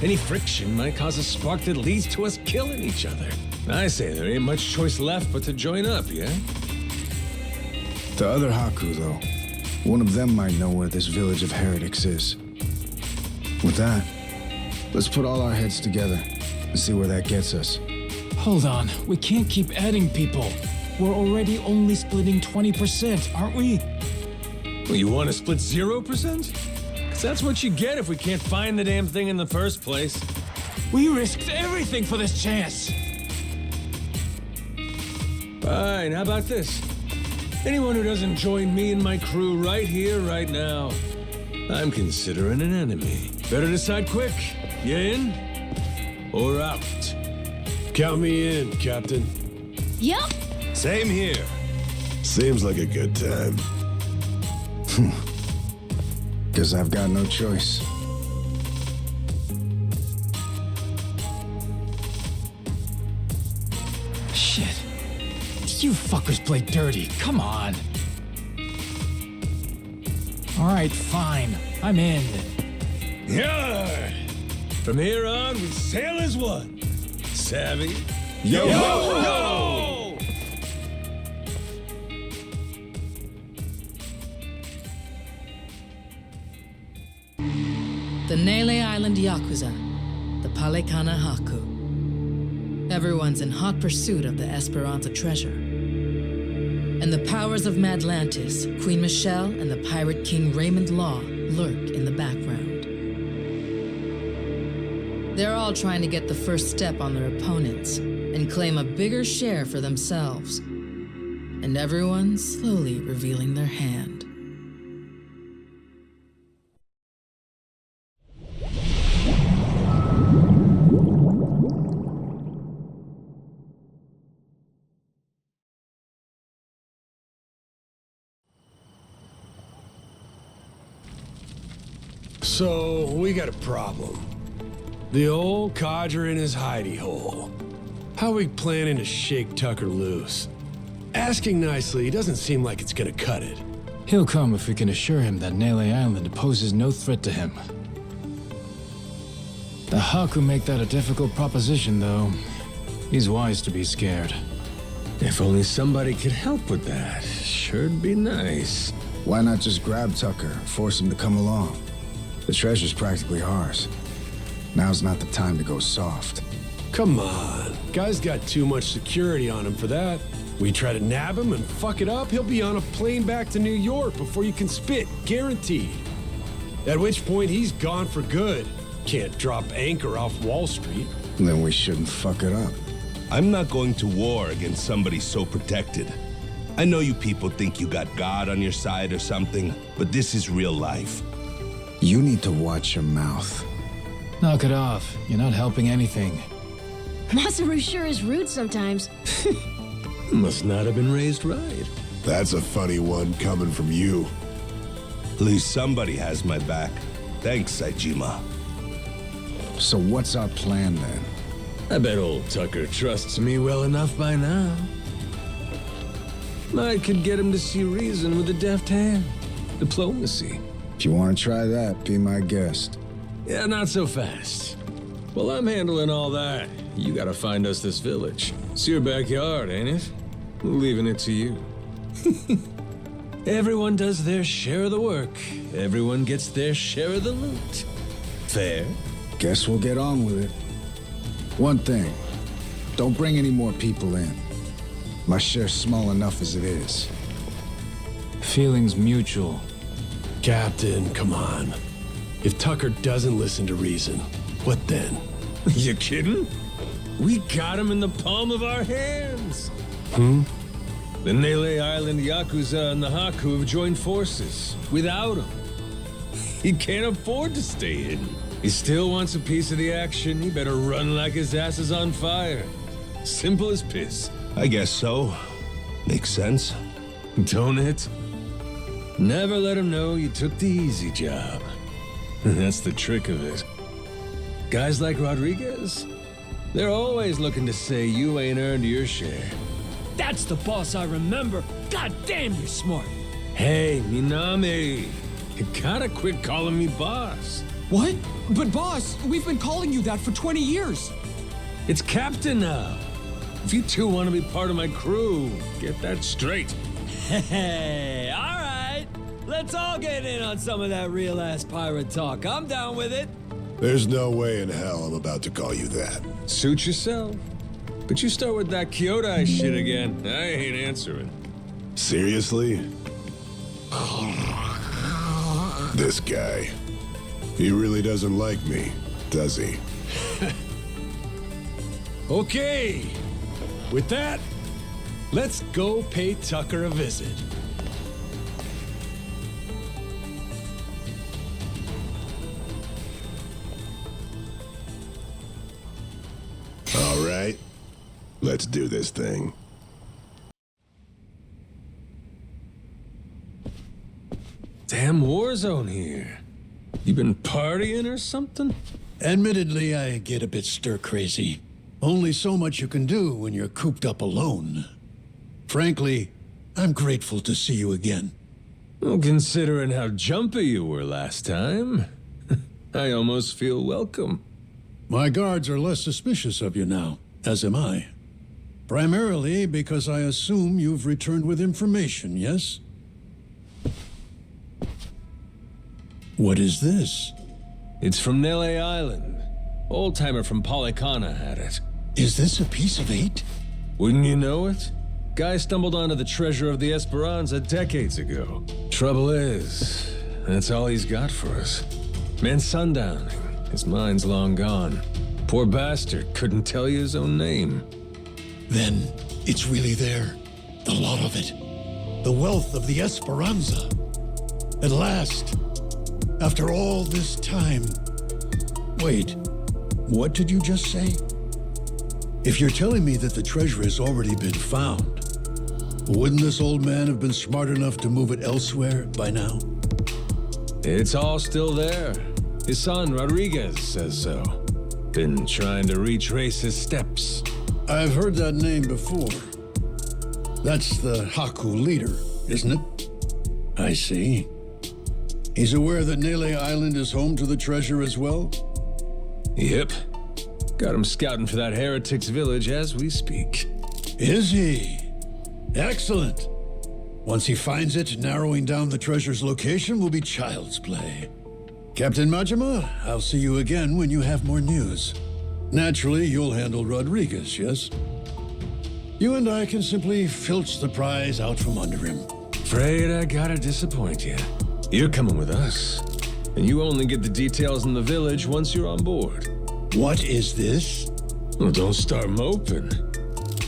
Any friction might cause a spark that leads to us killing each other. I say there ain't much choice left but to join up, yeah? The other Haku, though. One of them might know where this village of heretics is. With that, let's put all our heads together and see where that gets us. Hold on, we can't keep adding people. We're already only splitting 20%, aren't we? Well, you want to split 0%? Because that's what you get if we can't find the damn thing in the first place. We risked everything for this chance. Fine, how about this? Anyone who doesn't join me and my crew right here, right now, I'm considering an enemy. Better decide quick. You in or out? Count me in, Captain. Yup. Same here. Seems like a good time. Guess I've got no choice. Shit. You fuckers play dirty. Come on. All right, fine. I'm in. Yeah. From here on, we sail as one. Savvy? Yo! Yo! The Nele Island Yakuza, the Palekana Haku. Everyone's in hot pursuit of the Esperanza treasure. And the powers of Madlantis, Queen Michelle, and the pirate king Raymond Law lurk in the background. They're all trying to get the first step on their opponents and claim a bigger share for themselves. And everyone's slowly revealing their hand. So, we got a problem. The old codger in his hidey hole. How are we planning to shake Tucker loose? Asking nicely, he doesn't seem like it's gonna cut it. He'll come if we can assure him that Nele Island poses no threat to him. The Haku make that a difficult proposition, though. He's wise to be scared. If only somebody could help with that. Sure'd be nice. Why not just grab Tucker, force him to come along? The treasure's practically ours. Now's not the time to go soft. Come on. Guy's got too much security on him for that. We try to nab him and fuck it up, he'll be on a plane back to New York before you can spit, guaranteed. At which point, he's gone for good. Can't drop anchor off Wall Street. Then we shouldn't fuck it up. I'm not going to war against somebody so protected. I know you people think you got God on your side or something, but this is real life. You need to watch your mouth. Knock it off. You're not helping anything. Masaru sure is rude sometimes. Must not have been raised right. That's a funny one coming from you. At least somebody has my back. Thanks, Saejima. So what's our plan then? I bet old Tucker trusts me well enough by now. I could get him to see reason with a deft hand. Diplomacy. If you want to try that, be my guest. Yeah, not so fast. Well, I'm handling all that. You gotta find us this village. It's your backyard, ain't it? We're leaving it to you. Everyone does their share of the work. Everyone gets their share of the loot. Fair? Guess we'll get on with it. One thing, don't bring any more people in. My share's small enough as it is. Feelings mutual. Captain, come on. If Tucker doesn't listen to reason, what then? You kidding? We got him in the palm of our hands. The Nele Island Yakuza and the Haku have joined forces. Without him, he can't afford to stay hidden. He still wants a piece of the action. He better run like his ass is on fire. Simple as piss. I guess so. Makes sense. Don't it? Never let him know you took the easy job. That's the trick of it. Guys like Rodriguez, they're always looking to say you ain't earned your share. That's the boss I remember. God damn, you're smart. Hey, Minami, you gotta quit calling me boss. What? But boss, we've been calling you that for 20 years. It's Captain now. If you two want to be part of my crew, get that straight. Hey, all right. Let's all get in on some of that real-ass pirate talk. I'm down with it. There's no way in hell I'm about to call you that. Suit yourself. But you start with that Kyodai shit again, I ain't answering. Seriously? This guy. He really doesn't like me, does he? Okay. With that, let's go pay Tucker a visit. All right. Let's do this thing. Damn war zone here. You been partying or something? Admittedly, I get a bit stir-crazy. Only so much you can do when you're cooped up alone. Frankly, I'm grateful to see you again. Well, considering how jumpy you were last time, I almost feel welcome. My guards are less suspicious of you now, as am I. Primarily because I assume you've returned with information, yes? What is this? It's from Nele Island. Old-timer from Polycana had it. Is this a piece of 8? Wouldn't you know it? Guy stumbled onto the treasure of the Esperanza decades ago. Trouble is, that's all he's got for us. Man sundowning. His mind's long gone. Poor bastard couldn't tell you his own name. Then it's really there. The lot of it. The wealth of the Esperanza. At last. After all this time. Wait, what did you just say? If you're telling me that the treasure has already been found, wouldn't this old man have been smart enough to move it elsewhere by now? It's all still there. His son, Rodriguez, says so. Been trying to retrace his steps. I've heard that name before. That's the Haku leader, isn't it? I see. He's aware that Nele Island is home to the treasure as well? Yep. Got him scouting for that heretic's village as we speak. Is he? Excellent. Once he finds it, narrowing down the treasure's location will be child's play. Captain Majima, I'll see you again when you have more news. Naturally, you'll handle Rodriguez, yes? You and I can simply filch the prize out from under him. Afraid I gotta disappoint you. You're coming with us. And you only get the details in the village once you're on board. What is this? Well, don't start moping.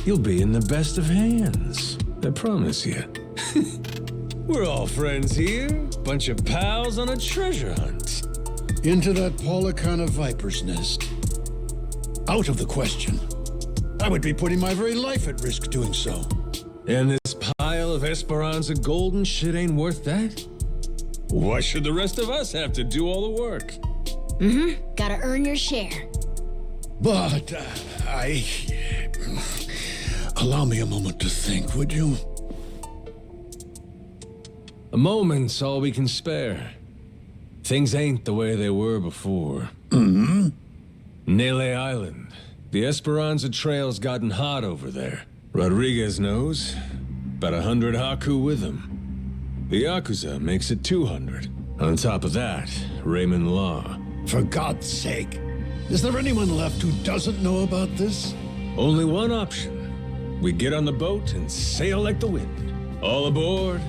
You'll be in the best of hands. I promise you. We're all friends here. Bunch of pals on a treasure hunt. Into that Polycana viper's nest. Out of the question. I would be putting my very life at risk doing so. And this pile of Esperanza gold and shit ain't worth that? Why should the rest of us have to do all the work? Mm-hmm. Gotta earn your share. But, allow me a moment to think, would you? A moment's all we can spare. Things ain't the way they were before. Mm-hmm. Nele Island. The Esperanza trail's gotten hot over there. Rodriguez knows. About 100 Haku with him. The Yakuza makes it 200. On top of that, Raymond Law. For God's sake. Is there anyone left who doesn't know about this? Only one option. We get on the boat and sail like the wind. All aboard.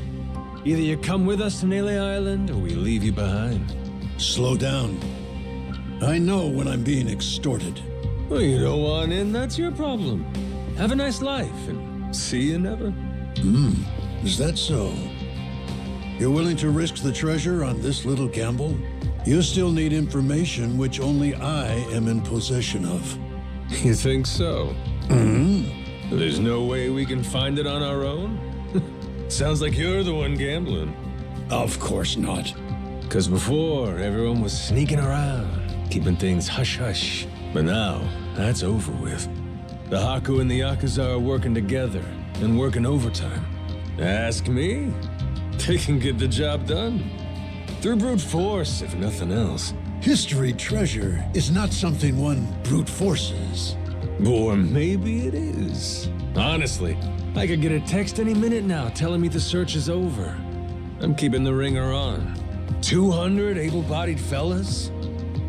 Either you come with us to Nele Island, or we leave you behind. Slow down. I know when I'm being extorted. Well, you don't want in, that's your problem. Have a nice life, and see you never. Is that so? You're willing to risk the treasure on this little gamble? You still need information which only I am in possession of. You think so? There's no way we can find it on our own? Sounds like you're the one gambling. Of course not. Because before, everyone was sneaking around, keeping things hush-hush. But now, that's over with. The Haku and the Yakuza are working together and working overtime. Ask me, they can get the job done. Through brute force, if nothing else. History treasure is not something one brute forces. Or maybe it is. Honestly, I could get a text any minute now telling me the search is over. I'm keeping the ringer on. 200 able-bodied fellas?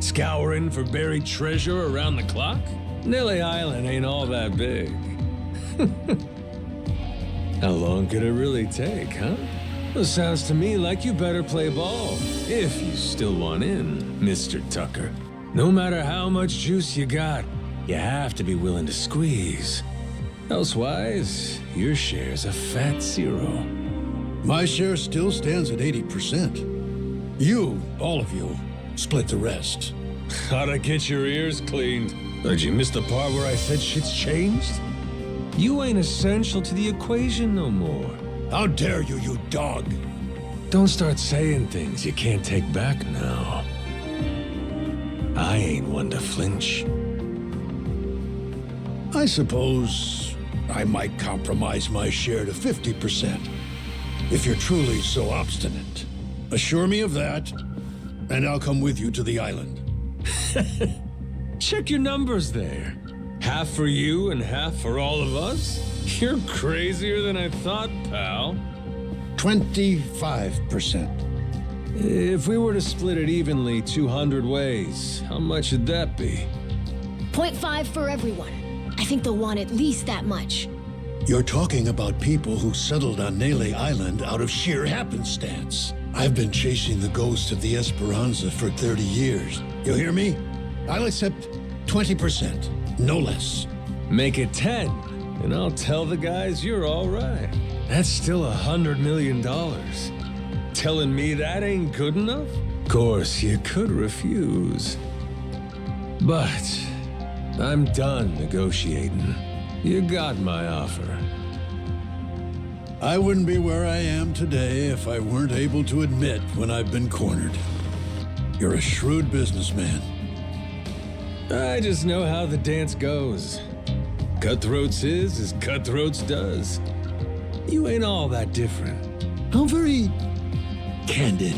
Scouring for buried treasure around the clock? Nele Island ain't all that big. How long could it really take, huh? Well, sounds to me like you better play ball, if you still want in, Mr. Tucker. No matter how much juice you got, you have to be willing to squeeze. Elsewise, your share's a fat zero. My share still stands at 80%. You, all of you, split the rest. How'd I get your ears cleaned? Did you miss the part where I said shit's changed? You ain't essential to the equation no more. How dare you, you dog! Don't start saying things you can't take back now. I ain't one to flinch. I suppose I might compromise my share to 50%, if you're truly so obstinate. Assure me of that, and I'll come with you to the island. Check your numbers there. Half for you and half for all of us? You're crazier than I thought, pal. 25%. If we were to split it evenly 200 ways, how much would that be? 0.5 for everyone. I think they'll want at least that much. You're talking about people who settled on Nele Island out of sheer happenstance. I've been chasing the ghost of the Esperanza for 30 years. You hear me? I'll accept 20%, no less. Make it 10, and I'll tell the guys you're all right. That's still $100 million. Telling me that ain't good enough? Of course, you could refuse. But I'm done negotiating. You got my offer. I wouldn't be where I am today if I weren't able to admit when I've been cornered. You're a shrewd businessman. I just know how the dance goes. Cutthroats is as cutthroats does. You ain't all that different. How very candid.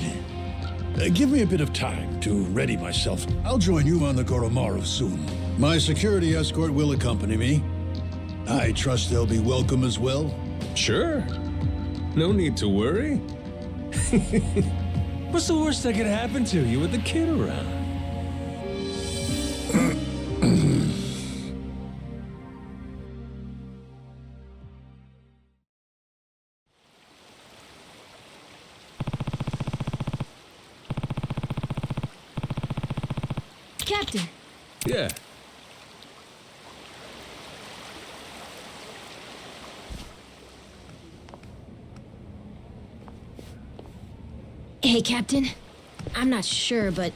Give me a bit of time to ready myself. I'll join you on the Goromaru soon. My security escort will accompany me. I trust they'll be welcome as well. Sure. No need to worry. What's the worst that could happen to you with the kid around? Captain. Yeah. Hey, Captain. I'm not sure, but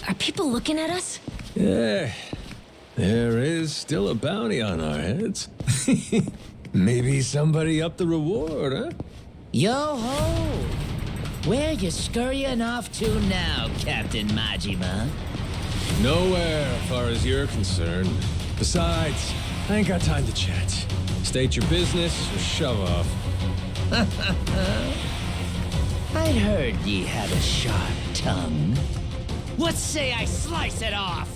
are people looking at us? Yeah. There is still a bounty on our heads. Maybe somebody upped the reward, huh? Yo-ho! Where you scurrying off to now, Captain Majima? Nowhere, as far as you're concerned. Besides, I ain't got time to chat. State your business or shove off. I'd heard ye had a sharp tongue. What say I slice it off?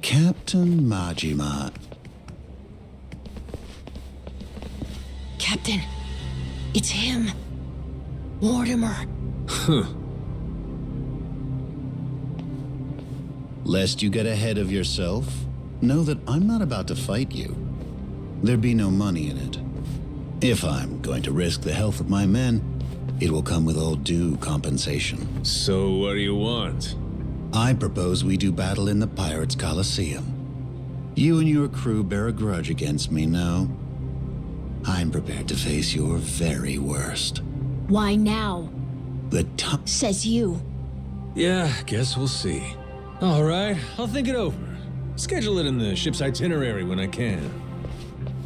Captain Majima. Captain, it's him. Mortimer. Lest you get ahead of yourself, know that I'm not about to fight you. There'd be no money in it. If I'm going to risk the health of my men, it will come with all due compensation. So what do you want? I propose we do battle in the Pirates' Coliseum. You and your crew bear a grudge against me now. I'm prepared to face your very worst. Why now? The top says you. Yeah, guess we'll see. All right, I'll think it over. Schedule it in the ship's itinerary when I can.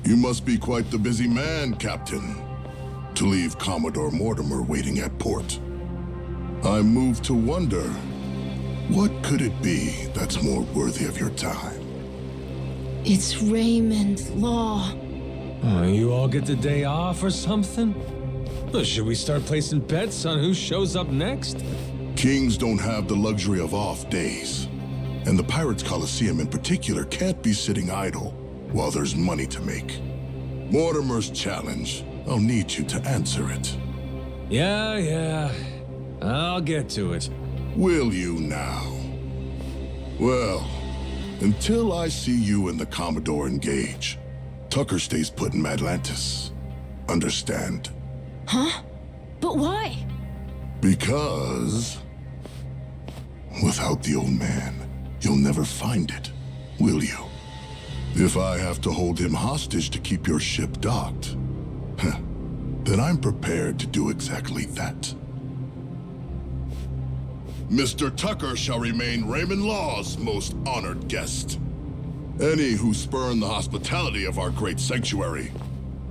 You must be quite the busy man, Captain, to leave Commodore Mortimer waiting at port. I'm moved to wonder, what could it be that's more worthy of your time? It's Raymond Law. Oh, you all get the day off or something? Well, should we start placing bets on who shows up next? Kings don't have the luxury of off days. And the Pirates Coliseum in particular can't be sitting idle while there's money to make. Mortimer's challenge, I'll need you to answer it. Yeah. I'll get to it. Will you now? Well, until I see you and the Commodore engage, Tucker stays put in Madlantis. Understand? Huh? But why? Because without the old man, you'll never find it, will you? If I have to hold him hostage to keep your ship docked, then I'm prepared to do exactly that. Mr. Tucker shall remain Raymond Law's most honored guest. Any who spurn the hospitality of our great sanctuary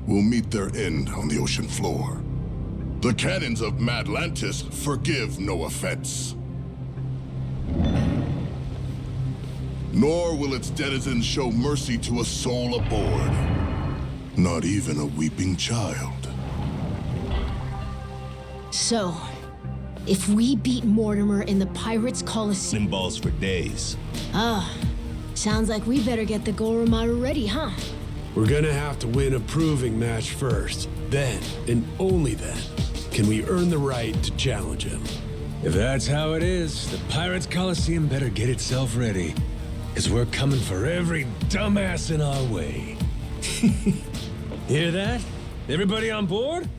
will meet their end on the ocean floor. The cannons of Madlantis forgive no offense. Nor will its denizens show mercy to a soul aboard. Not even a weeping child. So, if we beat Mortimer in the Pirates' Coliseum... Balls for days. Sounds like we better get the Goromaru ready, huh? We're gonna have to win a proving match first. Then, and only then, can we earn the right to challenge him. If that's how it is, the Pirates Coliseum better get itself ready. Because we're coming for every dumbass in our way. Hear that? Everybody on board?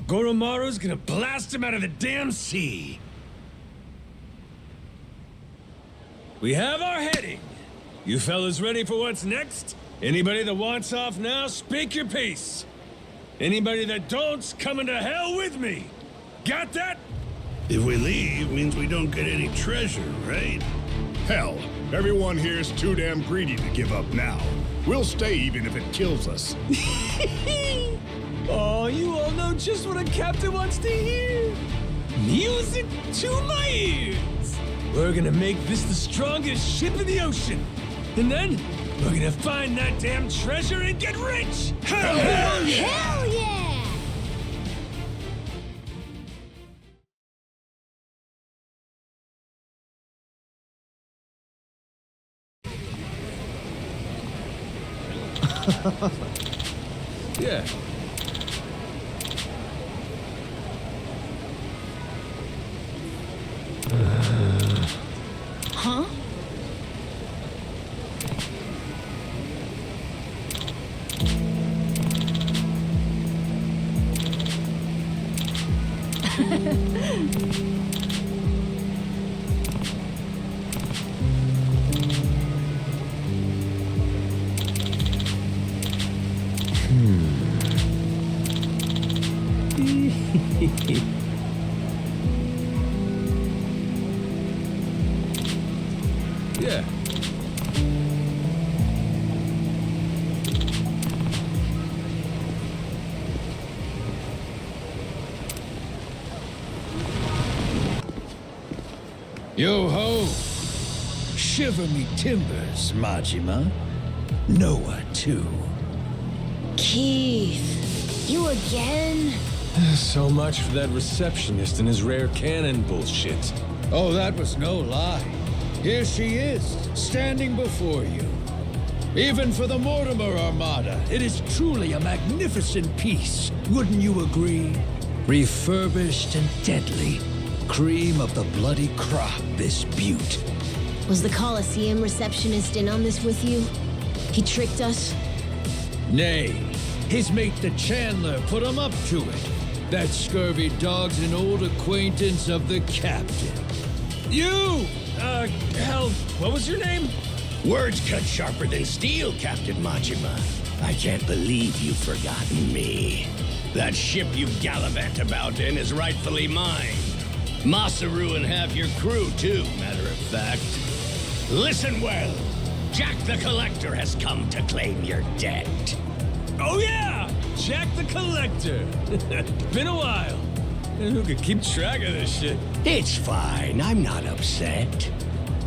Goromaru's gonna blast him out of the damn sea. We have our heading. You fellas ready for what's next? Anybody that wants off now, speak your piece. Anybody that don't's coming to hell with me. Got that? If we leave, means we don't get any treasure, right? Hell, everyone here's too damn greedy to give up now. We'll stay even if it kills us. Oh, you all know just what a captain wants to hear. Music to my ears. We're gonna make this the strongest ship in the ocean. And then, we're gonna find that damn treasure and get rich! Hell yeah! Hell yeah! Yeah. Huh? Yeah. Yo-ho! Shiver me timbers, Majima. Noah, too. Keith, you again? So much for that receptionist and his rare cannon bullshit. Oh, that was no lie. Here she is, standing before you. Even for the Mortimer Armada, it is truly a magnificent piece. Wouldn't you agree? Refurbished and deadly. Cream of the bloody crop, this beaut. Was the Coliseum receptionist in on this with you? He tricked us? Nay, His mate the Chandler put him up to it. That scurvy dog's an old acquaintance of the captain. You! Hell, what was your name? Words cut sharper than steel, Captain Majima. I can't believe you've forgotten me. That ship you gallivant about in is rightfully mine. Masaru and half your crew, too, matter of fact. Listen well. Jack the Collector has come to claim your debt. Oh yeah! Jack the Collector. Been a while. And who could keep track of this shit? It's fine. I'm not upset.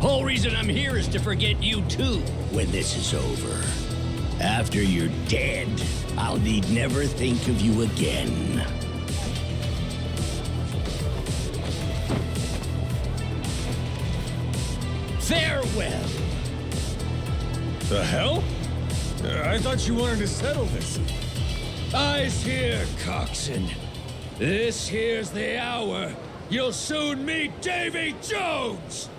Whole reason I'm here is to forget you too when this is over. After you're dead, I'll need never think of you again. Farewell. The hell? I thought you wanted to settle this. Eyes here, coxswain. This here's the hour. You'll soon meet Davy Jones!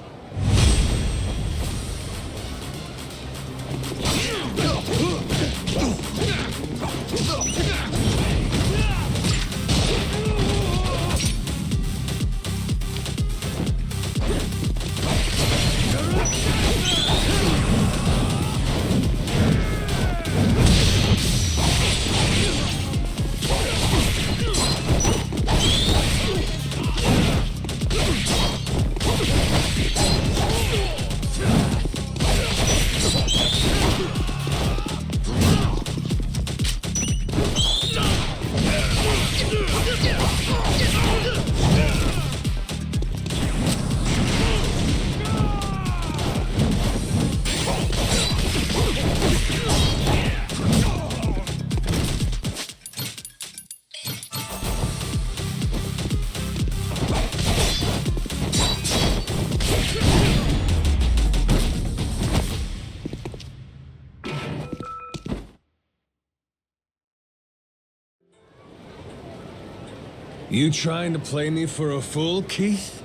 You trying to play me for a fool, Keith?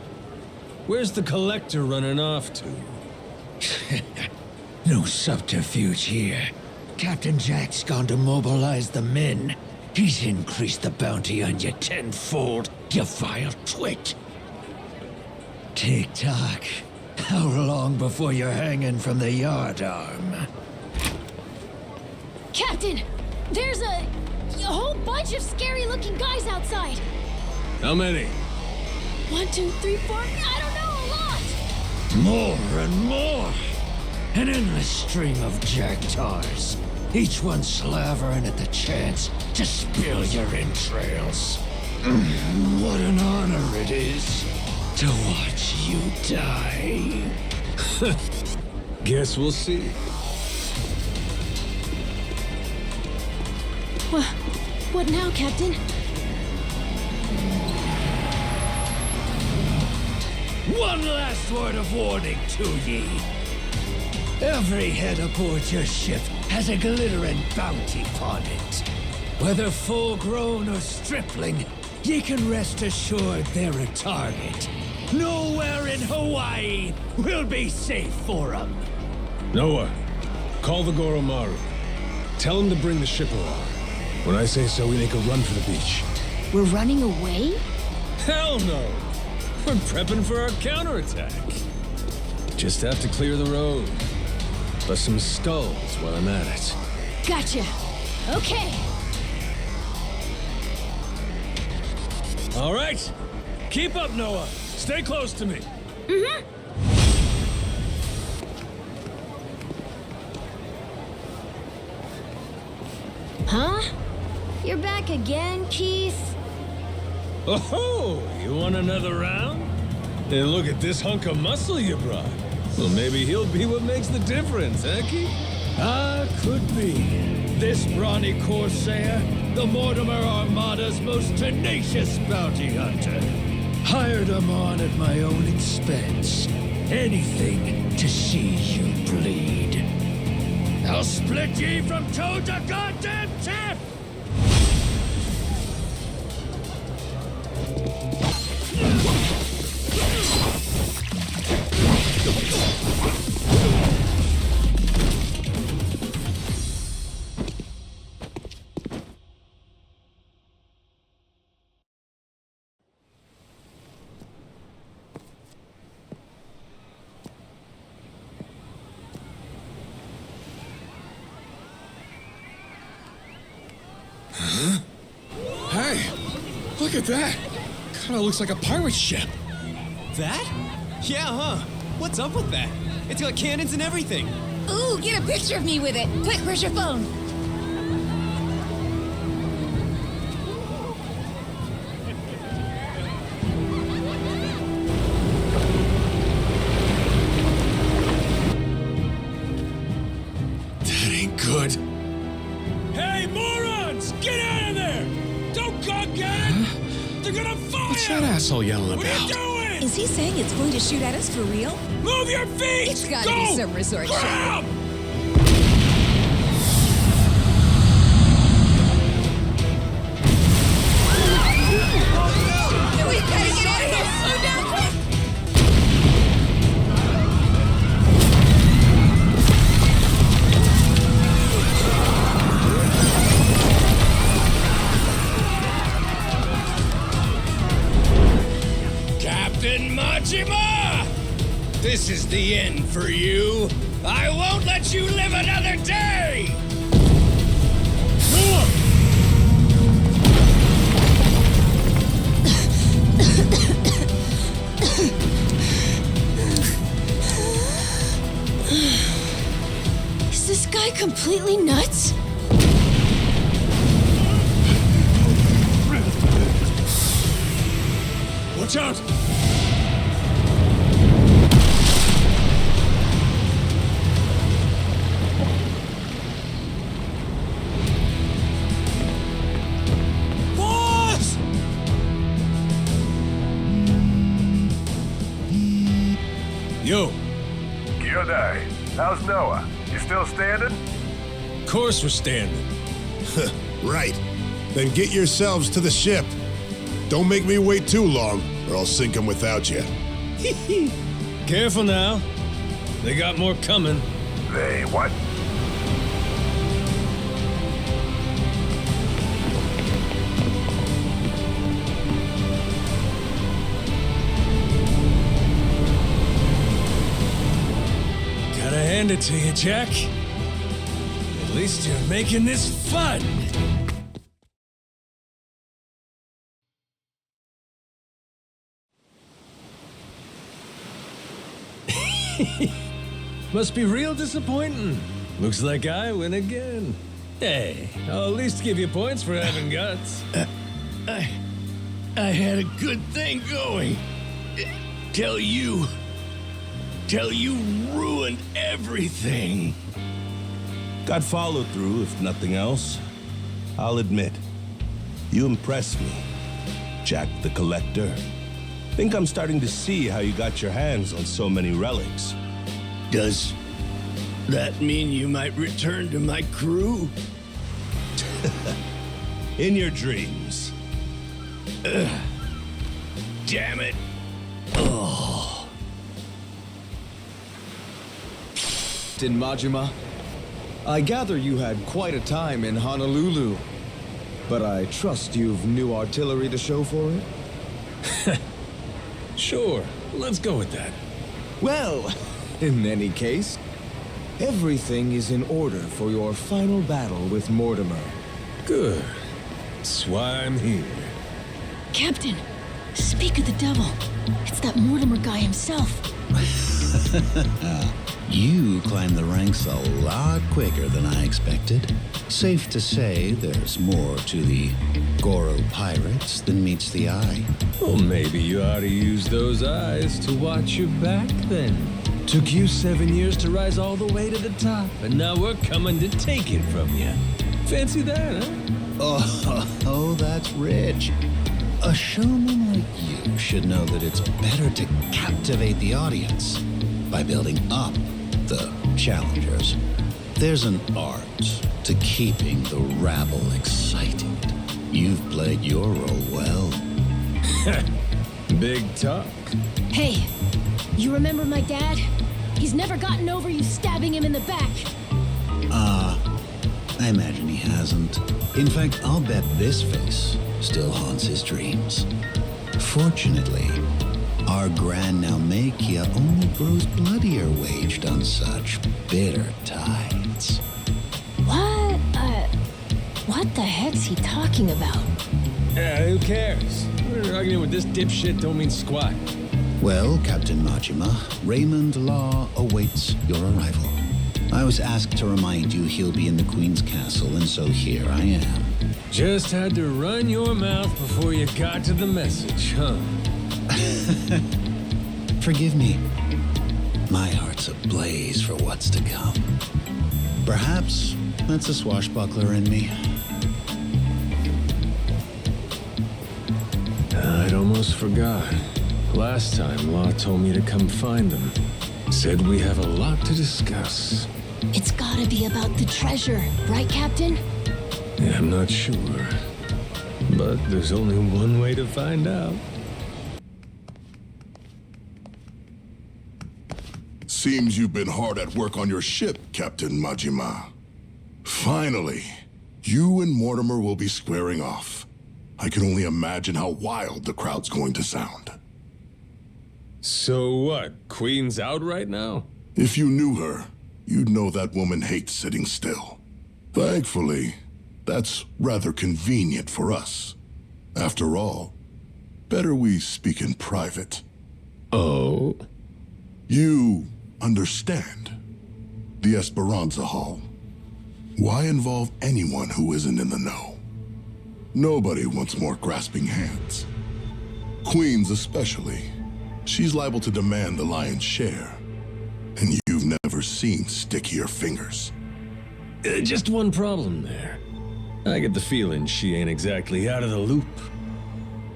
Where's the Collector running off to? No subterfuge here. Captain Jack's gone to mobilize the men. He's increased the bounty on you tenfold, you vile twit. Tick-tock. How long before you're hanging from the yardarm? Captain, there's a whole bunch of scary-looking guys outside. How many? 1, 2, 3, 4, I don't know, a lot! More and more! An endless stream of jacktars, each one slavering at the chance to spill your entrails. What an honor it is to watch you die. Guess we'll see. What now, Captain? One last word of warning to ye. Every head aboard your ship has a glittering bounty upon it. Whether full-grown or stripling, ye can rest assured they're a target. Nowhere in Hawaii will be safe for 'em. Noah, call the Goromaru. Tell him to bring the ship around. When I say so, we make a run for the beach. We're running away? Hell no! We're prepping for our counterattack. Just have to clear the road. Bust some skulls while I'm at it. Gotcha. Okay. All right. Keep up, Noah. Stay close to me. Mm-hmm. Huh? You're back again, Keith? Oh, you want another round? And look at this hunk of muscle you brought. Well, maybe he'll be what makes the difference, eh, Keith? Could be. This brawny Corsair, the Mortimer Armada's most tenacious bounty hunter. Hired him on at my own expense. Anything to see you bleed. I'll split ye from toe to goddamn tip! Look at that! Kinda looks like a pirate ship. That? Yeah, huh? What's up with that? It's got cannons and everything. Ooh, get a picture of me with it. Quick, where's your phone? That ain't good. Hey, morons! Get out of there! Don't go get it! They're gonna fire! What's that asshole yelling What are you about? doing? Is he saying it's going to shoot at us for real? Move your feet! It's gotta Go! be some resort Grab! show. We gotta get out of here! Slow down, quick! Captain Majima! This is the end for you. I won't let you live another day! Is this guy completely nuts? Watch out! Boss! Yo, Kyodai, how's Noah? You still standing? of course we're standing. Right. Then get yourselves to the ship. Don't make me wait too long, or I'll sink them without you. Careful now. They got more coming. They what? Gotta hand it to you, Jack. At least you're making this fun. Must be real disappointing. Looks like I win again. Hey, I'll at least give you points for having guts. I had a good thing going. Till you ruined everything. Got follow through, if nothing else. I'll admit, you impress me, Jack the Collector. Think I'm starting to see how you got your hands on so many relics. Does that mean you might return to my crew? In your dreams. Damn it. Oh. Captain Majima, I gather you had quite a time in Honolulu, but I trust you've new artillery to show for it? Sure, let's go with that. Well, in any case, everything is in order for your final battle with Mortimer. Good. That's why I'm here. Captain, speak of the devil. It's that Mortimer guy himself. You climbed the ranks a lot quicker than I expected. Safe to say there's more to the Goro pirates than meets the eye. Well, maybe you ought to use those eyes to watch your back then. Took you 7 years to rise all the way to the top, and now we're coming to take it from you. Fancy that, huh? Oh, that's rich. A showman like you should know that it's better to captivate the audience by building up the challengers. There's an art to keeping the rabble excited. You've played your role well. Big talk. Hey, you remember my dad? He's never gotten over you stabbing him in the back. I imagine he hasn't. In fact, I'll bet this face still haunts his dreams. Fortunately, our Grand Naumachia only grows bloodier waged on such bitter tides. What the heck's he talking about? Who cares? Arguing with this dipshit don't mean squat. Well, Captain Majima, Raymond Law awaits your arrival. I was asked to remind you he'll be in the Queen's castle, and so here I am. Just had to run your mouth before you got to the message, huh? Forgive me. My heart's ablaze for what's to come. Perhaps that's a swashbuckler in me. I'd almost forgot. Last time, Law told me to come find them. Said we have a lot to discuss. It's gotta be about the treasure, right, Captain? Yeah, I'm not sure. But there's only one way to find out. Seems you've been hard at work on your ship, Captain Majima. Finally, you and Mortimer will be squaring off. I can only imagine how wild the crowd's going to sound. So what? Queen's out right now? If you knew her, you'd know that woman hates sitting still. Thankfully, that's rather convenient for us. After all, better we speak in private. Oh? You understand. The Esperanza Hall. Why involve anyone who isn't in the know? Nobody wants more grasping hands. Queens especially. She's liable to demand the lion's share. And you've never seen stickier fingers. Just one problem there. I get the feeling she ain't exactly out of the loop.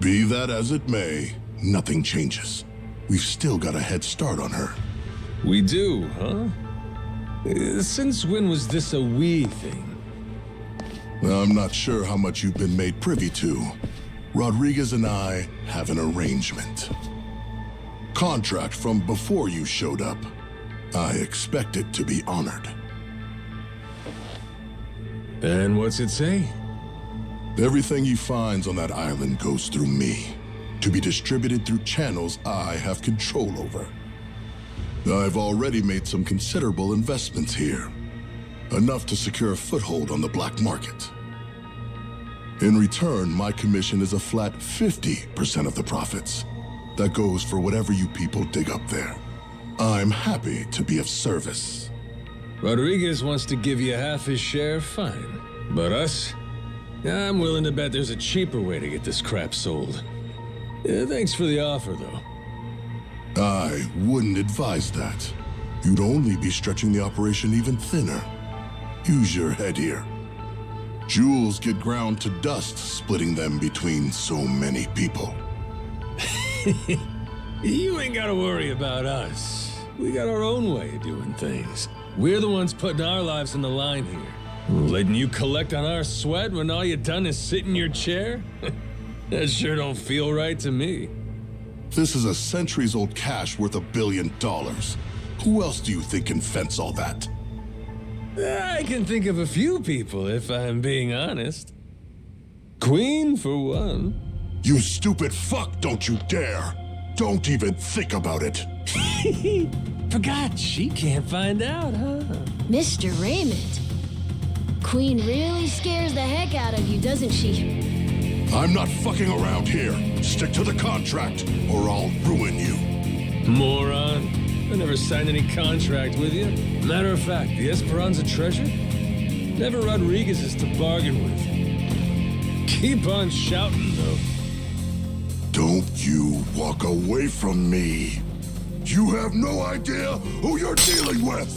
Be that as it may, nothing changes. We've still got a head start on her. We do, huh? Since when was this a we thing? I'm not sure how much you've been made privy to. Rodriguez and I have an arrangement. Contract from before you showed up. I expect it to be honored. And what's it say? Everything he finds on that island goes through me, to be distributed through channels I have control over. I've already made some considerable investments here, enough to secure a foothold on the black market. In return, my commission is a flat 50% of the profits. That goes for whatever you people dig up there. I'm happy to be of service. Rodriguez wants to give you half his share, fine. But us? I'm willing to bet there's a cheaper way to get this crap sold. Thanks for the offer, though. I wouldn't advise that. You'd only be stretching the operation even thinner. Use your head here. Jewels get ground to dust splitting them between so many people. You ain't gotta worry about us. We got our own way of doing things. We're the ones putting our lives on the line here. Letting you collect on our sweat when all you done is sit in your chair? That sure don't feel right to me. This is a centuries-old cache worth $1 billion. Who else do you think can fence all that? I can think of a few people, if I'm being honest. Queen, for one. You stupid fuck, don't you dare! Don't even think about it! Forgot she can't find out, huh? Mr. Raymond. Queen really scares the heck out of you, doesn't she? I'm not fucking around here. Stick to the contract, or I'll ruin you. Moron. I never signed any contract with you. Matter of fact, the Esperanza treasure? Never Rodriguez's to bargain with. Keep on shouting, though. Don't you walk away from me. You have no idea who you're dealing with!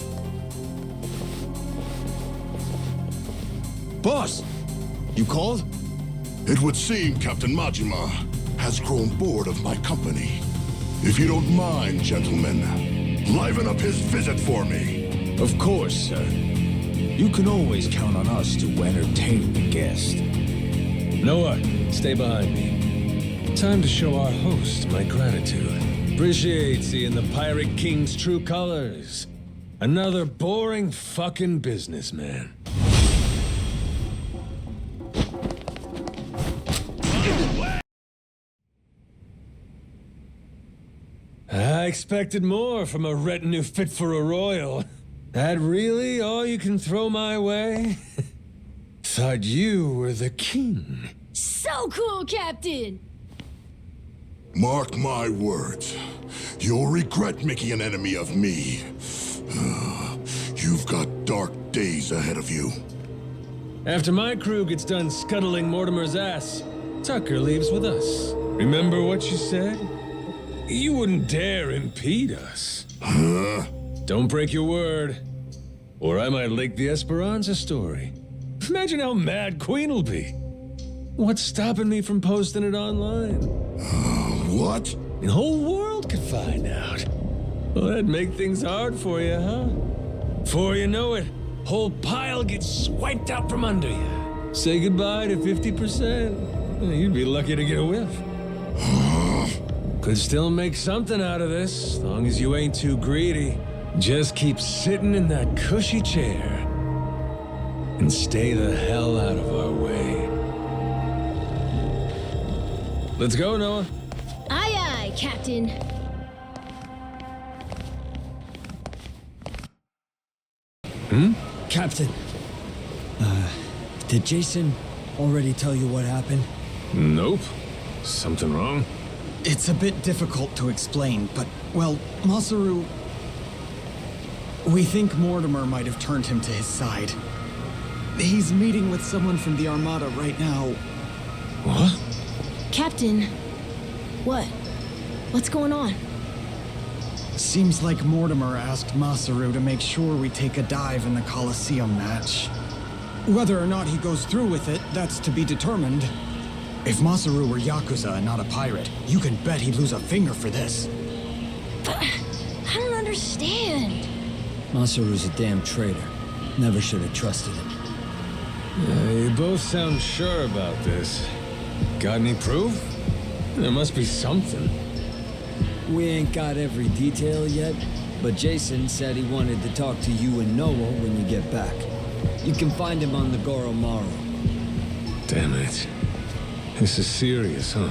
Boss! You called? It would seem Captain Majima has grown bored of my company. If you don't mind, gentlemen, liven up his visit for me. Of course, sir. You can always count on us to entertain the guest. Know what? Stay behind me. Time to show our host my gratitude. Appreciate seeing the Pirate King's true colors. Another boring fucking businessman. I expected more from a retinue fit for a royal. That really all you can throw my way? Thought you were the king. So so cool, Captain! Mark my words. You'll regret making an enemy of me. You've got dark days ahead of you. After my crew gets done scuttling Mortimer's ass, Tucker leaves with us. Remember what you said? You wouldn't dare impede us. Huh? Don't break your word, or I might leak the Esperanza story. Imagine how mad Queen will be. What's stopping me from posting it online? What? The whole world could find out. Well, that'd make things hard for you, huh? Before you know it, whole pile gets swiped out from under you. Say goodbye to 50%. You'd be lucky to get a whiff. Could still make something out of this, as long as you ain't too greedy. Just keep sitting in that cushy chair and stay the hell out of our way. Let's go, Noah. Aye, aye, Captain. Captain, did Jason already tell you what happened? Nope. Something wrong? It's a bit difficult to explain, but, well, Masaru... We think Mortimer might have turned him to his side. He's meeting with someone from the Armada right now. What? Captain, what? What's going on? Seems like Mortimer asked Masaru to make sure we take a dive in the Coliseum match. Whether or not he goes through with it, that's to be determined. If Masaru were Yakuza and not a pirate, you can bet he'd lose a finger for this. But I don't understand. Masaru's a damn traitor. Never should have trusted him. You both sound sure about this. Got any proof? There must be something. We ain't got every detail yet, but Jason said he wanted to talk to you and Noah when you get back. You can find him on the Goromaru. Damn it. This is serious, huh?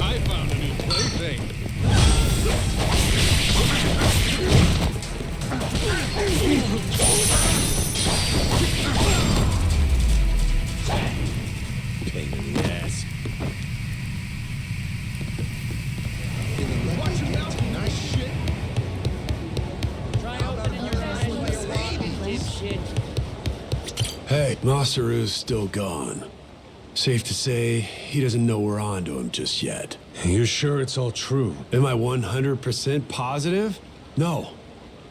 I found a new plaything. Pain in the ass. Watch your mouth, nice shit. Hey, Masaru's still gone. Safe to say, he doesn't know we're on to him just yet. You're sure it's all true? Am I 100% positive? No,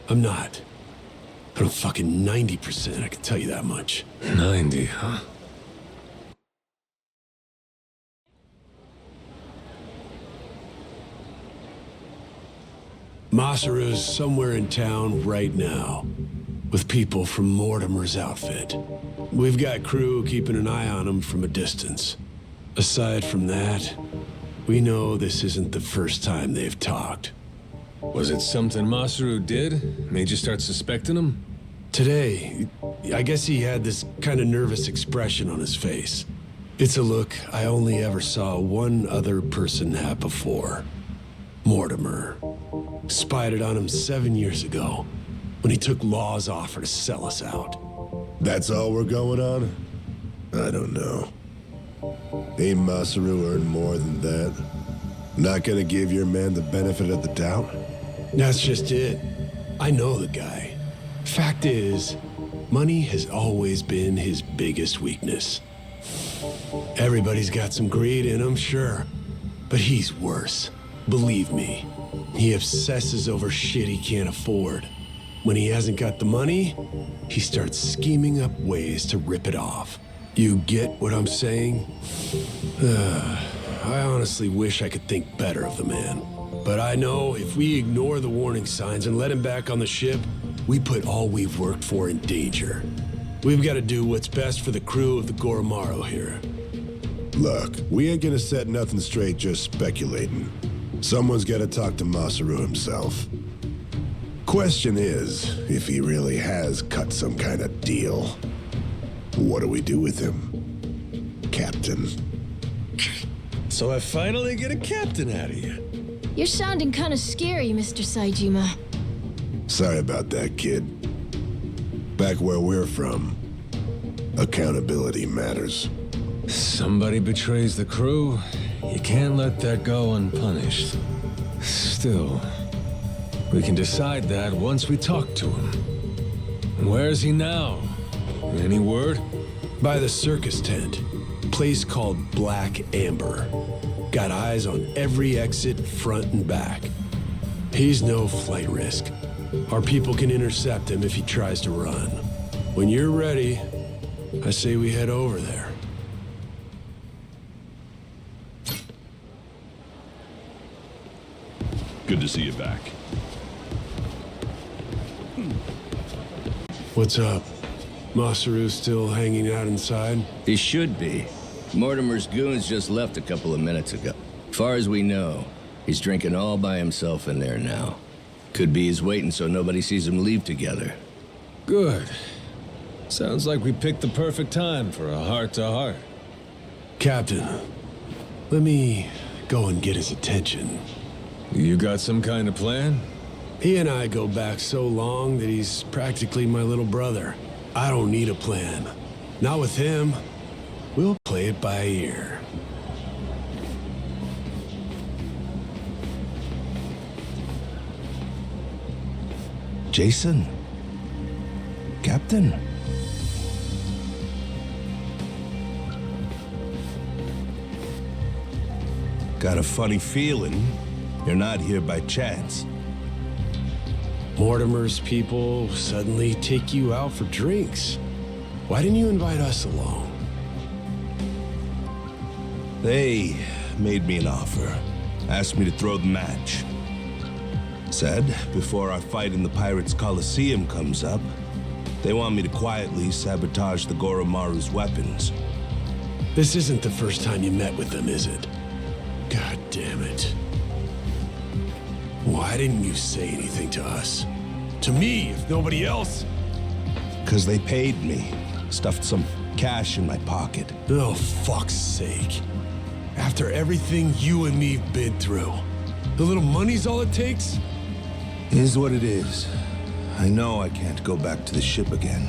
I'm not. But I'm fucking 90%, I can tell you that much. 90, huh? Masaru's somewhere in town right now, with people from Mortimer's outfit. We've got crew keeping an eye on him from a distance. Aside from that, we know this isn't the first time they've talked. Was it something Masaru did? Made you start suspecting him? Today, I guess he had this kind of nervous expression on his face. It's a look I only ever saw one other person have before. Mortimer. Spied it on him 7 years ago, when he took Law's offer to sell us out. That's all we're going on? I don't know. Ain't Masaru earned more than that? Not gonna give your man the benefit of the doubt? That's just it. I know the guy. Fact is, money has always been his biggest weakness. Everybody's got some greed in him, sure. But he's worse. Believe me. He obsesses over shit he can't afford. When he hasn't got the money, he starts scheming up ways to rip it off. You get what I'm saying? I honestly wish I could think better of the man. But I know if we ignore the warning signs and let him back on the ship, we put all we've worked for in danger. We've got to do what's best for the crew of the Goromaru here. Look, we ain't gonna set nothing straight just speculating. Someone's gotta talk to Masaru himself. Question is, if he really has cut some kind of deal, what do we do with him? Captain. So I finally get a captain out of you. You're sounding kind of scary, Mr. Saejima. Sorry about that, kid. Back where we're from, accountability matters. Somebody betrays the crew, you can't let that go unpunished. Still, we can decide that once we talk to him. And where is he now? Any word? By the circus tent. Place called Black Amber. Got eyes on every exit, front and back. He's no flight risk. Our people can intercept him if he tries to run. When you're ready, I say we head over there. Good to see you back. What's up? Masaru still hanging out inside? He should be. Mortimer's goons just left a couple of minutes ago. Far as we know, he's drinking all by himself in there now. Could be he's waiting so nobody sees him leave together. Good. Sounds like we picked the perfect time for a heart-to-heart. Captain, let me go and get his attention. You got some kind of plan? He and I go back so long that he's practically my little brother. I don't need a plan. Not with him. We'll play it by ear. Jason? Captain? Got a funny feeling you're not here by chance. Mortimer's people suddenly take you out for drinks. Why didn't you invite us along? They made me an offer. Asked me to throw the match. Said, before our fight in the Pirates' Coliseum comes up, they want me to quietly sabotage the Goromaru's weapons. This isn't the first time you met with them, is it? God damn it. Why didn't you say anything to us? To me, if nobody else? 'Cause they paid me. Stuffed some cash in my pocket. Oh, fuck's sake. After everything you and me've been through, the little money's all it takes? Is what it is. I know I can't go back to the ship again.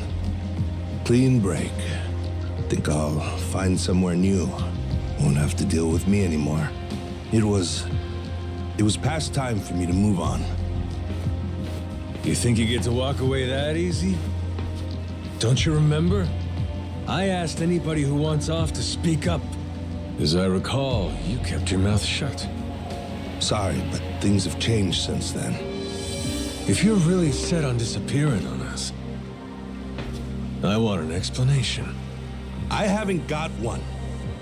Clean break. Think I'll find somewhere new. Won't have to deal with me anymore. It was past time for me to move on. You think you get to walk away that easy? Don't you remember? I asked anybody who wants off to speak up. As I recall, you kept your mouth shut. Sorry, but things have changed since then. If you're really set on disappearing on us, I want an explanation. I haven't got one.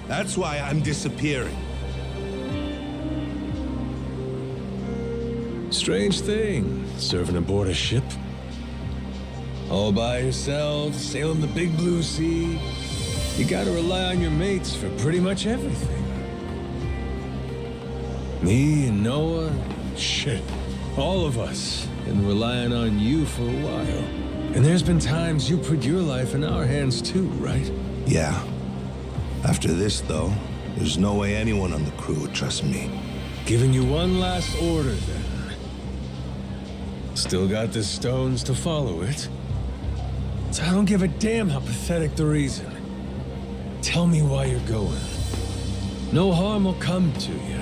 That's why I'm disappearing. Strange thing, serving aboard a ship. All by yourself, sailing the big blue sea. You gotta rely on your mates for pretty much everything. Me and Noah, shit, all of us, been relying on you for a while. And there's been times you put your life in our hands too, right? Yeah. After this, though, there's no way anyone on the crew would trust me. Giving you one last order, then. Still got the stones to follow it. So I don't give a damn how pathetic the reason. Tell me why you're going. No harm will come to you.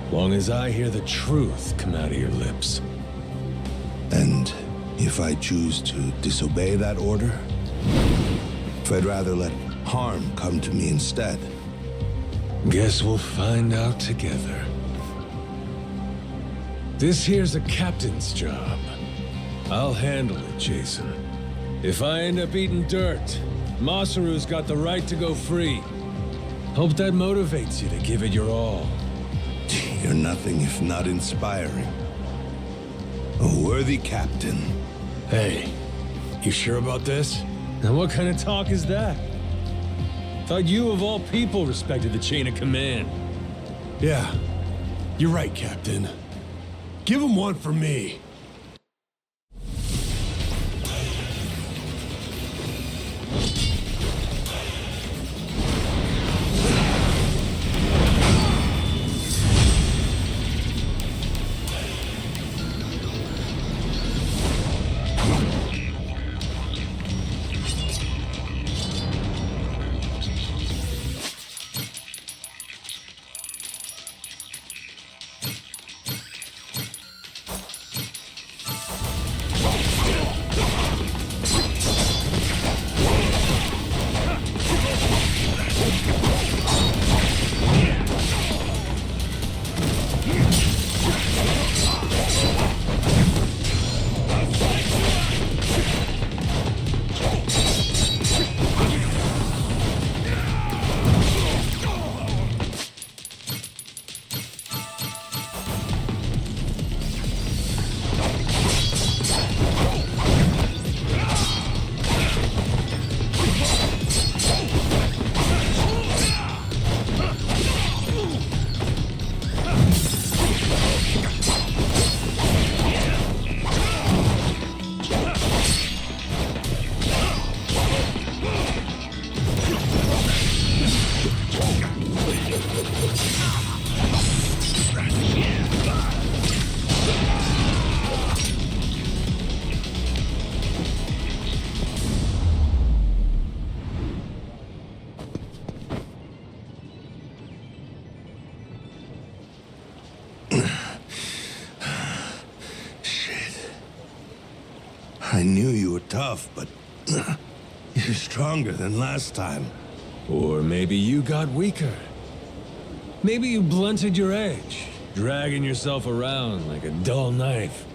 Long as I hear the truth come out of your lips. And if I choose to disobey that order? If I'd rather let harm come to me instead? Guess we'll find out together. This here's a captain's job. I'll handle it, Jason. If I end up eating dirt, Masaru's got the right to go free. Hope that motivates you to give it your all. You're nothing if not inspiring. A worthy captain. Hey, you sure about this? Now what kind of talk is that? Thought you of all people respected the chain of command. Yeah, you're right, Captain. Give him one for me. I knew you were tough, but you're stronger than last time. Or maybe you got weaker. Maybe you blunted your edge, dragging yourself around like a dull knife.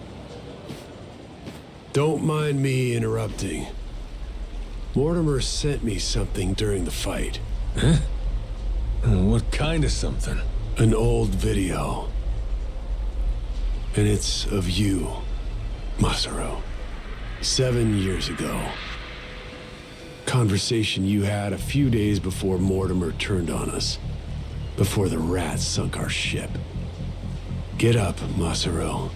Don't mind me interrupting. Mortimer sent me something during the fight. Huh? What kind of something? An old video. And it's of you, Masaru. 7 years ago. Conversation you had a few days before Mortimer turned on us. Before the rats sunk our ship. Get up, Masaru.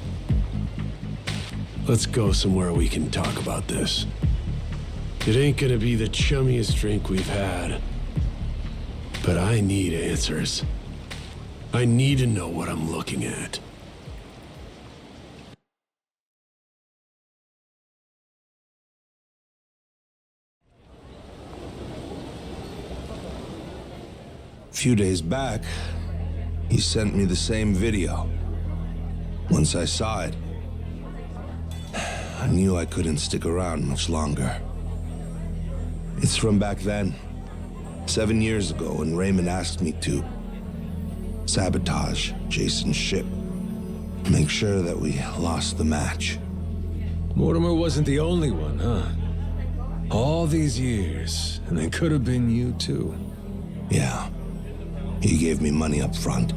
Let's go somewhere we can talk about this. It ain't gonna be the chummiest drink we've had. But I need answers. I need to know what I'm looking at. A few days back, he sent me the same video. Once I saw it, I knew I couldn't stick around much longer. It's from back then, 7 years ago, when Raymond asked me to sabotage Jason's ship. Make sure that we lost the match. Mortimer wasn't the only one, huh? All these years, and it could have been you too. Yeah. He gave me money up front.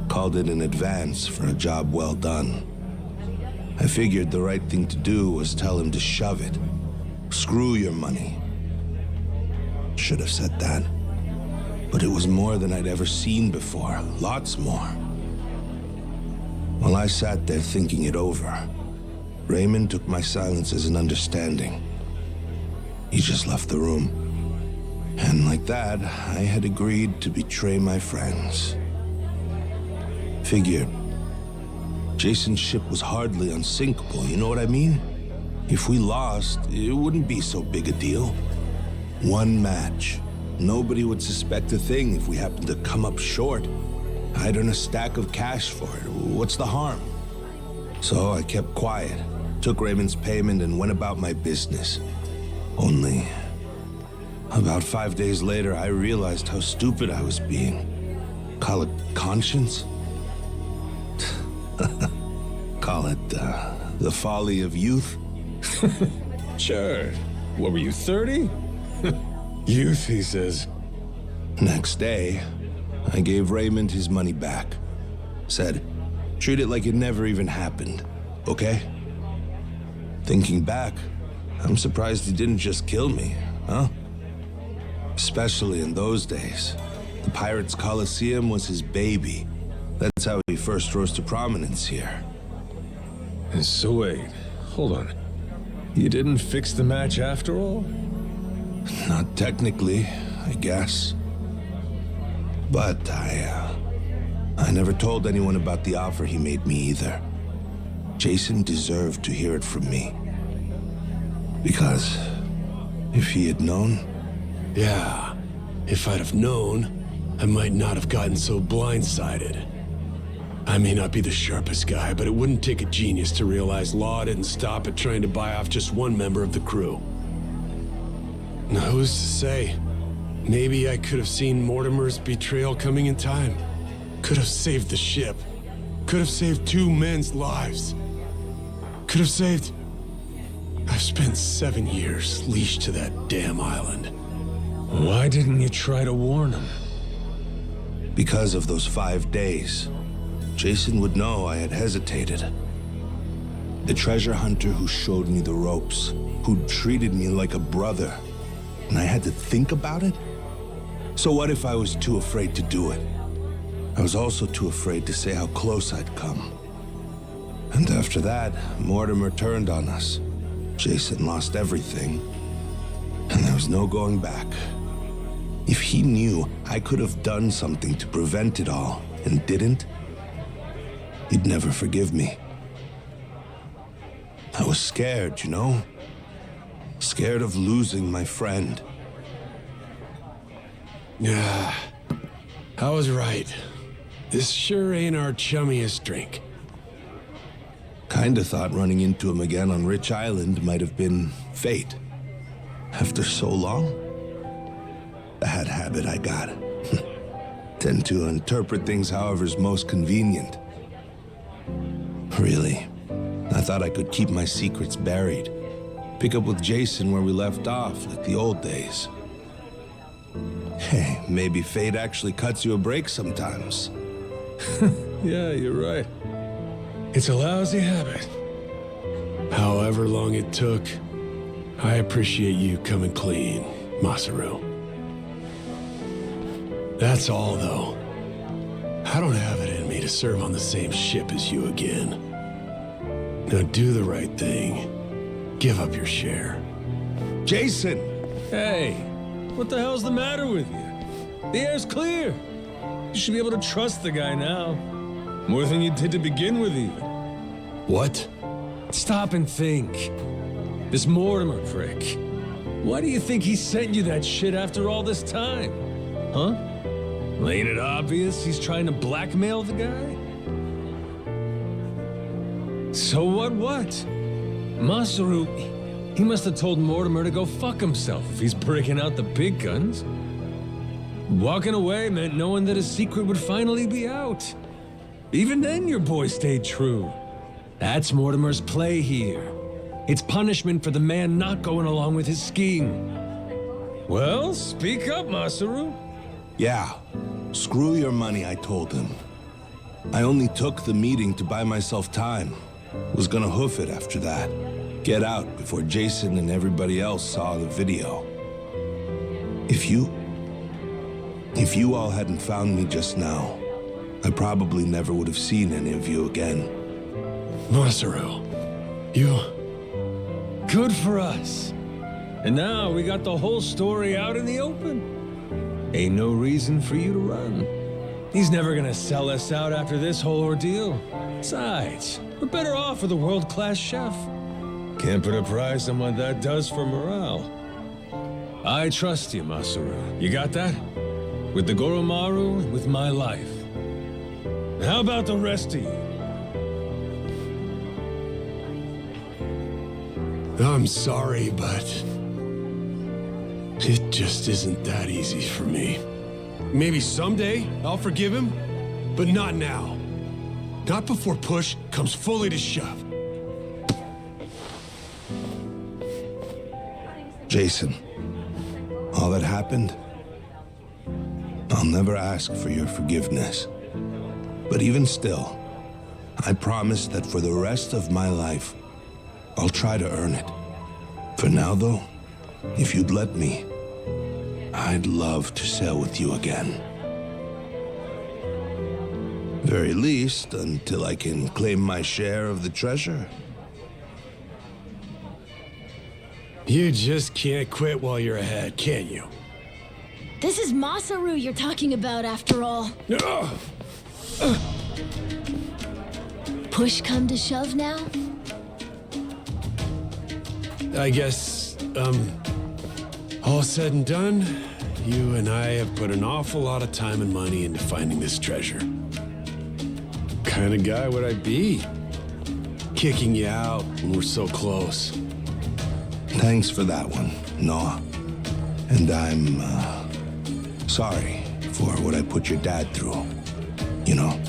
Called it an advance for a job well done. I figured the right thing to do was tell him to shove it. Screw your money. Should have said that. But it was more than I'd ever seen before. Lots more. While I sat there thinking it over, Raymond took my silence as an understanding. He just left the room. And like that, I had agreed to betray my friends. Figured. Jason's ship was hardly unsinkable, you know what I mean? If we lost, it wouldn't be so big a deal. One match. Nobody would suspect a thing if we happened to come up short. I'd earn a stack of cash for it. What's the harm? So I kept quiet, took Raymond's payment, and went about my business. Only, about 5 days later, I realized how stupid I was being. Call it conscience? Call it the folly of youth? Sure. What were you, 30? Youth, he says. Next day, I gave Raymond his money back. Said, treat it like it never even happened, okay? Thinking back, I'm surprised he didn't just kill me, huh? Especially in those days. The Pirates' Coliseum was his baby. That's how he first rose to prominence here. So wait, hold on. You didn't fix the match after all? Not technically, I guess. But I never told anyone about the offer he made me either. Jason deserved to hear it from me. Because if he had known... Yeah, if I'd have known, I might not have gotten so blindsided. I may not be the sharpest guy, but it wouldn't take a genius to realize Law didn't stop at trying to buy off just one member of the crew. Now, who's to say? Maybe I could have seen Mortimer's betrayal coming in time. Could have saved the ship. Could have saved 2 men's lives. Could have saved... I've spent 7 years leashed to that damn island. Why didn't you try to warn him? Because of those 5 days. Jason would know I had hesitated. The treasure hunter who showed me the ropes, who treated me like a brother, and I had to think about it? So what if I was too afraid to do it? I was also too afraid to say how close I'd come. And after that, Mortimer turned on us. Jason lost everything, and there was no going back. If he knew I could have done something to prevent it all, and didn't, he'd never forgive me. I was scared, you know? Scared of losing my friend. Yeah, I was right. This sure ain't our chummiest drink. Kinda thought running into him again on Rich Island might have been fate. After so long? Bad habit I got. Tend to interpret things however's most convenient. Really, I thought I could keep my secrets buried. Pick up with Jason where we left off, like the old days. Hey, maybe fate actually cuts you a break sometimes. Yeah, you're right. It's a lousy habit. However long it took, I appreciate you coming clean, Masaru. That's all, though. I don't have it in me to serve on the same ship as you again. Now do the right thing. Give up your share. Jason! Hey, what the hell's the matter with you? The air's clear. You should be able to trust the guy now. More than you did to begin with, even. What? Stop and think. This Mortimer prick. Why do you think he sent you that shit after all this time? Huh? Ain't it obvious he's trying to blackmail the guy? So what? Masaru, he must have told Mortimer to go fuck himself if he's breaking out the big guns. Walking away meant knowing that his secret would finally be out. Even then, your boy stayed true. That's Mortimer's play here. It's punishment for the man not going along with his scheme. Well, speak up, Masaru. Yeah, screw your money, I told him. I only took the meeting to buy myself time. Was gonna hoof it after that. Get out before Jason and everybody else saw the video. If you all hadn't found me just now, I probably never would have seen any of you again. Masaru, you... Good for us. And now we got the whole story out in the open. Ain't no reason for you to run. He's never gonna sell us out after this whole ordeal. Besides, we're better off with a world-class chef. Can't put a price on what that does for morale. I trust you, Masaru. You got that? With the Goromaru, with my life. How about the rest of you? I'm sorry, but... it just isn't that easy for me. Maybe someday I'll forgive him, but not now. Not before push comes fully to shove. Jason, all that happened, I'll never ask for your forgiveness. But even still, I promise that for the rest of my life, I'll try to earn it. For now, though, if you'd let me, I'd love to sail with you again. Very least, until I can claim my share of the treasure. You just can't quit while you're ahead, can you? This is Masaru you're talking about, after all. Push come to shove now? I guess, all said and done, you and I have put an awful lot of time and money into finding this treasure. What kind of guy would I be? Kicking you out when we're so close. Thanks for that one, Noah. And I'm, sorry for what I put your dad through. You know?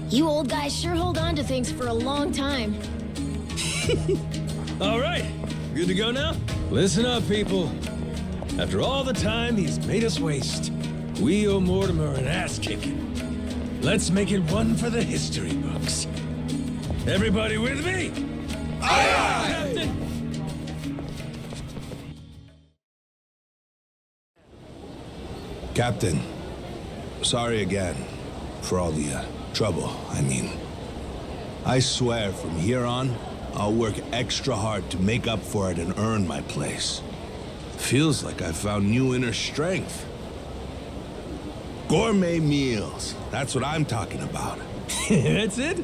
You old guys sure hold on to things for a long time. All right, good to go now? Listen up, people. After all the time he's made us waste, we owe Mortimer an ass-kicking. Let's make it one for the history books. Everybody with me? Aye, aye! Captain! Captain, sorry again for all the trouble, I mean. I swear from here on, I'll work extra hard to make up for it and earn my place. Feels like I found new inner strength. Gourmet meals, that's what I'm talking about. That's it?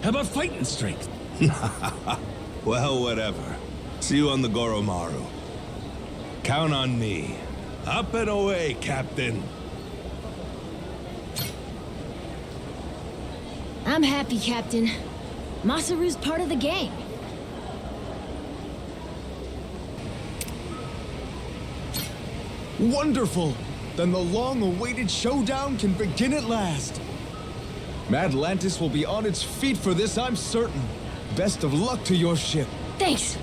How about fighting strength? Well, whatever. See you on the Goromaru. Count on me. Up and away, Captain. I'm happy, Captain. Masaru's part of the gang. Wonderful! Then the long-awaited showdown can begin at last. Madlantis will be on its feet for this, I'm certain. Best of luck to your ship. Thanks.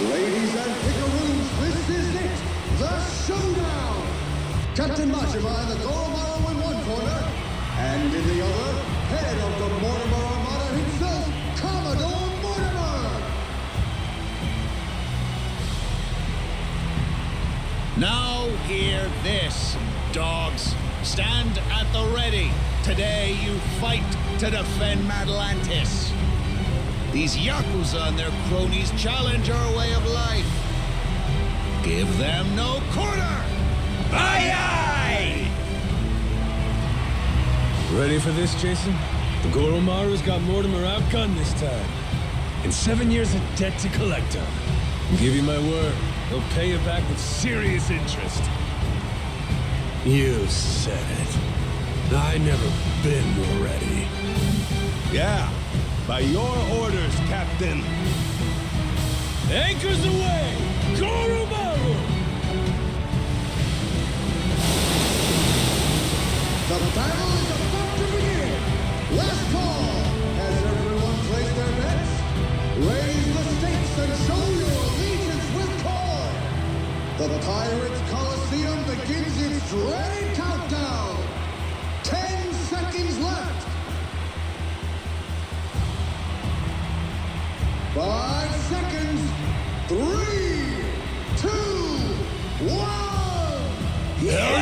Ladies and pickaroos, this is it! The showdown! Captain Majima and the Goromaru in one corner, and in the other, head of the Mortimer Armada himself, Commodore Mortimer! Now hear this, dogs. Stand at the ready. Today you fight to defend Madlantis. These Yakuza and their cronies challenge our way of life. Give them no quarter! Aye, aye! Ready for this, Jason? The Goromaru's got Mortimer outgunned this time. And 7 years of debt to collect on. I'll give you my word, they'll pay you back with serious interest. You said it. I never been more ready. Yeah, by your orders, Captain. Anchors away! Goromaru! The battle is about to begin! Last call! Has everyone placed their bets? Raise the stakes and show your allegiance with corn! The Pirates Coliseum begins its dreaded countdown! 10 seconds left! 5 seconds! 3, 2, 1! Yeah!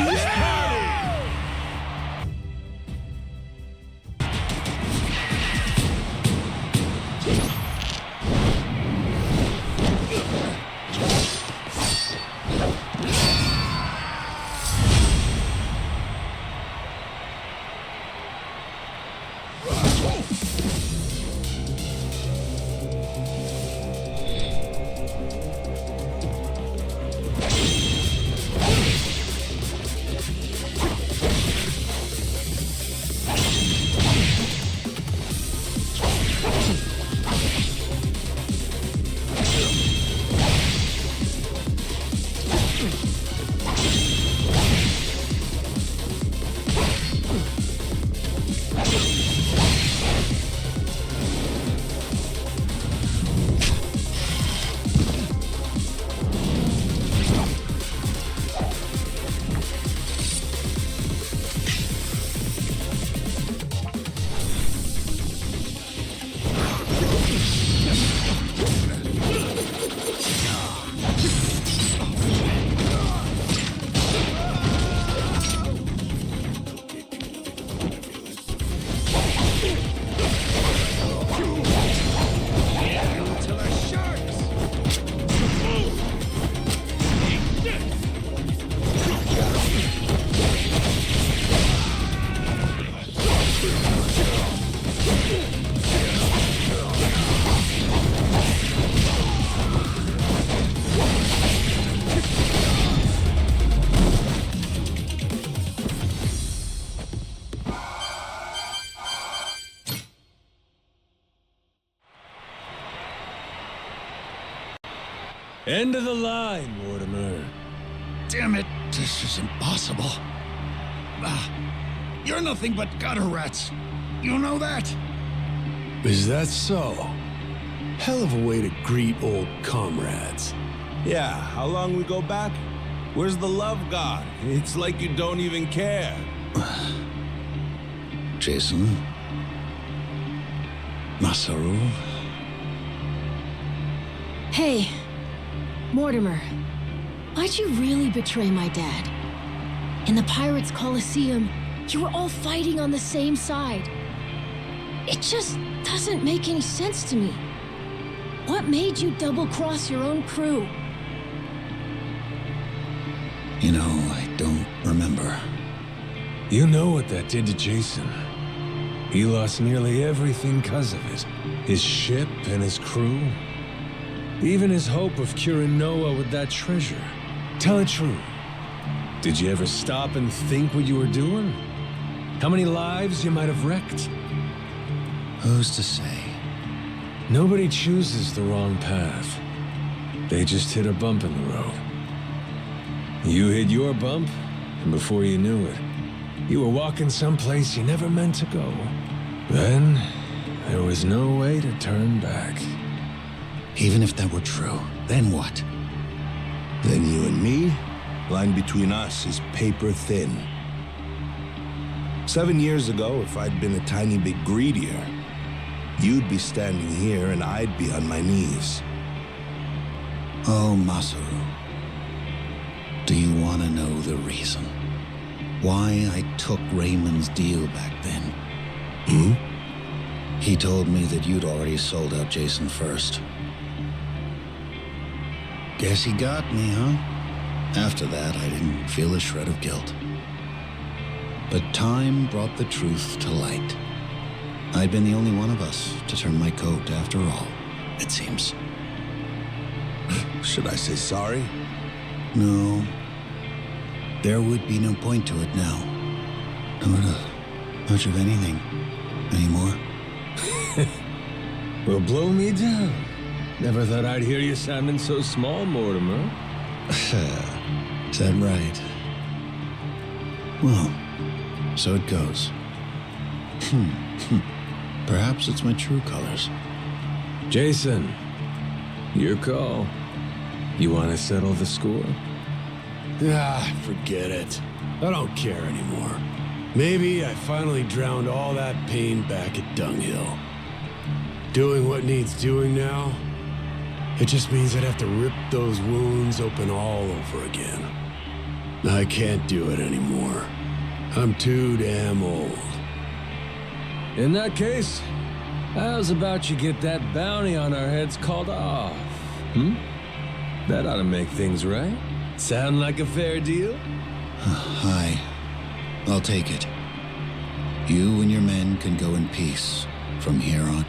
End of the line, Mortimer. Damn it, this is impossible. You're nothing but gutter rats. You know that? Is that so? Hell of a way to greet old comrades. Yeah, how long we go back? Where's the love god? It's like you don't even care. Jason? Masaru? Hey, Mortimer, why'd you really betray my dad? In the Pirates Coliseum, you were all fighting on the same side. It just doesn't make any sense to me. What made you double-cross your own crew? You know, I don't remember. You know what that did to Jason. He lost nearly everything because of it. His ship and his crew. Even his hope of curing Noah with that treasure. Tell it true. Did you ever stop and think what you were doing? How many lives you might have wrecked? Who's to say? Nobody chooses the wrong path. They just hit a bump in the road. You hit your bump, and before you knew it, you were walking someplace you never meant to go. Then, there was no way to turn back. Even if that were true, then what? Then you and me, line between us is paper thin. 7 years ago, if I'd been a tiny bit greedier, you'd be standing here and I'd be on my knees. Oh, Masaru. Do you want to know the reason? Why I took Raymond's deal back then? Hmm? He told me that you'd already sold out Jason first. Guess he got me, huh? After that, I didn't feel a shred of guilt. But time brought the truth to light. I'd been the only one of us to turn my coat after all, it seems. Should I say sorry? No. There would be no point to it now. Nor much of anything anymore. Well, blow me down. Never thought I'd hear you sounding so small, Mortimer. Is that right? Well, so it goes. Perhaps it's my true colors. Jason, your call. You want to settle the score? Forget it. I don't care anymore. Maybe I finally drowned all that pain back at Dunghill. Doing what needs doing now, it just means I'd have to rip those wounds open all over again. I can't do it anymore. I'm too damn old. In that case, how's about you get that bounty on our heads called off? That ought to make things right. Sound like a fair deal? Aye. I'll take it. You and your men can go in peace from here on.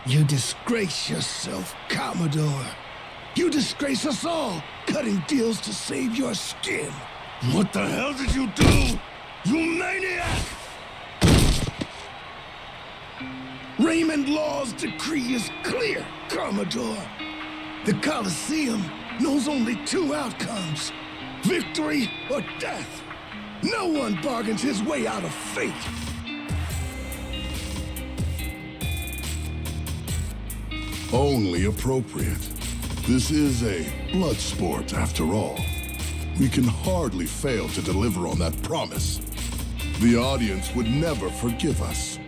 You disgrace yourself, Commodore. You disgrace us all, cutting deals to save your skin. What the hell did you do, you maniac? Raymond Law's decree is clear, Commodore. The Coliseum knows only two outcomes: victory or death. No one bargains his way out of fate. Only appropriate. This is a blood sport, after all. We can hardly fail to deliver on that promise. The audience would never forgive us.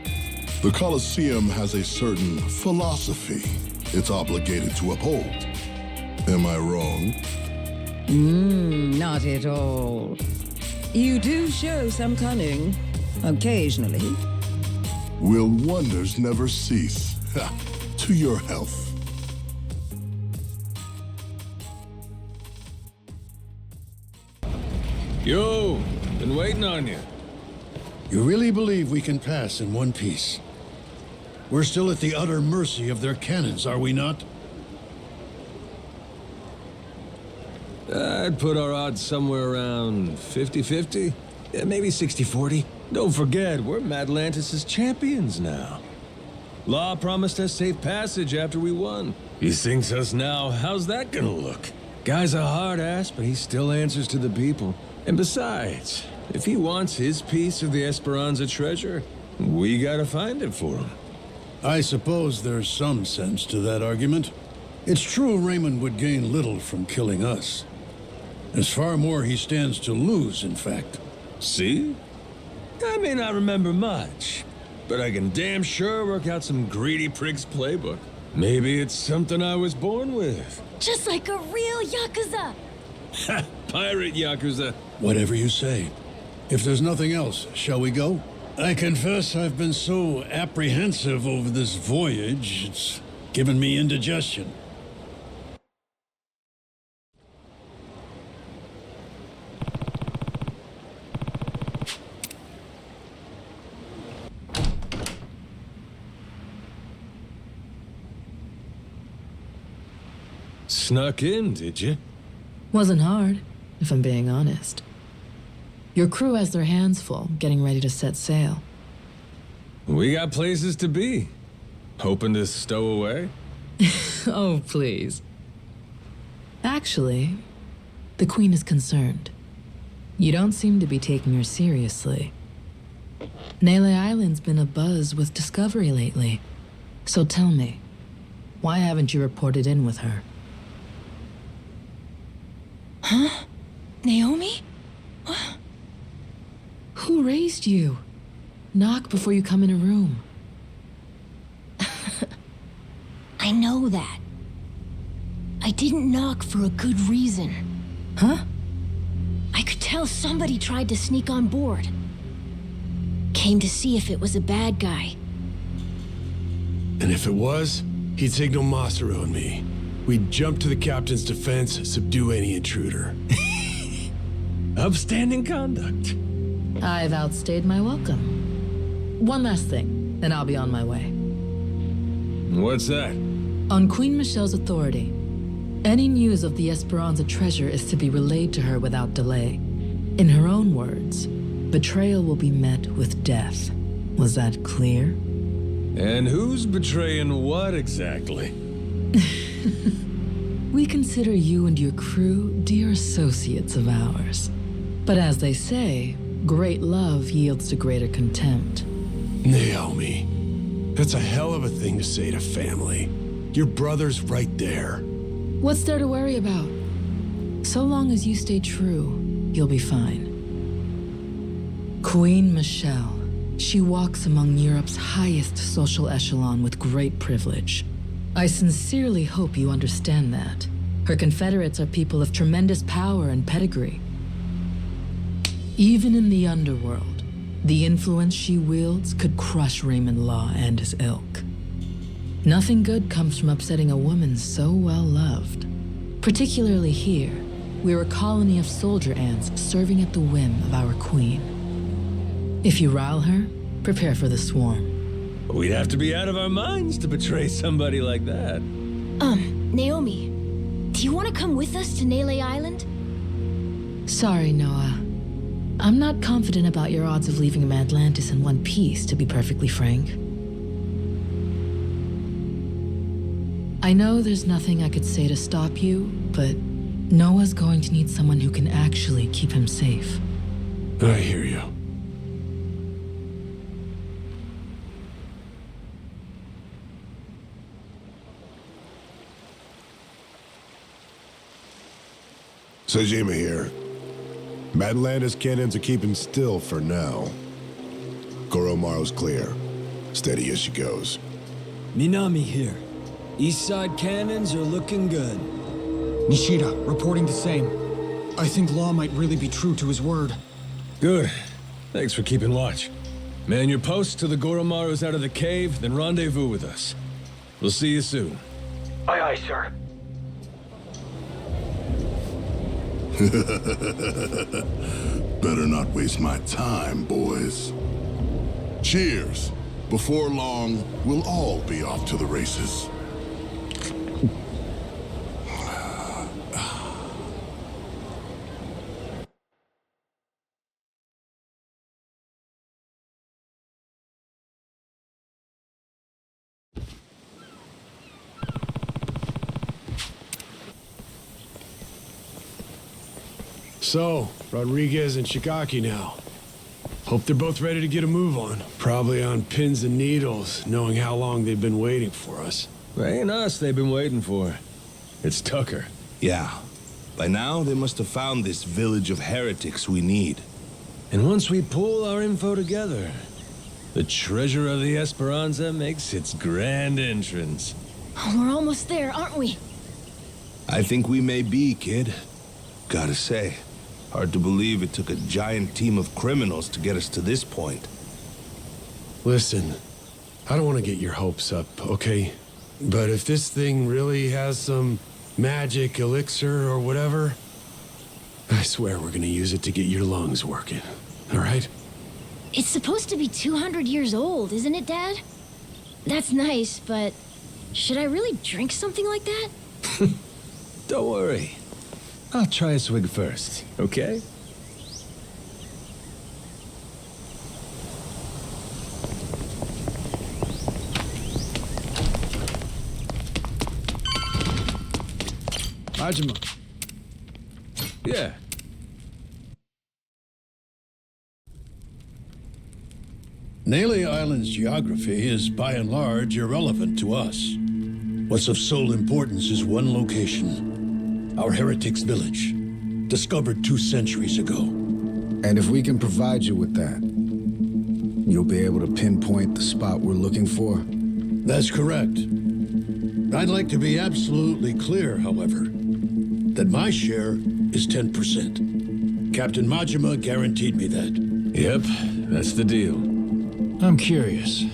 The Coliseum has a certain philosophy it's obligated to uphold. Am I wrong? Not at all. You do show some cunning, occasionally. Will wonders never cease? To your health. Yo, been waiting on you. You really believe we can pass in one piece? We're still at the utter mercy of their cannons, are we not? I'd put our odds somewhere around 50-50. Yeah, maybe 60-40. Don't forget, we're Madlantis' champions now. Law promised us safe passage after we won. He sinks us now, how's that gonna look? Guy's a hard ass, but he still answers to the people. And besides, if he wants his piece of the Esperanza treasure, we gotta find it for him. I suppose there's some sense to that argument. It's true Raymond would gain little from killing us. There's far more he stands to lose, in fact. See? I may not remember much, but I can damn sure work out some greedy prick's playbook. Maybe it's something I was born with. Just like a real Yakuza! Ha! Pirate Yakuza. Whatever you say. If there's nothing else, shall we go? I confess I've been so apprehensive over this voyage, it's given me indigestion. Snuck in, did you? Wasn't hard, if I'm being honest. Your crew has their hands full, getting ready to set sail. We got places to be. Hoping to stow away? Oh, please. Actually, the Queen is concerned. You don't seem to be taking her seriously. Nele Island's been abuzz with discovery lately. So tell me, why haven't you reported in with her? Huh? Naomi? What? Who raised you? Knock before you come in a room. I know that. I didn't knock for a good reason. Huh? I could tell somebody tried to sneak on board. Came to see if it was a bad guy. And if it was, he'd signal Masaru and me. We'd jump to the captain's defense, subdue any intruder. Upstanding conduct. I've outstayed my welcome. One last thing, and I'll be on my way. What's that? On Queen Michelle's authority, any news of the Esperanza treasure is to be relayed to her without delay. In her own words, betrayal will be met with death. Was that clear? And who's betraying what exactly? We consider you and your crew dear associates of ours. But as they say, great love yields to greater contempt. Naomi, that's a hell of a thing to say to family. Your brother's right there. What's there to worry about? So long as you stay true, you'll be fine. Queen Michelle. She walks among Europe's highest social echelon with great privilege. I sincerely hope you understand that. Her confederates are people of tremendous power and pedigree. Even in the underworld, the influence she wields could crush Raymond Law and his ilk. Nothing good comes from upsetting a woman so well loved. Particularly here, we're a colony of soldier ants serving at the whim of our queen. If you rile her, prepare for the swarm. We'd have to be out of our minds to betray somebody like that. Naomi, do you want to come with us to Nele Island? Sorry, Noah. I'm not confident about your odds of leaving Madlantis in one piece, to be perfectly frank. I know there's nothing I could say to stop you, but Noah's going to need someone who can actually keep him safe. I hear you. Sajima here. Madlantis cannons are keeping still for now. Goromaru's clear. Steady as she goes. Minami here. East side cannons are looking good. Nishida, reporting the same. I think Law might really be true to his word. Good. Thanks for keeping watch. Man your posts till the Goromaru's out of the cave, then rendezvous with us. We'll see you soon. Aye, aye, sir. Better not waste my time, boys. Cheers. Before long, we'll all be off to the races. So, Rodriguez and Shigaki now. Hope they're both ready to get a move on. Probably on pins and needles, knowing how long they've been waiting for us. It ain't us they've been waiting for. It's Tucker. Yeah. By now, they must have found this village of heretics we need. And once we pull our info together, the treasure of the Esperanza makes its grand entrance. Oh, we're almost there, aren't we? I think we may be, kid. Gotta say, hard to believe it took a giant team of criminals to get us to this point. Listen, I don't want to get your hopes up, okay? But if this thing really has some magic elixir or whatever, I swear we're gonna use it to get your lungs working, all right? It's supposed to be 200 years old, isn't it, Dad? That's nice, but should I really drink something like that? Don't worry. I'll try a swig first, okay? Majima. Yeah. Nele Island's geography is by and large irrelevant to us. What's of sole importance is one location. Our heretic's village, discovered 2 centuries ago. And if we can provide you with that, you'll be able to pinpoint the spot we're looking for? That's correct. I'd like to be absolutely clear, however, that my share is 10%. Captain Majima guaranteed me that. Yep, that's the deal. I'm curious.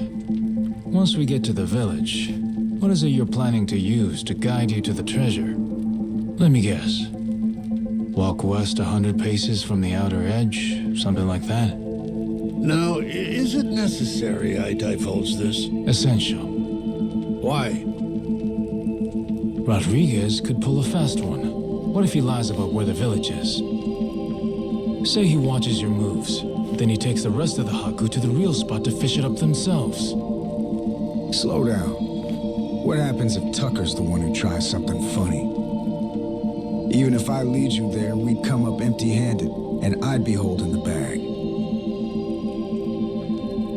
Once we get to the village, what is it you're planning to use to guide you to the treasure? Let me guess. Walk west 100 paces from the outer edge, something like that? Now, is it necessary I divulge this? Essential. Why? Rodriguez could pull a fast one. What if he lies about where the village is? Say he watches your moves, then he takes the rest of the Haku to the real spot to fish it up themselves. Slow down. What happens if Tucker's the one who tries something funny? Even if I lead you there, we'd come up empty-handed, and I'd be holding the bag.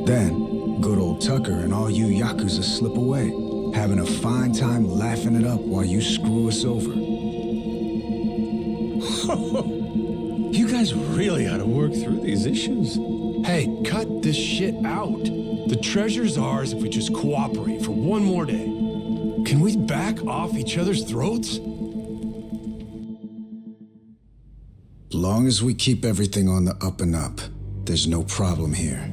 Then, good old Tucker and all you Yakuza slip away, having a fine time laughing it up while you screw us over. You guys really ought to work through these issues. Hey, cut this shit out. The treasure's ours if we just cooperate for one more day. Can we back off each other's throats? As long as we keep everything on the up and up, there's no problem here.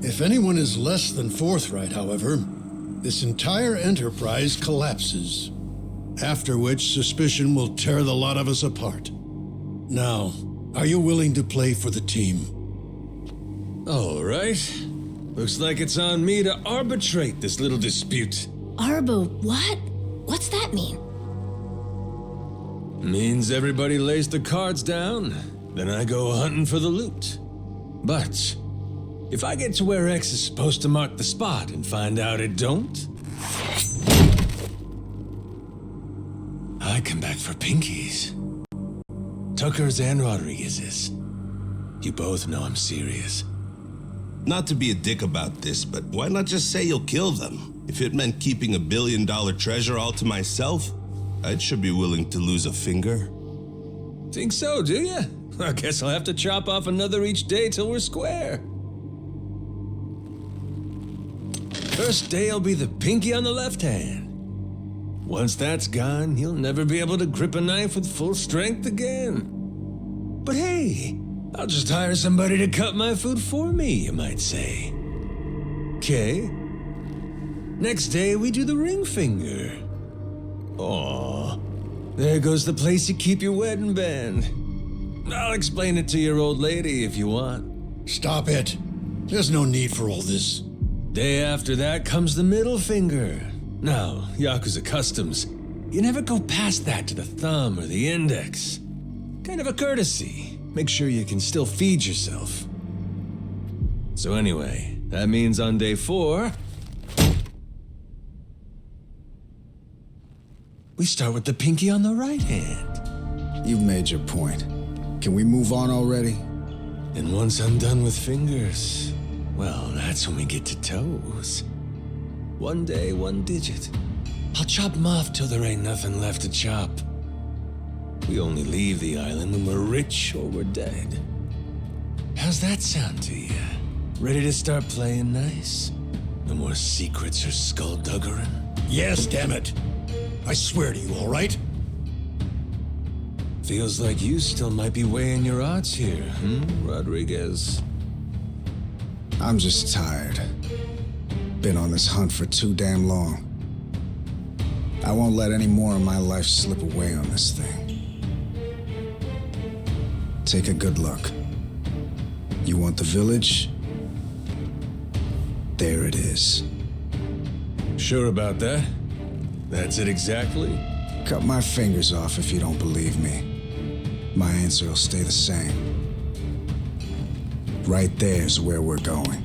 If anyone is less than forthright, however, this entire enterprise collapses. After which, suspicion will tear the lot of us apart. Now, are you willing to play for the team? All right. Looks like it's on me to arbitrate this little dispute. Arbo, what? What's that mean? Means everybody lays the cards down, then I go hunting for the loot. But if I get to where X is supposed to mark the spot and find out it don't, I come back for pinkies. Tucker's and Rodriguez's. You both know I'm serious. Not to be a dick about this, but why not just say you'll kill them? If it meant keeping $1 billion treasure all to myself, I should be willing to lose a finger. Think so, do ya? I guess I'll have to chop off another each day till we're square. First day will be the pinky on the left hand. Once that's gone, you'll never be able to grip a knife with full strength again. But hey, I'll just hire somebody to cut my food for me, you might say. Okay. Next day, we do the ring finger. Aw, there goes the place you keep your wedding band. I'll explain it to your old lady if you want. Stop it. There's no need for all this. Day after that comes the middle finger. Now, Yakuza customs, you never go past that to the thumb or the index. Kind of a courtesy. Make sure you can still feed yourself. So anyway, that means on day 4, we start with the pinky on the right hand. You've made your point. Can we move on already? And once I'm done with fingers, well, that's when we get to toes. One day, one digit. I'll chop them off till there ain't nothing left to chop. We only leave the island when we're rich or we're dead. How's that sound to you? Ready to start playing nice? No more secrets or skullduggery? Yes, damn it. I swear to you, all right? Feels like you still might be weighing your odds here, Rodriguez? I'm just tired. Been on this hunt for too damn long. I won't let any more of my life slip away on this thing. Take a good look. You want the village? There it is. Sure about that? That's it exactly? Cut my fingers off if you don't believe me. My answer will stay the same. Right there's where we're going.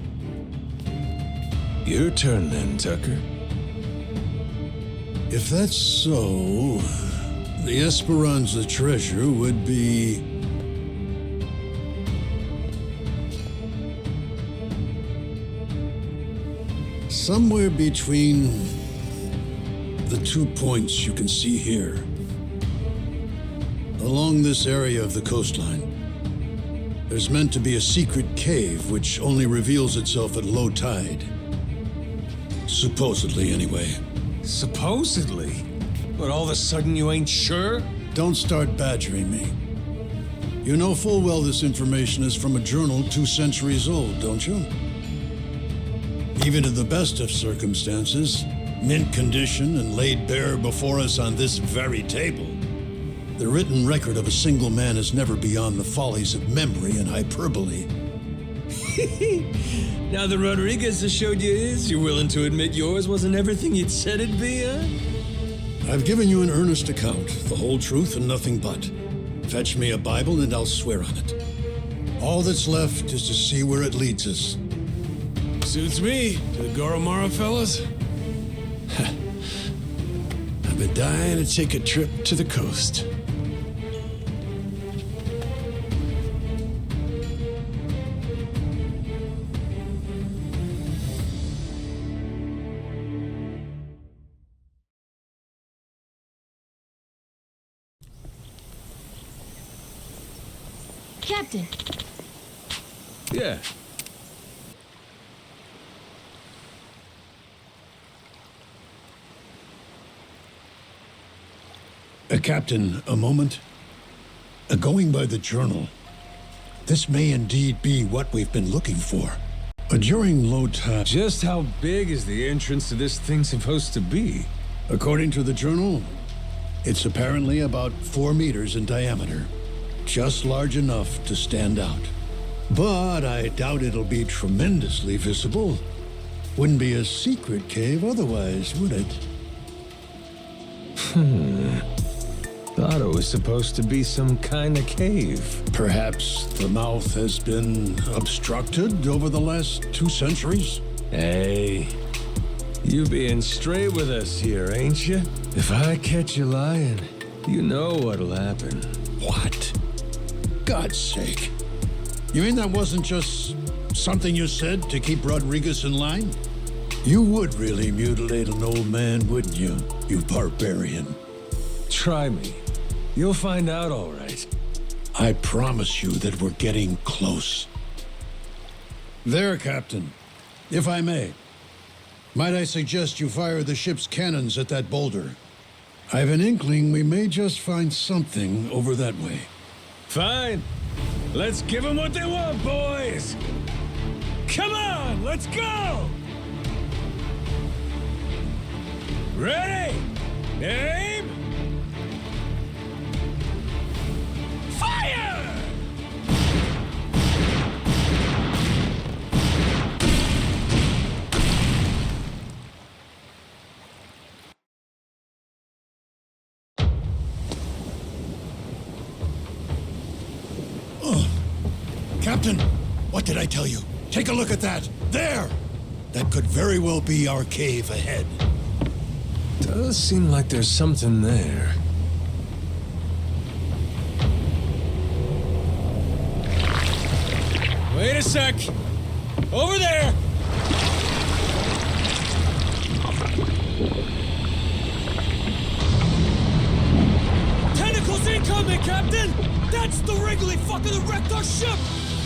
Your turn then, Tucker. If that's so, the Esperanza treasure would be... somewhere between the 2 points you can see here. Along this area of the coastline, there's meant to be a secret cave which only reveals itself at low tide. Supposedly, anyway. Supposedly? But all of a sudden you ain't sure? Don't start badgering me. You know full well this information is from a journal 2 centuries old, don't you? Even in the best of circumstances, mint condition and laid bare before us on this very table, the written record of a single man is never beyond the follies of memory and hyperbole. Now that Rodriguez has showed you his, you're willing to admit yours wasn't everything you'd said it'd be, huh? I've given you an earnest account, the whole truth and nothing but. Fetch me a Bible and I'll swear on it. All that's left is to see where it leads us. Suits me. To the Goromara fellas? I've been dying to take a trip to the coast. Captain. Yeah. Captain, a moment. Going by the journal, this may indeed be what we've been looking for. During low tide... Just how big is the entrance to this thing supposed to be? According to the journal, it's apparently about 4 meters in diameter. Just large enough to stand out. But I doubt it'll be tremendously visible. Wouldn't be a secret cave otherwise, would it? Thought it was supposed to be some kind of cave. Perhaps the mouth has been obstructed over the last 2 centuries? Hey, you being straight with us here, ain't you? If I catch you lying, you know what'll happen. What? God's sake. You mean that wasn't just something you said to keep Rodriguez in line? You would really mutilate an old man, wouldn't you, you barbarian? Try me. You'll find out all right. I promise you that we're getting close. There, Captain. If I may, might I suggest you fire the ship's cannons at that boulder? I have an inkling we may just find something over that way. Fine. Let's give them what they want, boys! Come on, let's go! Ready? Aim! Fire! Captain, what did I tell you? Take a look at that. There! That could very well be our cave ahead. Does seem like there's something there. Wait a sec! Over there! Tentacles incoming, Captain! That's the Wrigley fucker that wrecked our ship!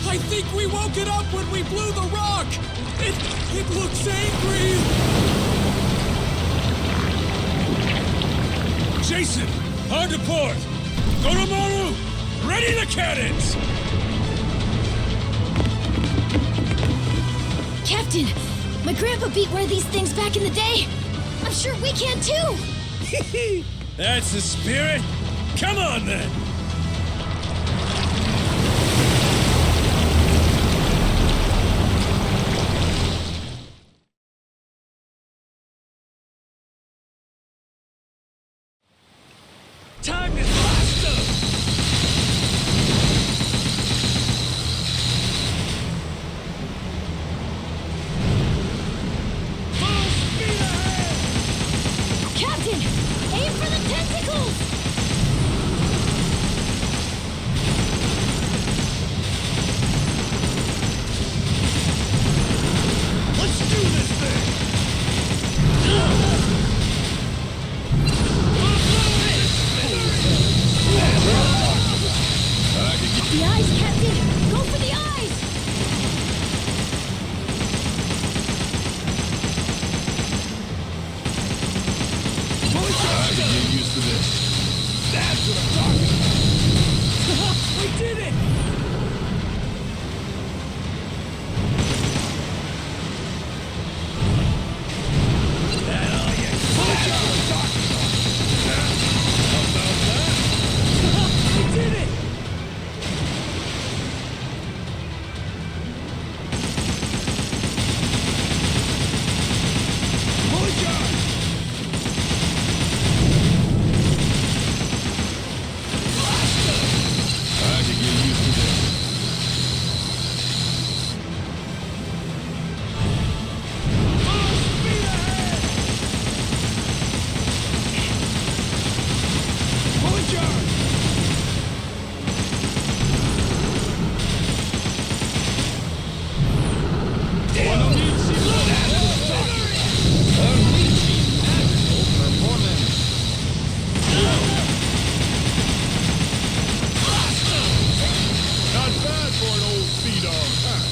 I think we woke it up when we blew the rock! It looks angry! Jason, hard to port! Goromaru, ready the cannons! Captain, my grandpa beat one of these things back in the day. I'm sure we can too! That's the spirit! Come on then! time is faster! Captain, aim for the tentacles! Let's do this thing! The eyes, Captain! Go for the eyes! I can get used to this. That's what I'm talking about. We did it! We did it! I can get used to this. Not bad for an old sea dog, huh?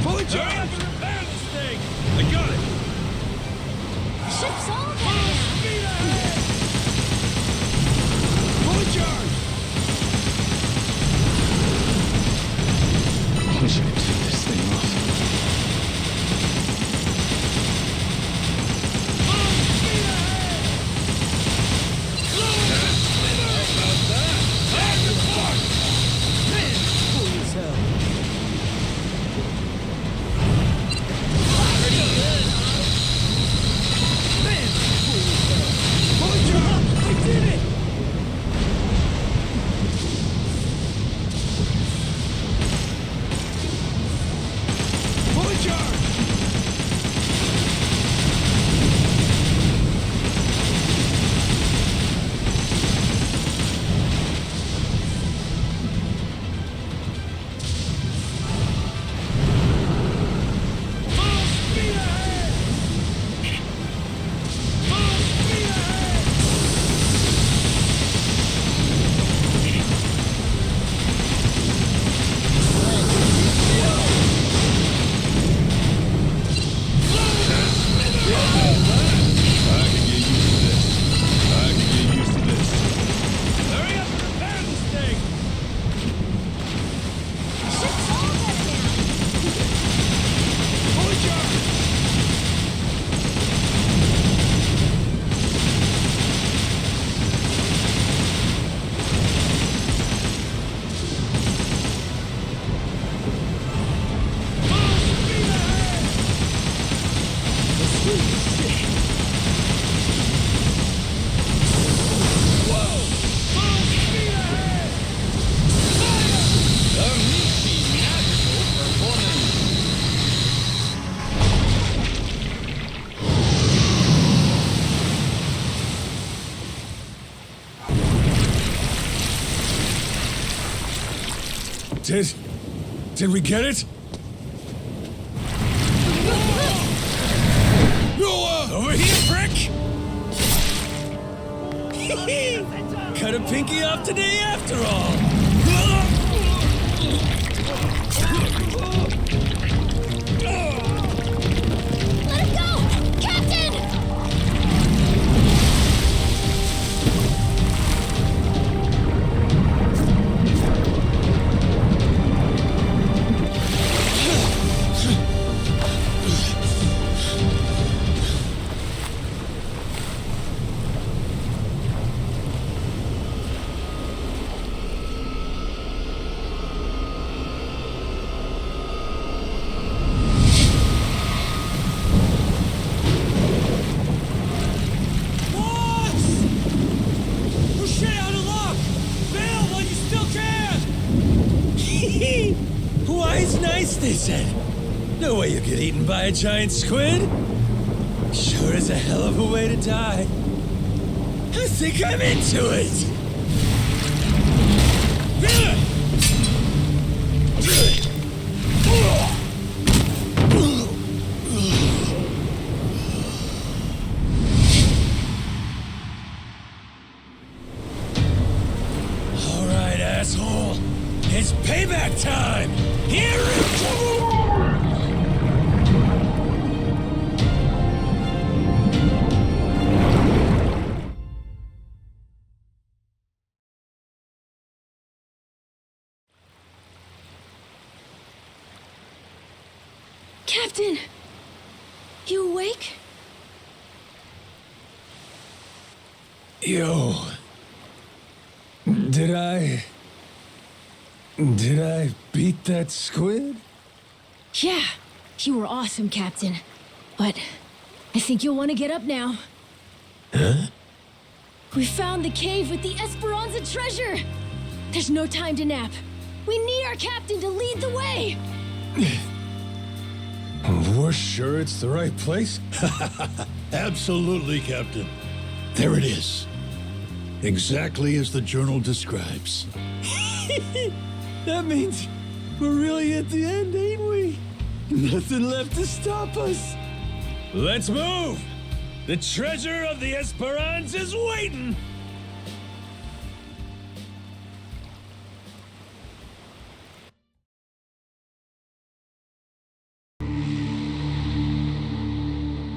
Fully charged! Hurry up and repair this thing! I got it! Ship's all down! Speed ahead! Fully charged! I wish I could take this thing off. Did we get it? Over here, prick! Cut a pinky off today after all! Let him go! Captain! said. No way you get eaten by a giant squid. Sure is a hell of a way to die. I think I'm into it. All right, asshole. It's payback time. Here it comes. Captain! You awake? Yo. Did I beat that squid? Yeah, you were awesome, Captain. But I think you'll want to get up now. Huh? We found the cave with the Esperanza treasure! There's no time to nap. We need our captain to lead the way! We're sure it's the right place? Absolutely, Captain. There it is. Exactly as the journal describes. That means we're really at the end, ain't we? Nothing left to stop us. Let's move! The treasure of the Esperanza's waiting!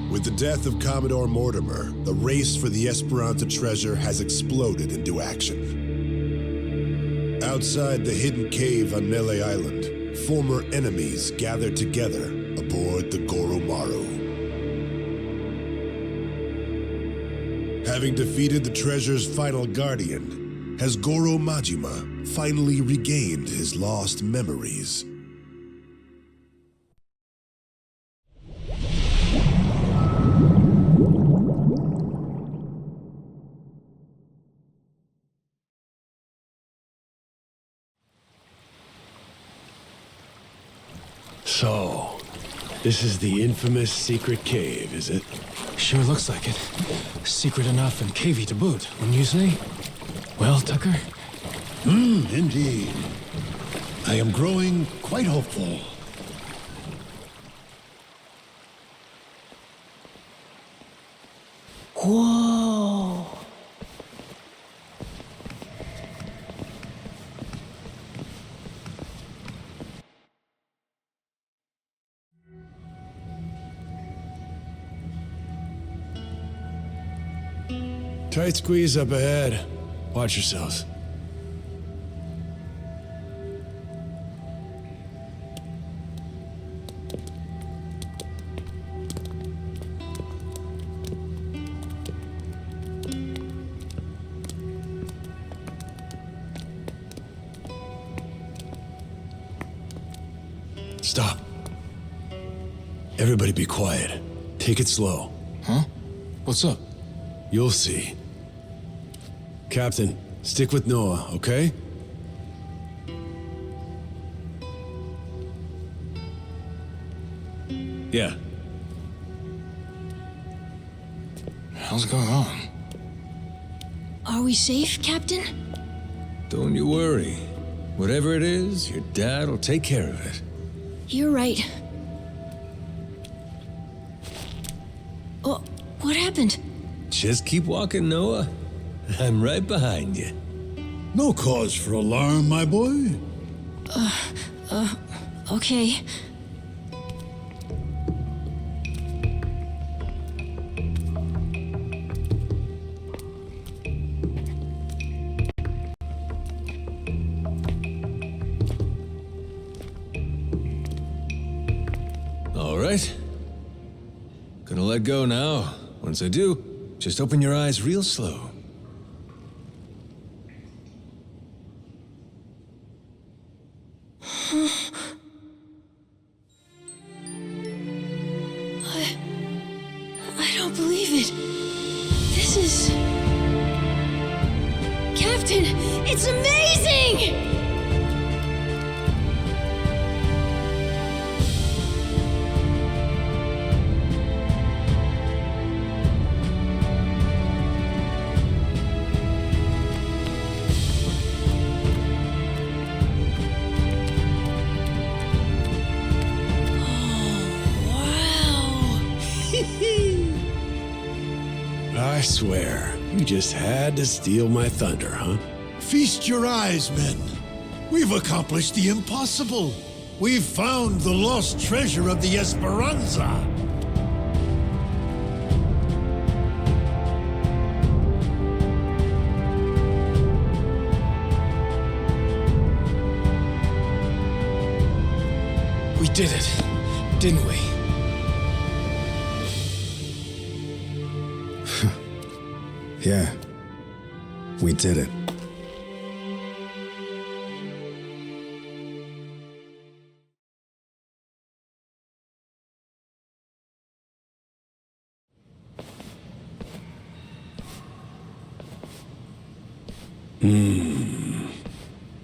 With the death of Commodore Mortimer, the race for the Esperanza treasure has exploded into action. Outside the hidden cave on Nele Island, former enemies gather together aboard the Goromaru. Having defeated the treasure's final guardian, has Goro Majima finally regained his lost memories? So, this is the infamous secret cave, is it? Sure looks like it. Secret enough and cavey to boot, wouldn't you say? Well, Tucker? Indeed. I am growing quite hopeful. Whoa! Tight squeeze up ahead. Watch yourselves. Stop. Everybody be quiet. Take it slow. Huh? What's up? You'll see. Captain, stick with Noah, okay? Yeah. How's going on? Are we safe, Captain? Don't you worry. Whatever it is, your dad will take care of it. You're right. Oh, what happened? Just keep walking, Noah. I'm right behind you. No cause for alarm, my boy. Okay. All right. Gonna let go now. Once I do, just open your eyes real slow. I don't believe it. This is... Captain, it's amazing! I swear, you just had to steal my thunder, huh? Feast your eyes, men. We've accomplished the impossible. We've found the lost treasure of the Esperanza. We did it, didn't we? Yeah, we did it.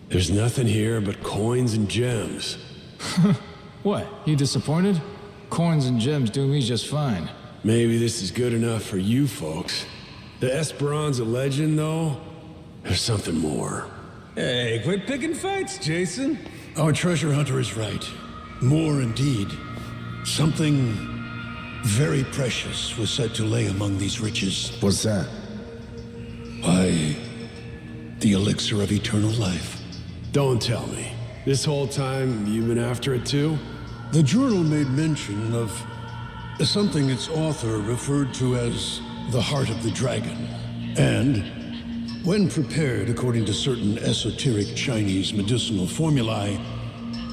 There's nothing here but coins and gems. What, you disappointed? Coins and gems do me just fine. Maybe this is good enough for you folks. The Esperanza legend, though, there's something more. Hey, quit picking fights, Jason. Our treasure hunter is right. More indeed. Something very precious was said to lay among these riches. What's that? Why, the elixir of eternal life. Don't tell me. This whole time, you've been after it too? The journal made mention of something its author referred to as the heart of the dragon. And, when prepared according to certain esoteric Chinese medicinal formulae,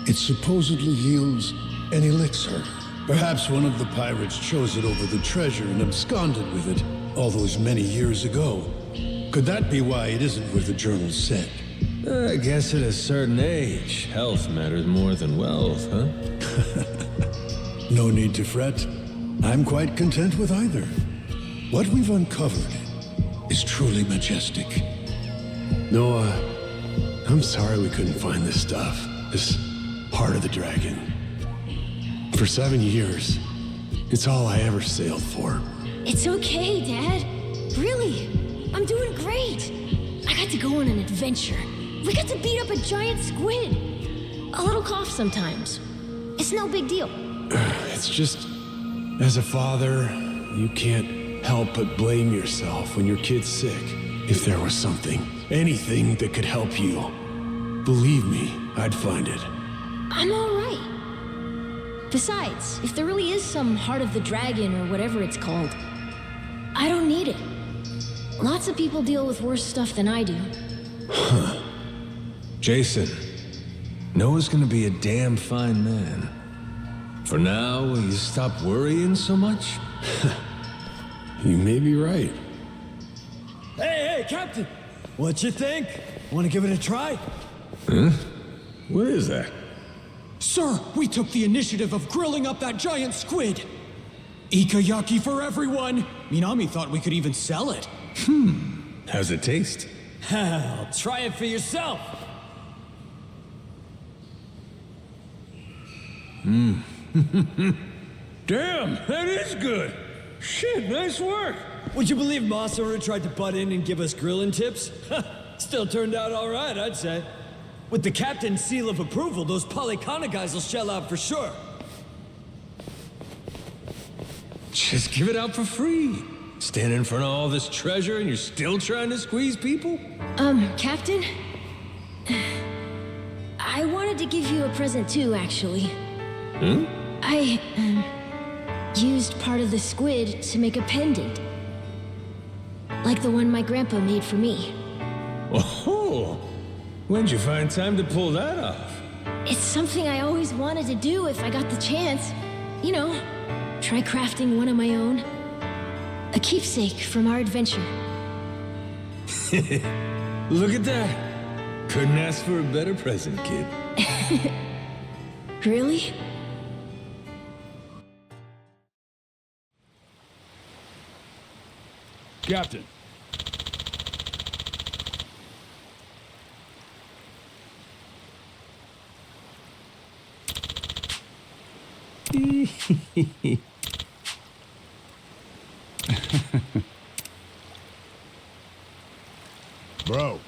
it supposedly yields an elixir. Perhaps one of the pirates chose it over the treasure and absconded with it all those many years ago. Could that be why it isn't where the journal said? I guess at a certain age, health matters more than wealth, huh? No need to fret. I'm quite content with either. What we've uncovered is truly majestic. Noah, I'm sorry we couldn't find this stuff. This heart of the dragon. For 7 years, it's all I ever sailed for. It's okay, Dad. Really, I'm doing great. I got to go on an adventure. We got to beat up a giant squid. A little cough sometimes. It's no big deal. It's just, as a father, you can't help but blame yourself when your kid's sick. If there was something, anything that could help you, believe me, I'd find it. I'm all right. Besides, if there really is some heart of the dragon or whatever it's called, I don't need it. Lots of people deal with worse stuff than I do. Huh. Jason, Noah's gonna be a damn fine man. For now, will you stop worrying so much? You may be right. Hey, Captain! What you think? Want to give it a try? Huh? What is that? Sir, we took the initiative of grilling up that giant squid. Ikayaki for everyone! Minami thought we could even sell it. How's it taste? Hell, try it for yourself! Damn, that is good! Shit, nice work! Would you believe Masaru tried to butt in and give us grilling tips? Still turned out all right, I'd say. With the captain's seal of approval, those Polycana guys will shell out for sure. Just give it out for free. Stand in front of all this treasure and you're still trying to squeeze people? Captain? I wanted to give you a present too, actually. I, used part of the squid to make a pendant. Like the one my grandpa made for me. Oh, when'd you find time to pull that off? It's something I always wanted to do if I got the chance. You know, try crafting one of my own. A keepsake from our adventure. Look at that. Couldn't ask for a better present, kid. Really? Captain. Bro.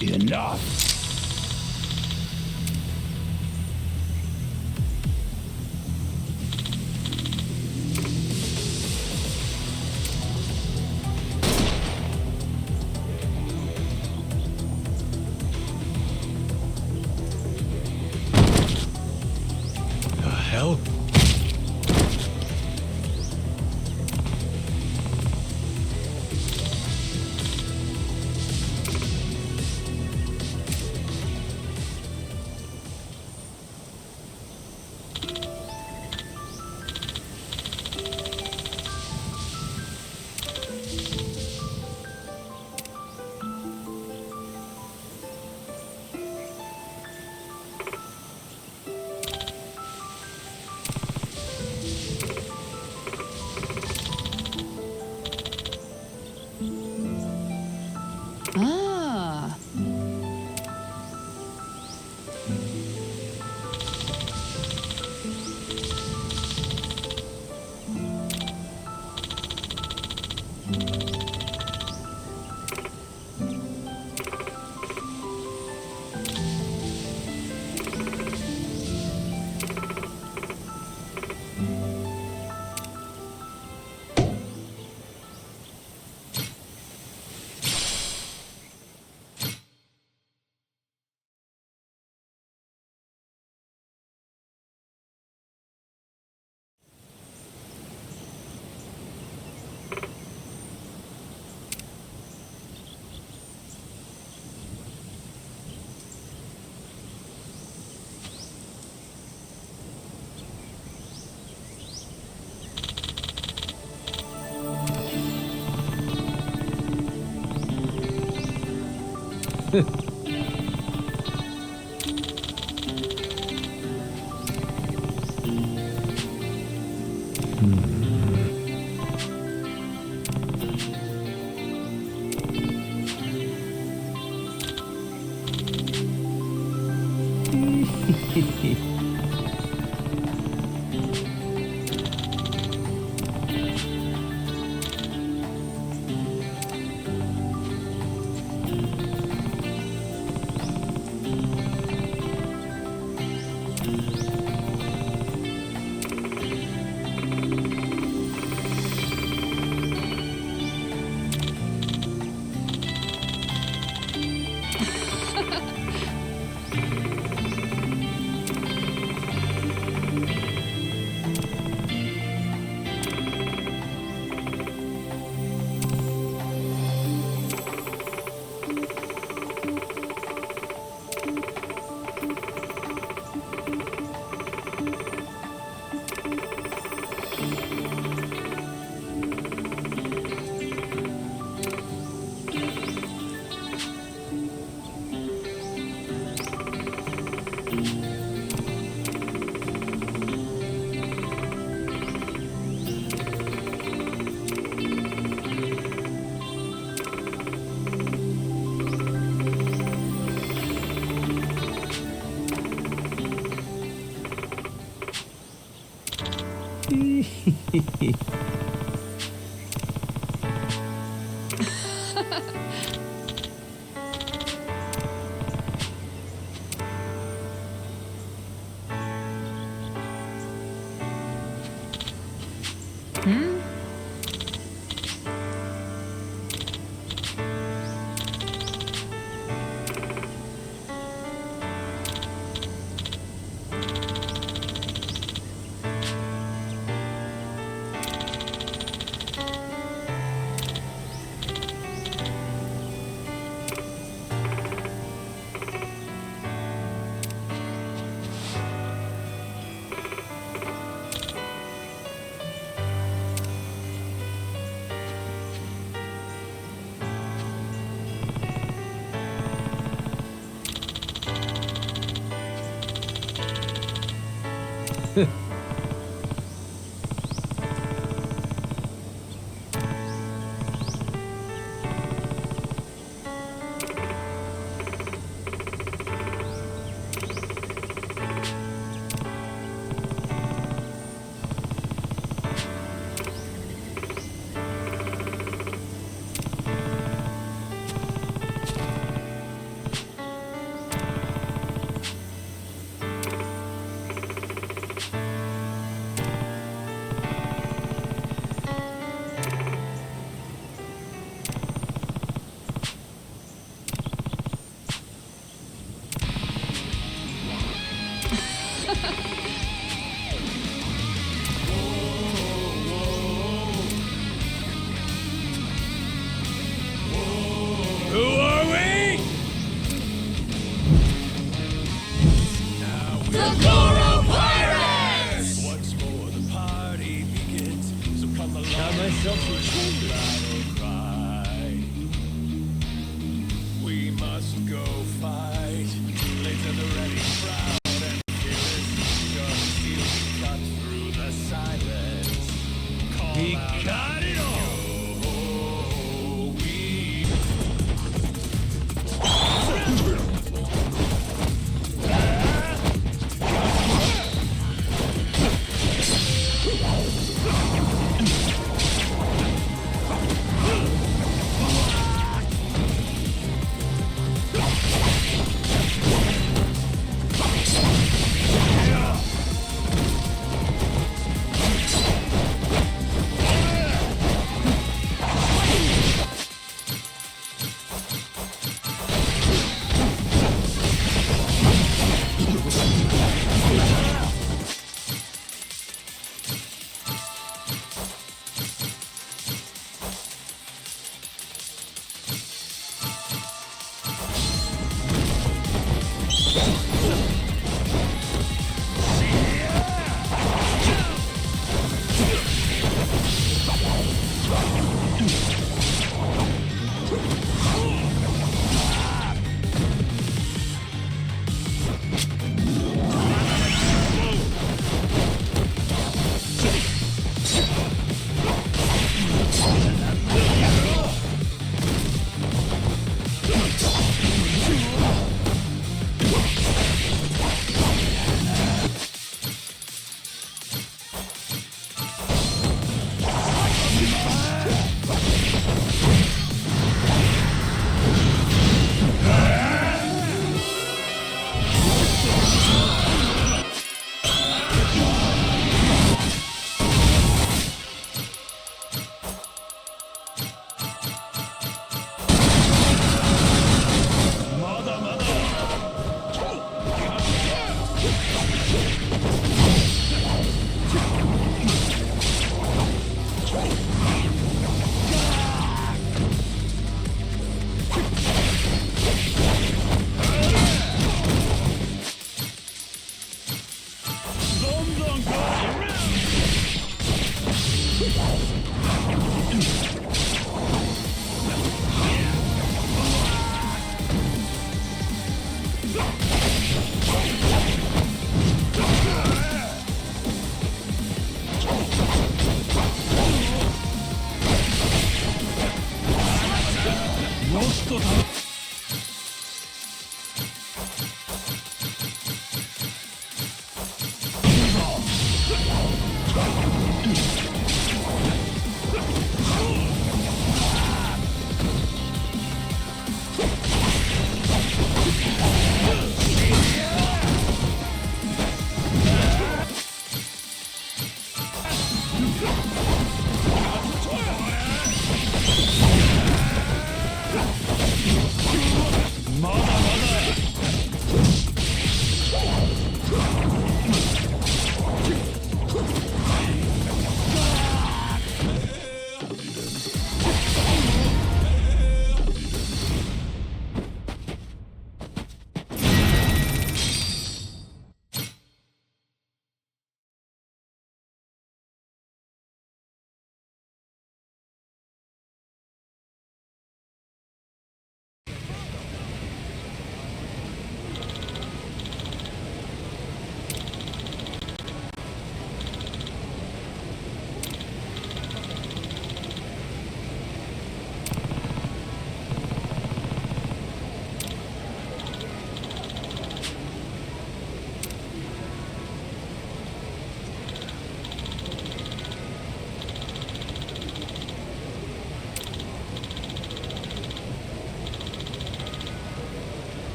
Enough. The hell? Ah.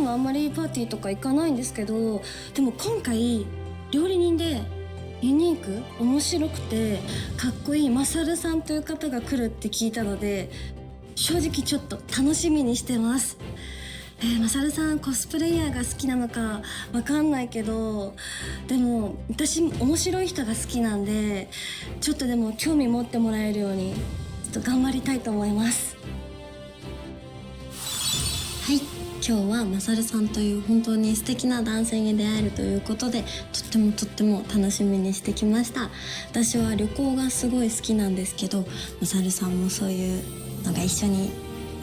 段はあんまりパーティーとか行かないんですけど、でも今回料理人でユニーク面白くてかっこいいマサルさんという方が来るって聞いたので、正直ちょっと楽しみにしてます。マサルさんコスプレイヤーが好きなのかわかんないけど、でも私面白い人が好きなんで、ちょっとでも興味持ってもらえるようにちょっと頑張りたいと思います。はい、今日はマサルさんという本当に素敵な男性に出会えるということで、とっても楽しみにしてきました。私は旅行がすごい好きなんですけど、マサルさんもそういうのが一緒に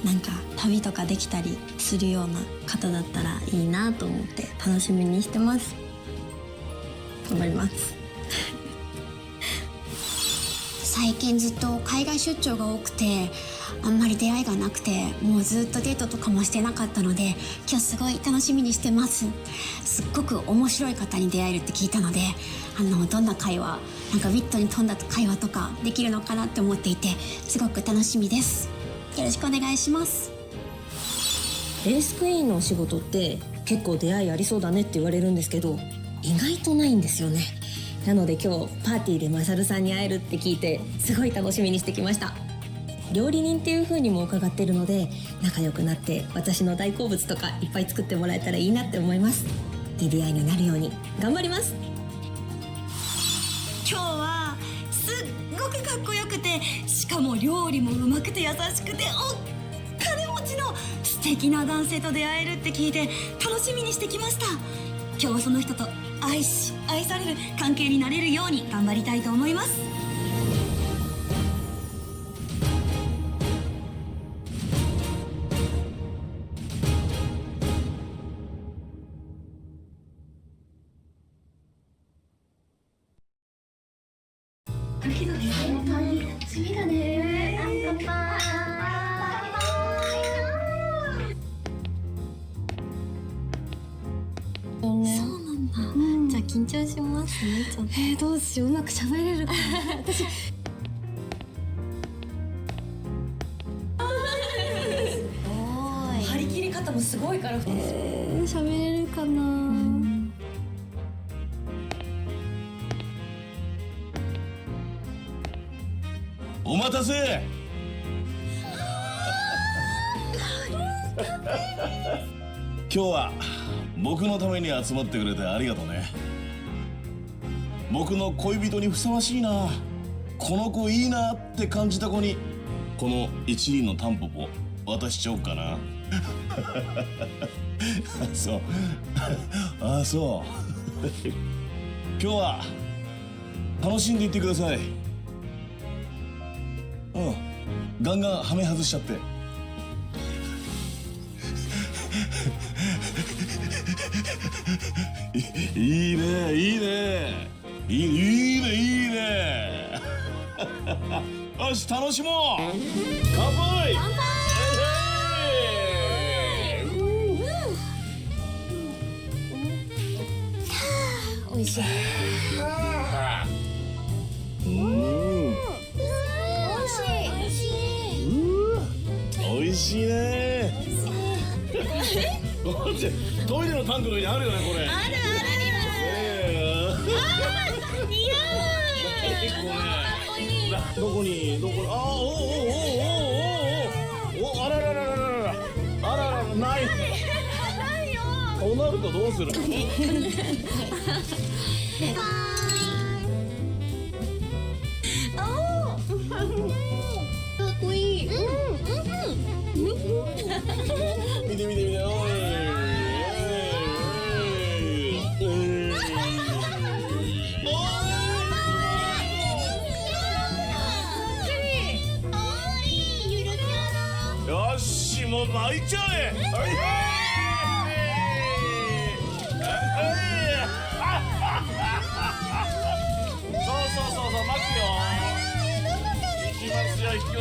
なんか旅とかできたりするような方だったらいいなと思って楽しみにしてます。頑張ります。最近ずっと海外出張が多くて、あんまり出会いがなくて、もうずっとデートとかもしてなかったので、今日すごい楽しみにしてます。すっごく面白い方に出会えるって聞いたので、どんな会話、なんかウィットに富んだ会話とかできるのかなって思っていて、すごく楽しみです。よろしくお願いします。レースクイーンのお仕事って結構出会いありそうだねって言われるんですけど、意外とないんですよね。なので今日パーティーでマサルさんに会えるって聞いてすごい楽しみにしてきました。料理人っていう風にも伺ってるので、仲良くなって私の大好物とかいっぱい作ってもらえたらいいなって思います。いい出会いになるように頑張ります。今日はすっごくかっこよくて、しかも料理もうまくて優しくてお金持ちの素敵な男性と出会えるって聞いて楽しみにしてきました。今日はその人と愛される関係になれるように頑張りたいと思います。次だね。そうなんだ。じゃあ緊張しますね。ちょっと。どうしよう、うまく喋れるかな。私。張り切り方もすごいから。喋れるかな。お待たせ。今日は僕のために集まってくれてありがとうね。僕の恋人にふさわしいな、この子いいなって感じた子にこの一輪のタンポポ渡しちゃおうかな。そうあ、そう今日は楽しんでいってください。ガンガンハメ外しちゃって。いいね、いいね、いいね、いいね。よし、楽しもう。乾杯。乾杯。美味しい。おいしいね。トイレのタンクの上にあるよね、これ。あるある。似合う。どこに、どこに、あらららららら、あらら、ない。そうなるとどうするの？かっこいい。見て見て見て。よし、もう巻いちゃえ。そう巻くよ。いきますよ、いくよ。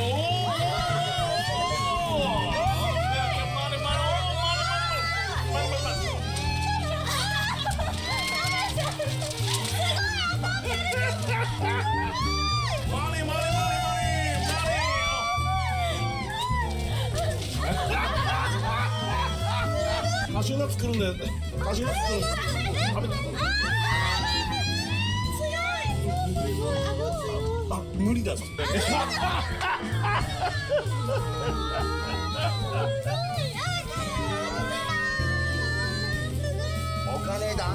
が作るんだよね。わしが作る。食べた。あ、無理だぞ。お金だ。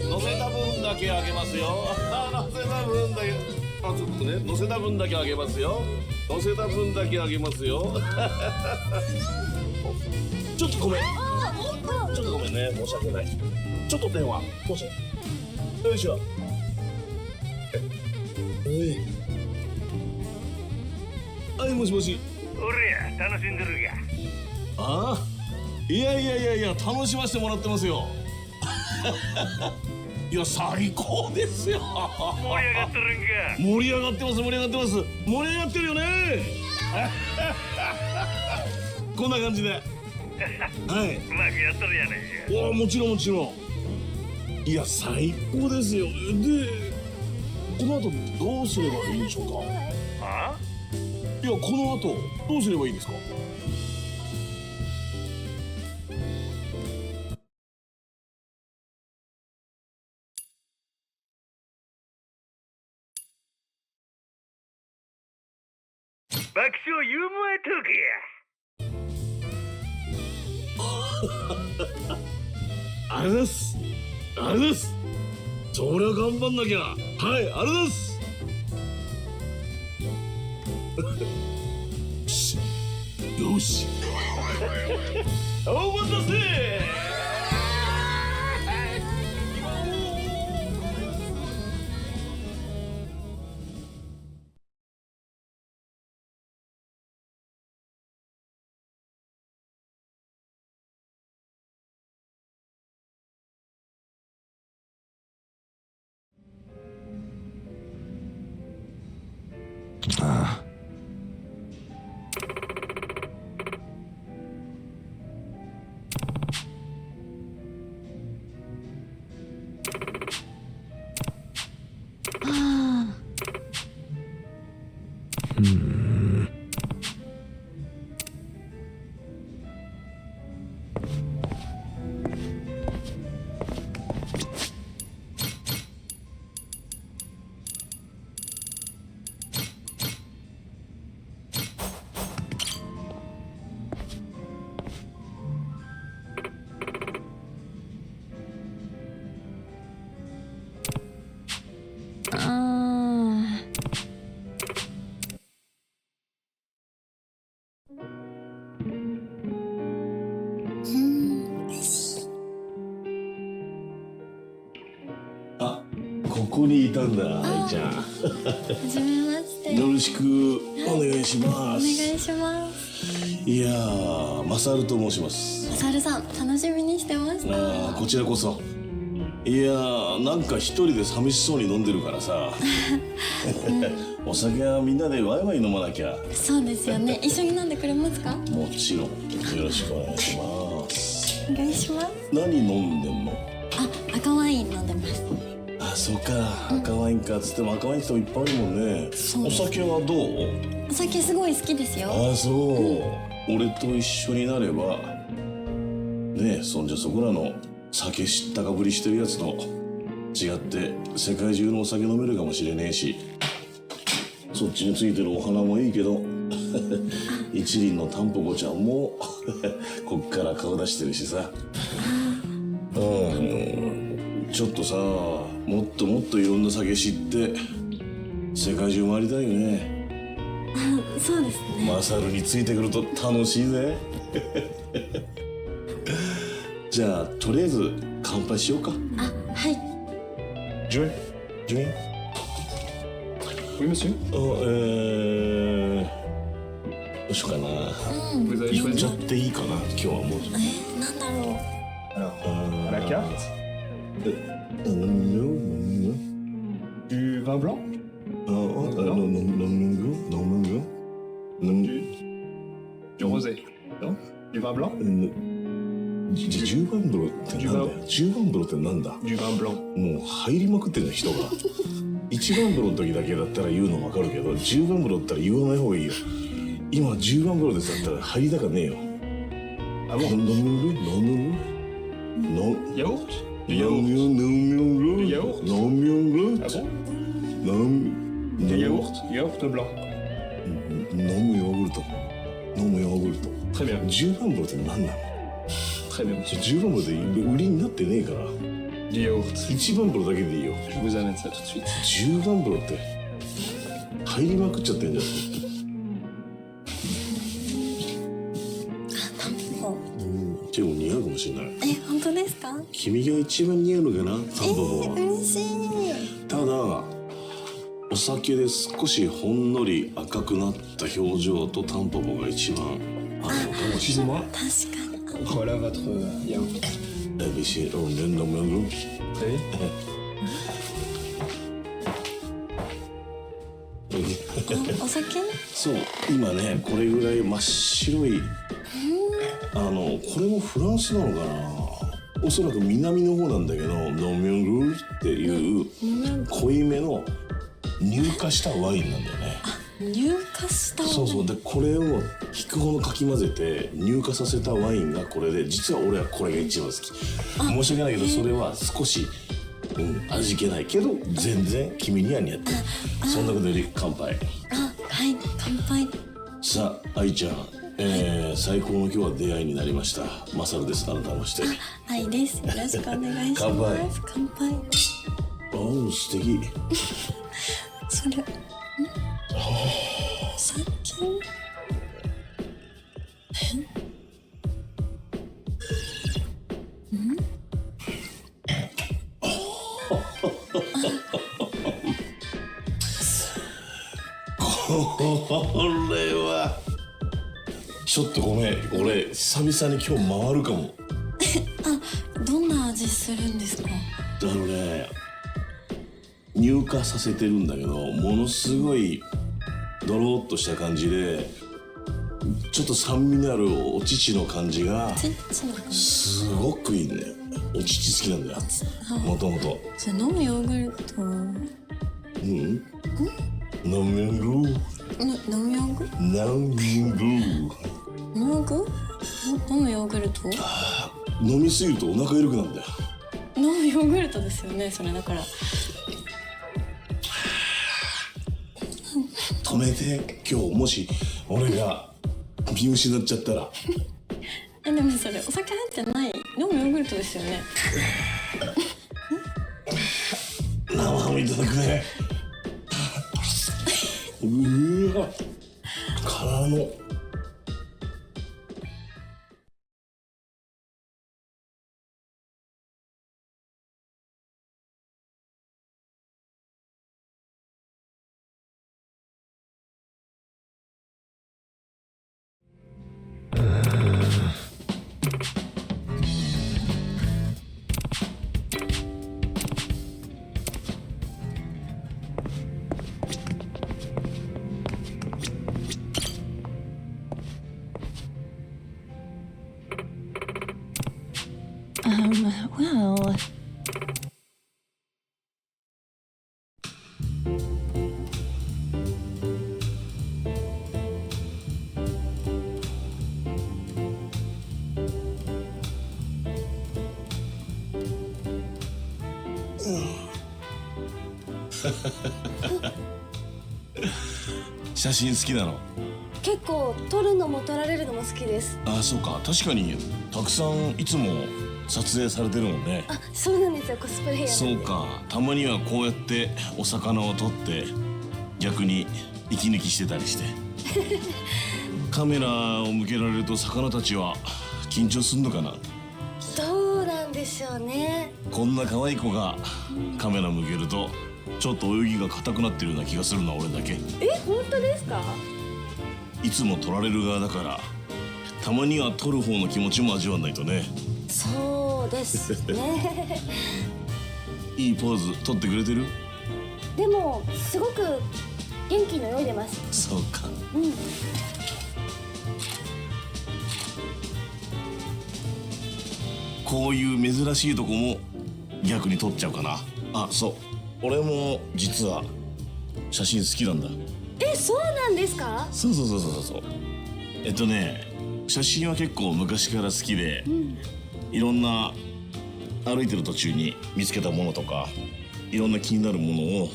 乗せた分だけあげますよ。乗せた分だけ。あ、ちょっとね、乗せた分だけあげますよ。乗せた分だけあげますよ。ちょっとごめん。ちょっとごめんね、申し訳ない。ちょっと電話。どうしよう。よいしょ。はい、もしもし。俺や、楽しんでるや。ああ、いや、楽しませてもらってますよ。いや、最高ですよ。盛り上がってるんか。盛り上がってます。盛り上がってるよね。こんな感じで。はい。うまくやっとるやねん。おお、もちろん。いや、最高ですよ。で、この後どうすればいいんでしょうか。あ？いや、この後どうすればいいんですか。爆笑ユーモアトークや。ありがとうございます。そりゃ頑張んなきゃ。はい、ありがとうございます。よし。お待たせ。ああ。あ、ここにいたんだ、愛ちゃん。はじめまして。よろしくお願いします。お願いします。いやー、マサルと申します。マサルさん、楽しみにしてました。ああ、こちらこそ。いやー、なんか一人で寂しそうに飲んでるからさ。お酒はみんなでワイワイ飲まなきゃ。そうですよね。一緒に飲んでくれますか？もちろん。よろしくお願いします。お願いします。何飲んでんの？あ、赤ワイン飲んでます。あ、そうか、赤ワインか。つっても赤ワインっていっぱいあるもんね。お酒はどう？お酒すごい好きですよ。あ、そう。俺と一緒になればねえ、そんじゃそこらの酒知ったかぶりしてるやつと違って世界中のお酒飲めるかもしれねえし、そっちについてるお花もいいけど一輪のタンポポちゃんもこっから顔出してるしさ。ちょっとさ、もっともっといろんな酒知って世界中回りたいよね。そうですね。マサルについてくると楽しいぜ。じゃあとりあえず乾杯しようか。あ、はい。ジュエOui, monsieur. どうしようかな。言っちゃっていいかな、今日はもう。なんだろう。À la carte. Du vin blanc. Du rosé. Non? Du vin blanc? 10番風呂ってなんだよ。10番風呂ってなんだ。Du vin blanc. もう入りまくってる人が。1番風呂の時だけだったら言うの分かるけど、10番風呂だったら言わない方がいいよ。今10番風呂ですだったら入りたかねえよ。あ、もう飲む Non. Yaourt. Non, non, Yaourt. non, non, Ah bon? non, Des yaourts. Yaourt blanc. 飲むヨーグルト。飲むヨーグルト。Très bien. 10番風呂って何なの？ Très bien. 10番風呂で売りになってねえから。 Du yaourt. 1番風呂だけでいいよ。 Je vous amène ça tout de suite. 10番風呂って入りまくっちゃってんじゃん。結構似合うかもしれない。本当ですか？君が一番似合うのかな、タンポポは。嬉しい。ただお酒で少しほんのり赤くなった表情とタンポポが一番合うのかもしれない。確かに。 Voilà votre yaourt. ビシロンレンドメン Oui. お酒？そう、今ねこれぐらい真っ白いこれもフランスなのかな、おそらく南の方なんだけど、ノミョンルーっていう濃いめの乳化したワインなんだよね。乳化したワイン。そうそう。でこれを引くほどかき混ぜて乳化させたワインがこれで、実は俺はこれが一番好き。申し訳ないけどそれは少し、味気ないけど全然君には似合ってる。そんなことより乾杯。はい、乾杯。さあ愛ちゃん、最高の今日は出会いになりました。マサルです。改めまして。はいです。よろしくお願いします。乾杯。おお、素敵。それ。さっき。これはちょっとごめん、俺久々に今日回るかも。どんな味するんですか？乳化させてるんだけど、ものすごいドローっとした感じで、ちょっと酸味のあるお乳の感じがすごくいいね。お乳好きなんだよ、もともと。じゃあ飲むヨーグルト。飲むヨーグルト。飲むヨーグルト。飲むヨーグルト。飲みすぎるとお腹緩くなるんだよ。飲むヨーグルトですよね、それだから。止めて、今日もし俺が見失っちゃったら。でもそれお酒入ってない飲むヨーグルトですよね。生ハムいただくね。うわ、からの。Well...写真好きなの？結構撮るのも撮られるのも好きです。ああ、そうか。確かにたくさんいつも撮影されてるもんね。あ、そうなんですよ、コスプレイヤー。そうか。たまにはこうやってお魚を撮って逆に息抜きしてたりして。カメラを向けられると魚たちは緊張するのかな。どうなんでしょうね。こんな可愛い子がカメラ向けるとちょっと泳ぎが硬くなってるような気がするのは俺だけ。本当ですか？いつも撮られる側だからたまには撮る方の気持ちも味わわないとね。そうですね。いいポーズ撮ってくれてる？でもすごく元気の泳いでます。そうか。こういう珍しいとこも逆に撮っちゃうかな。あ、そう。俺も実は写真好きなんだ。そうなんですか？そう。写真は結構昔から好きで、いろんな歩いてる途中に見つけたものとかいろんな気になるものを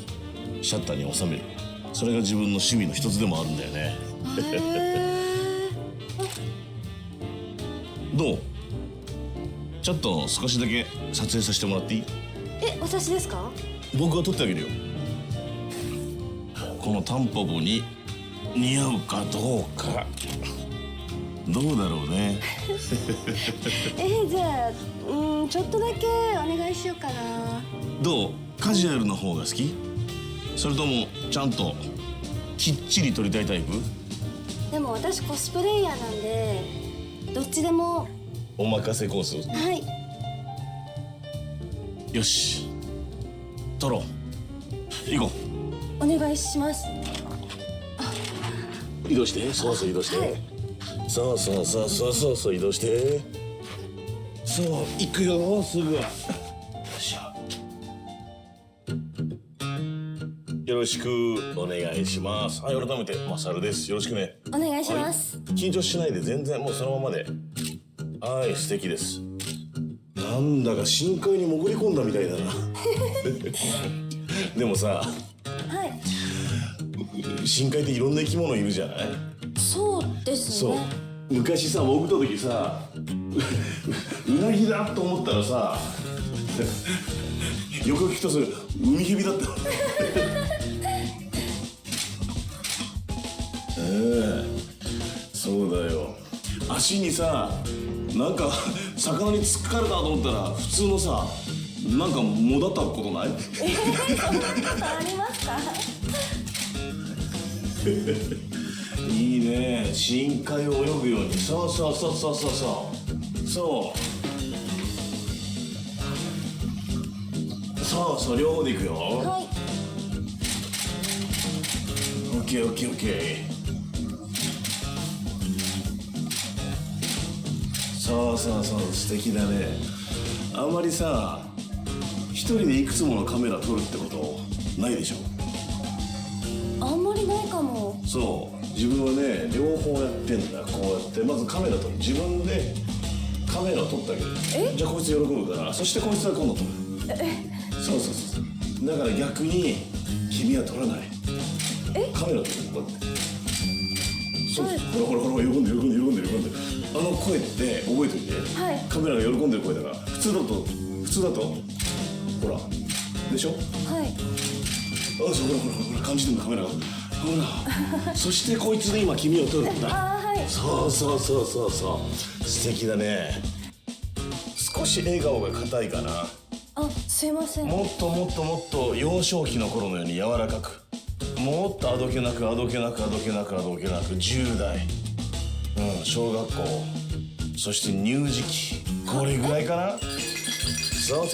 シャッターに収める。それが自分の趣味の一つでもあるんだよね。どう？ちょっと少しだけ撮影させてもらっていい？私ですか？僕が撮ってあげるよ。このタンポポに似合うかどうか。どうだろうね。じゃあちょっとだけお願いしようかな。どう？カジュアルの方が好き？それともちゃんときっちり撮りたいタイプ？でも私コスプレイヤーなんでどっちでも。お任せコース。はい。よし、撮ろう。行こう。お願いします。移動して。そうそう移動して。はい、そうそうそうそうそうそう移動して。そう行くよすぐ。よっしゃ。よろしくお願いします。はい、改めてマサルです。よろしくね。お願いします。はい、緊張しないで全然もうそのままで。はい、素敵です。なんだか深海に潜り込んだみたいだな。でもさ、はい、深海っていろんな生き物いるじゃない？そうですね。そう。昔さ、潜った時さ、うなぎだと思ったらさ、よく聞くとそれ海蛇だった。そうだよ。足にさ、なんか魚に突っかかれたと思ったら普通のさ、なんかもだったことない？そんなことありますか？いいね、深海を泳ぐように。そうそうそうそうそうそうそうそう、両方でいくよ。はい。オッケーオッケーオッケー。そうそうそう、素敵だね。あんまりさ、一人でいくつものカメラ撮るってことないでしょ？あんまりないかも。そう、自分はね、両方やってんだ。こうやってまずカメラ撮る。自分でカメラを撮ってあげる。じゃあこいつ喜ぶから、そしてこいつは今度撮る。そうそうそう。だから逆に君は撮らない。カメラ撮る。こうやって。そう、ほら喜んで。あの声って覚えておいて。はい。カメラが喜んでる声だから。普通だとほらでしょ？はい。あ、そう、ほら感じてるのカメラが。ほら。そしてこいつで今君を撮るんだ。はい。そう。素敵だね。少し笑顔が硬いかな。あ、すいません。もっと幼少期の頃のように柔らかく。もっとあどけなく10代、小学校、そして乳児期、これぐらいかな。そう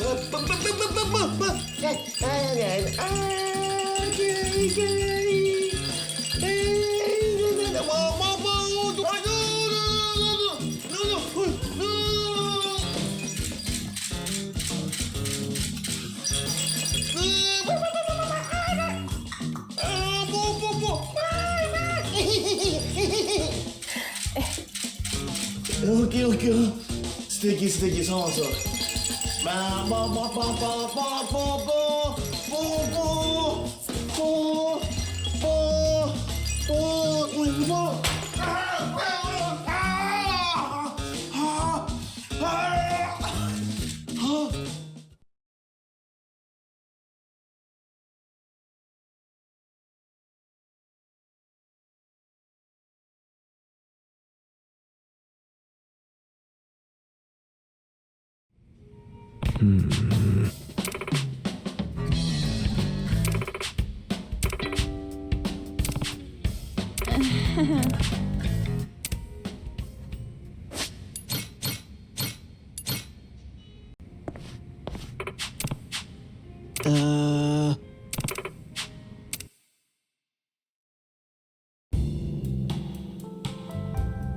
オッケー。素敵。そう。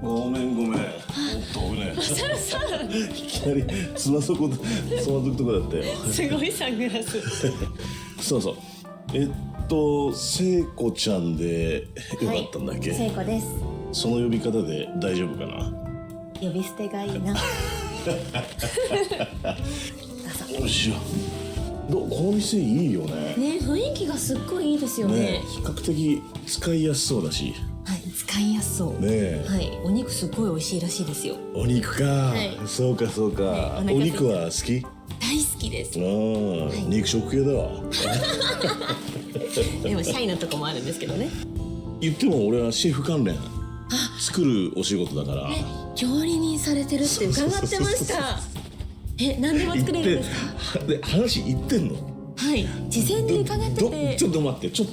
ごめん。いきなりつまずくとこだったよ。すごいサングラス。そう。聖子ちゃんでよかったんだっけ？聖子です。その呼び方で大丈夫かな？呼び捨てがいいな。よいしょ。この店いいよね。ね、雰囲気がすっごいいいですよね。比較的使いやすそうだし。はい、使いやすそう。ね。はい、お肉すっごい美味しいらしいですよ。お肉か。はい、そうかそうか。お肉は好き？大好きです。肉食系だわ。でもシャイなとこもあるんですけどね。言っても俺はシェフ関連作るお仕事だから。料理人されてるって伺ってました。何でも作れるんですか？で、話言ってんの？はい、事前に伺ってて。ちょっと待って、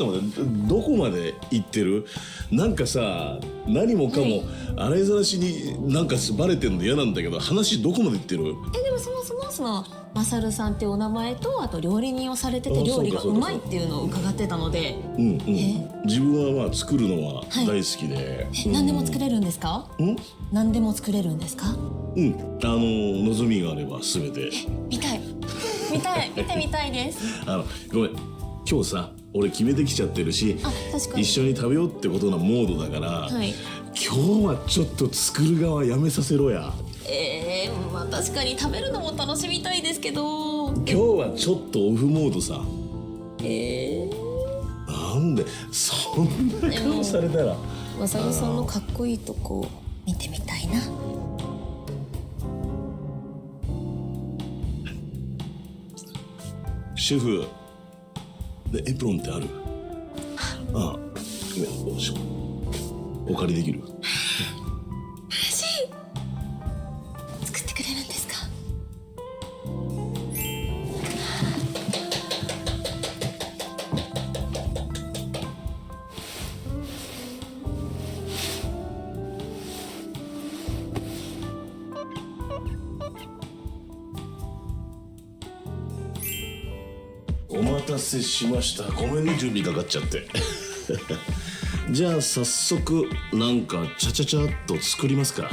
どこまで行ってる？なんかさ、何もかも洗いざらしになんかバレてんの嫌なんだけど、話どこまで行ってる？でもそのマサルさんってお名前と、あと料理人をされてて料理がうまいっていうのを伺ってたので。自分はまあ作るのは大好きで。何でも作れるんですか？何でも作れるんですか？望みがあれば全て。見てみたいです。ごめん、今日さ、俺決めてきちゃってるし、一緒に食べようってことなモードだから、今日はちょっと作る側やめさせろや。まあ確かに食べるのも楽しみたいですけど。今日はちょっとオフモードさ。なんでそんな顔されたら。マサルさんのかっこいいとこ見てみたいな。シェフ、エプロンってある？お借りできる？嬉しい。作ってくれるんですか？お待たせしました。ごめんね、準備かかっちゃって。じゃあ早速なんかちゃちゃちゃっと作りますか。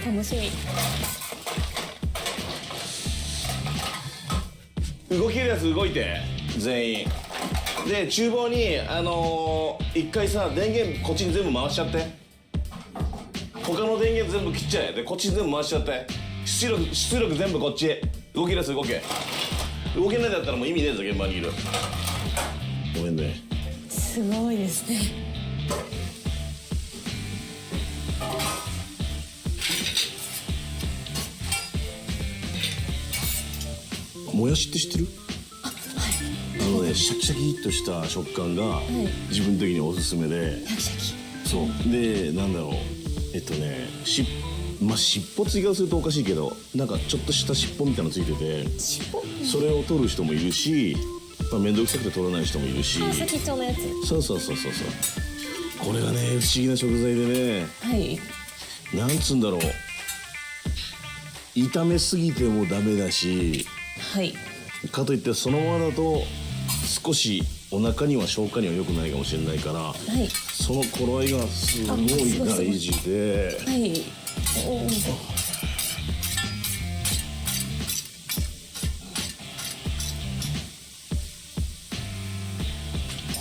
楽しみ。動けるやつ動いて、全員で厨房に一回さ、電源こっちに全部回しちゃって。他の電源全部切っちゃえ。でこっちに全部回しちゃって。出力全部こっちへ。動けるやつ動けないだったらもう意味ねえぞ、現場にいる。ごめんね。すごいですね。もやしって知ってる？シャキシャキっとした食感が自分的におすすめで。そうで、なんだろう、尻尾追加するとおかしいけど、なんかちょっとした尻尾みたいなのついてて、それを取る人もいるし、面倒くさくて取らない人もいるし。先っちょのやつ。そうこれがね、不思議な食材でね、なんつうんだろう、炒めすぎてもダメだし、かといってそのままだと少しお腹には消化には良くないかもしれないから、その頃合いがすごい大事で。もう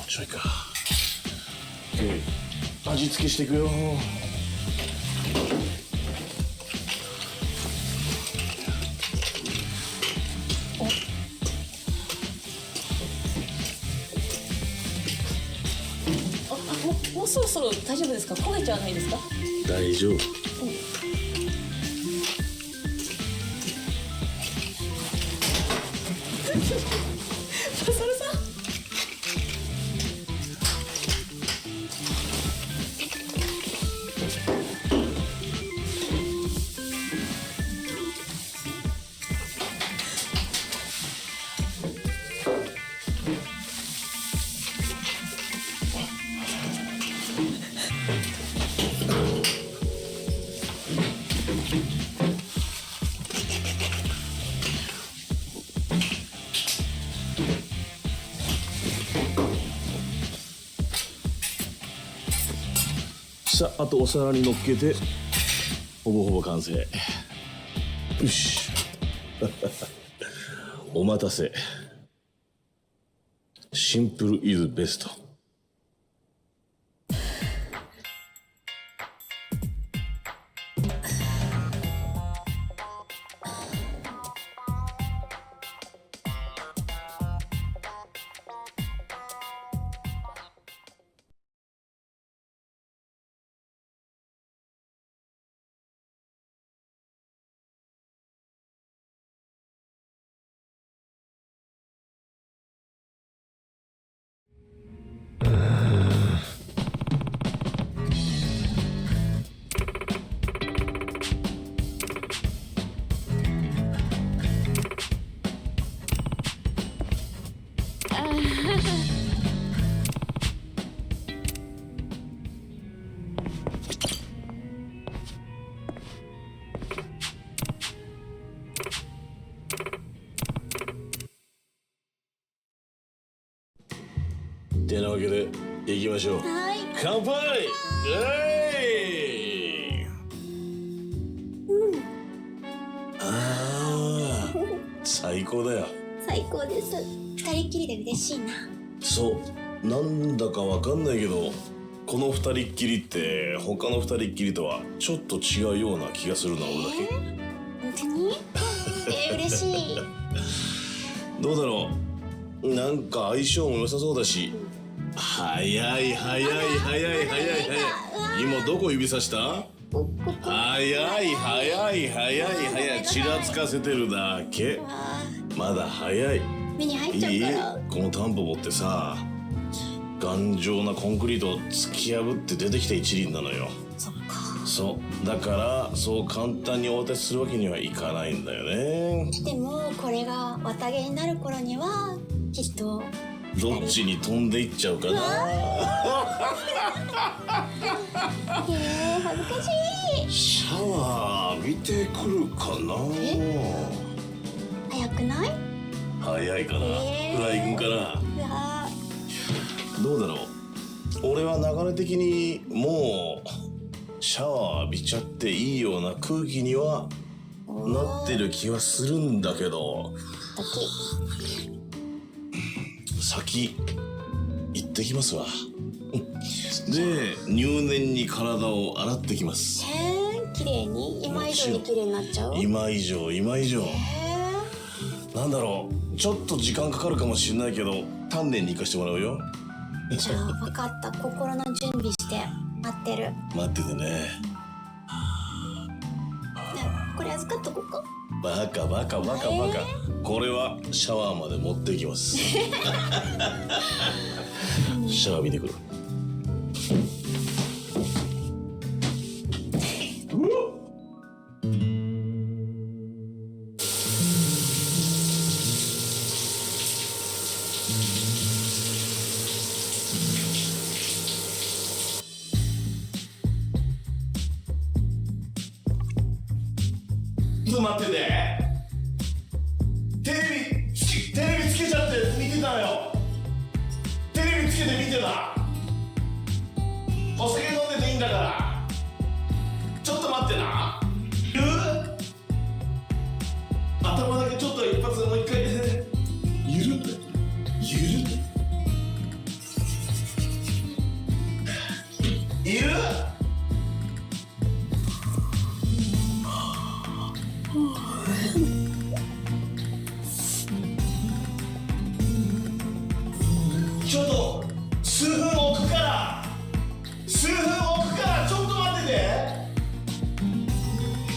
ちょいか。味付けしていくよ。もうそろそろ大丈夫ですか？焦げちゃわないですか？大丈夫。マサルさん。さあ、あとお皿に乗っけてほぼほぼ完成。よし。お待たせ。シンプルイズベスト。てなわけで行きましょう。はい。乾杯。ああ、最高だよ。最高です。二人っきりで嬉しいな。そう、なんだかわかんないけど、この二人っきりって他の二人っきりとはちょっと違うような気がするな、俺だけ。本当に？嬉しい。どうだろう。なんか相性も良さそうだし。早い。今どこ指さした？早い。ちらつかせてるだけ。まだ早い。目に入っちゃうから。このタンポポってさ、頑丈なコンクリートを突き破って出てきた一輪なのよ。そっか。そうだからそう簡単にお渡しするわけにはいかないんだよね。でもこれが綿毛になる頃にはきっとどっちに飛んでいっちゃうかな。恥ずかしい。シャワー浴びてくるかな。早くない？早いかな。フライ君かな。うわどうだろう。俺は流れ的にもうシャワー浴びちゃっていいような空気にはなってる気はするんだけど、先行ってきますわ。で、入念に体を洗ってきます。綺麗に？今以上に綺麗になっちゃう？今以上。なんだろう、ちょっと時間かかるかもしれないけど丹念に行かしてもらうよ。じゃあ分かった。心の準備して待ってる。待っててね。これ預かっとこうか。バカ。これはシャワーまで持っていきます。シャワー見てくる。ちょっと待ってて。テレビつけちゃって見てたのよ。テレビつけて見てた。お酒飲んでていいんだから。ちょっと待ってな。頭だけちょっと一発もう一回。ゆるって。いる？ちょっと数分置くからちょっと待ってて。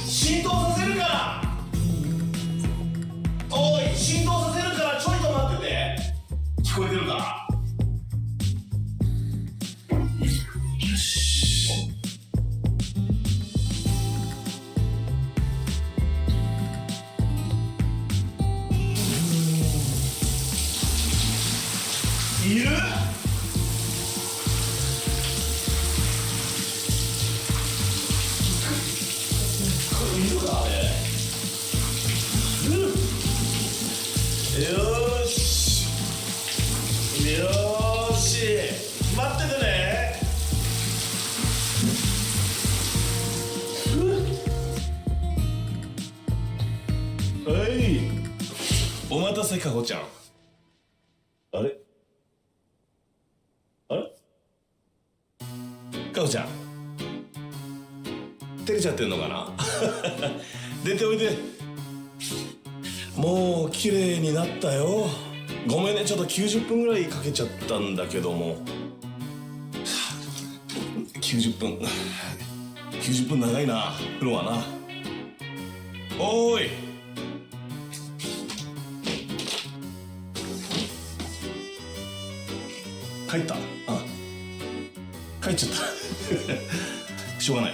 浸透させるからおい、浸透させるからちょいと待ってて。聞こえてるか？よし。いる？いるかあれ。よーし待っててね。はい、お待たせかほちゃん。あれかほちゃん照れちゃってんのかな。出ておいで。もう綺麗になったよ。ごめんね、ちょっと90分ぐらいかけちゃったんだけども。90分長いな、風呂はな。おーい、帰った？帰っちゃった。しょうがない。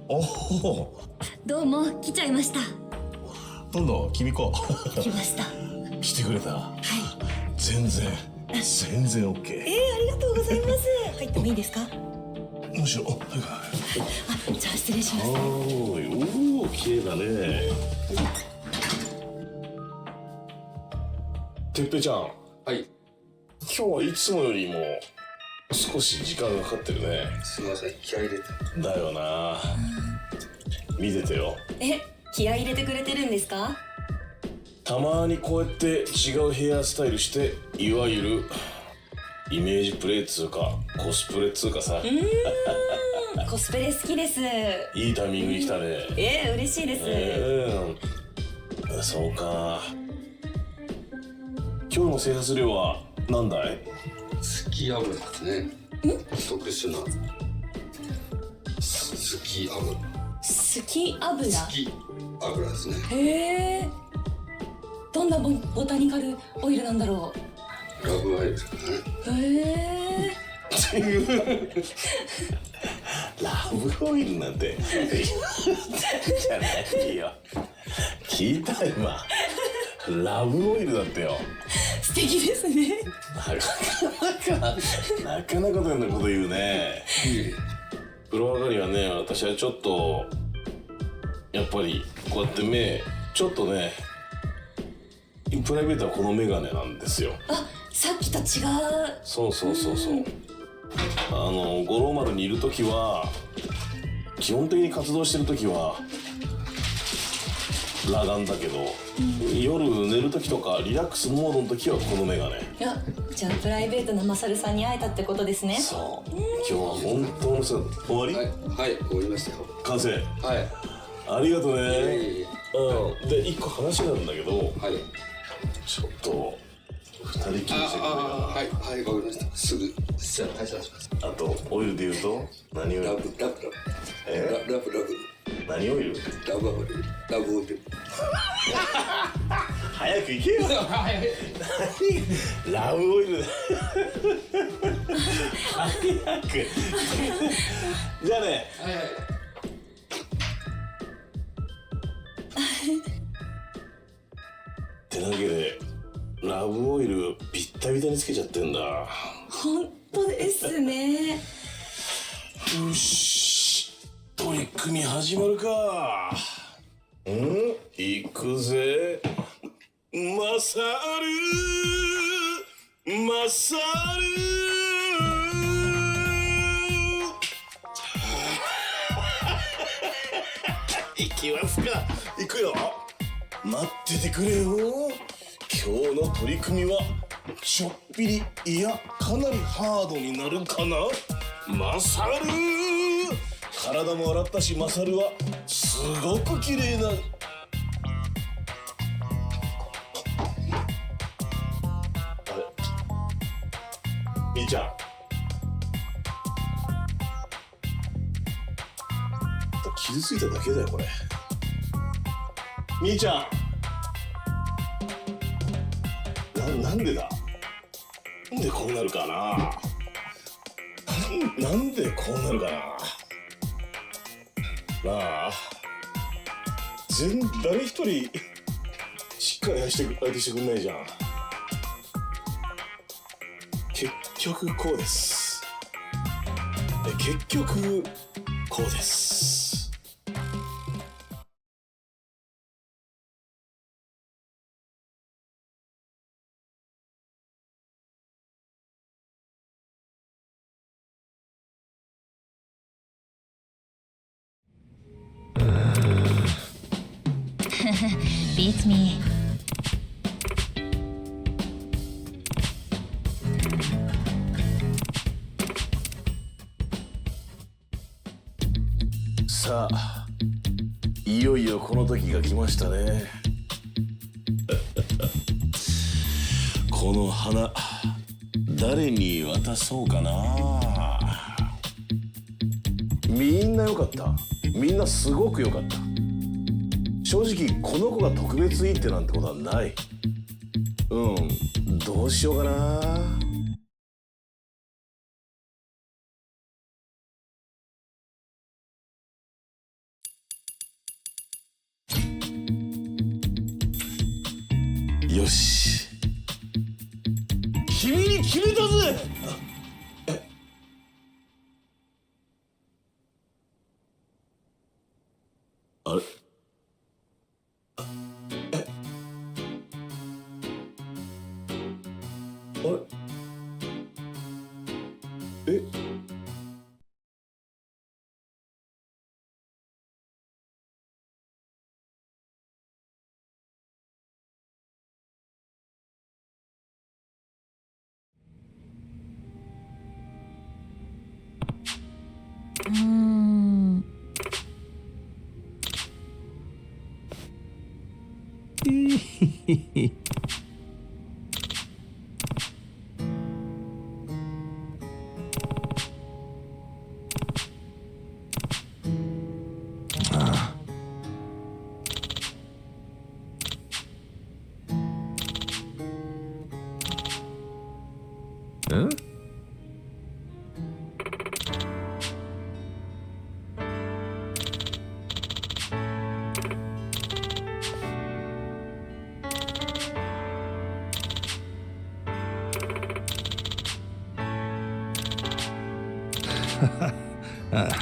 おお、どうも来ちゃいました。今度君か。来ました。来てくれた。はい。全然 OK。ありがとうございます。入ってもいいですか？むしろ、はい。じゃあ失礼します。おお、綺麗だね。てっぺちゃん。はい。今日はいつもよりも少し時間がかかってるね。すみません、気合い入れて。だよな。見ててよ。気合い入れてくれてるんですか？たまにこうやって違うヘアスタイルして、いわゆるイメージプレイっつうかコスプレっつうかさ。コスプレ好きです。いいタイミングに来たね。嬉しいです。そうか。今日の生活量は何だい？スキ油ですね。特殊なスキ油。スキ油？スキ油ですね。へえ。どんなボタニカルオイルなんだろう。ラブオイルですかね。へえ。ラブオイルなんてじゃないよ。聞いた今。ラブオイルだってよ。素敵ですね。なかなかのこと言うね。風呂上がりはね、私はちょっとやっぱりこうやって目ちょっとね、プライベートはこのメガネなんですよ。さっきと違う。そう。五郎丸にいる時は基本的に活動してる時は裸眼だけど、夜寝る時とかリラックスモードの時はこのメガネ。じゃあプライベートなマサルさんに会えたってことですね。そう。今日は本当にさ、終わり？はい、終わりましたよ。完成。はい。ありがとうね。で一個話なんだけど、ちょっと2人きりしてくれるかな。はい、わかりました。すぐ対処します。あとオイルで言うと何オイル？ラブ。何オイル？ラブオイル。早く行けよ。ラブオイル。早く。じゃあね。ってなわけでラブオイルビッタビタにつけちゃってんだ。本当ですね。よし、取り組み始まるか。行くぜ。マサル。行きますか。行くよ。待っててくれよ。今日の取り組みはちょっぴり、いやかなりハードになるかな。マサル、体も洗ったし、マサルはすごく綺麗な。みーちゃん、傷ついただけだよこれ。みーちゃん、なんでだ。なんでこうなるかな。なんでこうなるかな。なあ、誰一人しっかり相手してくんないじゃん。結局こうです。結局こうです。Beats me. さあ、いよいよこの時が来ましたね。この花、誰に渡そうかな。みんな良かった。みんなすごく良かった。正直この子が特別いいってなんてことはない。どうしようかな。よし。君に決めたぜ。あれ？あれ？え？Huh? Huh?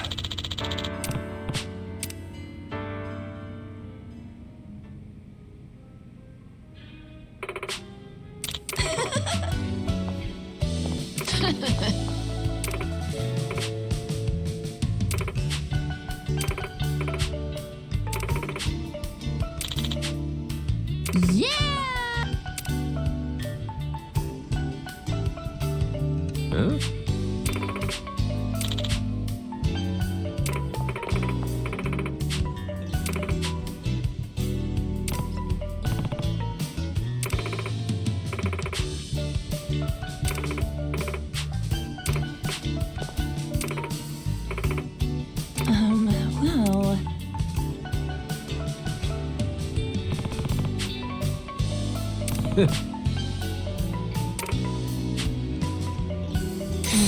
Well.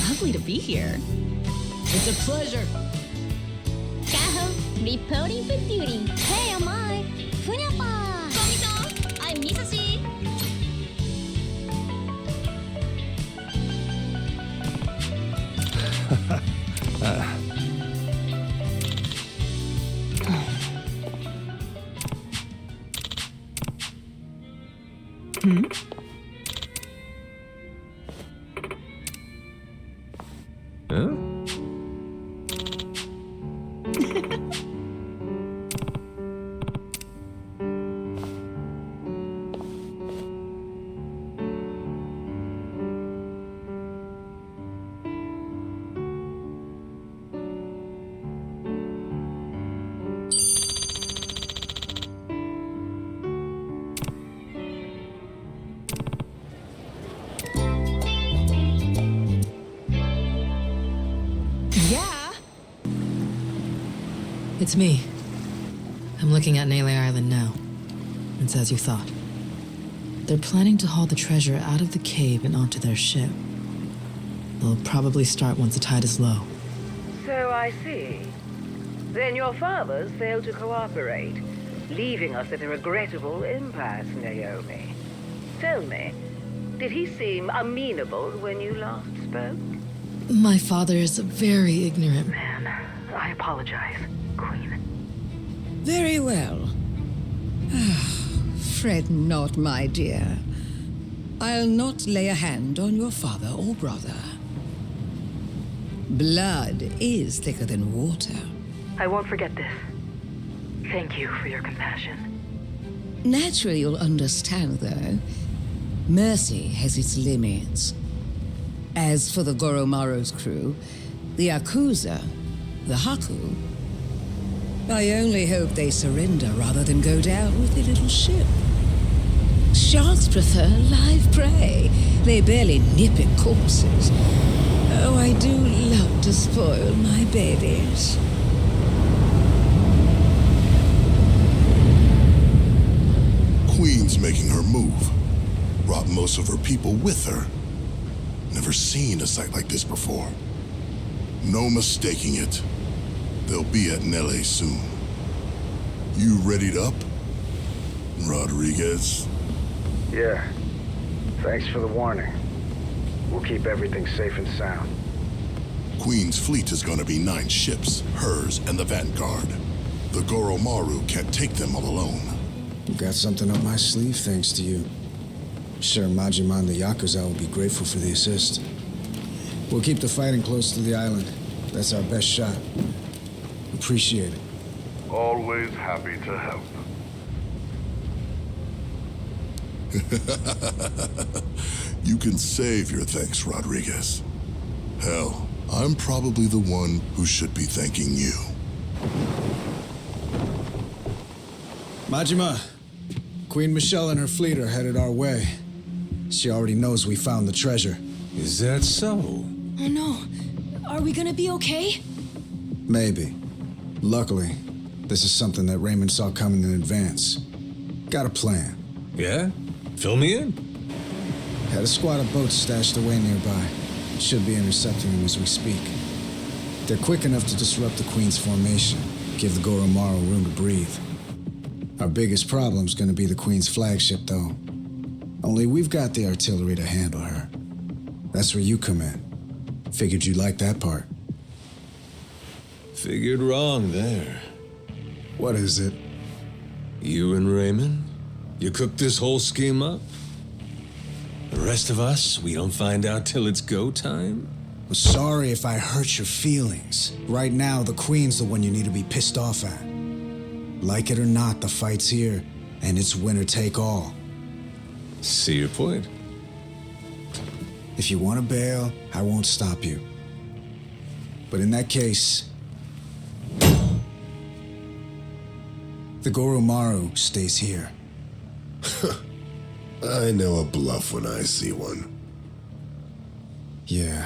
Lovely to be here. It's a pleasure. Kaho, reporting for duty. Hey, am I? Funyapa! Komi-san, I'm Misashi. Hmm? Huh? It's me. I'm looking at Nele Island now. It's as you thought. They're planning to haul the treasure out of the cave and onto their ship. They'll probably start once the tide is low. So I see. Then your fathers failed to cooperate, leaving us at a regrettable impasse, Naomi. Tell me, did he seem amenable when you last spoke? My father is a very ignorant man. I apologize, Queen. Very well. Fret not, my dear. I'll not lay a hand on your father or brother. Blood is thicker than water. I won't forget this. Thank you for your compassion. Naturally, you'll understand, though. Mercy has its limits. As for the Goromaro's crew, the Yakuza, the Haku, I only hope they surrender rather than go down with their little ship. Sharks prefer live prey. They barely nip at corpses. Oh, I do love to spoil my babies. Queen's making her move. Brought most of her people with her. Never seen a sight like this before. No mistaking it. They'll be at Nele soon. You readied up, Rodriguez? Yeah. Thanks for the warning. We'll keep everything safe and sound. Queen's fleet is gonna be 9 ships, hers and the Vanguard. The Goromaru can't take them all alone. Got something up my sleeve thanks to you. Sure, Majima and the Yakuza will be grateful for the assist. We'll keep the fighting close to the island. That's our best shot. Appreciate it. Always happy to help. You can save your thanks, Rodriguez. Hell, I'm probably the one who should be thanking you. Majima, Queen Michelle and her fleet are headed our way. She already knows we found the treasure. Is that so? Oh no. Are we gonna be okay? Maybe. Luckily, this is something that Raymond saw coming in advance. Got a plan. Yeah? Fill me in. Had a squad of boats stashed away nearby. Should be intercepting them as we speak. They're quick enough to disrupt the Queen's formation, give the Goromaru room to breathe. Our biggest problem's gonna be the Queen's flagship, though. Only we've got the artillery to handle her. That's where you come in. Figured you'd like that part. Figured wrong there. What is it? You and Raymond? You cooked this whole scheme up? The rest of us, we don't find out till it's go time? I'm sorry if I hurt your feelings. Right now, the Queen's the one you need to be pissed off at. Like it or not, the fight's here, and it's winner take all. See your point. If you want to bail, I won't stop you. But in that case, the Goromaru stays here. I know a bluff when I see one. Yeah.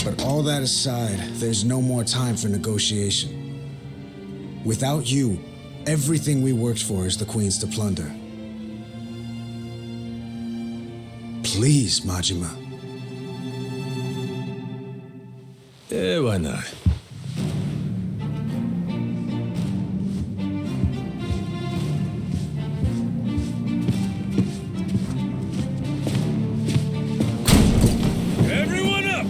But all that aside, there's no more time for negotiation. Without you, everything we worked for is the Queen's to plunder. Please, Majima. Yeah, why not? Everyone up!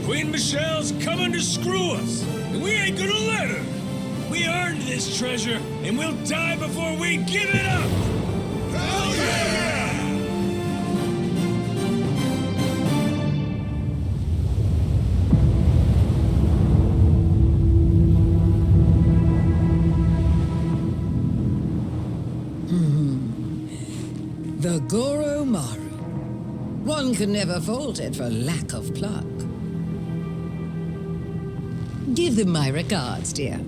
Queen Michelle's coming to screw us, and we ain't gonna let her. We earned this treasure, and we'll die before we give it up! Hell yeah! The Goromaru. One can never fault it for lack of pluck. Give them my regards, dear.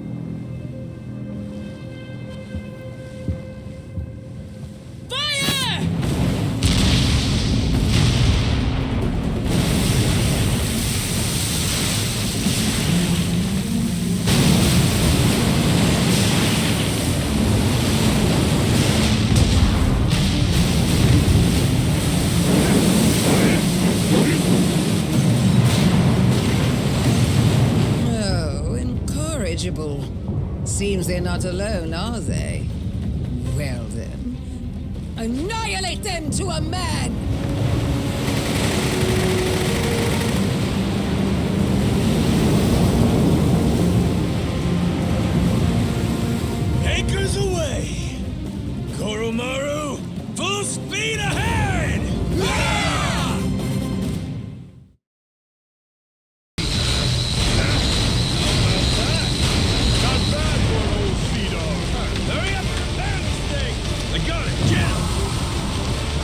Seems they're not alone, are they? Well then, annihilate them to a man! Anchors away! Goromaru, full speed ahead!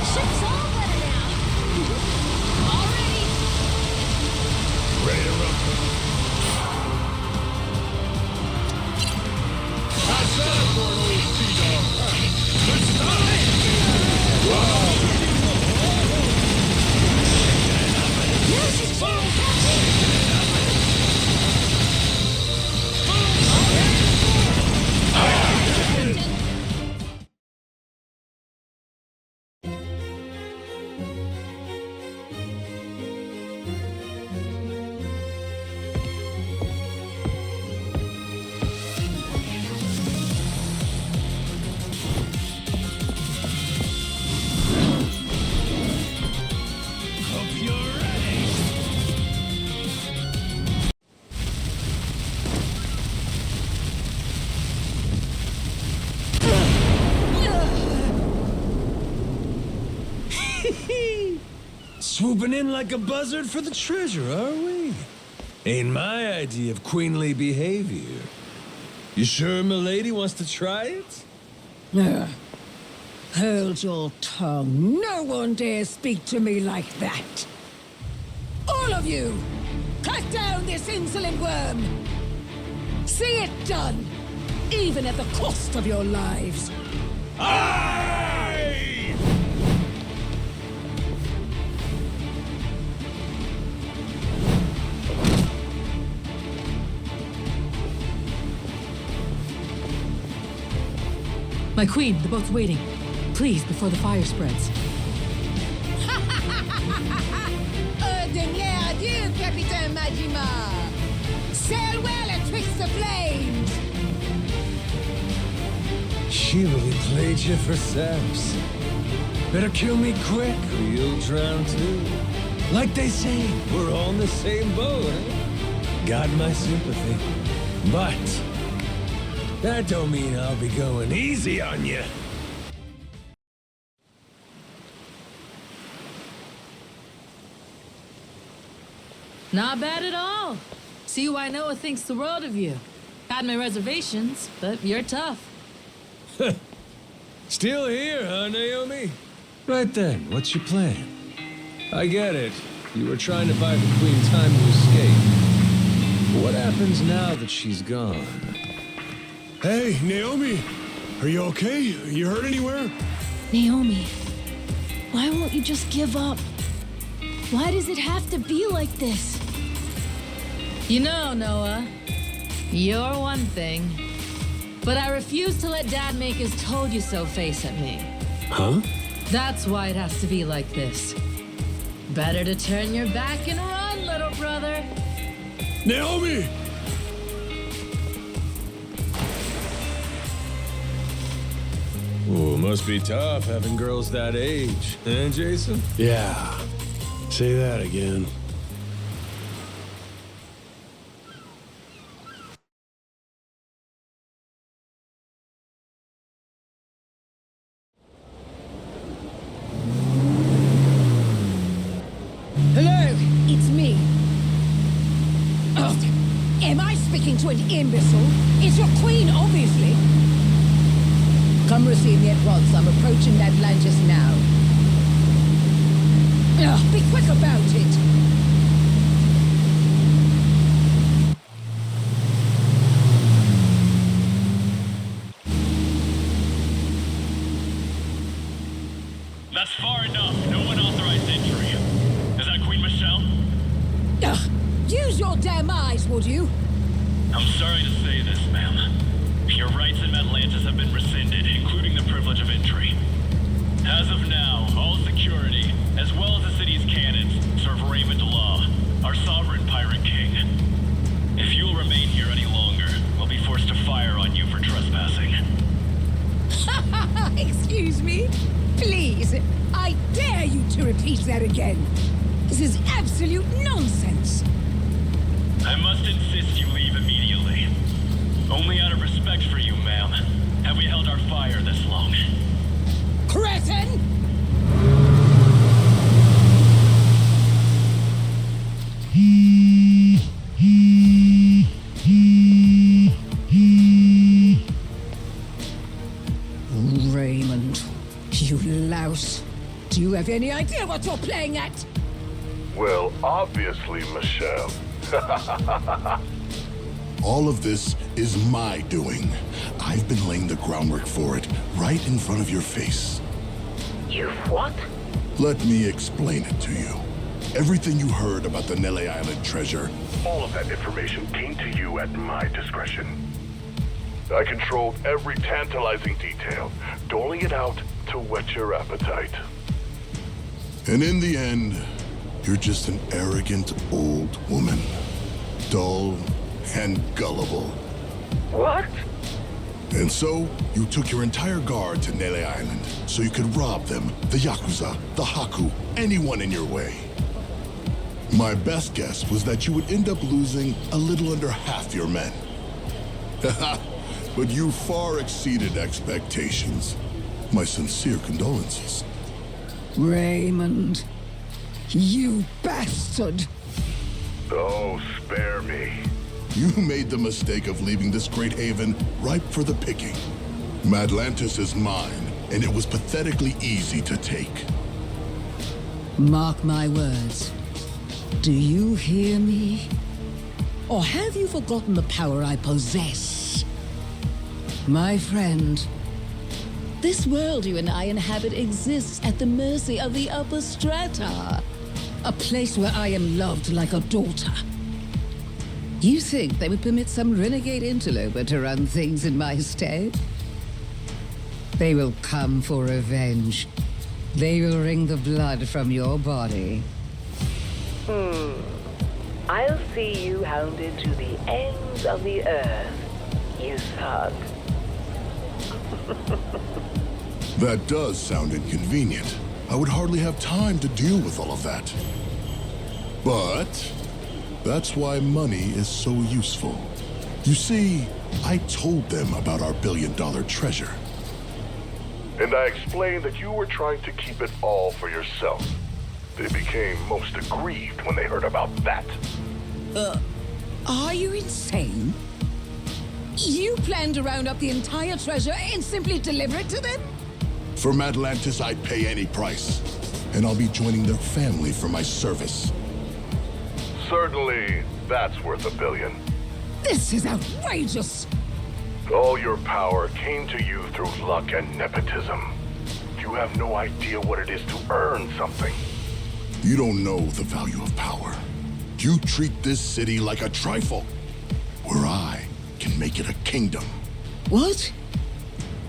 Ship's all better now. Swooping in like a buzzard for the treasure, are we? Ain't my idea of queenly behavior. You sure milady wants to try it? Hold your tongue. No one dares speak to me like that. All of you, cut down this insolent worm. See it done, even at the cost of your lives. Aye! My queen, the boat's waiting. Please, before the fire spreads. Dernier adieu, Capitaine Majima. Sail well atwixt the flames. She really played you for saps. Better kill me quick or you'll drown too. Like they say, we're all in the same boat, eh? Got my sympathy. But that don't mean I'll be going easy on you. Not bad at all. See why Noah thinks the world of you. Had my reservations, but you're tough. Still here, huh, Naomi? Right then, what's your plan? I get it. You were trying to buy the queen time to escape. But what happens now that she's gone? Hey, Naomi! Are you okay? You hurt anywhere? Naomi, why won't you just give up? Why does it have to be like this? You know, Noah, you're one thing, but I refuse to let Dad make his told-you-so face at me. Huh? That's why it has to be like this. Better to turn your back and run, little brother. Naomi! Ooh, must be tough having girls that age, eh, Jason? Yeah. Say that again. Hello, it's me. Am I speaking to an imbecile? It's your queen, obviously. Come receive me at once. I'm approaching Madlantis now. Be quick about it. That's far enough. No one authorized entry. Is that Queen Michelle? Use your damn eyes, would you? I'm sorry to say this, ma'am. Your rights in Madlantis have been rescinded, including the privilege of entry. As of now, all security, as well as the city's cannons, serve Raymond Law, our sovereign pirate king. If you will remain here any longer, we'll be forced to fire on you for trespassing. Excuse me? Please, I dare you to repeat that again. This is absolute nonsense. I must insist you leave immediately. Only out of respect for you, ma'am, have we held our fire this long. Cretin! Raymond, you louse. Do you have any idea what you're playing at? Well, obviously, Michelle. All of this is my doing. I've been laying the groundwork for it right in front of your face. You what? Let me explain it to you. Everything you heard about the Nele Island treasure, all of that information came to you at my discretion. I controlled every tantalizing detail, doling it out to whet your appetite. And in the end, you're just an arrogant old woman. Dull and gullible. What? And so, you took your entire guard to Nele Island so you could rob them, the Yakuza, the Haku, anyone in your way. My best guess was that you would end up losing a little under half your men. But you far exceeded expectations. My sincere condolences. Raymond, You bastard! Oh, spare me. You made the mistake of leaving this great haven ripe for the picking. Madlantis is mine, and it was pathetically easy to take. Mark my words. Do you hear me? Or have you forgotten the power I possess? My friend, this world you and I inhabit exists at the mercy of the upper strata. A place where I am loved like a daughter. You think they would permit some renegade interloper to run things in my stead? They will come for revenge. They will wring the blood from your body. I'll see you hounded to the ends of the earth, you thug. That does sound inconvenient. I would hardly have time to deal with all of that. But that's why money is so useful. You see, I told them about our billion-dollar treasure. And I explained that you were trying to keep it all for yourself. They became most aggrieved when they heard about that. Are you insane? You plan to round up the entire treasure and simply deliver it to them? For Madlantis, I'd pay any price. And I'll be joining their family for my service. Certainly, that's worth $1 billion. This is outrageous! All your power came to you through luck and nepotism. You have no idea what it is to earn something. You don't know the value of power. You treat this city like a trifle, where I can make it a kingdom. What?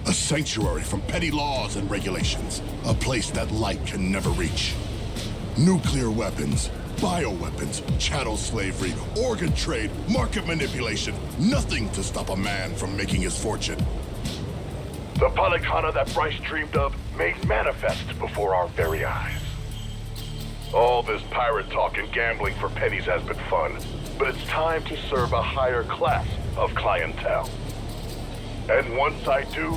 A sanctuary from petty laws and regulations. A place that light can never reach. Nuclear weapons, bioweapons, chattel slavery, organ trade, market manipulation. Nothing to stop a man from making his fortune. The Palikana that Bryce dreamed of made manifest before our very eyes. All this pirate talk and gambling for pennies has been fun, but it's time to serve a higher class of clientele. And once I do,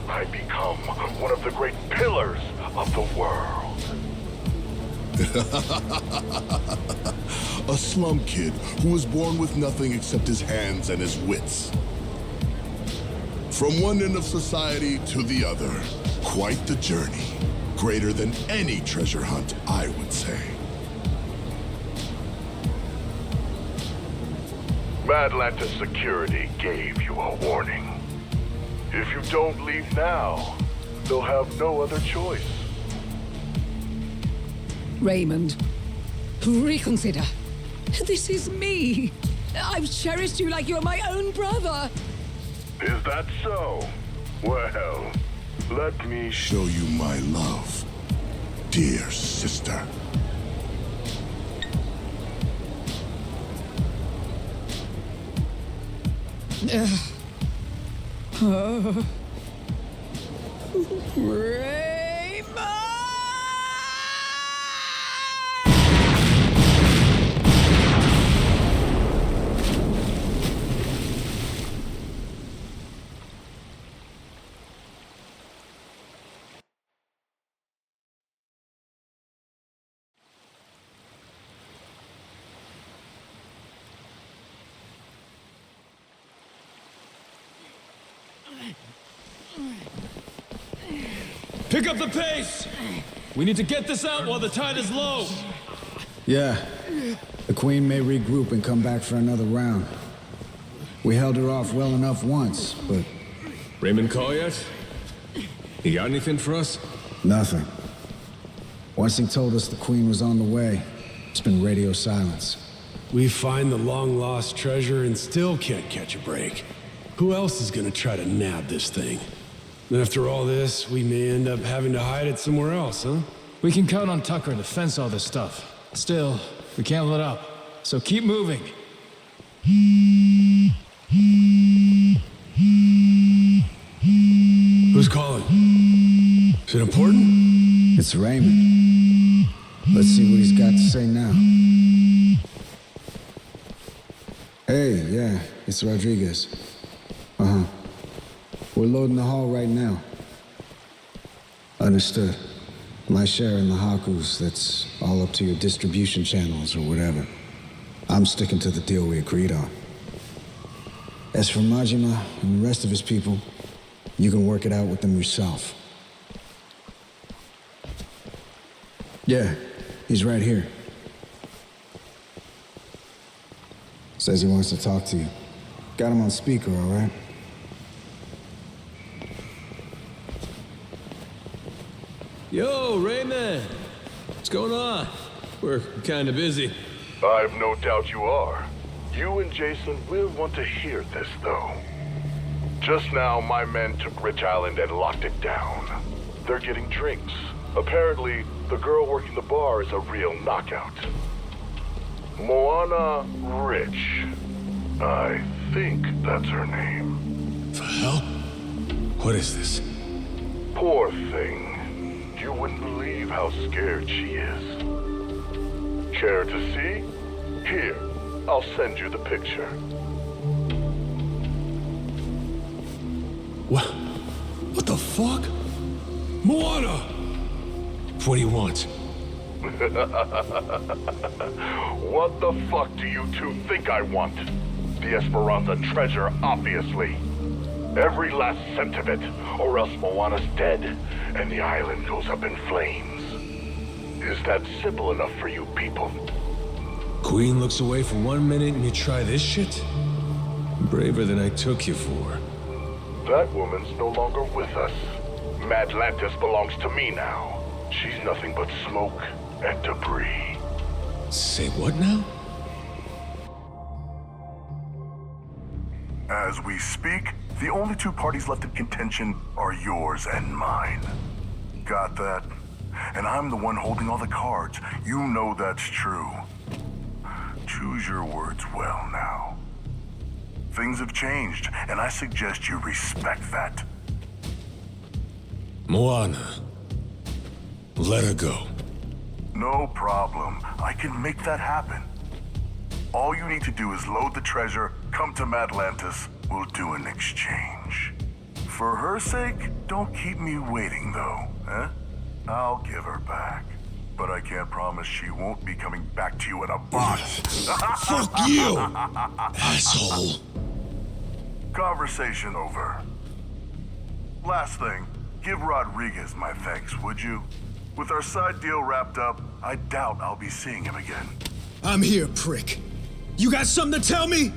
I become one of the great pillars of the world. A slum kid who was born with nothing except his hands and his wits. From one end of society to the other, quite the journey. Greater than any treasure hunt, I would say. Madlantis Security gave you a warning. If you don't leave now, they'll have no other choice. Raymond, reconsider. This is me. I've cherished you like you're my own brother. Is that so? Well, let me show you my love, dear sister. Pick up the pace! We need to get this out while the tide is low! Yeah. The Queen may regroup and come back for another round. We held her off well enough once, but... Raymond call yet? He got anything for us? Nothing. Once he told us the Queen was on the way, it's been radio silence. We find the long-lost treasure and still can't catch a break. Who else is gonna try to nab this thing? And after all this, we may end up having to hide it somewhere else, huh? We can count on Tucker to fence all this stuff. Still, we can't let up. So keep moving. Who's calling? Is it important? It's Raymond. Let's see what he's got to say now. Hey, yeah, it's Rodriguez. Uh-huh. We're loading the hall right now. Understood. My share in the Hakus, that's all up to your distribution channels or whatever. I'm sticking to the deal we agreed on. As for Majima and the rest of his people, you can work it out with them yourself. Yeah, he's right here. Says he wants to talk to you. Got him on speaker, all right? Yo, Raymond! What's going on? We're kind of busy. I've no doubt you are. You and Jason will want to hear this, though. Just now, my men took Rich Island and locked it down. They're getting drinks. Apparently, the girl working the bar is a real knockout. Moana Rich. I think that's her name. The hell? What is this? Poor thing. You wouldn't believe how scared she is. Care to see? Here, I'll send you the picture. What the fuck? Moana! What do you want? What the fuck do you two think I want? The Esperanza treasure, obviously. Every last cent of it, or else Moana's dead, and the island goes up in flames. Is that simple enough for you people? Queen looks away for 1 minute and you try this shit? Braver than I took you for. That woman's no longer with us. Madlantis belongs to me now. She's nothing but smoke and debris. Say what now? As we speak, the only two parties left in contention are yours and mine. Got that? And I'm the one holding all the cards. You know that's true. Choose your words well now. Things have changed, and I suggest you respect that. Moana. Let her go. No problem. I can make that happen. All you need to do is load the treasure, come to Madlantis, we'll do an exchange. For her sake, don't keep me waiting though, eh? I'll give her back. But I can't promise she won't be coming back to you in a box. Fuck you! Asshole. Conversation over. Last thing, give Rodriguez my thanks, would you? With our side deal wrapped up, I doubt I'll be seeing him again. I'm here, prick. You got something to tell me?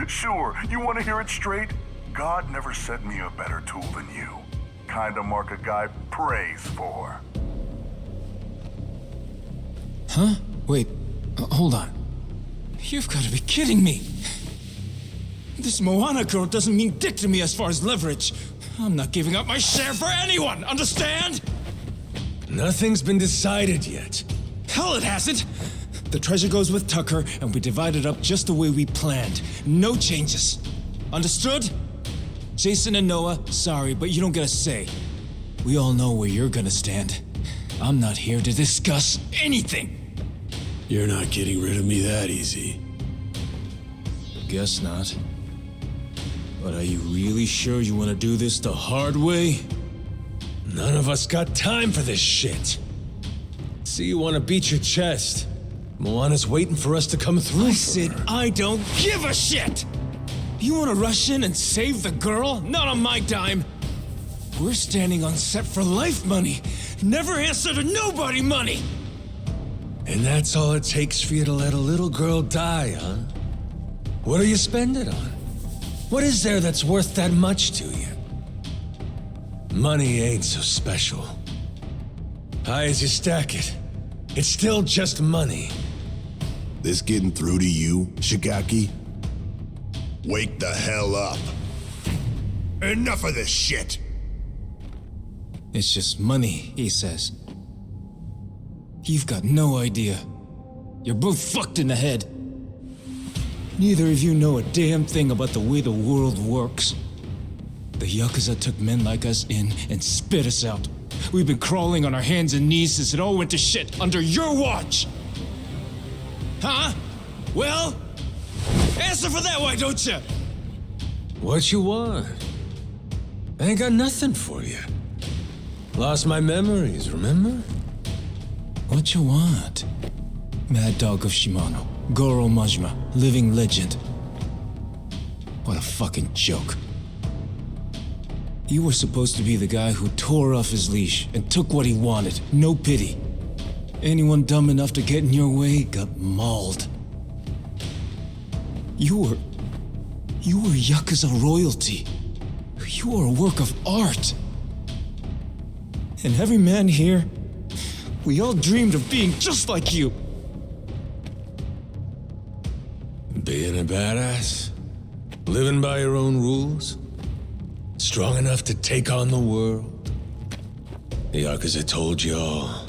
Sure, you want to hear it straight? God never sent me a better tool than you. Kinda mark a guy prays for. Huh? Wait, hold on. You've got to be kidding me. This Moana girl doesn't mean dick to me as far as leverage. I'm not giving up my share for anyone, understand? Nothing's been decided yet. Hell, it hasn't! The treasure goes with Tucker, and we divide it up just the way we planned. No changes. Understood? Jason and Noah, sorry, but you don't get a say. We all know where you're gonna stand. I'm not here to discuss anything. You're not getting rid of me that easy. Guess not. But are you really sure you want to do this the hard way? None of us got time for this shit. See, you want to beat your chest. Moana's waiting for us to come through. I said I don't give a shit! You want to rush in and save the girl? Not on my dime. We're standing on set for life money. Never answer to nobody money! And that's all it takes for you to let a little girl die, huh? What do you spend it on? What is there that's worth that much to you? Money ain't so special. High as you stack it, it's still just money. This getting through to you, Shigaki? Wake the hell up. Enough of this shit! It's just money, he says. You've got no idea. You're both fucked in the head. Neither of you know a damn thing about the way the world works. The Yakuza took men like us in and spit us out. We've been crawling on our hands and knees since it all went to shit under your watch! Huh? Well? Answer for that, why don't you? What you want? I ain't got nothing for you. Lost my memories, remember? What you want? Mad Dog of Shimano, Goro Majima, living legend. What a fucking joke. You were supposed to be the guy who tore off his leash and took what he wanted, no pity. Anyone dumb enough to get in your way got mauled. You were Yakuza royalty. You were a work of art. And every man here, we all dreamed of being just like you. Being a badass? Living by your own rules? Strong enough to take on the world? The Yakuza told you all.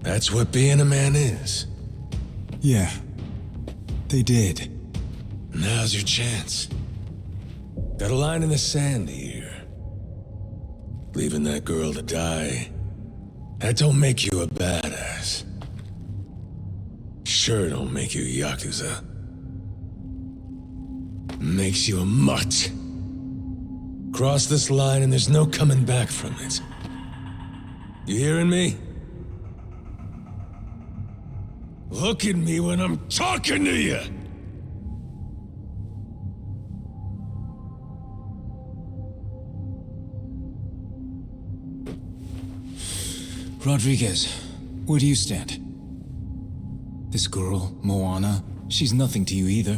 That's what being a man is. Yeah, they did. Now's your chance. Got a line in the sand here. Leaving that girl to die, that don't make you a badass. Sure don't make you Yakuza. Makes you a mutt. Cross this line and there's no coming back from it. You hearing me? Look at me when I'm talking to you! Rodriguez, where do you stand? This girl, Moana, she's nothing to you either.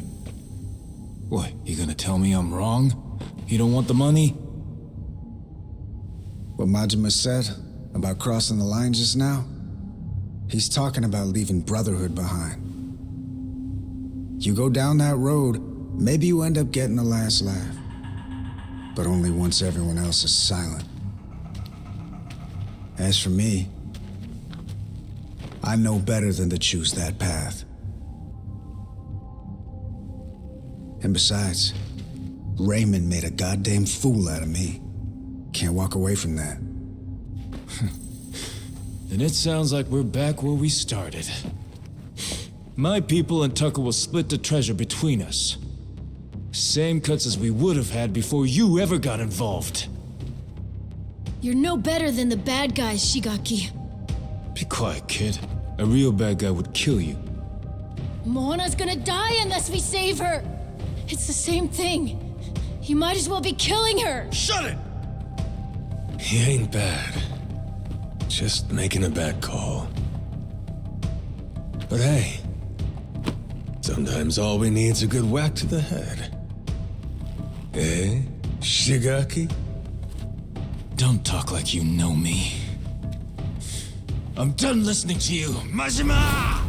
What, you gonna tell me I'm wrong? You don't want the money? What Majima said about crossing the line just now? He's talking about leaving Brotherhood behind. You go down that road, maybe you end up getting the last laugh. But only once everyone else is silent. As for me, I know better than to choose that path. And besides, Raymond made a goddamn fool out of me. Can't walk away from that. Then it sounds like we're back where we started. My people and Tucker will split the treasure between us. Same cuts as we would have had before you ever got involved. You're no better than the bad guys, Shigaki. Be quiet, kid. A real bad guy would kill you. Moana's gonna die unless we save her! It's the same thing. You might as well be killing her! Shut it! He ain't bad. Just making a bad call. But hey, sometimes all we need's a good whack to the head. Eh, Shigaki? Don't talk like you know me. I'm done listening to you, Majima!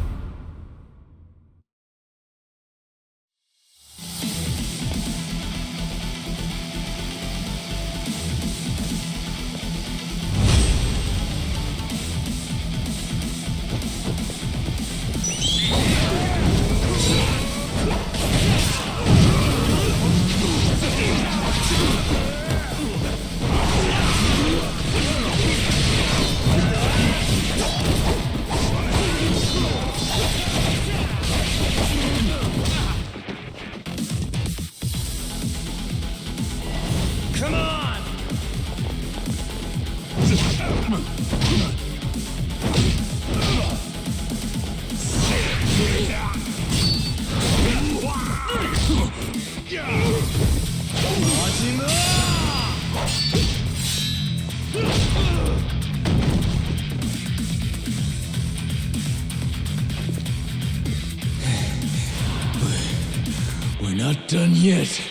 We're not done yet.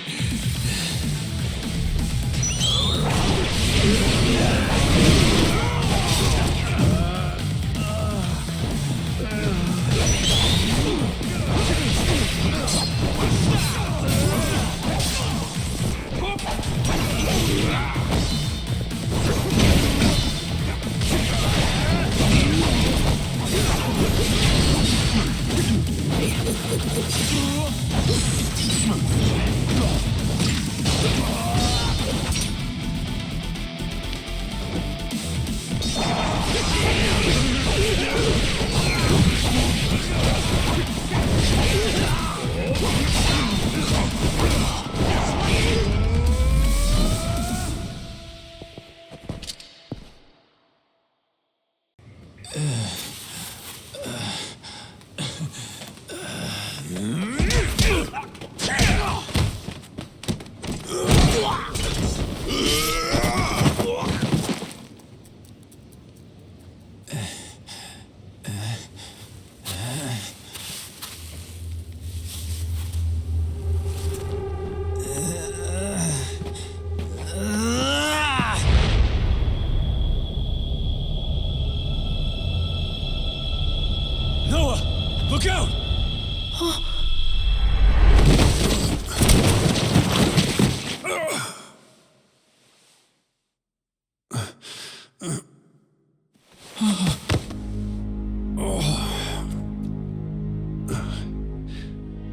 Look out!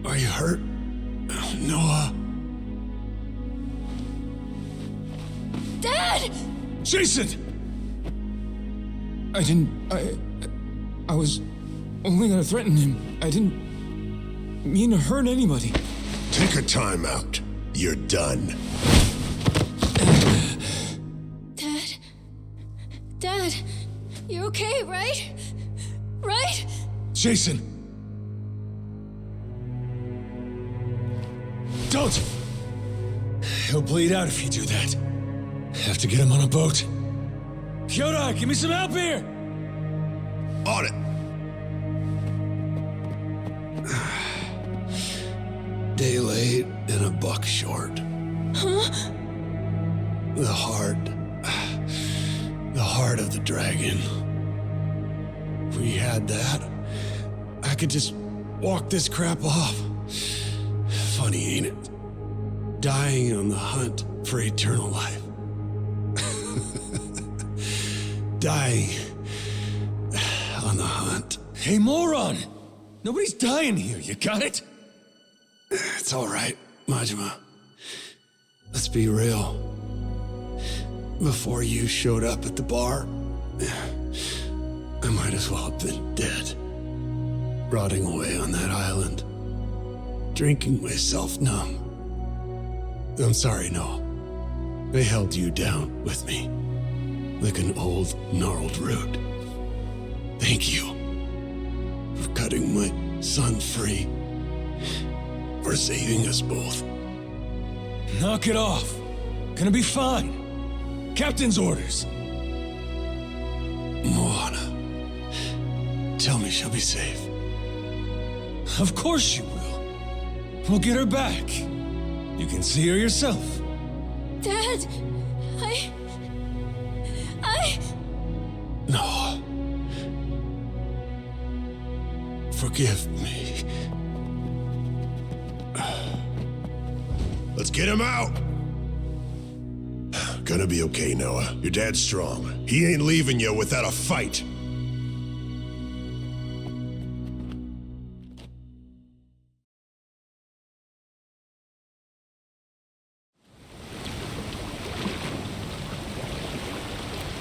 Are you hurt? Noah? Dad! Jason! I was only gonna threaten him. I didn't mean to hurt anybody. Take a time out. You're done. Dad, you're okay, right? Right? Jason! Don't! He'll bleed out if you do that. Have to get him on a boat. Kyoda, give me some help here! On it! Day late and a buck short. Huh? The heart of the dragon. If we had that, I could just walk this crap off. Funny, ain't it? Dying on the hunt for eternal life. Dying on the hunt. Hey, moron! Nobody's dying here, you got it? It's all right, Majima. Let's be real. Before you showed up at the bar, I might as well have been dead. Rotting away on that island. Drinking myself numb. I'm sorry, Noah. They held you down with me. Like an old, gnarled root. Thank you. For cutting my son free. For saving us both. Knock it off. Gonna be fine. Captain's orders. Moana. Tell me she'll be safe. Of course she will. We'll get her back. You can see her yourself. Dad, No. Forgive me. Let's get him out! Gonna be okay, Noah. Your dad's strong. He ain't leaving you without a fight.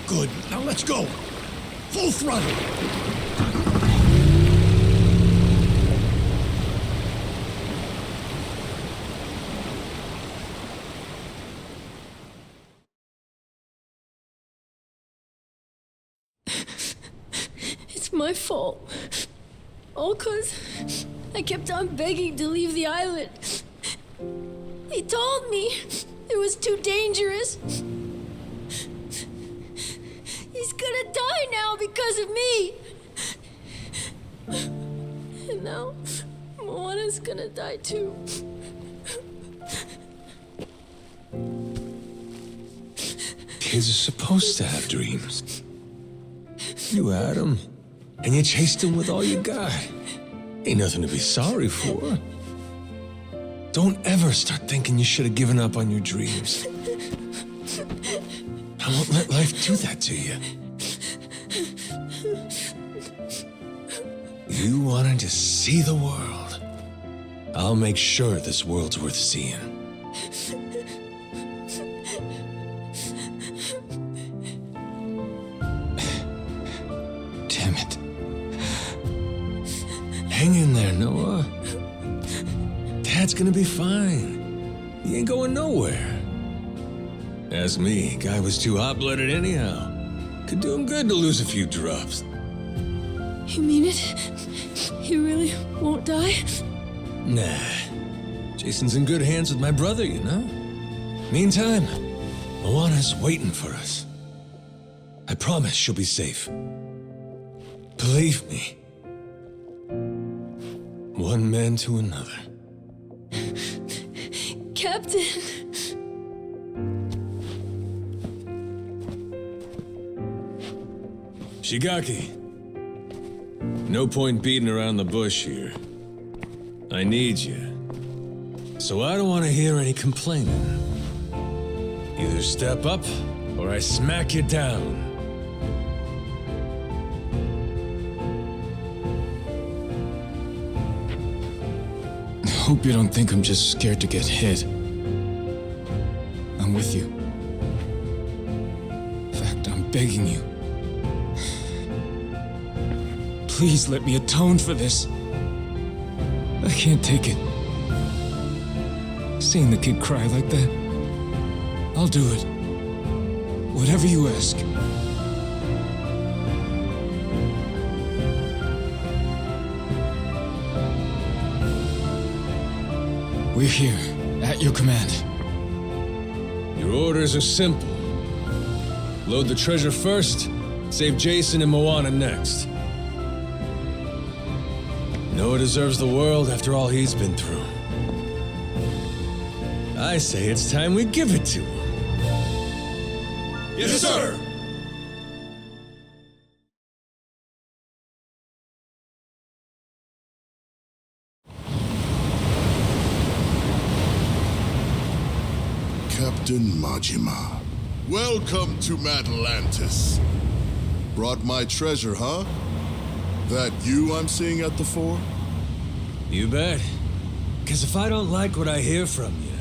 Good. Now let's go. Full throttle. It's my fault. All 'cause I kept on begging to leave the island. He told me it was too dangerous. He's gonna die now because of me. And now, Moana's gonna die too. Kids are supposed to have dreams. You had them, and you chased them with all you got. Ain't nothing to be sorry for. Don't ever start thinking you should have given up on your dreams. I won't let life do that to you. You wanted to see the world. I'll make sure this world's worth seeing. Damn it. Hang in there, Noah. Dad's gonna be fine. He ain't going nowhere. Ask me, guy was too hot-blooded anyhow. Could do him good to lose a few drops. You mean it? He really won't die? Nah. Jason's in good hands with my brother, you know? Meantime, Moana's waiting for us. I promise she'll be safe. Believe me. One man to another. Captain. Shigaki. No point beating around the bush here. I need you. So I don't want to hear any complaining. Either step up, or I smack you down. I hope you don't think I'm just scared to get hit. I'm with you. In fact, I'm begging you. Please let me atone for this. I can't take it. Seeing the kid cry like that. I'll do it. Whatever you ask. We're here, at your command. Your orders are simple. Load the treasure first, save Jason and Moana next. Noah deserves the world after all he's been through. I say it's time we give it to him. Yes, sir! Captain Majima. Welcome to Madlantis. Brought my treasure, huh? That you I'm seeing at the fore? You bet. Because if I don't like what I hear from you,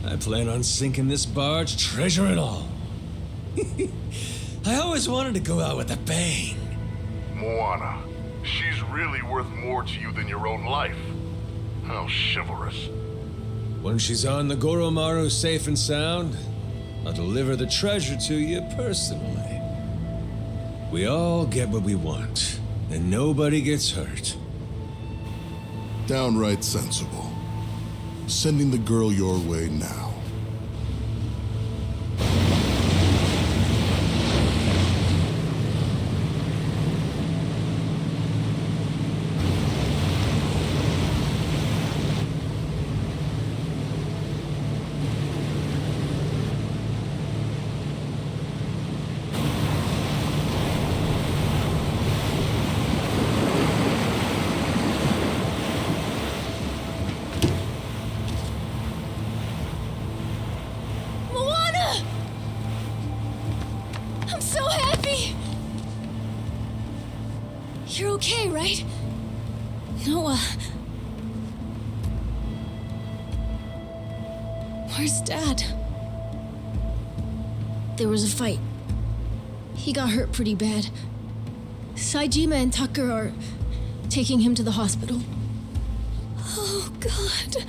I plan on sinking this barge, treasure and all. I always wanted to go out with a bang. Moana. She's really worth more to you than your own life. How chivalrous. When she's on the Goromaru safe and sound, I'll deliver the treasure to you personally. We all get what we want, and nobody gets hurt. Downright sensible. Sending the girl your way now. You're okay, right? Noah. Where's Dad? There was a fight. He got hurt pretty bad. Saejima and Tucker are taking him to the hospital. Oh, God.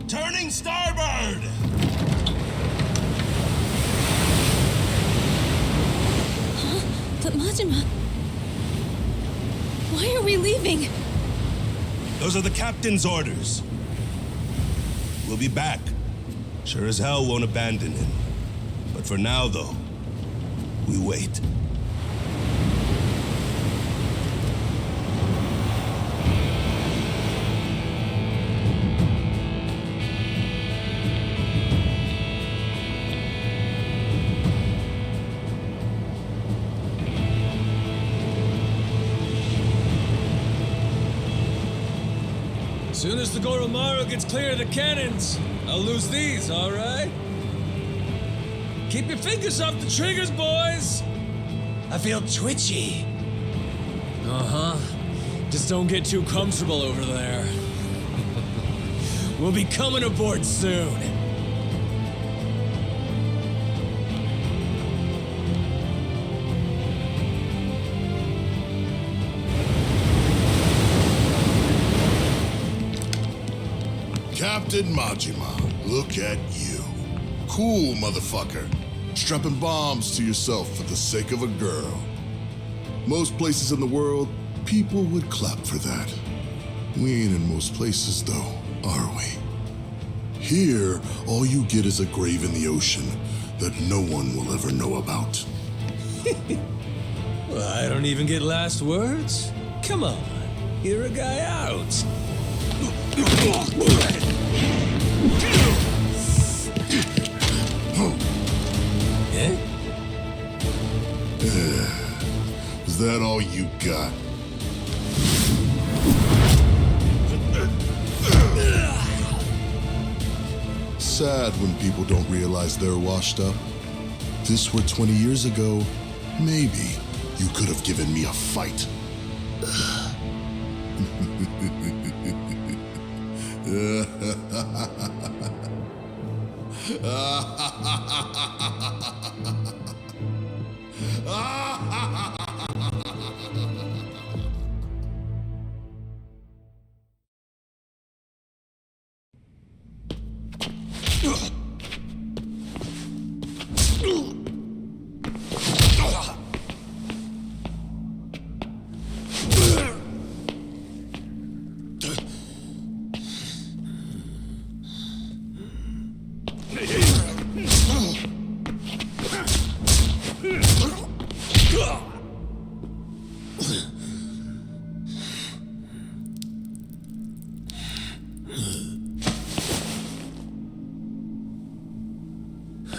Turning starboard! Huh? But Majima... Why are we leaving? Those are the captain's orders. We'll be back. Sure as hell won't abandon him. But for now, though, we wait. As soon as the Goromaru gets clear of the cannons, I'll lose these, all right? Keep your fingers off the triggers, boys! I feel twitchy. Uh-huh. Just don't get too comfortable over there. We'll be coming aboard soon. Captain Majima, look at you. Cool, motherfucker. Strapping bombs to yourself for the sake of a girl. Most places in the world, people would clap for that. We ain't in most places, though, are we? Here, all you get is a grave in the ocean that no one will ever know about. Well, I don't even get last words. Come on, hear a guy out. Eh? Is that all you got? Sad when people don't realize they're washed up. If this were 20 years ago, maybe you could have given me a fight.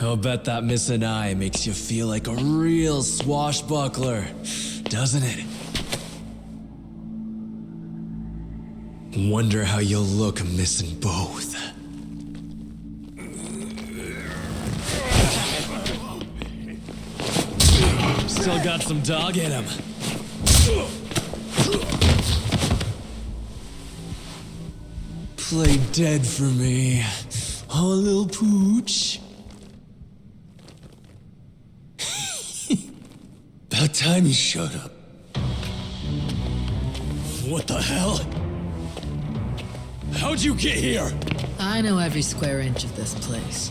I'll bet that missing eye makes you feel like a real swashbuckler, doesn't it? Wonder how you'll look missing both. Still got some dog in him. Play dead for me, oh little pooch. About time you showed up. What the hell? How'd you get here? I know every square inch of this place.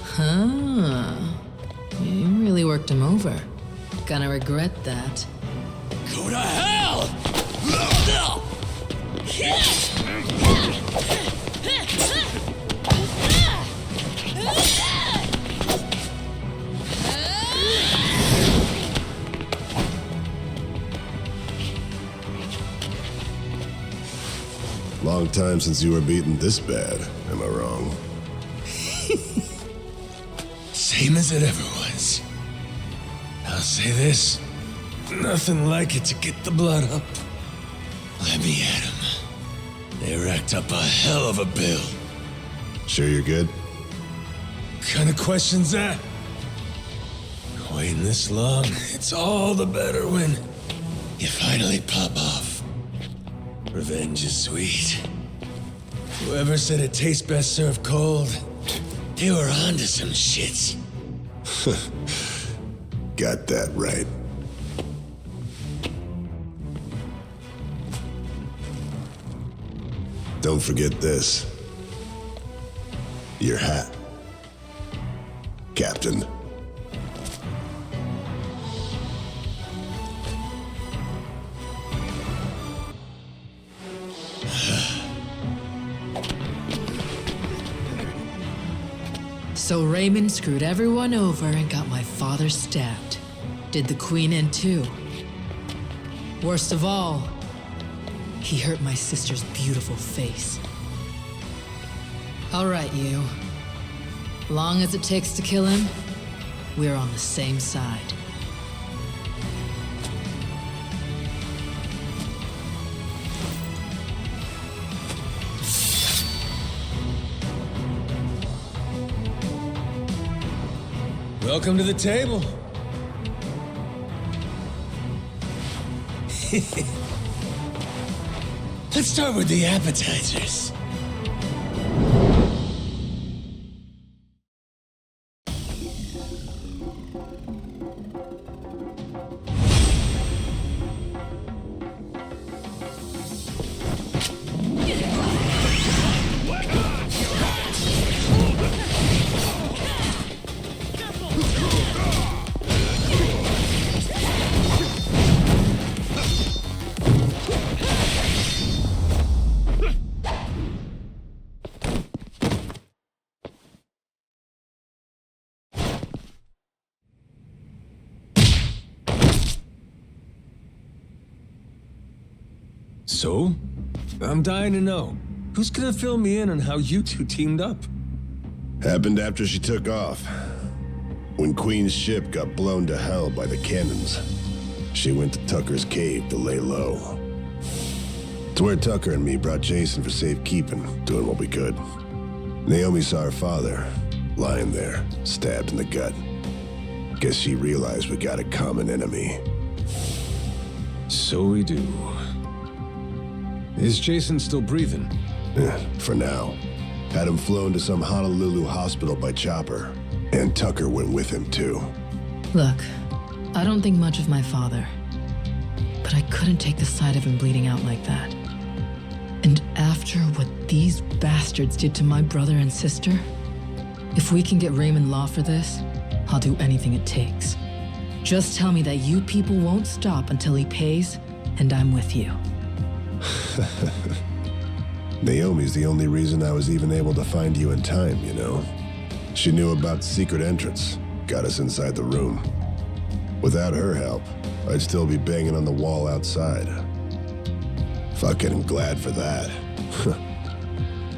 Huh. You really worked him over. Gonna regret that. Go to hell! Long time since you were beaten this bad, am I wrong? Same as it ever was. I'll say this, nothing like it to get the blood up. Let me at 'em. They racked up a hell of a bill. Sure you're good? Kind of question's that? Waiting this long, it's all the better when you finally pop off. Revenge is sweet. Whoever said it tastes best served cold, they were onto some shit. Got that right. Don't forget this. Your hat, Captain. So Raymond screwed everyone over and got my father stabbed. Did the Queen in too. Worst of all, he hurt my sister's beautiful face. All right, you. Long as it takes to kill him, we're on the same side. Welcome to the table. Let's start with the appetizers. So? I'm dying to know. Who's gonna fill me in on how you two teamed up? Happened after she took off. When Queen's ship got blown to hell by the cannons, she went to Tucker's cave to lay low. It's where Tucker and me brought Jason for safekeeping, doing what we could. Naomi saw her father, lying there, stabbed in the gut. Guess she realized we got a common enemy. So we do. Is Jason still breathing? For now. Had him flown to some Honolulu hospital by chopper. And Tucker went with him, too. Look, I don't think much of my father, but I couldn't take the sight of him bleeding out like that. And after what these bastards did to my brother and sister, if we can get Raymond Law for this, I'll do anything it takes. Just tell me that you people won't stop until he pays, and I'm with you. Naomi's the only reason I was even able to find you in time, you know? She knew about secret entrance, got us inside the room. Without her help, I'd still be banging on the wall outside. Fucking glad for that.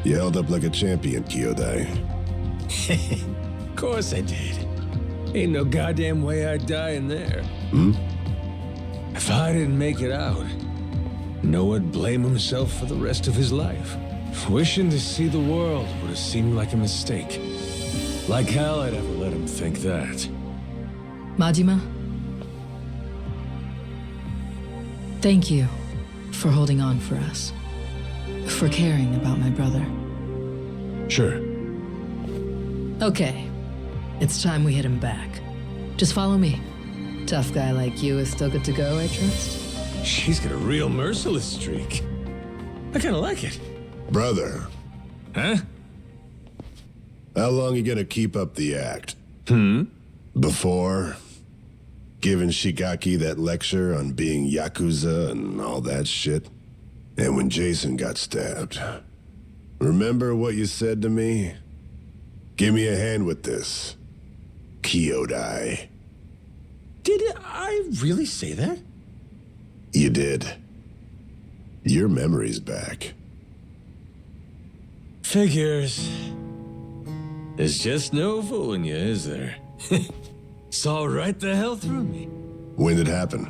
You held up like a champion, Kyodai. Of course I did. Ain't no goddamn way I'd die in there. If I didn't make it out, Noah'd blame himself for the rest of his life. Wishing to see the world would have seemed like a mistake. Like hell I'd ever let him think that. Majima, thank you for holding on for us. For caring about my brother. Sure. Okay. It's time we hit him back. Just follow me. Tough guy like you is still good to go, I trust? She's got a real merciless streak. I kinda like it. Brother. Huh? How long you gonna keep up the act? Before giving Shigaki that lecture on being Yakuza and all that shit? And when Jason got stabbed. Remember what you said to me? Give me a hand with this. Kyodai. Did I really say that? You did. Your memory's back. Figures. There's just no fooling you, is there? Saw right the hell through me. When did it happen?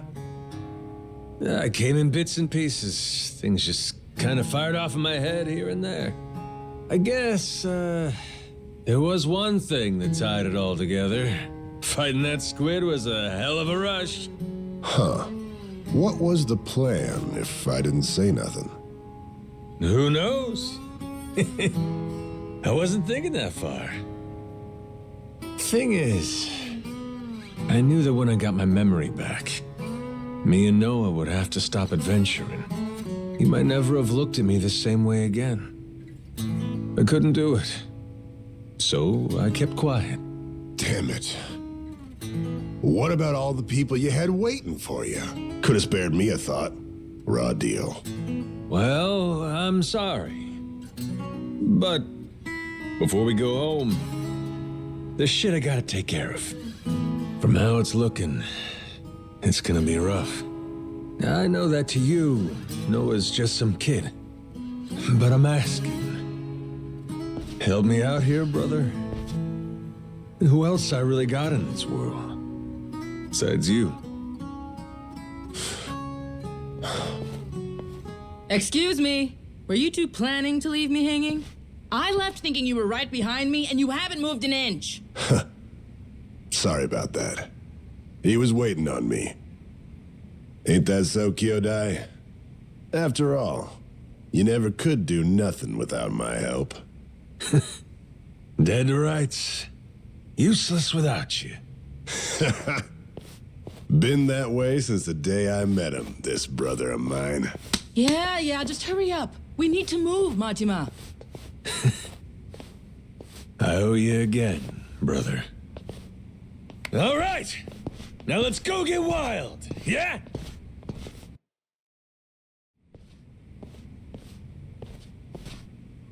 I came in bits and pieces. Things just kind of fired off in my head here and there. I guess, there was one thing that tied it all together. Fighting that squid was a hell of a rush. Huh. What was the plan if I didn't say nothing? Who knows? I wasn't thinking that far. Thing is, I knew that when I got my memory back, me and Noah would have to stop adventuring. He might never have looked at me the same way again. I couldn't do it. So I kept quiet. Damn it. What about all the people you had waiting for you? Could have spared me a thought. Raw deal. Well, I'm sorry. But before we go home, there's shit I gotta take care of. From how it's looking, it's gonna be rough. I know that to you, Noah's just some kid. But I'm asking. Help me out here, brother. Who else I really got in this world? Besides you. Excuse me. Were you two planning to leave me hanging? I left thinking you were right behind me, and you haven't moved an inch. Sorry about that. He was waiting on me. Ain't that so, Kyodai? After all, you never could do nothing without my help. Dead to rights. Useless without you. Been that way since the day I met him, this brother of mine. Yeah, just hurry up. We need to move, Majima. I owe you again, brother. All right, now let's go get wild, yeah?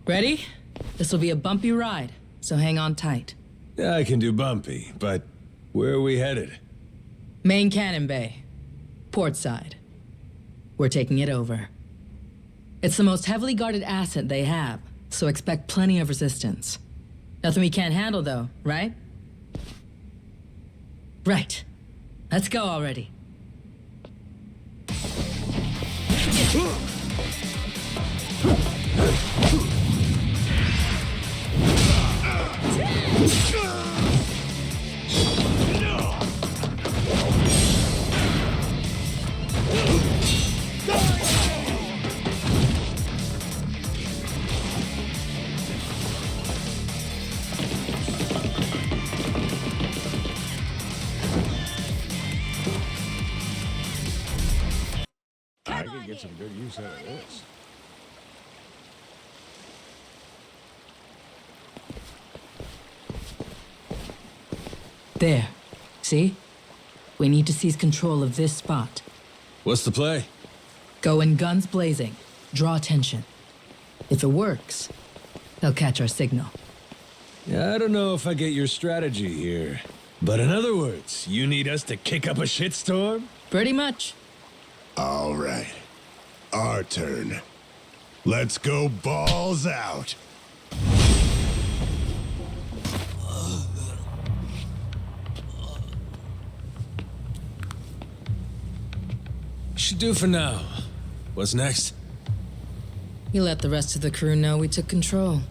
Ready? This will be a bumpy ride, so hang on tight. I can do bumpy, but where are we headed? Main Cannon Bay. Port side. We're taking it over. It's the most heavily guarded asset they have, so expect plenty of resistance. Nothing we can't handle, though, right? Right. Let's go already. I could get some good use out of this. There. See? We need to seize control of this spot. What's the play? Go in guns blazing. Draw attention. If it works, they'll catch our signal. Yeah, I don't know if I get your strategy here. But in other words, you need us to kick up a shitstorm? Pretty much. All right. Our turn. Let's go balls out. Should do for now. What's next? You let the rest of the crew know we took control.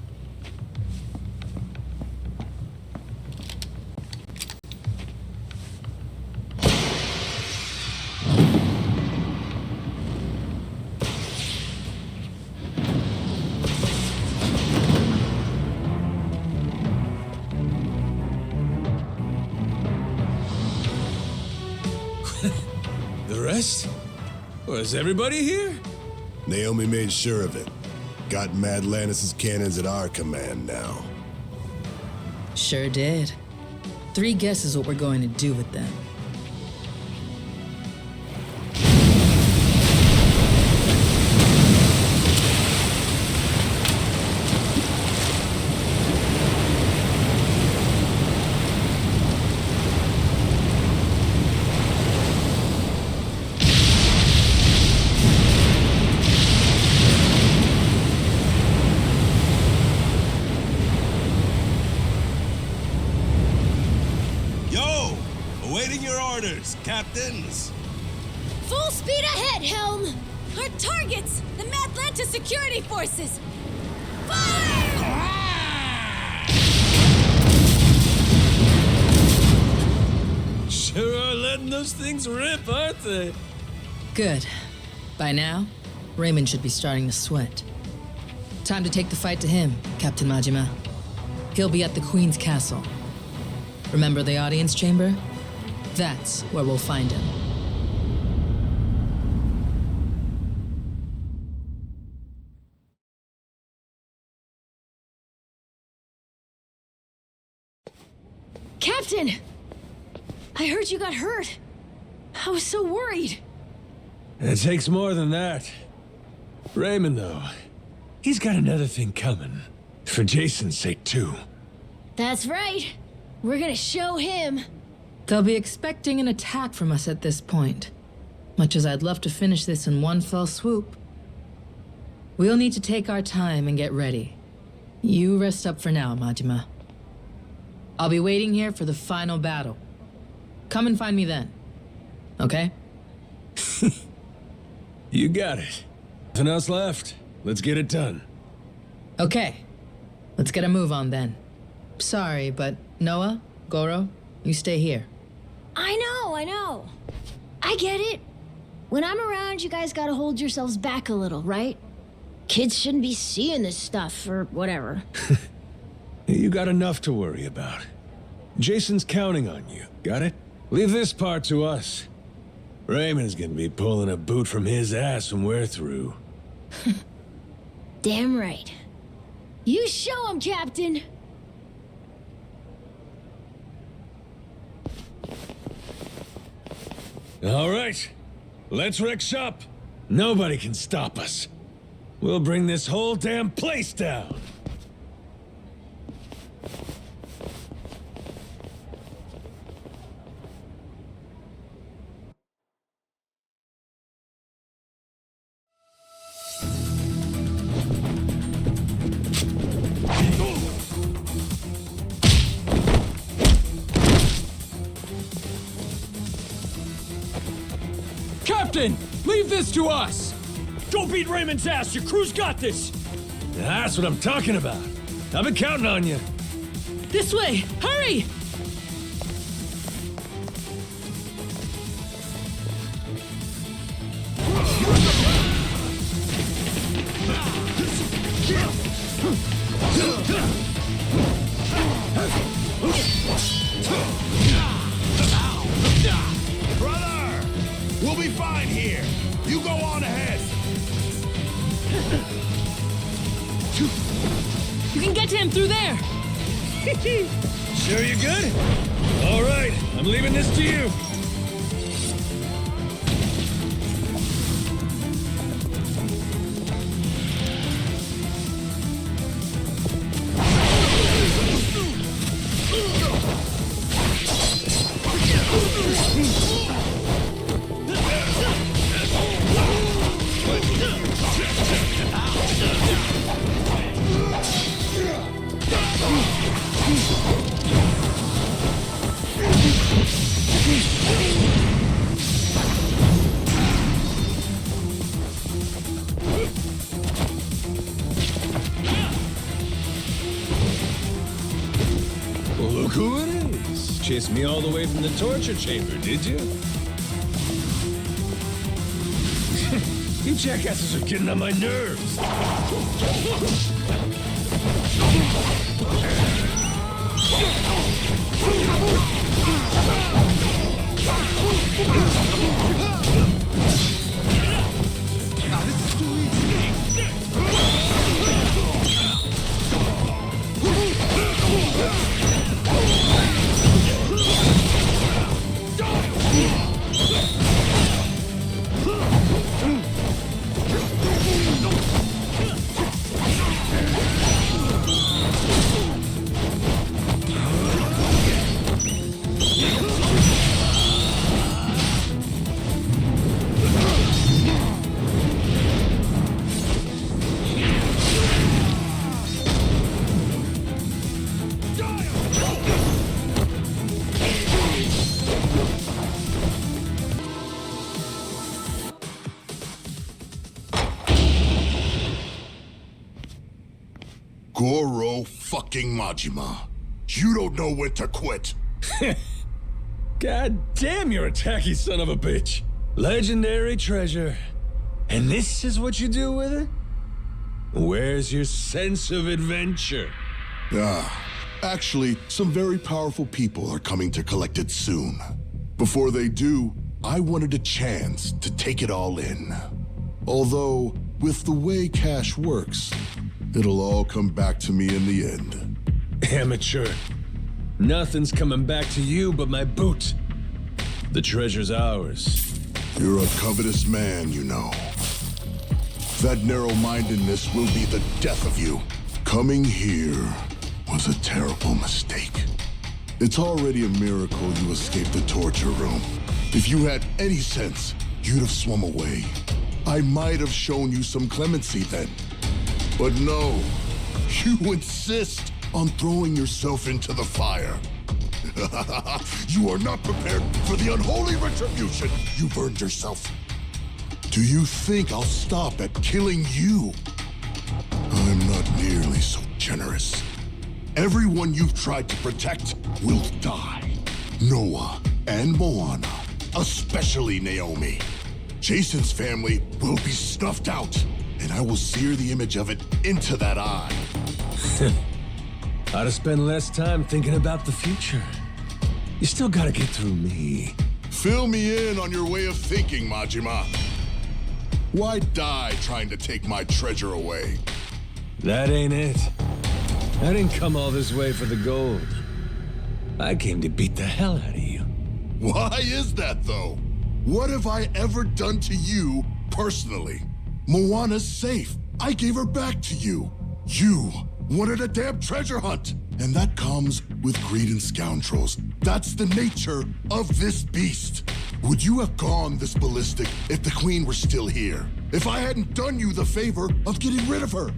The rest? Was everybody here? Naomi made sure of it. Got Madlantis' cannons at our command now. Sure did. 3 guesses what we're going to do with them. Awaiting your orders, captains. Full speed ahead, Helm! Our targets! The Madlantis security forces! Fire! Sure are letting those things rip, aren't they? Good. By now, Raymond should be starting to sweat. Time to take the fight to him, Captain Majima. He'll be at the Queen's castle. Remember the audience chamber? That's where we'll find him. Captain! I heard you got hurt. I was so worried. It takes more than that. Raymond, though, he's got another thing coming. For Jason's sake, too. That's right. We're gonna show him. They'll be expecting an attack from us at this point. Much as I'd love to finish this in one fell swoop. We'll need to take our time and get ready. You rest up for now, Majima. I'll be waiting here for the final battle. Come and find me then. Okay? You got it. Nothing else left. Let's get it done. Okay. Let's get a move on then. Sorry, but Noah, Goro, you stay here. I know. I get it. When I'm around, you guys gotta hold yourselves back a little, right? Kids shouldn't be seeing this stuff, or whatever. You got enough to worry about. Jason's counting on you, got it? Leave this part to us. Raymond's gonna be pulling a boot from his ass when we're through. Damn right. You show him, Captain! All right, let's wreck shop. Nobody can stop us. We'll bring this whole damn place down. Captain! Leave this to us! Don't beat Raymond's ass! Your crew's got this! That's what I'm talking about. I've been counting on you. This way! Hurry! Brother! We'll be fine here. You go on ahead. You can get to him through there! Sure you're good? All right, I'm leaving this to you. Well, look who it is. Chased me all the way from the torture chamber, did you? You jackasses are getting on my nerves. Goro fucking Majima. You don't know when to quit. God damn, you're a tacky son of a bitch. Legendary treasure. And this is what you do with it? Where's your sense of adventure? Actually, some very powerful people are coming to collect it soon. Before they do, I wanted a chance to take it all in. Although, with the way cash works, it'll all come back to me in the end. Amateur. Nothing's coming back to you but my boot. The treasure's ours. You're a covetous man, you know. That narrow-mindedness will be the death of you. Coming here was a terrible mistake. It's already a miracle you escaped the torture room. If you had any sense, you'd have swum away. I might have shown you some clemency then. But no, you insist on throwing yourself into the fire. You are not prepared for the unholy retribution you've earned yourself. Do you think I'll stop at killing you? I'm not nearly so generous. Everyone you've tried to protect will die. Noah and Moana, especially Naomi. Jason's family will be snuffed out, and I will sear the image of it into that eye. Ought to spend less time thinking about the future. You still gotta get through me. Fill me in on your way of thinking, Majima. Why die trying to take my treasure away? That ain't it. I didn't come all this way for the gold. I came to beat the hell out of you. Why is that, though? What have I ever done to you personally? Moana's safe. I gave her back to you. You wanted a damn treasure hunt. And that comes with greed and scoundrels. That's the nature of this beast. Would you have gone this ballistic if the queen were still here? If I hadn't done you the favor of getting rid of her?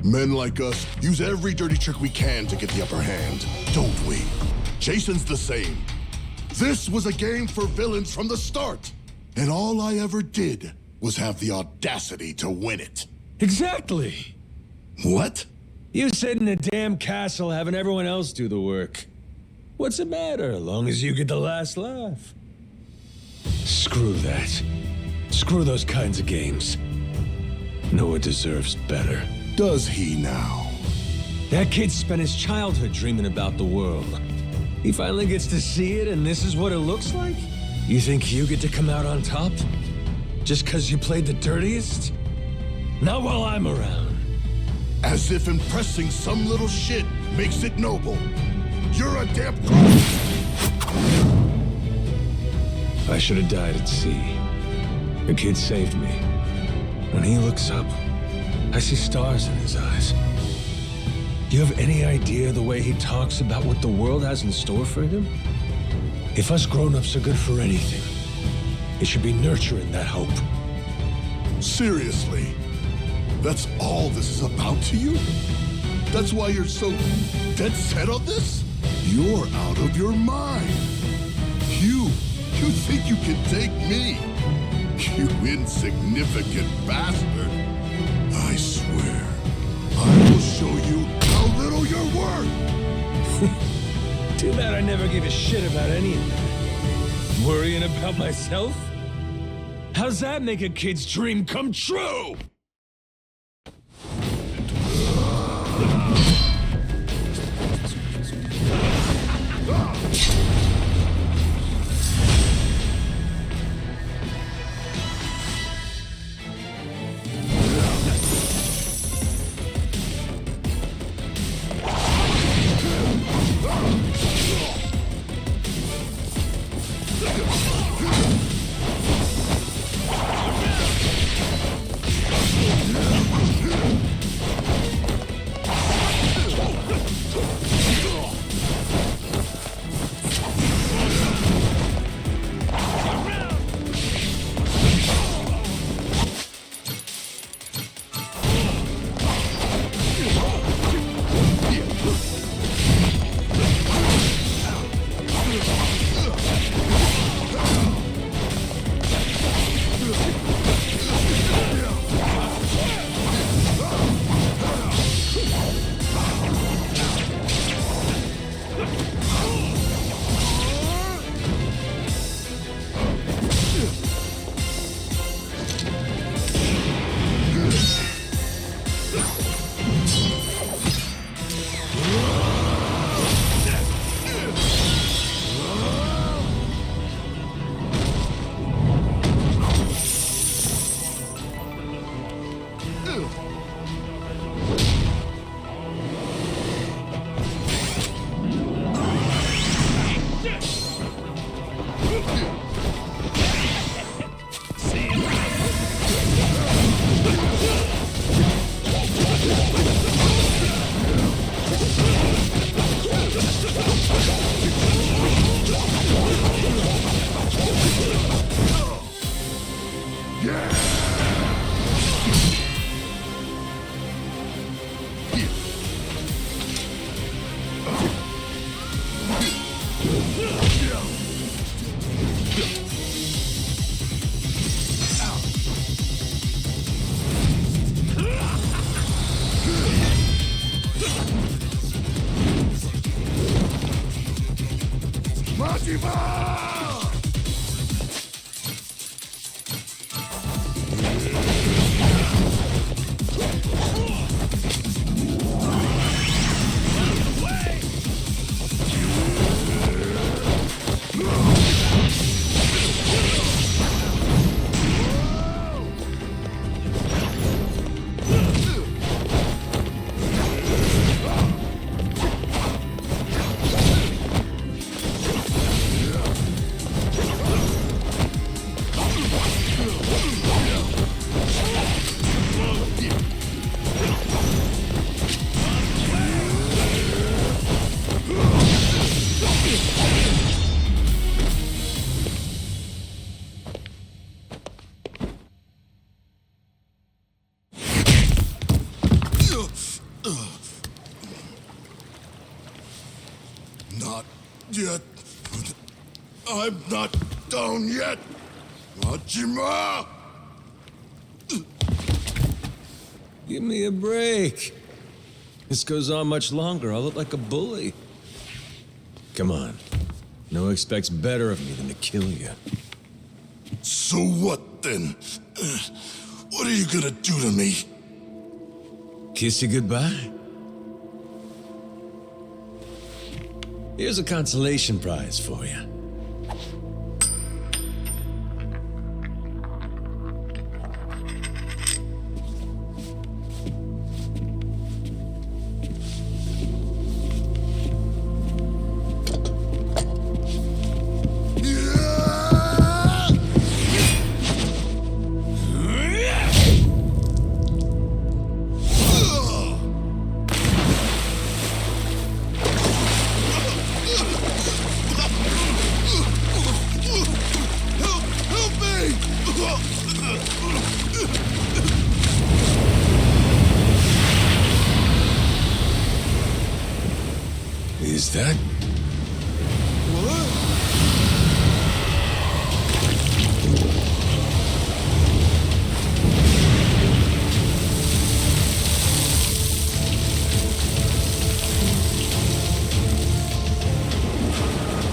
Men like us use every dirty trick we can to get the upper hand, don't we? Jason's the same. This was a game for villains from the start. And all I ever did was have the audacity to win it. Exactly. What? You sit in a damn castle having everyone else do the work. What's the matter, as long as you get the last laugh? Screw that. Screw those kinds of games. Noah deserves better. Does he now? That kid spent his childhood dreaming about the world. He finally gets to see it, and this is what it looks like? You think you get to come out on top? Just because you played the dirtiest? Not while I'm around. As if impressing some little shit makes it noble. You're a damn crook! I should have died at sea. The kid saved me. When he looks up, I see stars in his eyes. Do you have any idea the way he talks about what the world has in store for him? If us grown-ups are good for anything, it should be nurturing that hope. Seriously? That's all this is about to you? That's why you're so dead set on this? You're out of your mind. You think you can take me? You insignificant bastard. I swear, I will show you how little you're worth. Too bad I never gave a shit about any of that. Worrying about myself? How's that make a kid's dream come true? Not yet. I'm not down yet. Hachima! Give me a break. This goes on much longer, I'll look like a bully. Come on. No expects better of me than to kill you. So what then? What are you gonna do to me? Kiss you goodbye? Here's a consolation prize for you. Is that...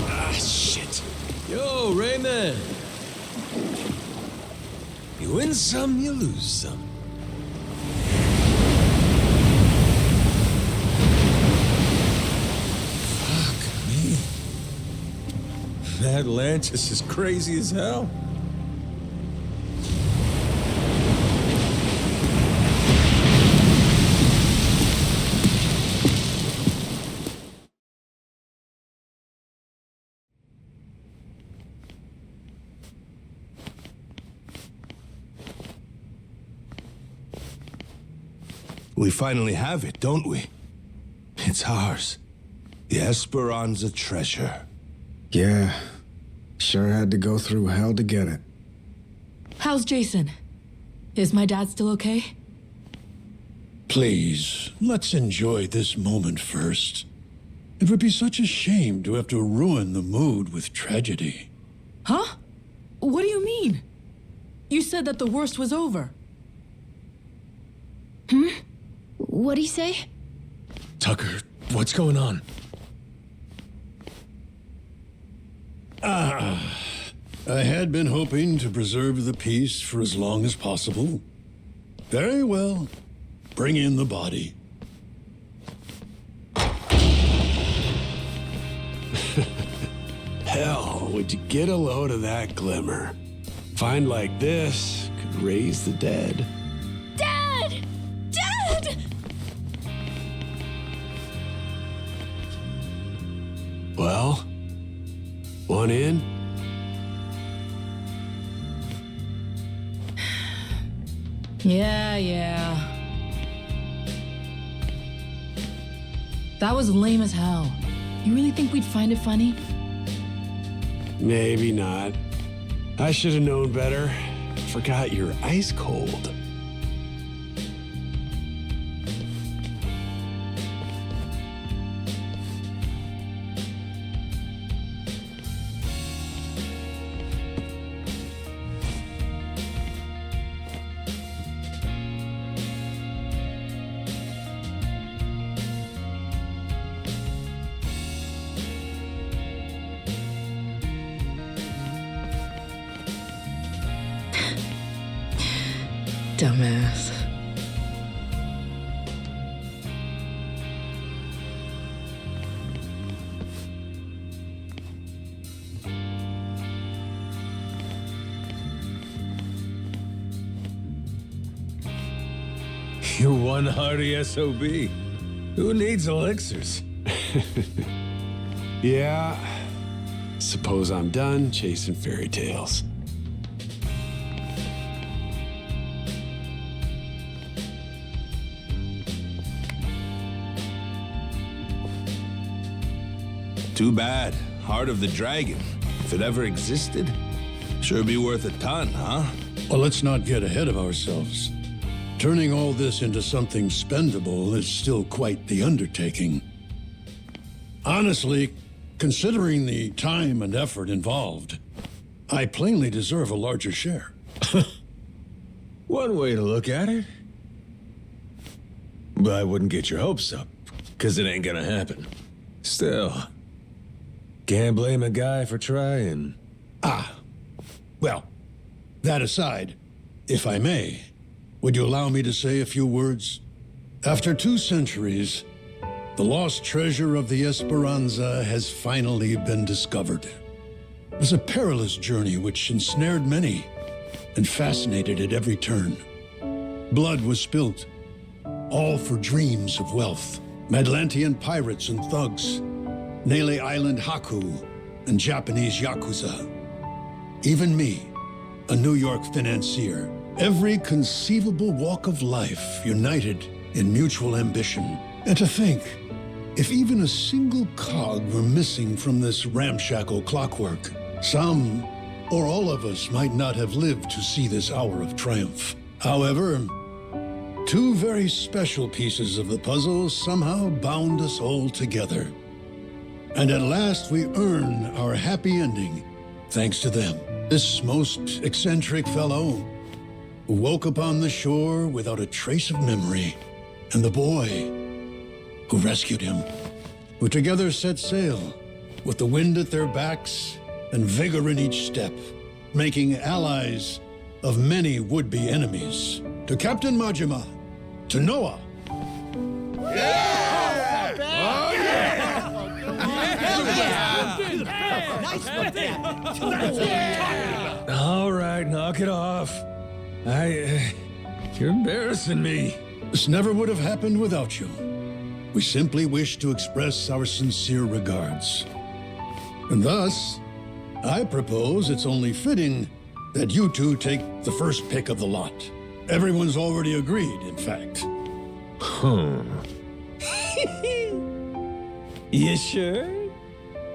Ah, shit. Yo, Raymond. You win some, you lose some. Madlantis is crazy as hell. We finally have it, don't we? It's ours. The Esperanza treasure. Yeah. Sure had to go through hell to get it. How's Jason? Is my dad still okay? Please, let's enjoy this moment first. It would be such a shame to have to ruin the mood with tragedy. Huh? What do you mean? You said that the worst was over. What'd he say? Tucker, what's going on? I had been hoping to preserve the peace for as long as possible. Very well. Bring in the body. Hell, would you get a load of that glimmer? Find like this could raise the dead. Dad! Dad! Well, one in? Yeah. That was lame as hell. You really think we'd find it funny? Maybe not. I should have known better. Forgot you're ice cold. Dumbass. You're one hardy SOB. Who needs elixirs? Yeah. Suppose I'm done chasing fairy tales. Too bad. Heart of the Dragon. If it ever existed, sure be worth a ton, huh? Well, let's not get ahead of ourselves. Turning all this into something spendable is still quite the undertaking. Honestly, considering the time and effort involved, I plainly deserve a larger share. One way to look at it. But I wouldn't get your hopes up, because it ain't gonna happen. Still, can't blame a guy for trying. Well, that aside, if I may, would you allow me to say a few words? After 2 centuries, the lost treasure of the Esperanza has finally been discovered. It was a perilous journey which ensnared many and fascinated at every turn. Blood was spilt, all for dreams of wealth. Madlantian pirates and thugs, Nele Island Haku, and Japanese Yakuza. Even me, a New York financier. Every conceivable walk of life united in mutual ambition. And to think, if even a single cog were missing from this ramshackle clockwork, some or all of us might not have lived to see this hour of triumph. However, 2 very special pieces of the puzzle somehow bound us all together. And at last we earn our happy ending, thanks to them. This most eccentric fellow who woke upon the shore without a trace of memory, and the boy who rescued him, who together set sail with the wind at their backs and vigor in each step, making allies of many would-be enemies. To Captain Majima, to Noah. All right, knock it off. You're embarrassing me. This never would have happened without you. We simply wish to express our sincere regards. And thus, I propose it's only fitting that you 2 take the first pick of the lot. Everyone's already agreed, in fact. You sure?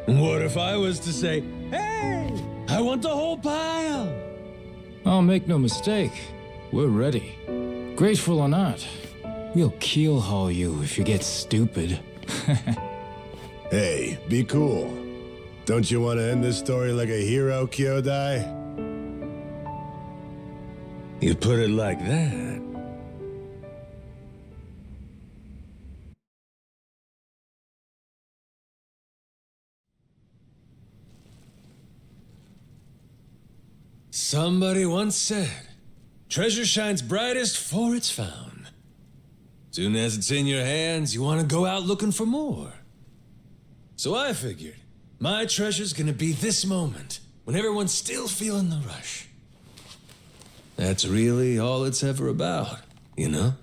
What if I was to say, hey, I want the whole pile? Oh, make no mistake. We're ready. Grateful or not, we'll keel haul you if you get stupid. Hey, be cool. Don't you want to end this story like a hero, Kyodai? You put it like that. Somebody once said, treasure shines brightest for it's found. Soon as it's in your hands, you want to go out looking for more. So I figured, my treasure's gonna be this moment, when everyone's still feeling the rush. That's really all it's ever about, you know?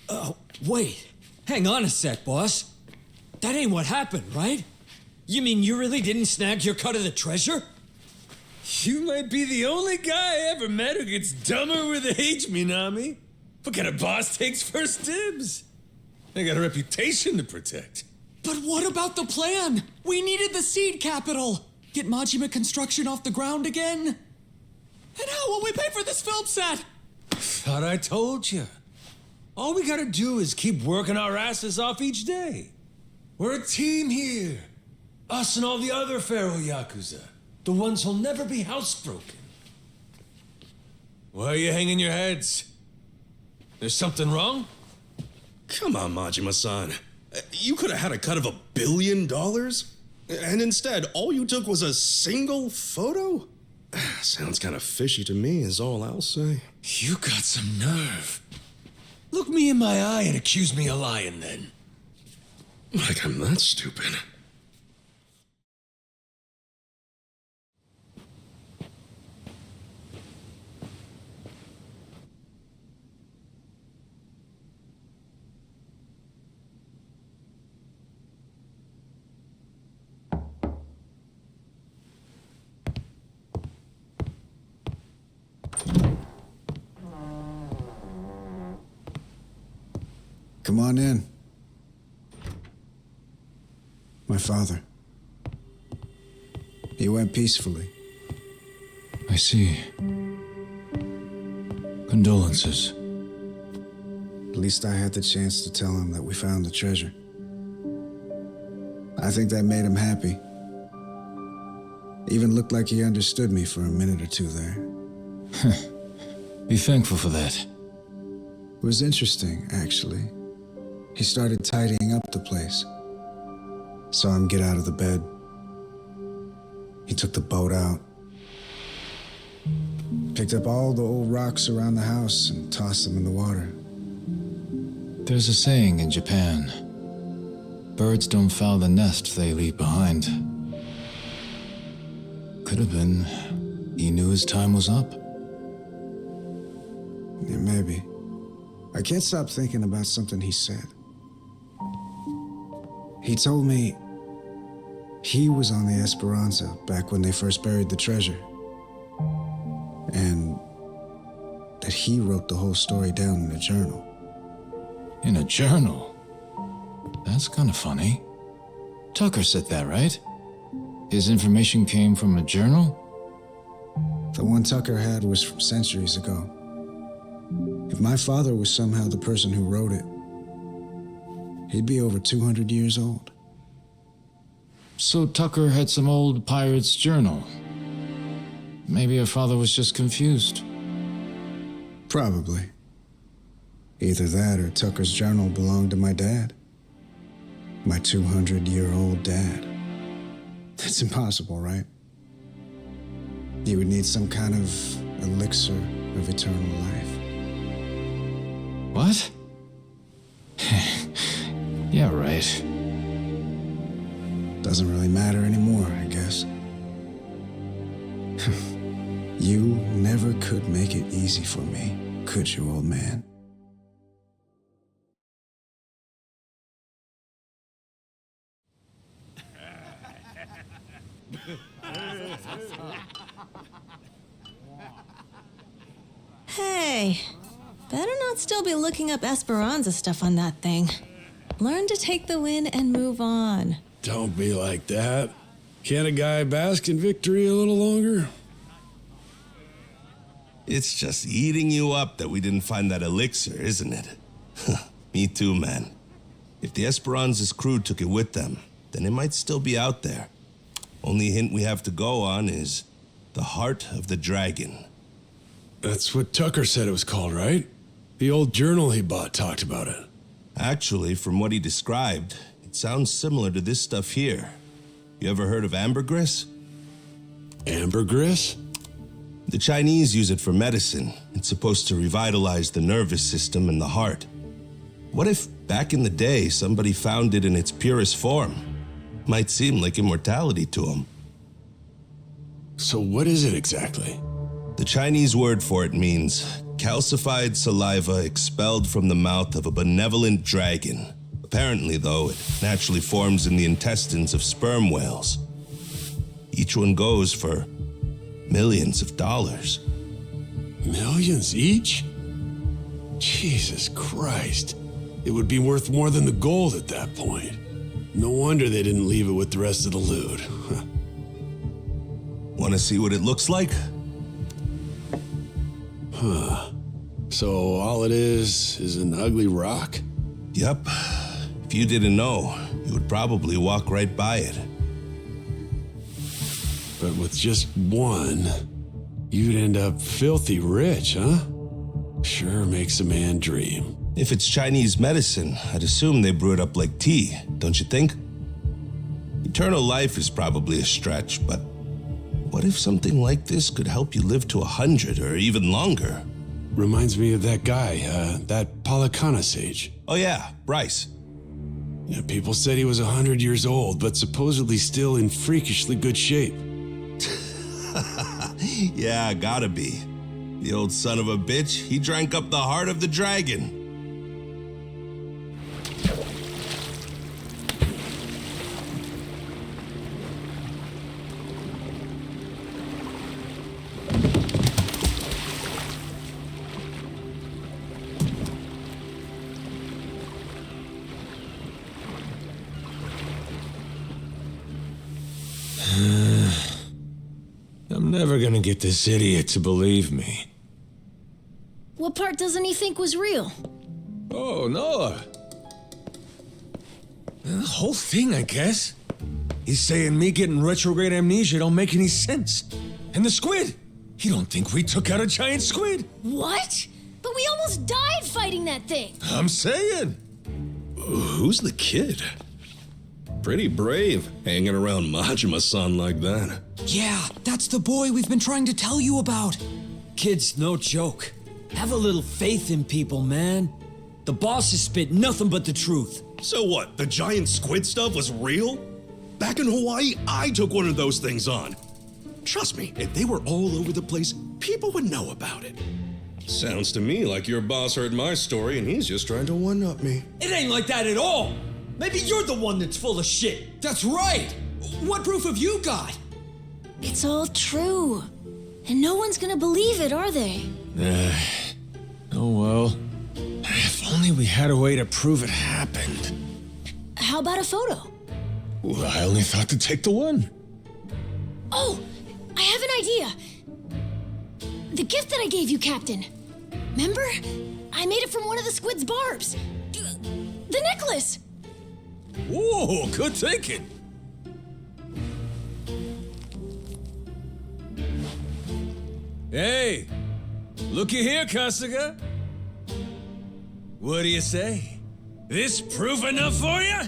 Oh, wait. Hang on a sec, boss. That ain't what happened, right? You mean you really didn't snag your cut of the treasure? You might be the only guy I ever met who gets dumber with age, Minami. What kind of boss takes first dibs? I got a reputation to protect. But what about the plan? We needed the seed capital. Get Majima construction off the ground again? And how will we pay for this film set? Thought I told you. All we gotta do is keep working our asses off each day. We're a team here. Us and all the other Pharaoh Yakuza. The ones who'll never be housebroken. Why are you hanging your heads? There's something wrong? Come on, Majima-san. You could have had a cut of $1 billion? And instead, all you took was a single photo? Sounds kind of fishy to me, is all I'll say. You got some nerve. Look me in my eye and accuse me of lying, then. Like I'm that stupid. Come on in. My father. He went peacefully. I see. Condolences. At least I had the chance to tell him that we found the treasure. I think that made him happy. Even looked like he understood me for a minute or two there. Be thankful for that. It was interesting, actually. He started tidying up the place. Saw him get out of the bed. He took the boat out. Picked up all the old rocks around the house and tossed them in the water. There's a saying in Japan. Birds don't foul the nest they leave behind. Could have been he knew his time was up. Yeah, maybe. I can't stop thinking about something he said. He told me he was on the Esperanza back when they first buried the treasure. And that he wrote the whole story down in a journal. In a journal? That's kind of funny. Tucker said that, right? His information came from a journal? The one Tucker had was from centuries ago. If my father was somehow the person who wrote it, he'd be over 200 years old. So Tucker had some old pirate's journal. Maybe her father was just confused. Probably. Either that or Tucker's journal belonged to my dad. My 200-year-old dad. That's impossible, right? You would need some kind of elixir of eternal life. What? Yeah, right. Doesn't really matter anymore, I guess. You never could make it easy for me, could you, old man? Hey, better not still be looking up Esperanza stuff on that thing. Learn to take the win and move on. Don't be like that. Can't a guy bask in victory a little longer? It's just eating you up that we didn't find that elixir, isn't it? Me too, man. If the Esperanza's crew took it with them, then it might still be out there. Only hint we have to go on is the Heart of the Dragon. That's what Tucker said it was called, right? The old journal he bought talked about it. Actually, from what he described, it sounds similar to this stuff here. You ever heard of ambergris? Ambergris? The Chinese use it for medicine. It's supposed to revitalize the nervous system and the heart. What if, back in the day, somebody found it in its purest form? Might seem like immortality to them. So what is it exactly? The Chinese word for it means calcified saliva expelled from the mouth of a benevolent dragon. Apparently, though, it naturally forms in the intestines of sperm whales. Each one goes for millions of dollars. Millions each? Jesus Christ. It would be worth more than the gold at that point. No wonder they didn't leave it with the rest of the loot. Want to see what it looks like? Huh. So all it is an ugly rock? Yep. If you didn't know, you would probably walk right by it. But with just one, you'd end up filthy rich, huh? Sure makes a man dream. If it's Chinese medicine, I'd assume they brew it up like tea, don't you think? Eternal life is probably a stretch, but what if something like this could help you live to 100 or even longer? Reminds me of that guy, that Palakana sage. Oh yeah, Bryce. Yeah, people said he was 100 years old, but supposedly still in freakishly good shape. Yeah, gotta be. The old son of a bitch, he drank up the heart of the dragon. I'm never gonna get this idiot to believe me. What part doesn't he think was real? Oh, no. The whole thing, I guess. He's saying me getting retrograde amnesia don't make any sense. And the squid! He don't think we took out a giant squid! What? But we almost died fighting that thing! I'm saying! Who's the kid? Pretty brave, hanging around Majima-san like that. Yeah, that's the boy we've been trying to tell you about. Kid's no joke. Have a little faith in people, man. The boss has spit nothing but the truth. So what, the giant squid stuff was real? Back in Hawaii, I took one of those things on. Trust me, if they were all over the place, people would know about it. Sounds to me like your boss heard my story and he's just trying to one-up me. It ain't like that at all. Maybe you're the one that's full of shit. That's right. What proof have you got? It's all true. And no one's gonna believe it, are they? Oh well. If only we had a way to prove it happened. How about a photo? Well, I only thought to take the one. Oh, I have an idea. The gift that I gave you, Captain. Remember? I made it from one of the squid's barbs. The necklace! Whoa, good thinking. Hey, looky here, Kasuga. What do you say? This proof enough for you?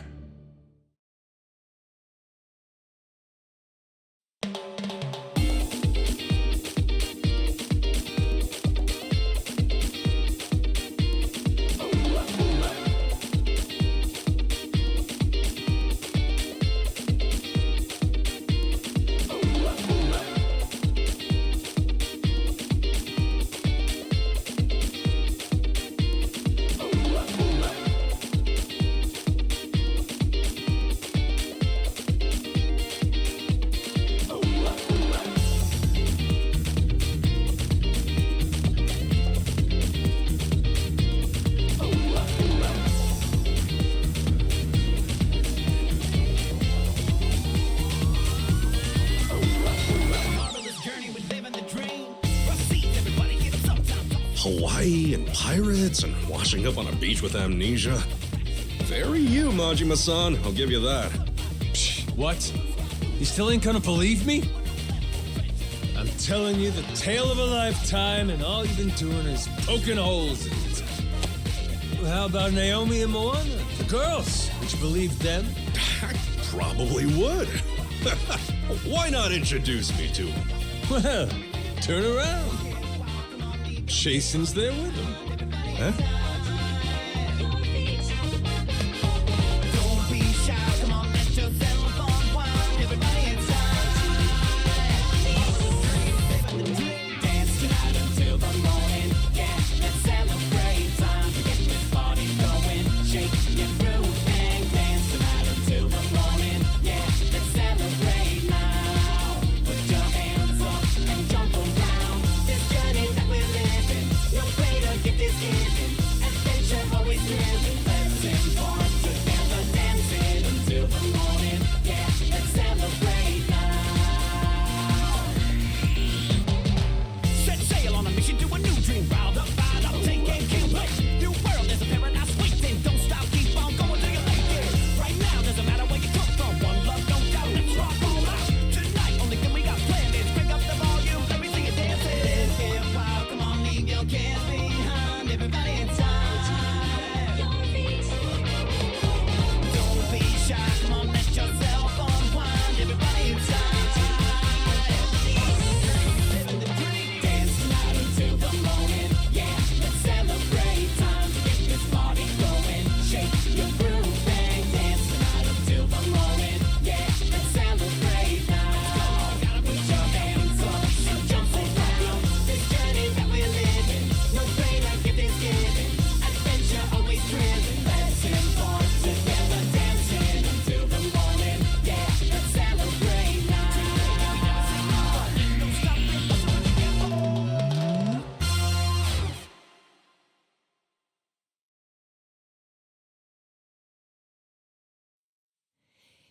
Hawaii and pirates and washing up on a beach with amnesia. Very you, Majima-san, I'll give you that. What? You still ain't gonna believe me? I'm telling you the tale of a lifetime, and all you've been doing is poking holes in it. Well, how about Naomi and Moana, the girls? Would you believe them? I probably would. Why not introduce me to them? Well, turn around. Jason's there with him. Huh?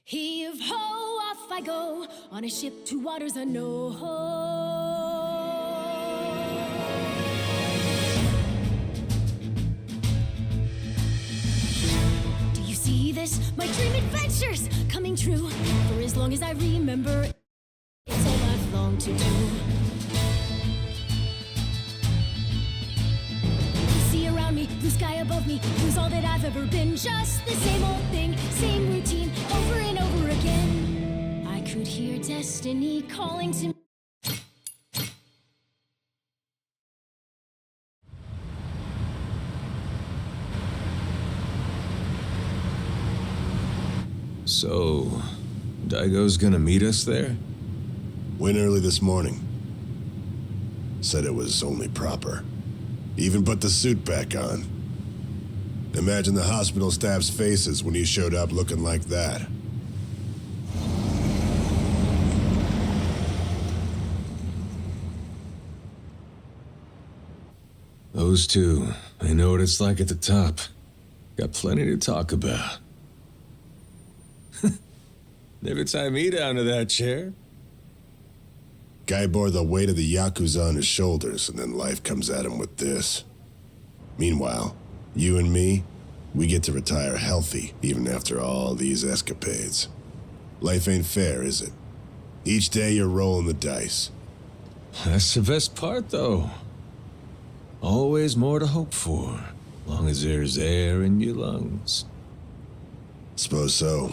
Heave ho, off I go on a ship to waters unknown. Do you see this, my dream adventures coming true. For as long as I remember, it's all I've longed to do. See around me, blue sky above me, was all that I've ever been. Just the same old thing, same routine, over and over again. I could hear destiny calling to me. So, Daigo's gonna meet us there? Went early this morning. Said it was only proper. Even put the suit back on. Imagine the hospital staff's faces when he showed up looking like that. Those two, they know what it's like at the top. Got plenty to talk about. Never tie me down to that chair. Guy bore the weight of the Yakuza on his shoulders, and then life comes at him with this. Meanwhile, you and me, we get to retire healthy, even after all these escapades. Life ain't fair, is it? Each day you're rolling the dice. That's the best part, though. Always more to hope for, long as there's air in your lungs. Suppose so.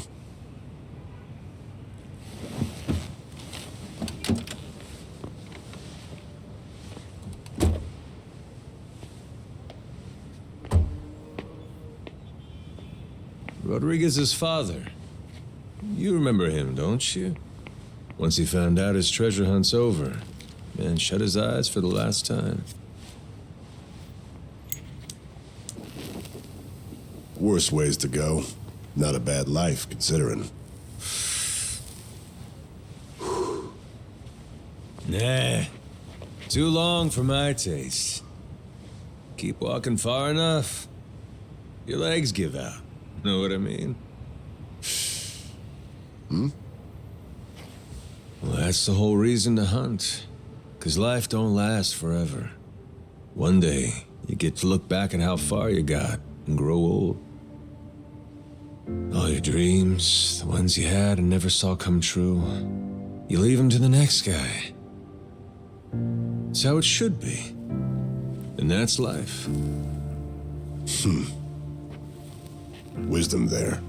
Rodriguez's father. You remember him, don't you? Once he found out his treasure hunt's over, man shut his eyes for the last time. Worse ways to go. Not a bad life, considering. Nah. Too long for my taste. Keep walking far enough, your legs give out. Know what I mean? Hmm? Well, that's the whole reason to hunt. 'Cause life don't last forever. One day, you get to look back at how far you got and grow old. All your dreams, the ones you had and never saw come true, you leave them to the next guy. It's how it should be. And that's life. Wisdom there.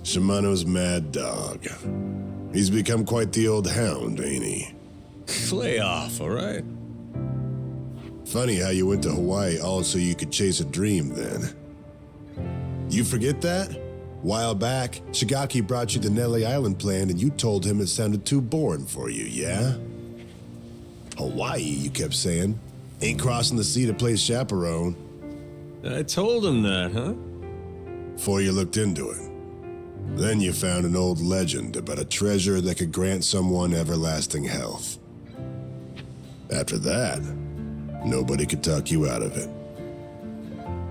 Shimano's mad dog. He's become quite the old hound, ain't he? Lay off, all right? Funny how you went to Hawaii all so you could chase a dream then. You forget that? While back, Shigaki brought you the Nele Island plan and you told him it sounded too boring for you, yeah? Hawaii, you kept saying. Ain't crossing the sea to play chaperone. I told him that, huh? Before you looked into it. Then you found an old legend about a treasure that could grant someone everlasting health. After that, nobody could talk you out of it.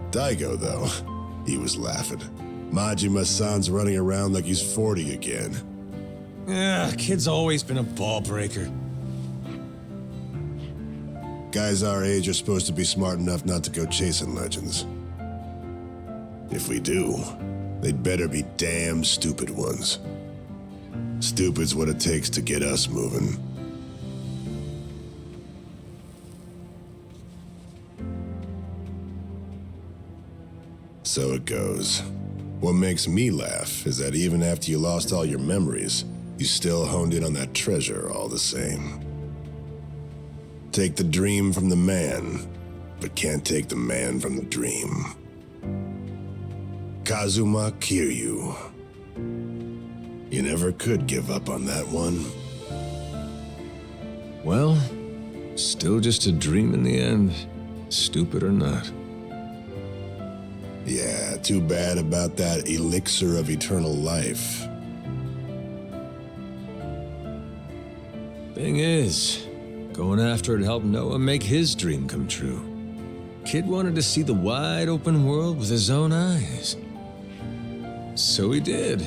Daigo, though, he was laughing. Majima-san's running around like he's 40 again. Yeah, kid's always been a ball breaker. Guys our age are supposed to be smart enough not to go chasing legends. If we do, they'd better be damn stupid ones. Stupid's what it takes to get us moving. So it goes. What makes me laugh is that even after you lost all your memories, you still honed in on that treasure all the same. Take the dream from the man, but can't take the man from the dream. Kazuma Kiryu. You never could give up on that one. Well, still just a dream in the end, stupid or not. Yeah, too bad about that elixir of eternal life. Thing is, going after it helped Noah make his dream come true. Kid wanted to see the wide open world with his own eyes. So he did.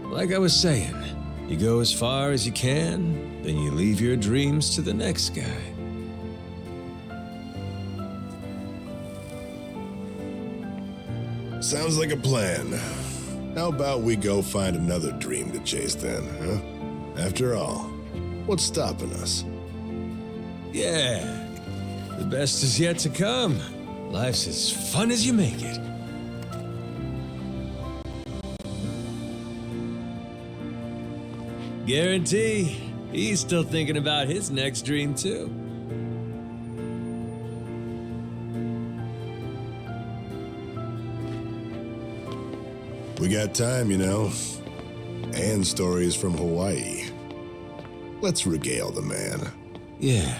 Like I was saying, you go as far as you can, then you leave your dreams to the next guy. Sounds like a plan. How about we go find another dream to chase then, huh? After all, what's stopping us? Yeah, the best is yet to come. Life's as fun as you make it. Guarantee he's still thinking about his next dream, too. We got time, you know. And stories from Hawaii. Let's regale the man. Yeah.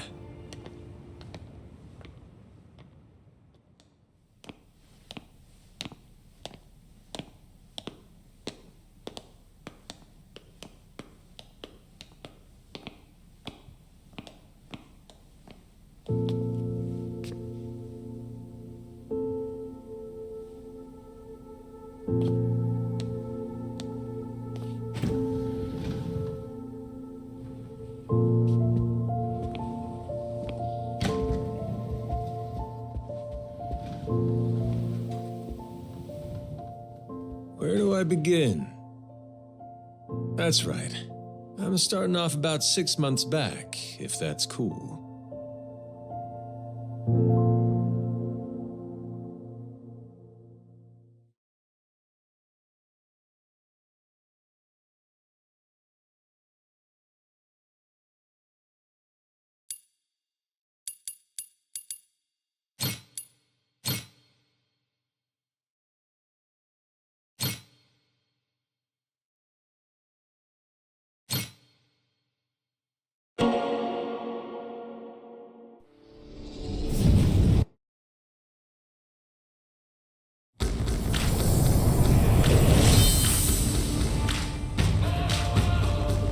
Where do I begin? That's right. I'm starting off about 6 months back, if that's cool.